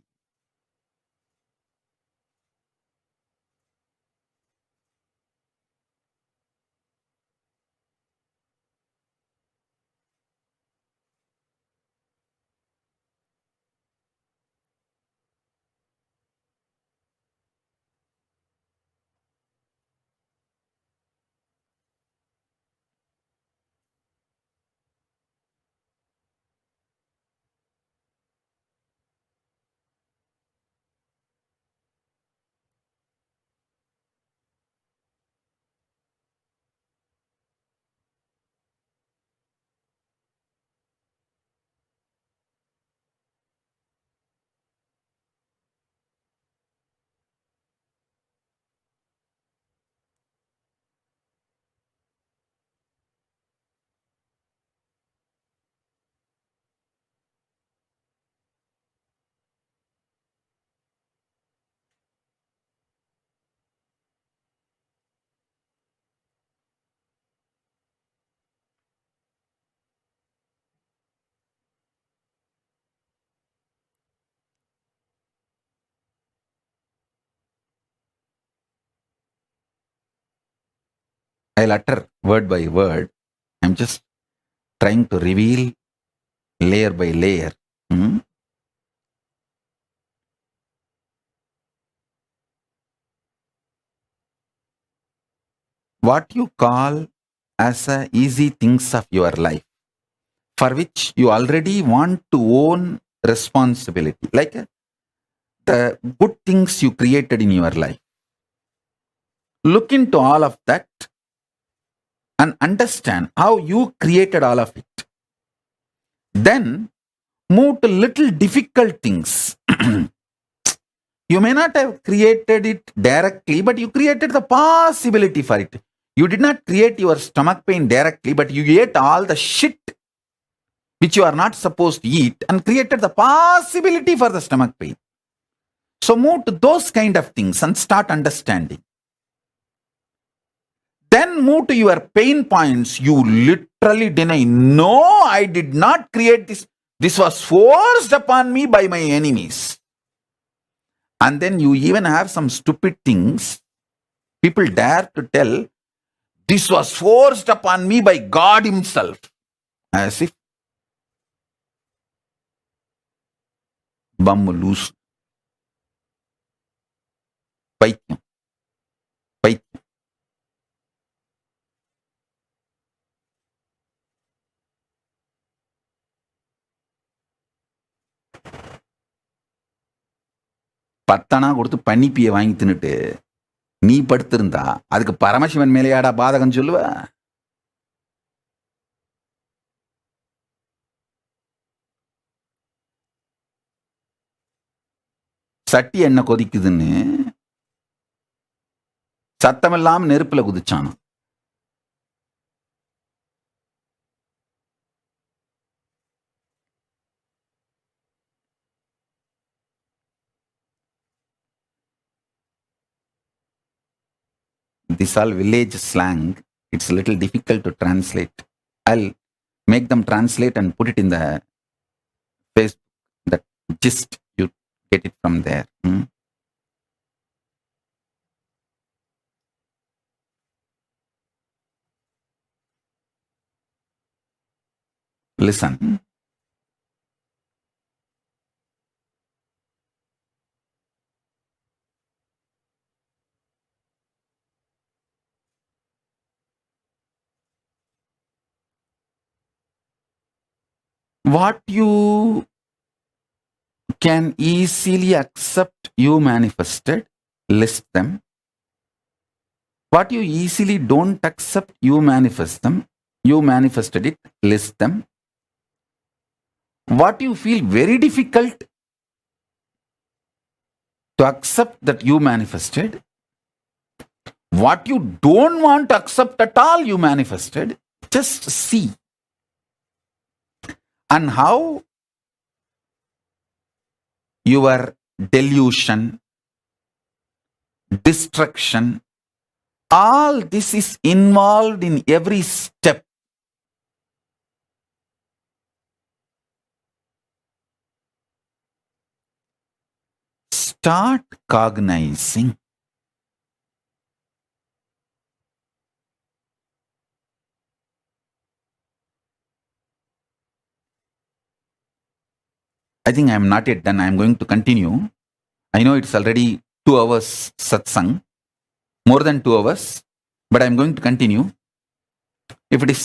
I'll utter word by word. I'm just trying to reveal layer by layer. What you call as a easy things of your life, for which you already want to own responsibility, like the good things you created in your life. Look into all of that and understand how you created all of it. Then move to little difficult things. You may not have created it directly, but you created the possibility for it. You did not create your stomach pain directly, but you ate all the shit which you are not supposed to eat and created the possibility for the stomach pain. So move to those kind of things and start understanding. Then move to your pain points. You literally deny, no, I did not create this. This was forced upon me by my enemies. And then you even have some stupid things. People dare to tell, this was forced upon me by God himself. As if bum loose. Paityam. Paityam. பத்தனா கொடுத்து பன்னிப்பிய வாங்கி தின்னுட்டு நீ படுத்திருந்தா அதுக்கு பரமசிவன் மேலேயாடா பாதகம் சொல்லுவ? சட்டி என்ன கொதிக்குதுன்னு சத்தமில்லாம நெருப்புல குதிச்சானோ. This all village slang, it's a little difficult to translate. I'll make them translate and put it in the Facebook, that gist, you get it from there. Listen. What you can easily accept, you manifested, list them. What you easily don't accept, you manifest them. You manifested it, list them. What you feel very difficult to accept, that you manifested. What you don't want to accept at all, you manifested. Just see. And how your delusion, destruction, all this is involved in every step. Start cognizing. I think I am not yet done. I am going to continue. I know it's already 2 hours satsang, more than 2 hours, but I am going to continue. If it is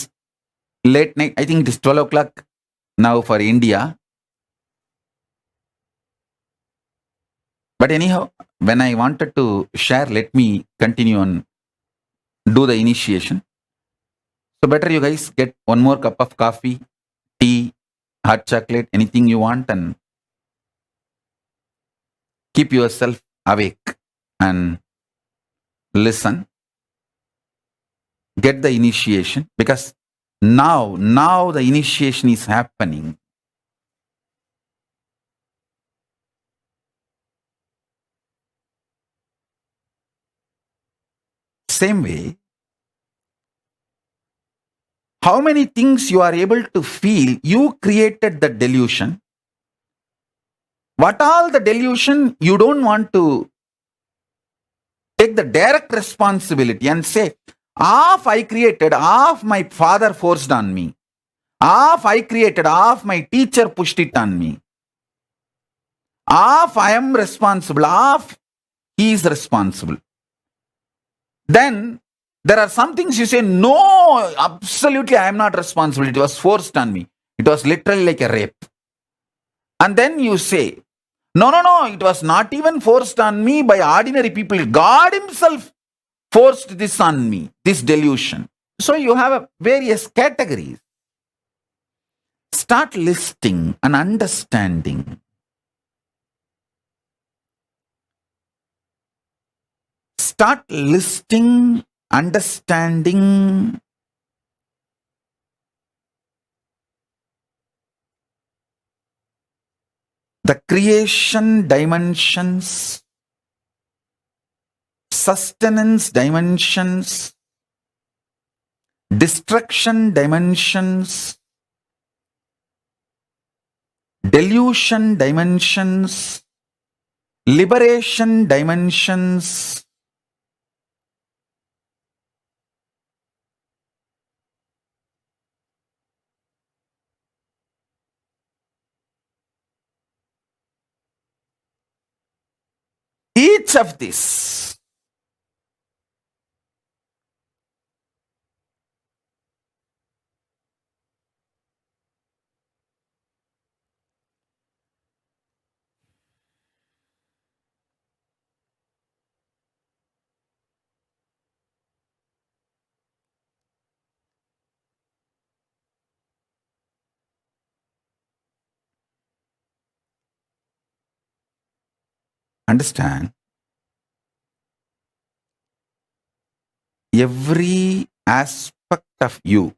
late night, I think it is 12 o'clock now for India. But anyhow, when I wanted to share, let me continue and do the initiation. So better you guys get one more cup of coffee, tea, hot chocolate, anything you want, and keep yourself awake and listen. Get the initiation, because now the initiation is happening. Same way, how many things you are able to feel, you created the delusion. What all the delusion, you don't want to take the direct responsibility and say, Half I created, half my father forced on me. Half I created, half my teacher pushed it on me. Half I am responsible, half he is responsible. Then there are some things you say, no, absolutely I am not responsible. It was forced on me. It was literally like a rape. And then you say, no, it was not even forced on me by ordinary people. God himself forced this on me, this delusion. So you have various categories. Start listing and understanding. Start listing, understanding. The creation dimensions, sustenance dimensions, destruction dimensions, delusion dimensions, liberation dimensions. Each of this understand, every aspect of you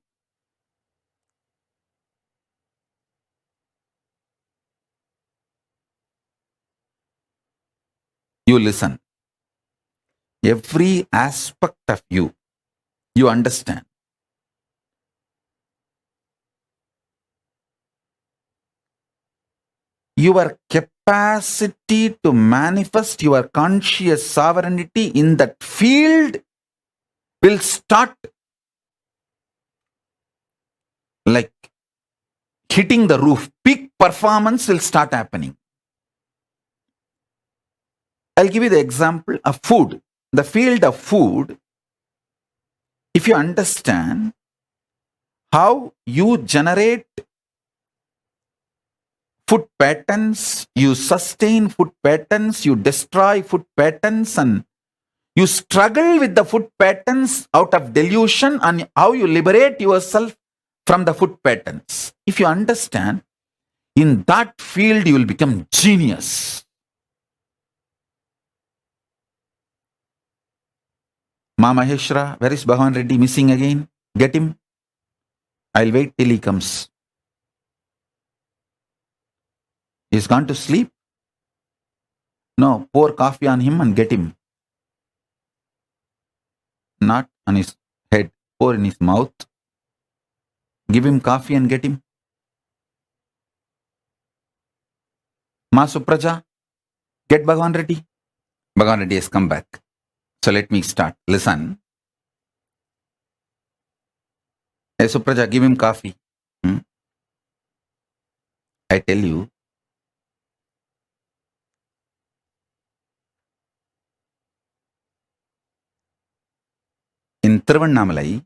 listen. Every aspect of you understand. Your capacity to manifest your conscious sovereignty in that field will start like hitting the roof. Peak performance will start happening. I'll give you the example of food. The field of food, if you understand how you generate food patterns, you sustain food patterns, you destroy food patterns, and you struggle with the food patterns out of delusion, and how you liberate yourself from the food patterns. If you understand, in that field you will become genius. Ma Maheshwara, where is Bhagavan Reddy? Missing again? Get him. I'll wait till he comes. He's gone to sleep? No, pour coffee on him and get him. Not on his head, pour in his mouth. Give him coffee and get him. Ma Supraja, get Bhagavan Reddy. Bhagavan Reddy has come back. So let me start. Listen. Hey Supraja, give him coffee. I tell you, in Tiruvannamalai,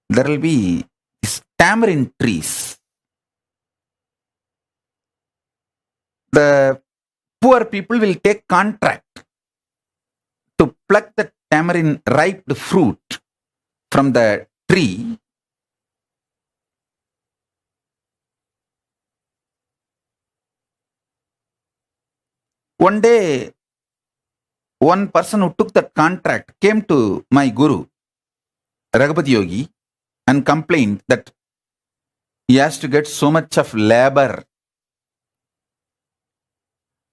there will be these tamarind trees. The poor people will take contract to pluck the tamarind ripe fruit from the tree. One day, one person who took that contract came to my guru, Raghupati Yogi, and complained that he has to get so much of labor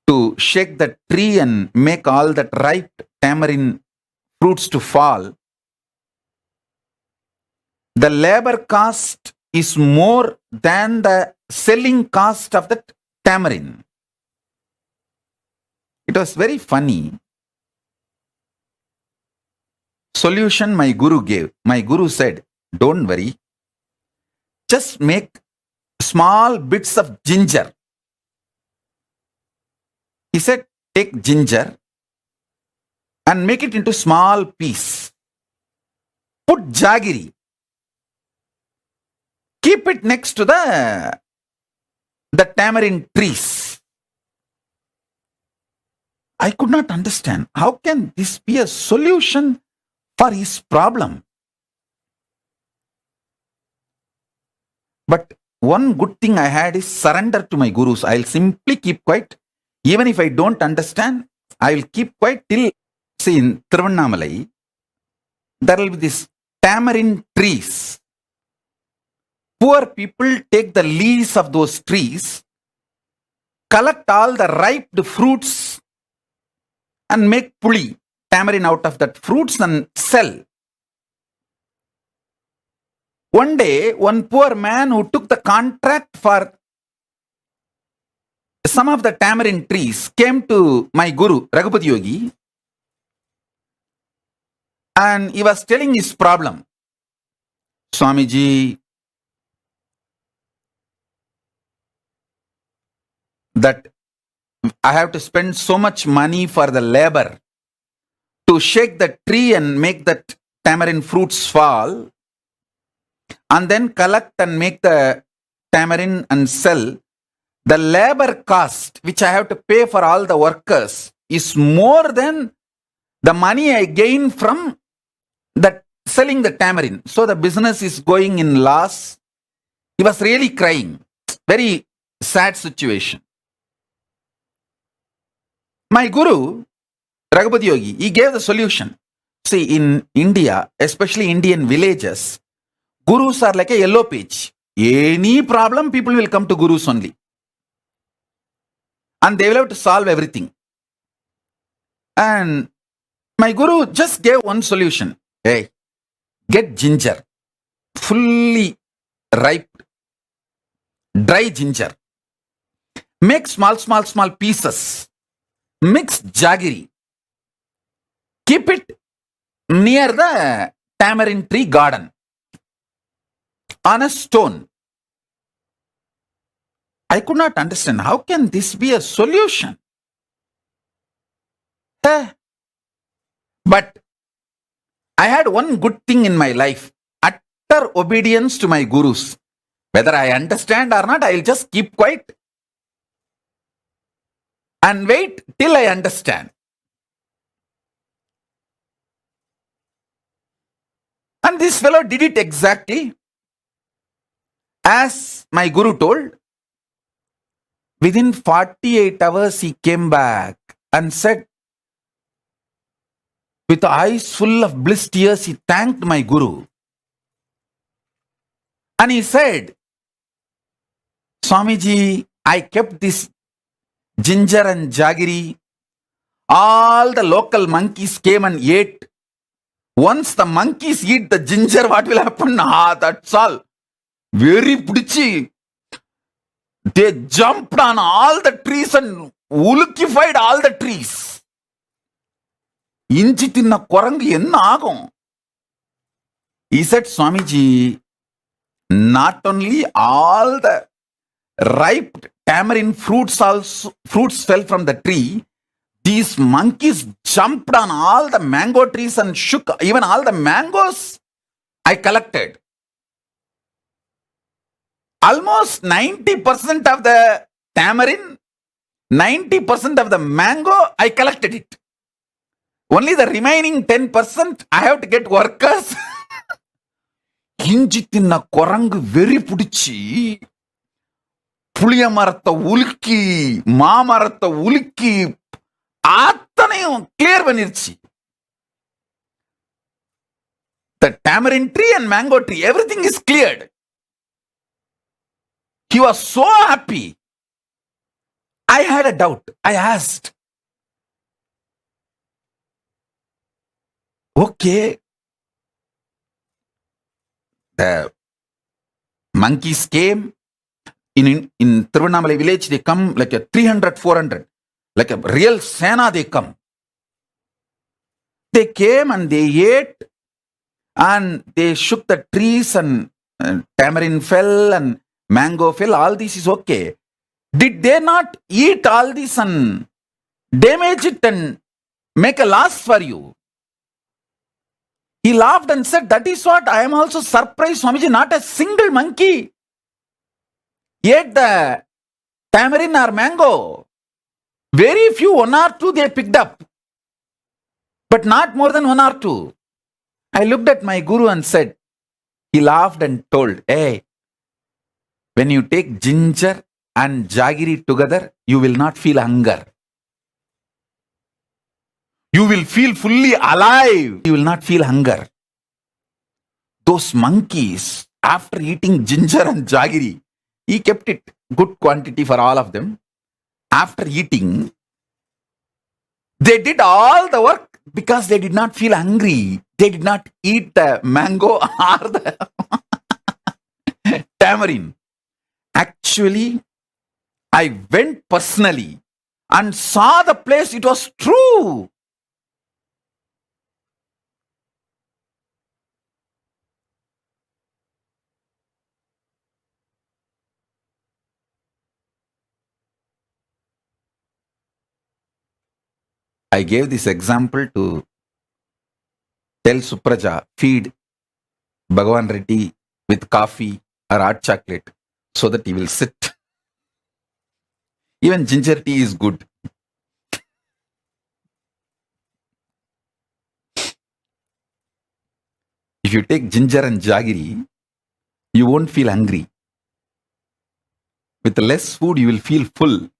to shake the tree and make all that ripe tamarind fruits to fall. The labor cost is more than the selling cost of the tamarind. It was very funny. solution my guru gave. My guru said, don't worry, just make small bits of ginger. He said, take ginger and make it into small piece. Put jaggery. Keep it next to the tamarind trees. I could not understand. How can this be a solution for his problem? But one good thing I had is surrender to my gurus. I'll simply keep quiet. Even if I don't understand, I will keep quiet till, see, in Tiruvannamalai, there will be this tamarind trees. Poor people take the leaves of those trees, collect all the ripe fruits and make puli, tamarind out of that fruits and sell. One day, one poor man who took the contract for some of the tamarind trees came to my guru, Raghupati Yogi, and he was telling his problem. Swamiji, that I have to spend so much money for the labor to shake the tree and make that tamarind fruits fall, and then collect and make the tamarind and sell. The labor cost which I have to pay for all the workers is more than the money I gain from selling the tamarind. So the business is going in loss. He was really crying. Very sad situation. My guru, Raghupati Yogi, he gave the solution. See, in India, especially Indian villages, gurus are like a yellow page. Any problem, people will come to gurus only. And they will have to solve everything. And my guru just gave one solution. Hey, get ginger, fully ripe, dry ginger. Make small pieces. Mix jaggery. Keep it near the tamarind tree garden on a stone. I could not understand. How can this be a solution? But I had one good thing in my life. Utter obedience to my gurus. Whether I understand or not, I'll just keep quiet and wait till I understand. And this fellow did it exactly as my guru told. Within 48 hours, he came back and said, with eyes full of bliss tears, he thanked my guru. And he said, Swamiji, I kept this ginger and jaggery. All the local monkeys came and ate. Once the monkeys eat the ginger, what will happen? That's all. Very pudichi. They jumped on all the trees and ulkified all the trees. Inchi tinna korangu enna agum? He said, Swamiji, not only all the ripe tamarind fruits fell from the tree, these monkeys jumped on all the mango trees and shook even all the mangoes I collected. Almost 90% of the tamarind, 90% of the mango, I collected it. Only the remaining 10%, I have to get workers. Kinji tinna korangu very pudichi. Puliya maratta ulki, maamaratta ulki, athane clear vanirchi. The tamarind tree and mango tree, everything is cleared. He was so happy. I had a doubt. I asked, okay, the monkeys came. In Tiruvannamalai village, they come like a 300, 400. Like a real Sena, they come. They came and they ate and they shook the trees and tamarind fell and mango fell. All this is okay. Did they not eat all this and damage it and make a loss for you? He laughed and said, that is what I am also surprised, Swamiji. Not a single monkey ate the tamarind or mango. Very few, one or two they picked up, but not more than one or two. I looked at my guru and said, he laughed and told, hey, when you take ginger and jaggery together, you will not feel hunger. You will feel fully alive. You will not feel hunger. Those monkeys, after eating ginger and jaggery, he kept it good quantity for all of them. After eating, they did all the work because they did not feel hungry. They did not eat the mango or the tamarind. Actually, I went personally and saw the place. It was true. I gave this example to tell Supraja, feed Bhagavan Reddy with coffee or hot chocolate so that he will sit. Even ginger tea is good. If you take ginger and jaggery, you won't feel hungry. With less food, you will feel full.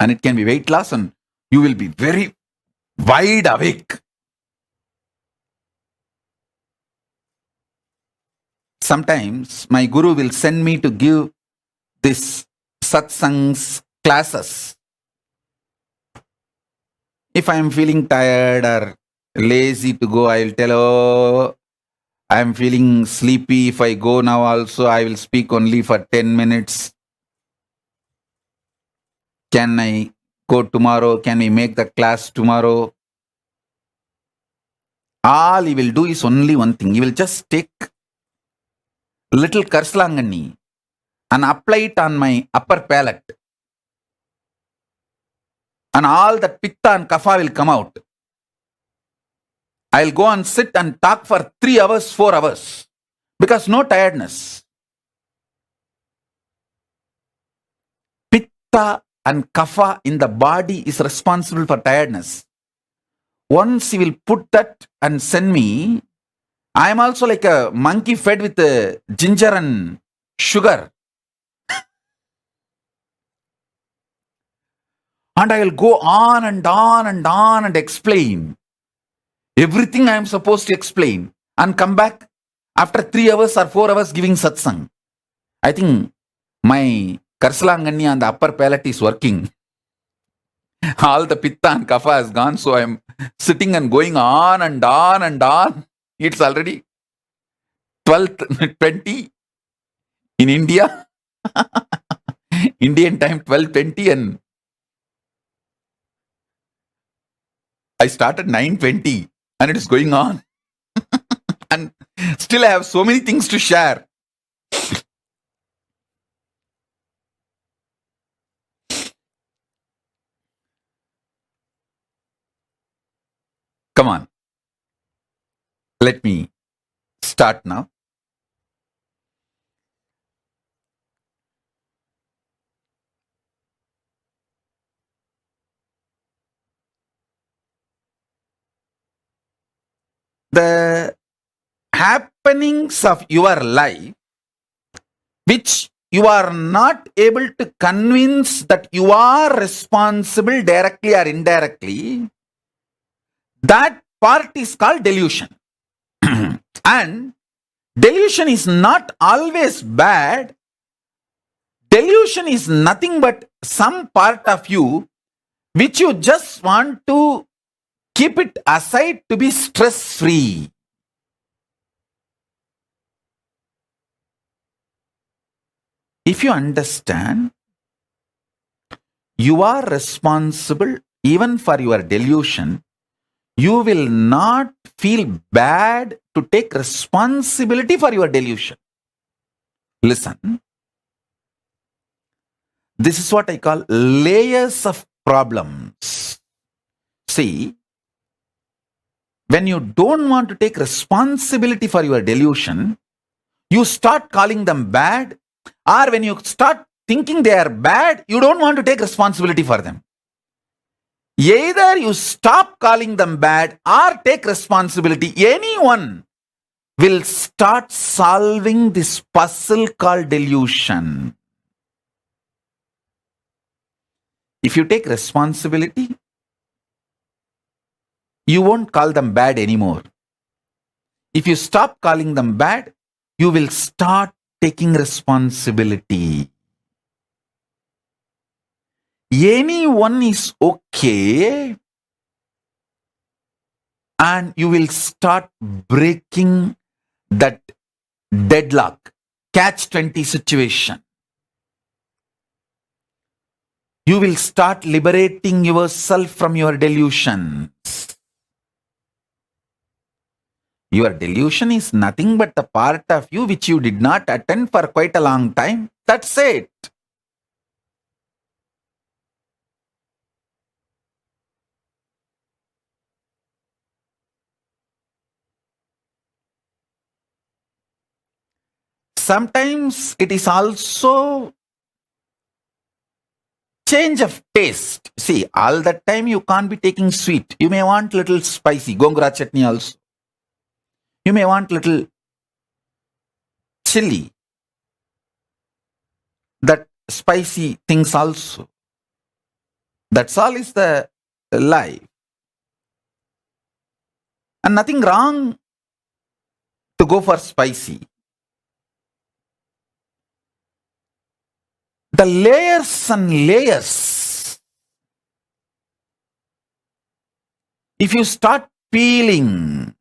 And it can be weight loss and you will be very wide awake. Sometimes my guru will send me to give this satsangs classes. If I am feeling tired or lazy to go, I will tell, oh, I am feeling sleepy. If I go now also, I will speak only for 10 minutes. Can I go tomorrow? Can we make the class tomorrow? All he will do is only one thing. He will just take little karslangani and apply it on my upper palate. And all that pitta and kapha will come out. I'll go and sit and talk for 3 hours, 4 hours. Because no tiredness. Pitta and kapha in the body is responsible for tiredness. Once he will put that and send me, I am also like a monkey fed with ginger and sugar. And I will go on and on and on and explain everything I am supposed to explain and come back after 3 hours or 4 hours giving satsang. I think my karslangani on the upper palate is working. All the pitta and kapha has gone, so I am sitting and going on and on and on. It's already 12:20 in India. Indian time 12:20 and I started 9:20 and it is going on. And still I have so many things to share. Come on. Let me start now. The happenings of your life, which you are not able to convince that you are responsible directly or indirectly, that part is called delusion. And delusion is not always bad. Delusion is nothing but some part of you which you just want to keep it aside to be stress-free. If you understand, you are responsible even for your delusion. you will not feel bad to take responsibility for your delusion. Listen. This is what I call layers of problems. See, when you don't want to take responsibility for your delusion, you start calling them bad, or when you start thinking they are bad, you don't want to take responsibility for them. Either you stop calling them bad or take responsibility. Anyone will start solving this puzzle called delusion. If you take responsibility, you won't call them bad anymore. If you stop calling them bad, you will start taking responsibility. Anyone is okay, and you will start breaking that deadlock, catch-20 situation. You will start liberating yourself from your delusions. Your delusion is nothing but the part of you which you did not attend for quite a long time. That's it. Sometimes it is also change of taste. See, all the time you can't be taking sweet. You may want little spicy, gongura chutney also. You may want little chili, that spicy things also. That's all is the life. And nothing wrong to go for spicy. The layers and layers. If you start peeling,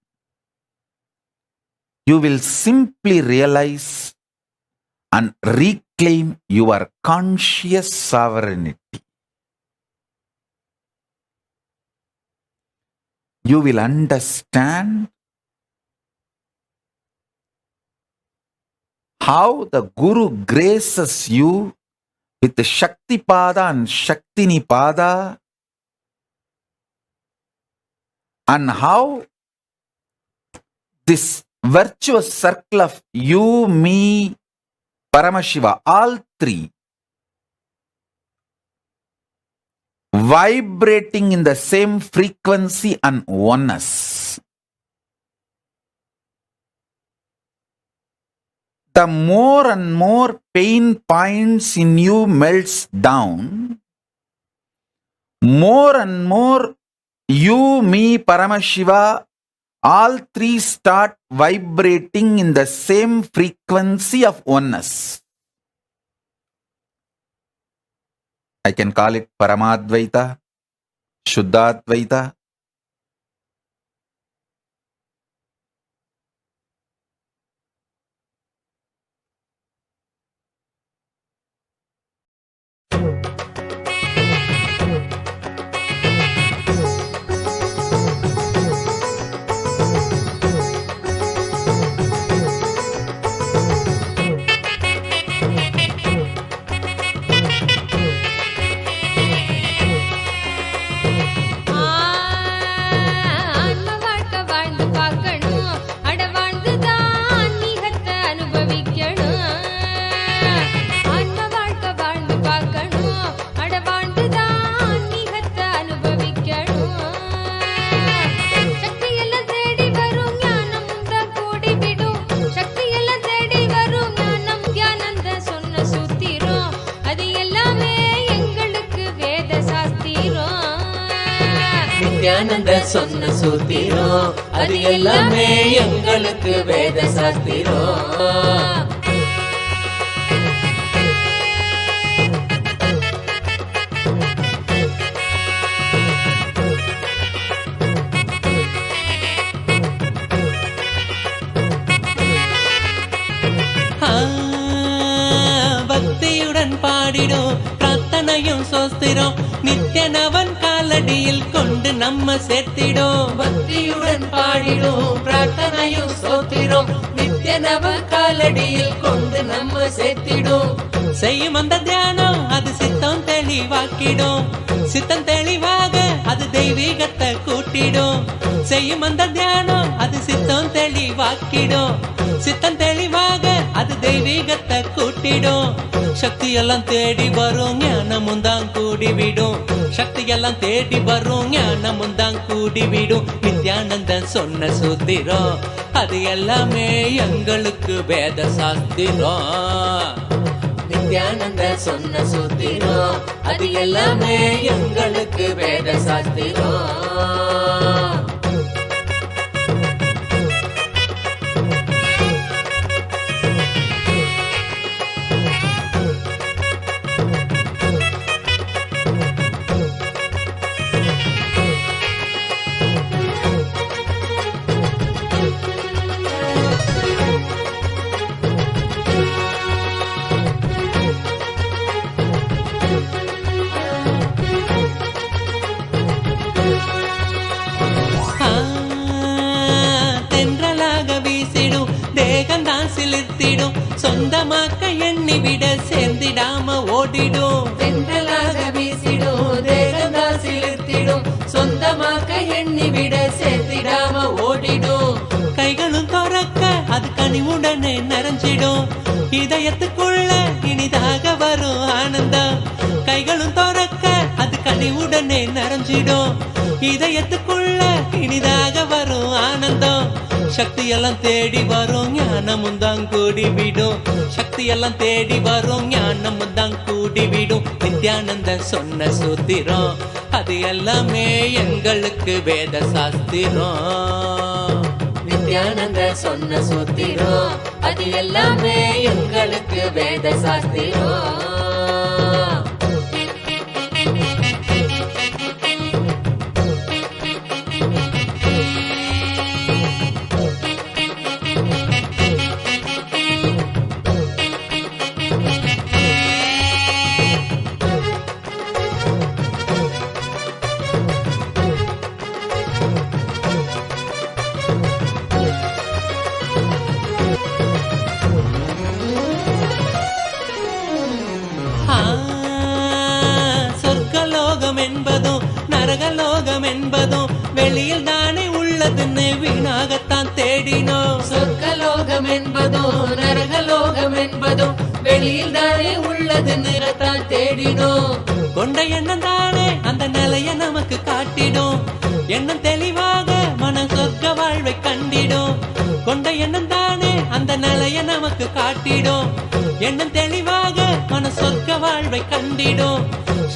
you will simply realize and reclaim your conscious sovereignty. You will understand how the Guru graces you with the Shakti Pada and Shakti Nipada, and how this virtuous circle of you, me, Paramashiva, all three, vibrating in the same frequency and oneness. The more and more pain points in you melts down, more and more you, me, Paramashiva, all three start vibrating in the same frequency of oneness. I can call it Paramadvaita, Shuddhadvaita. Nityananda சொன்ன சூத்திரம் அது எல்லாமே எங்களுக்கு வேத சாஸ்திரம். பக்தியுடன் பாடிடும் பிரார்த்தனை பிரார்த்தனையும் சோஸ்திரம் நித்யனவன் காலடியில் கொண்டு நம்ம சேர்த்திடும். பக்தியுடன் பாடிடும் பிரார்த்தனையும் சோத்திரம் நித்யனவன் காலடியில் கொண்டு நம்ம சேர்த்திடும். செய்யும் அந்த தியானம் அது சித்தம் தெளிவாக்கிடும். சித்தம் தெளிவாக அது தெய்வீகத்தை கூட்டிடும். செய்யும் அந்த தியானம் அது சித்தம் தெளிவாக்கிடும். சித்தம் தெளிவாக அது தெய்வீகத்தை கூட்டிடும். சக்தி எல்லாம் தேடி வரும் ஞானமும் தான் கூடிவிடும். சக்தி எல்லாம் தேடி வரும் ஞானமும் தான் கூடிவிடும். நித்யானந்தன் சொன்ன சூத்திரம் அது எல்லாமே எங்களுக்கு வேத சாஸ்திரம். நித்யானந்த சொன்ன சூத்திரம் அது எல்லாமே எங்களுக்கு வேத சாஸ்திரம். சொந்தமாக்க எண்ணிவிட சேர்ந்திடாம ஓடிடும். தென்றலாக வீசிடும் தேகந்தா சிலிர்த்திடும். சொந்தமாக்க எண்ணிவிட சேர்த்திடாம ஓடிடும். கைகளும் துறக்க அது கனிவுடனே நிறைஞ்சிடும். இதயத்துக்குள்ள இனிதாக வரும் ஆனந்தம். கைகளும் துறக்க அது கனிவுடனே நிறைஞ்சிடும். இதயத்துக்குள்ள இனிதாக வரும் ஆனந்தம். சக்தி எல்லாம் தேடி வரும் ஞானமும் தான் கூடிவிடும். சக்தி எல்லாம் தேடி வரும் ஞானமும் தான் கூடிவிடும். நித்யானந்த சொன்ன சூத்திரம் அது எல்லாமே எங்களுக்கு வேத சாஸ்திரம். நித்யானந்த சொன்ன சூத்திரம் அது எல்லாமே எங்களுக்கு வேத சாஸ்திரம். நரகலோகம் என்பதும் வெளியில் தானே உள்ளதுன்னு வீணாகத்தான் தேடினோம். சொர்க்கலோகம் என்பதும் நரகலோகம் என்பதும் வெளியில் தானே உள்ளதுன்னு தான் தேடினோம். கொண்ட எண்ணம் தானே அந்த நிலைய நமக்கு காட்டிடும். எண்ணம் தெளிவாக மன சொர்க்க வாழ்வை கண்டிடும். கொண்ட எண்ணம் தானே அந்த நிலைய நமக்கு காட்டிடும். எண்ணம் தெளிவாக மன சொர்க்க வாழ்வை கண்டிடும்.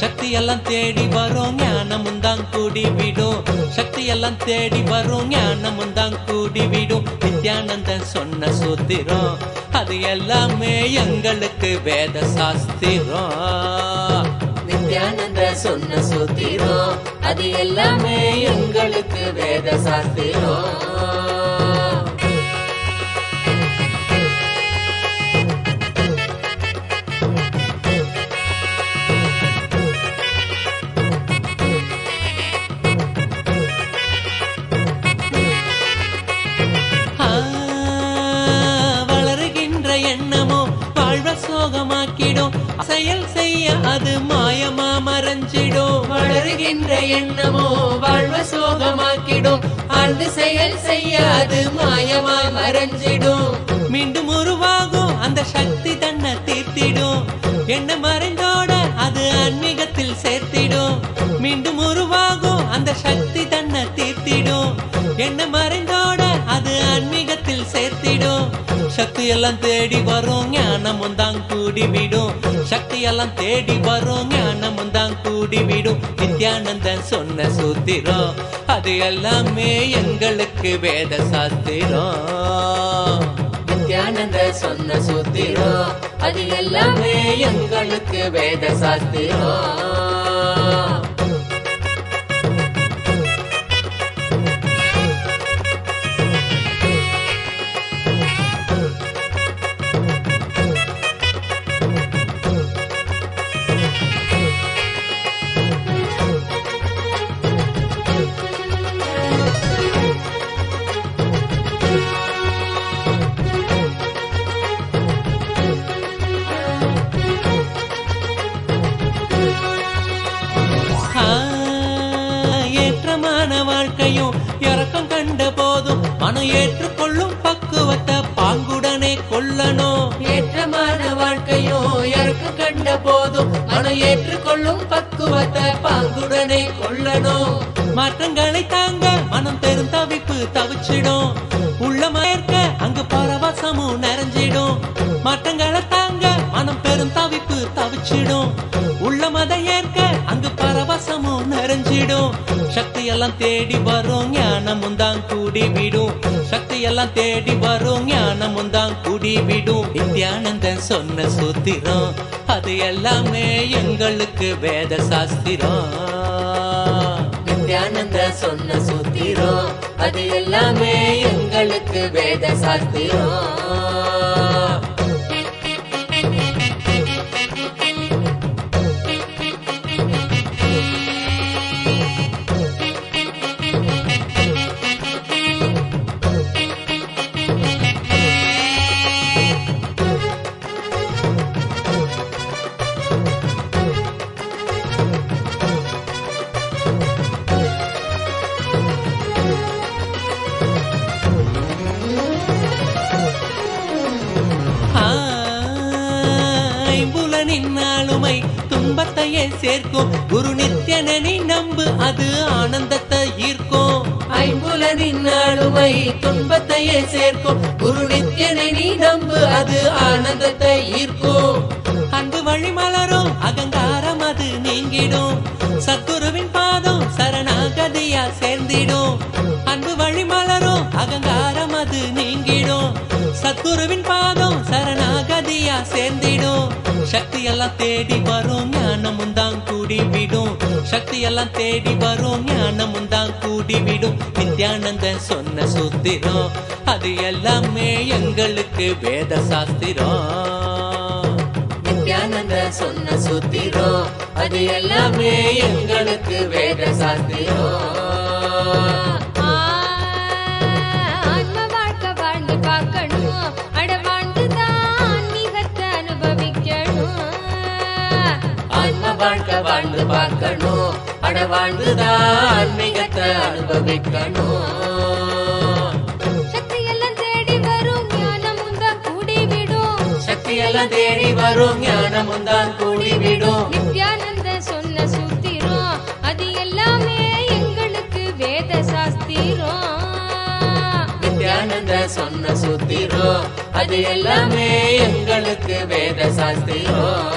சக்தி எல்லாம் தேடி வரும் ஞானமும் தான் கூடிவிடும். சக்தி எல்லாம் தேடி வரும் ஞானமும் தான் கூடிவிடும். நித்யானந்தன் சொன்ன சூத்திரம் அது எல்லாமே எங்களுக்கு வேத சாஸ்திரம். நித்யானந்த சொன்ன சூத்திரம் அது எல்லாமே எங்களுக்கு வேத சாஸ்திரம். சோகமாக்கிடும். செயல் செய்ய அது மாயமா மறைஞ்சிடும். வளருகின்ற எண்ணமோ வாழ்வ சோகமாக்கிடும். ஆழ்ந்து செயல் செய்ய அது மாயமா மறைஞ்சிடும். மீண்டும் உருவாகும் அந்த சக்தி தன்னை தீர்த்திடும். எண்ணம் மறைந்தோட அது ஆன்மீகத்தில் சேர்த்திடும். மீண்டும் உருவாகும் அந்த சக்தி தன்னை தீர்த்திடும். எண்ணம் மறைந்தோட அது ஆன்மீகத்தில் சேர்த்திடும். சக்தி எல்லாம் தேடி வரும் ஞானமும் தான் கூடிவிடும். சக்தி எல்லாம் தேடி வரும் ஞானமும் தான் கூடிவிடும். நித்யானந்தன் சொன்ன சூத்திரம் அது எல்லாமே எங்களுக்கு வேத சாஸ்திரம். நித்யானந்த சொன்ன சூத்திரம் அது எல்லாமே எங்களுக்கு வேத சாஸ்திரம். வாழ்க்கையும் இறக்கம் கண்ட போதும் மனம் ஏற்றுக்கொள்ளும் பக்குவத்தை பாங்குடனே கொள்ளணும். ஏற்றமான வாழ்க்கையும் இறக்கம் கண்ட போதும் மனம் ஏற்றுக்கொள்ளும் பக்குவத்தை பாங்குடனே கொள்ளணும். மாற்றங்களை தாங்க மனம் பெரும் தவிப்பு தவிச்சிடும். உள்ளமயர்க்க அங்கு பரவசமும் நிறைஞ்சிடும். மாற்றங்களை தாங்க மனம் பெரும் தவிப்பு தவிச்சிடும். உள்ளமதை ஏற்க அங்கு பரவசமும் நிறைஞ்சிடும். சக்தி எல்லாம் தேடி வரும் ஞானமும் தான் கூடி விடும். சக்தி எல்லாம் தேடி வரும் ஞானமும் தான் கூடி விடும். நித்யானந்தன் சொன்ன சூத்திரம் அது எல்லாமே எங்களுக்கு வேத சாஸ்திரம். நித்யானந்த சொன்ன சூத்திரம் அது எல்லாமே எங்களுக்கு வேத சாஸ்திரம். ஆளுமை துன்பத்தையே சேர்க்கும். குரு நித்யனி நம்பு அது ஆனந்தத்தை ஈர்க்கும். ஐம்புலனின் ஆளுமை துன்பத்தையே சேர்க்கும். குரு நித்யனி நம்பு அது ஆனந்தத்தை ஈர்க்கும். அன்பு வழி மலரும் அகங்காரம் அது நீங்கிடும். சத்குருவின் பாதம் சரணாகதியா சேர்ந்திடும். அன்பு வழி மலரும் அகங்காரம் அது நீங்கிடும். சத்குருவின் பாதம் சரணாகதியா சேர்ந்திடும். சக்தி எல்லாம் தேடி வரும் ஞானமும் தான் கூடி விடும். சக்தி எல்லாம் தேடி வரும் ஞானமும் தான் கூடி விடும். நித்யானந்தன் சொன்ன சூத்திரம் அது எல்லாமே எங்களுக்கு வேத சாஸ்திரம். நித்யானந்தன் சொன்ன சூத்திரம் அது எல்லாமே எங்களுக்கு வேத சாஸ்திரம். வாழ்க்கை வாழ்ந்து பார்க்கணும். அட வாழ்ந்துதான் ஆன்மீகத்தை அனுபவிக்கணும். சக்தி எல்லாம் தேடி வரும் ஞானமும் தான் கூடி விடும். சக்தி எல்லாம் தேடி வரும் ஞானமும் தான் கூடி விடும். நித்யானந்த சொன்ன சூத்திரம் அது எல்லாமே எங்களுக்கு வேத சாஸ்திரம். நித்யானந்த சொன்ன சூத்திரம் அது எல்லாமே எங்களுக்கு வேத சாஸ்திரம்.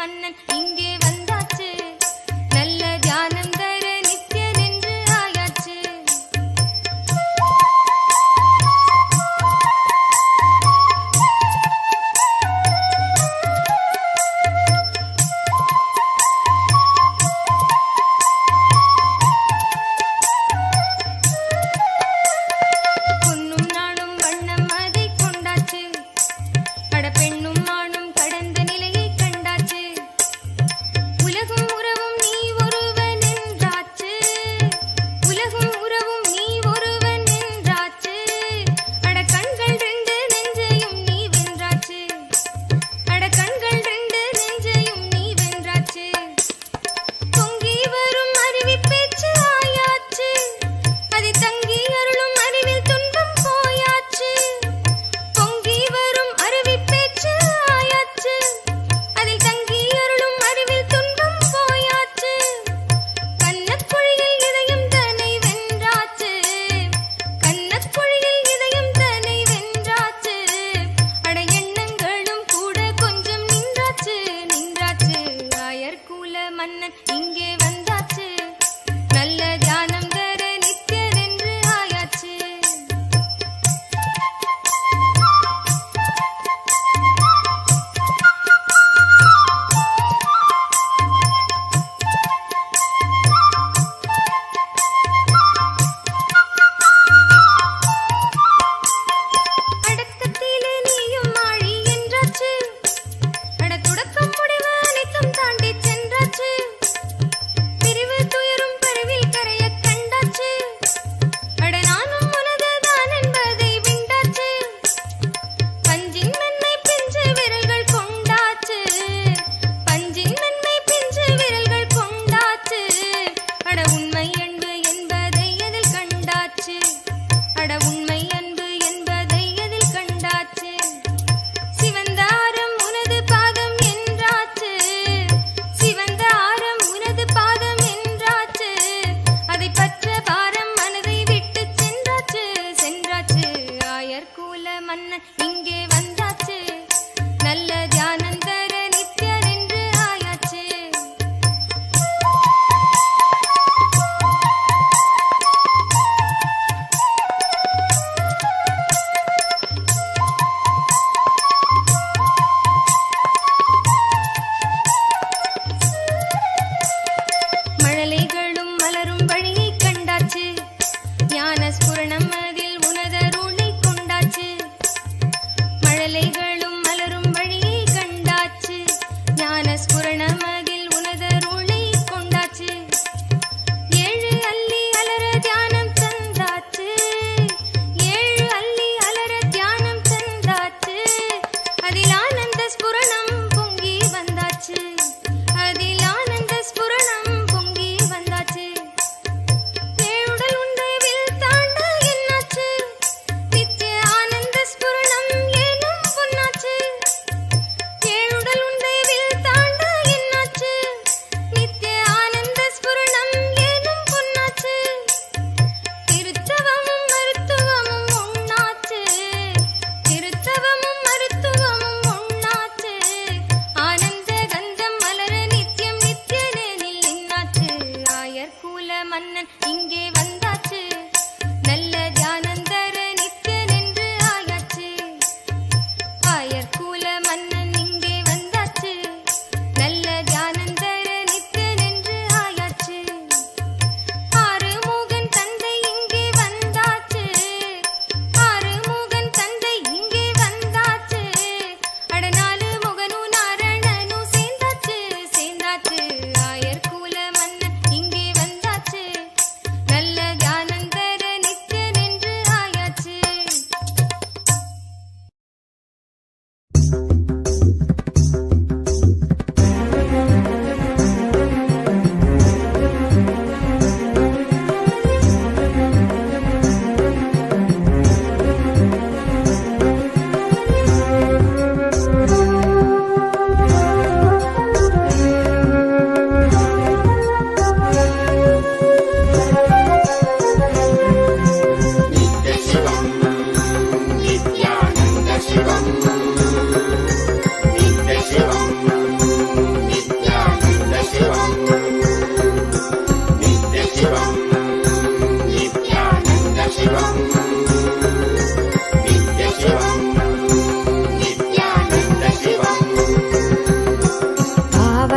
மன்னன் இங்கே வந்தாச்சு நல்ல தியானம் தர நித்யன் என்று ஆயாச்சு பொன்னும் நானும் வண்ணம் அதை கொண்டாச்சு அட பெண்ணும் ஆணும் கடந்த நிலையை கண்டாச்சு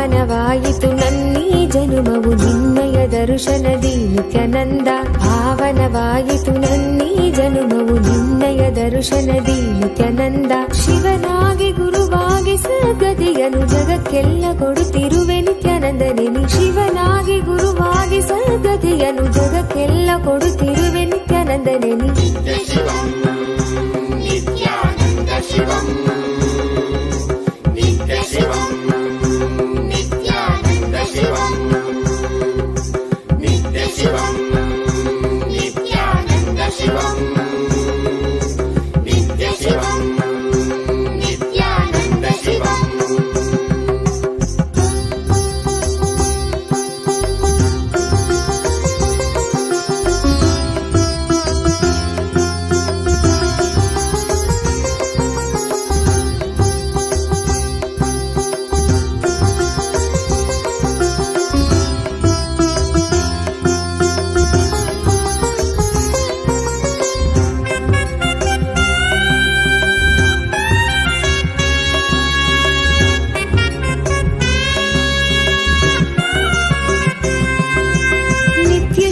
ಪಾವನವಾಯಿತು ನನ್ನೀ ಜನುಮವು ನಿನ್ನಯ ದರ್ಶನದಿ ನಿತ್ಯಾನಂದ. ಪಾವನವಾಯಿತು ನನ್ನೀ ಜನುಮವು ನಿನ್ನಯ ದರ್ಶನದಿ ನಿತ್ಯಾನಂದ. ಶಿವನಾಗಿ ಗುರುವಾಗಿ ಸದ್ಗತಿಯನ್ನು ಜಗಕ್ಕೆಲ್ಲ ಕೊಡುತ್ತಿರುವೆ ನಿತ್ಯಾನಂದನೇ ನೀ. ಶಿವನಾಗಿ ಗುರುವಾಗಿ ಸದ್ಗತಿಯನ್ನು ಜಗಕ್ಕೆಲ್ಲ ಕೊಡುತ್ತಿರುವೆ ನಿತ್ಯಾನಂದನೇ ನೀ.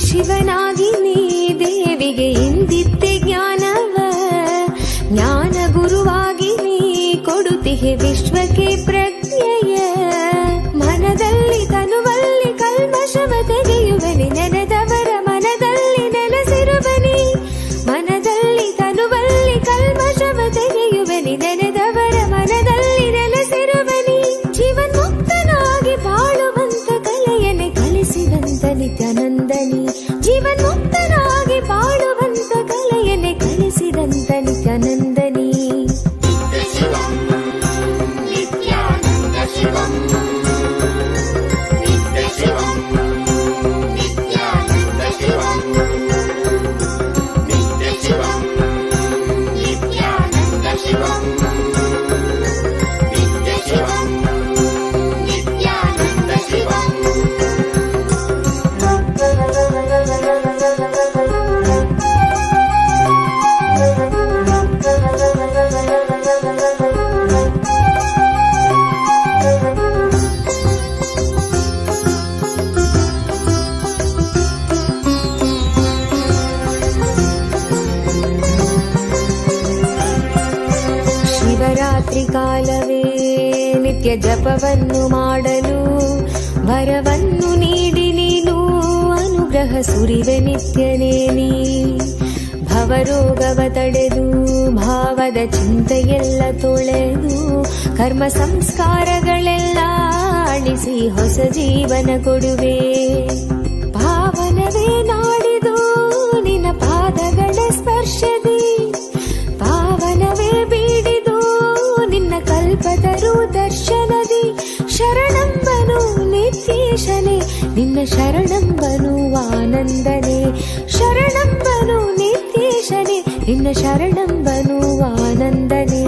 ಶಿವನಾಗಿ ನೀ ದೇವಿಗೆ ಎಂದಿದ್ದೆ ಜ್ಞಾನವ. ಜ್ಞಾನ ಗುರುವಾಗಿ ನೀ ಕೊಡುತ್ತಿಹೆ ವಿಶ್ವಕ್ಕೆ ಪ್ರಜ್ಞೆಯ. ಮನದಲ್ಲಿ ತನುವಲ್ಲಿ ಕಲ್ಮಶವ ತೆಗೆಯುವನಿ ನೆನೆದವರ ಮನದಲ್ಲಿ ನೆಲೆಸಿರುವನಿ. ಮನದಲ್ಲಿ ತನುವಲ್ಲಿ ಕಲ್ಮಶವ ತೆಗೆಯುವನಿ ನೆನೆದವರ ಮನದಲ್ಲಿ ನೆಲೆಸಿರುವನಿ. ಜೀವನ್ಮುಕ್ತನಾಗಿ ಬಾಳುವಂತ ಕಲೆಯನ್ನೇ ಕಲಿಸಿದಂತ ನಿತ್ಯಾನಂದನಿ. ಜೀವನ್ಮುಕ್ತನಾಗಿ ಬಾಳುವಂತ ಕಲೆಯನ್ನೇ ಕಲಿಸಿದಂತ ನಿತ್ಯಾನಂದನಿ. ಕಾಲವೇ ನಿತ್ಯ ಜಪವನ್ನು ಮಾಡಲು ವರವನ್ನು ನೀಡಿ ನೀನು ಅನುಗ್ರಹ ಸುರಿವೆ ನಿತ್ಯನೇ ನೀ. ಭವರೋಗವ ತಡೆದು ಭಾವದ ಚಿಂತೆಯೆಲ್ಲ ತೊಳೆದು ಕರ್ಮ ಸಂಸ್ಕಾರಗಳೆಲ್ಲ ಅಳಿಸಿ ಹೊಸ ಜೀವನ ಕೊಡುವೆ. ಪಾವನವೇ ನಾಡಿದು ನಿನ್ನ ಪಾದಗಳ ಸ್ಪರ್ಶದಿ. ಪಾವನವೇ ಬೀಡಿದು ನಿನ್ನ ಕಲ್ಪತರು ದರ್ಶನದಿ. ಶರಣಂಬನು ನಿತ್ಯೇಶನೇ ನಿನ್ನ ಶರಣಂಬನು ಆನಂದನೇ. ಶರಣಂಬನು ನಿತ್ಯೇಶನೇ ನಿನ್ನ ಶರಣಂಬನು ಆನಂದನೇ.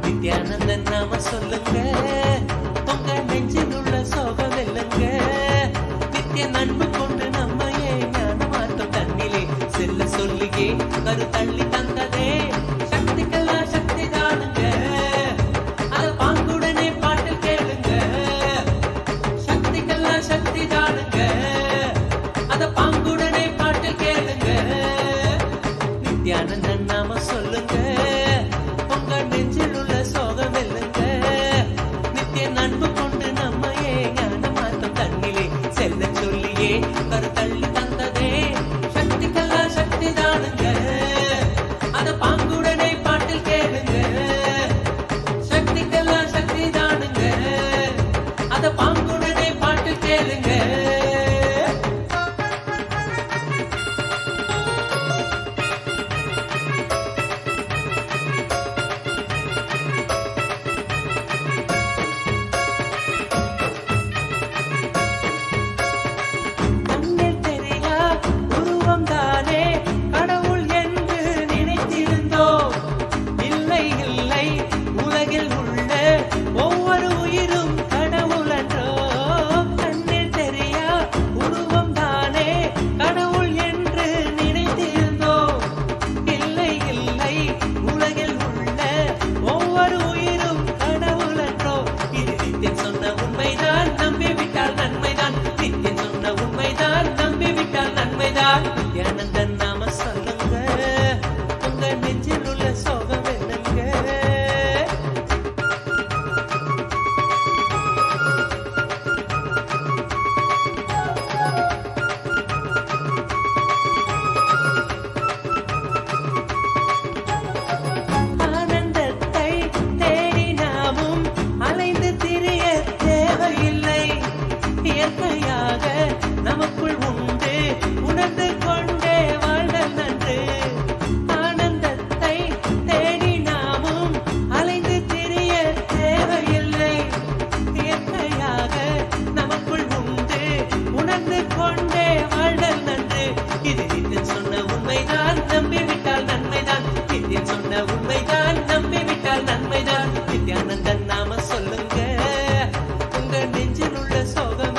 நித்யானந்தன் நாம சொல்லுங்க, உங்க நெஞ்சில் உள்ள சோகம் வெல்லுங்க. நித்திய நண்பு கொண்டு நம்மையே ஞான மாற்றம் தண்ணிலே செல்ல சொல்லியே கரு தள்ளி தந்ததே. சக்திக்கெல்லாம் சக்தி தானுங்க, அத பாங்குடனே பாட்டில் கேளுங்க. சக்திக்கெல்லாம் சக்தி தானுங்க, அத பாங்குடனே பாட்டில் கேளுங்க. நித்யானந்தன் நாம சொல்லுங்க, உங்க நெஞ்சில் உள்ள சோகம் வெல்லுங்க. நித்திய நண்பு கொண்டு நம்மையே ஞான மாற்றம் தண்ணிலே செல்ல சொல்லியே கரு தள்ளி தந்ததே. சக்திக்கெல்லாம் சக்தி தானுங்க. இல்லை உலகில் உள்ள ஒவ்வொரு உயிரும் கடவுளன்றோ கண்ணில் தெரியா உருவம் தானே கடவுள் என்று நினைத்திருந்தோம் இல்லை இல்லை உலகில் உள்ள ஒவ்வொரு உயிரும் கடவுளன்றோ இது நித்தியன் சொன்ன உண்மைதான் நம்பிவிட்டால் நன்மைதான் நித்தியன் சொன்ன உண்மைதான் நம்பிவிட்டால் நன்மைதான் நித்யானந்தன் நாம சொல்லுங்க உங்க நெஞ்சில் உள்ள சோகம் என்னங்க ஆனந்தத்தை தேடி நாமும் அலைந்து திரிய தேவையில்லை இயற்கையாக நமக்குள் உண்டு உணர்ந்து கொண்டே வாழ்தல் நன்று ஆனந்தத்தை தேடி நாமும் அலைந்து திரிய தேவையில்லை இயற்கையாக நமக்குள் உண்டு உணர்ந்து கொண்டே வாழ்தல் நன்று இது நித்தியன் சொன்ன உண்மைதான் நம்பிவிட்டால் நன்மைதான் நித்தியன் சொன்ன உண்மைதான் நம்பிவிட்டால் நன்மைதான் நித்யானந்தன் நாம சொல்லுங்க உங்க நெஞ்சில் உள்ள சோகம்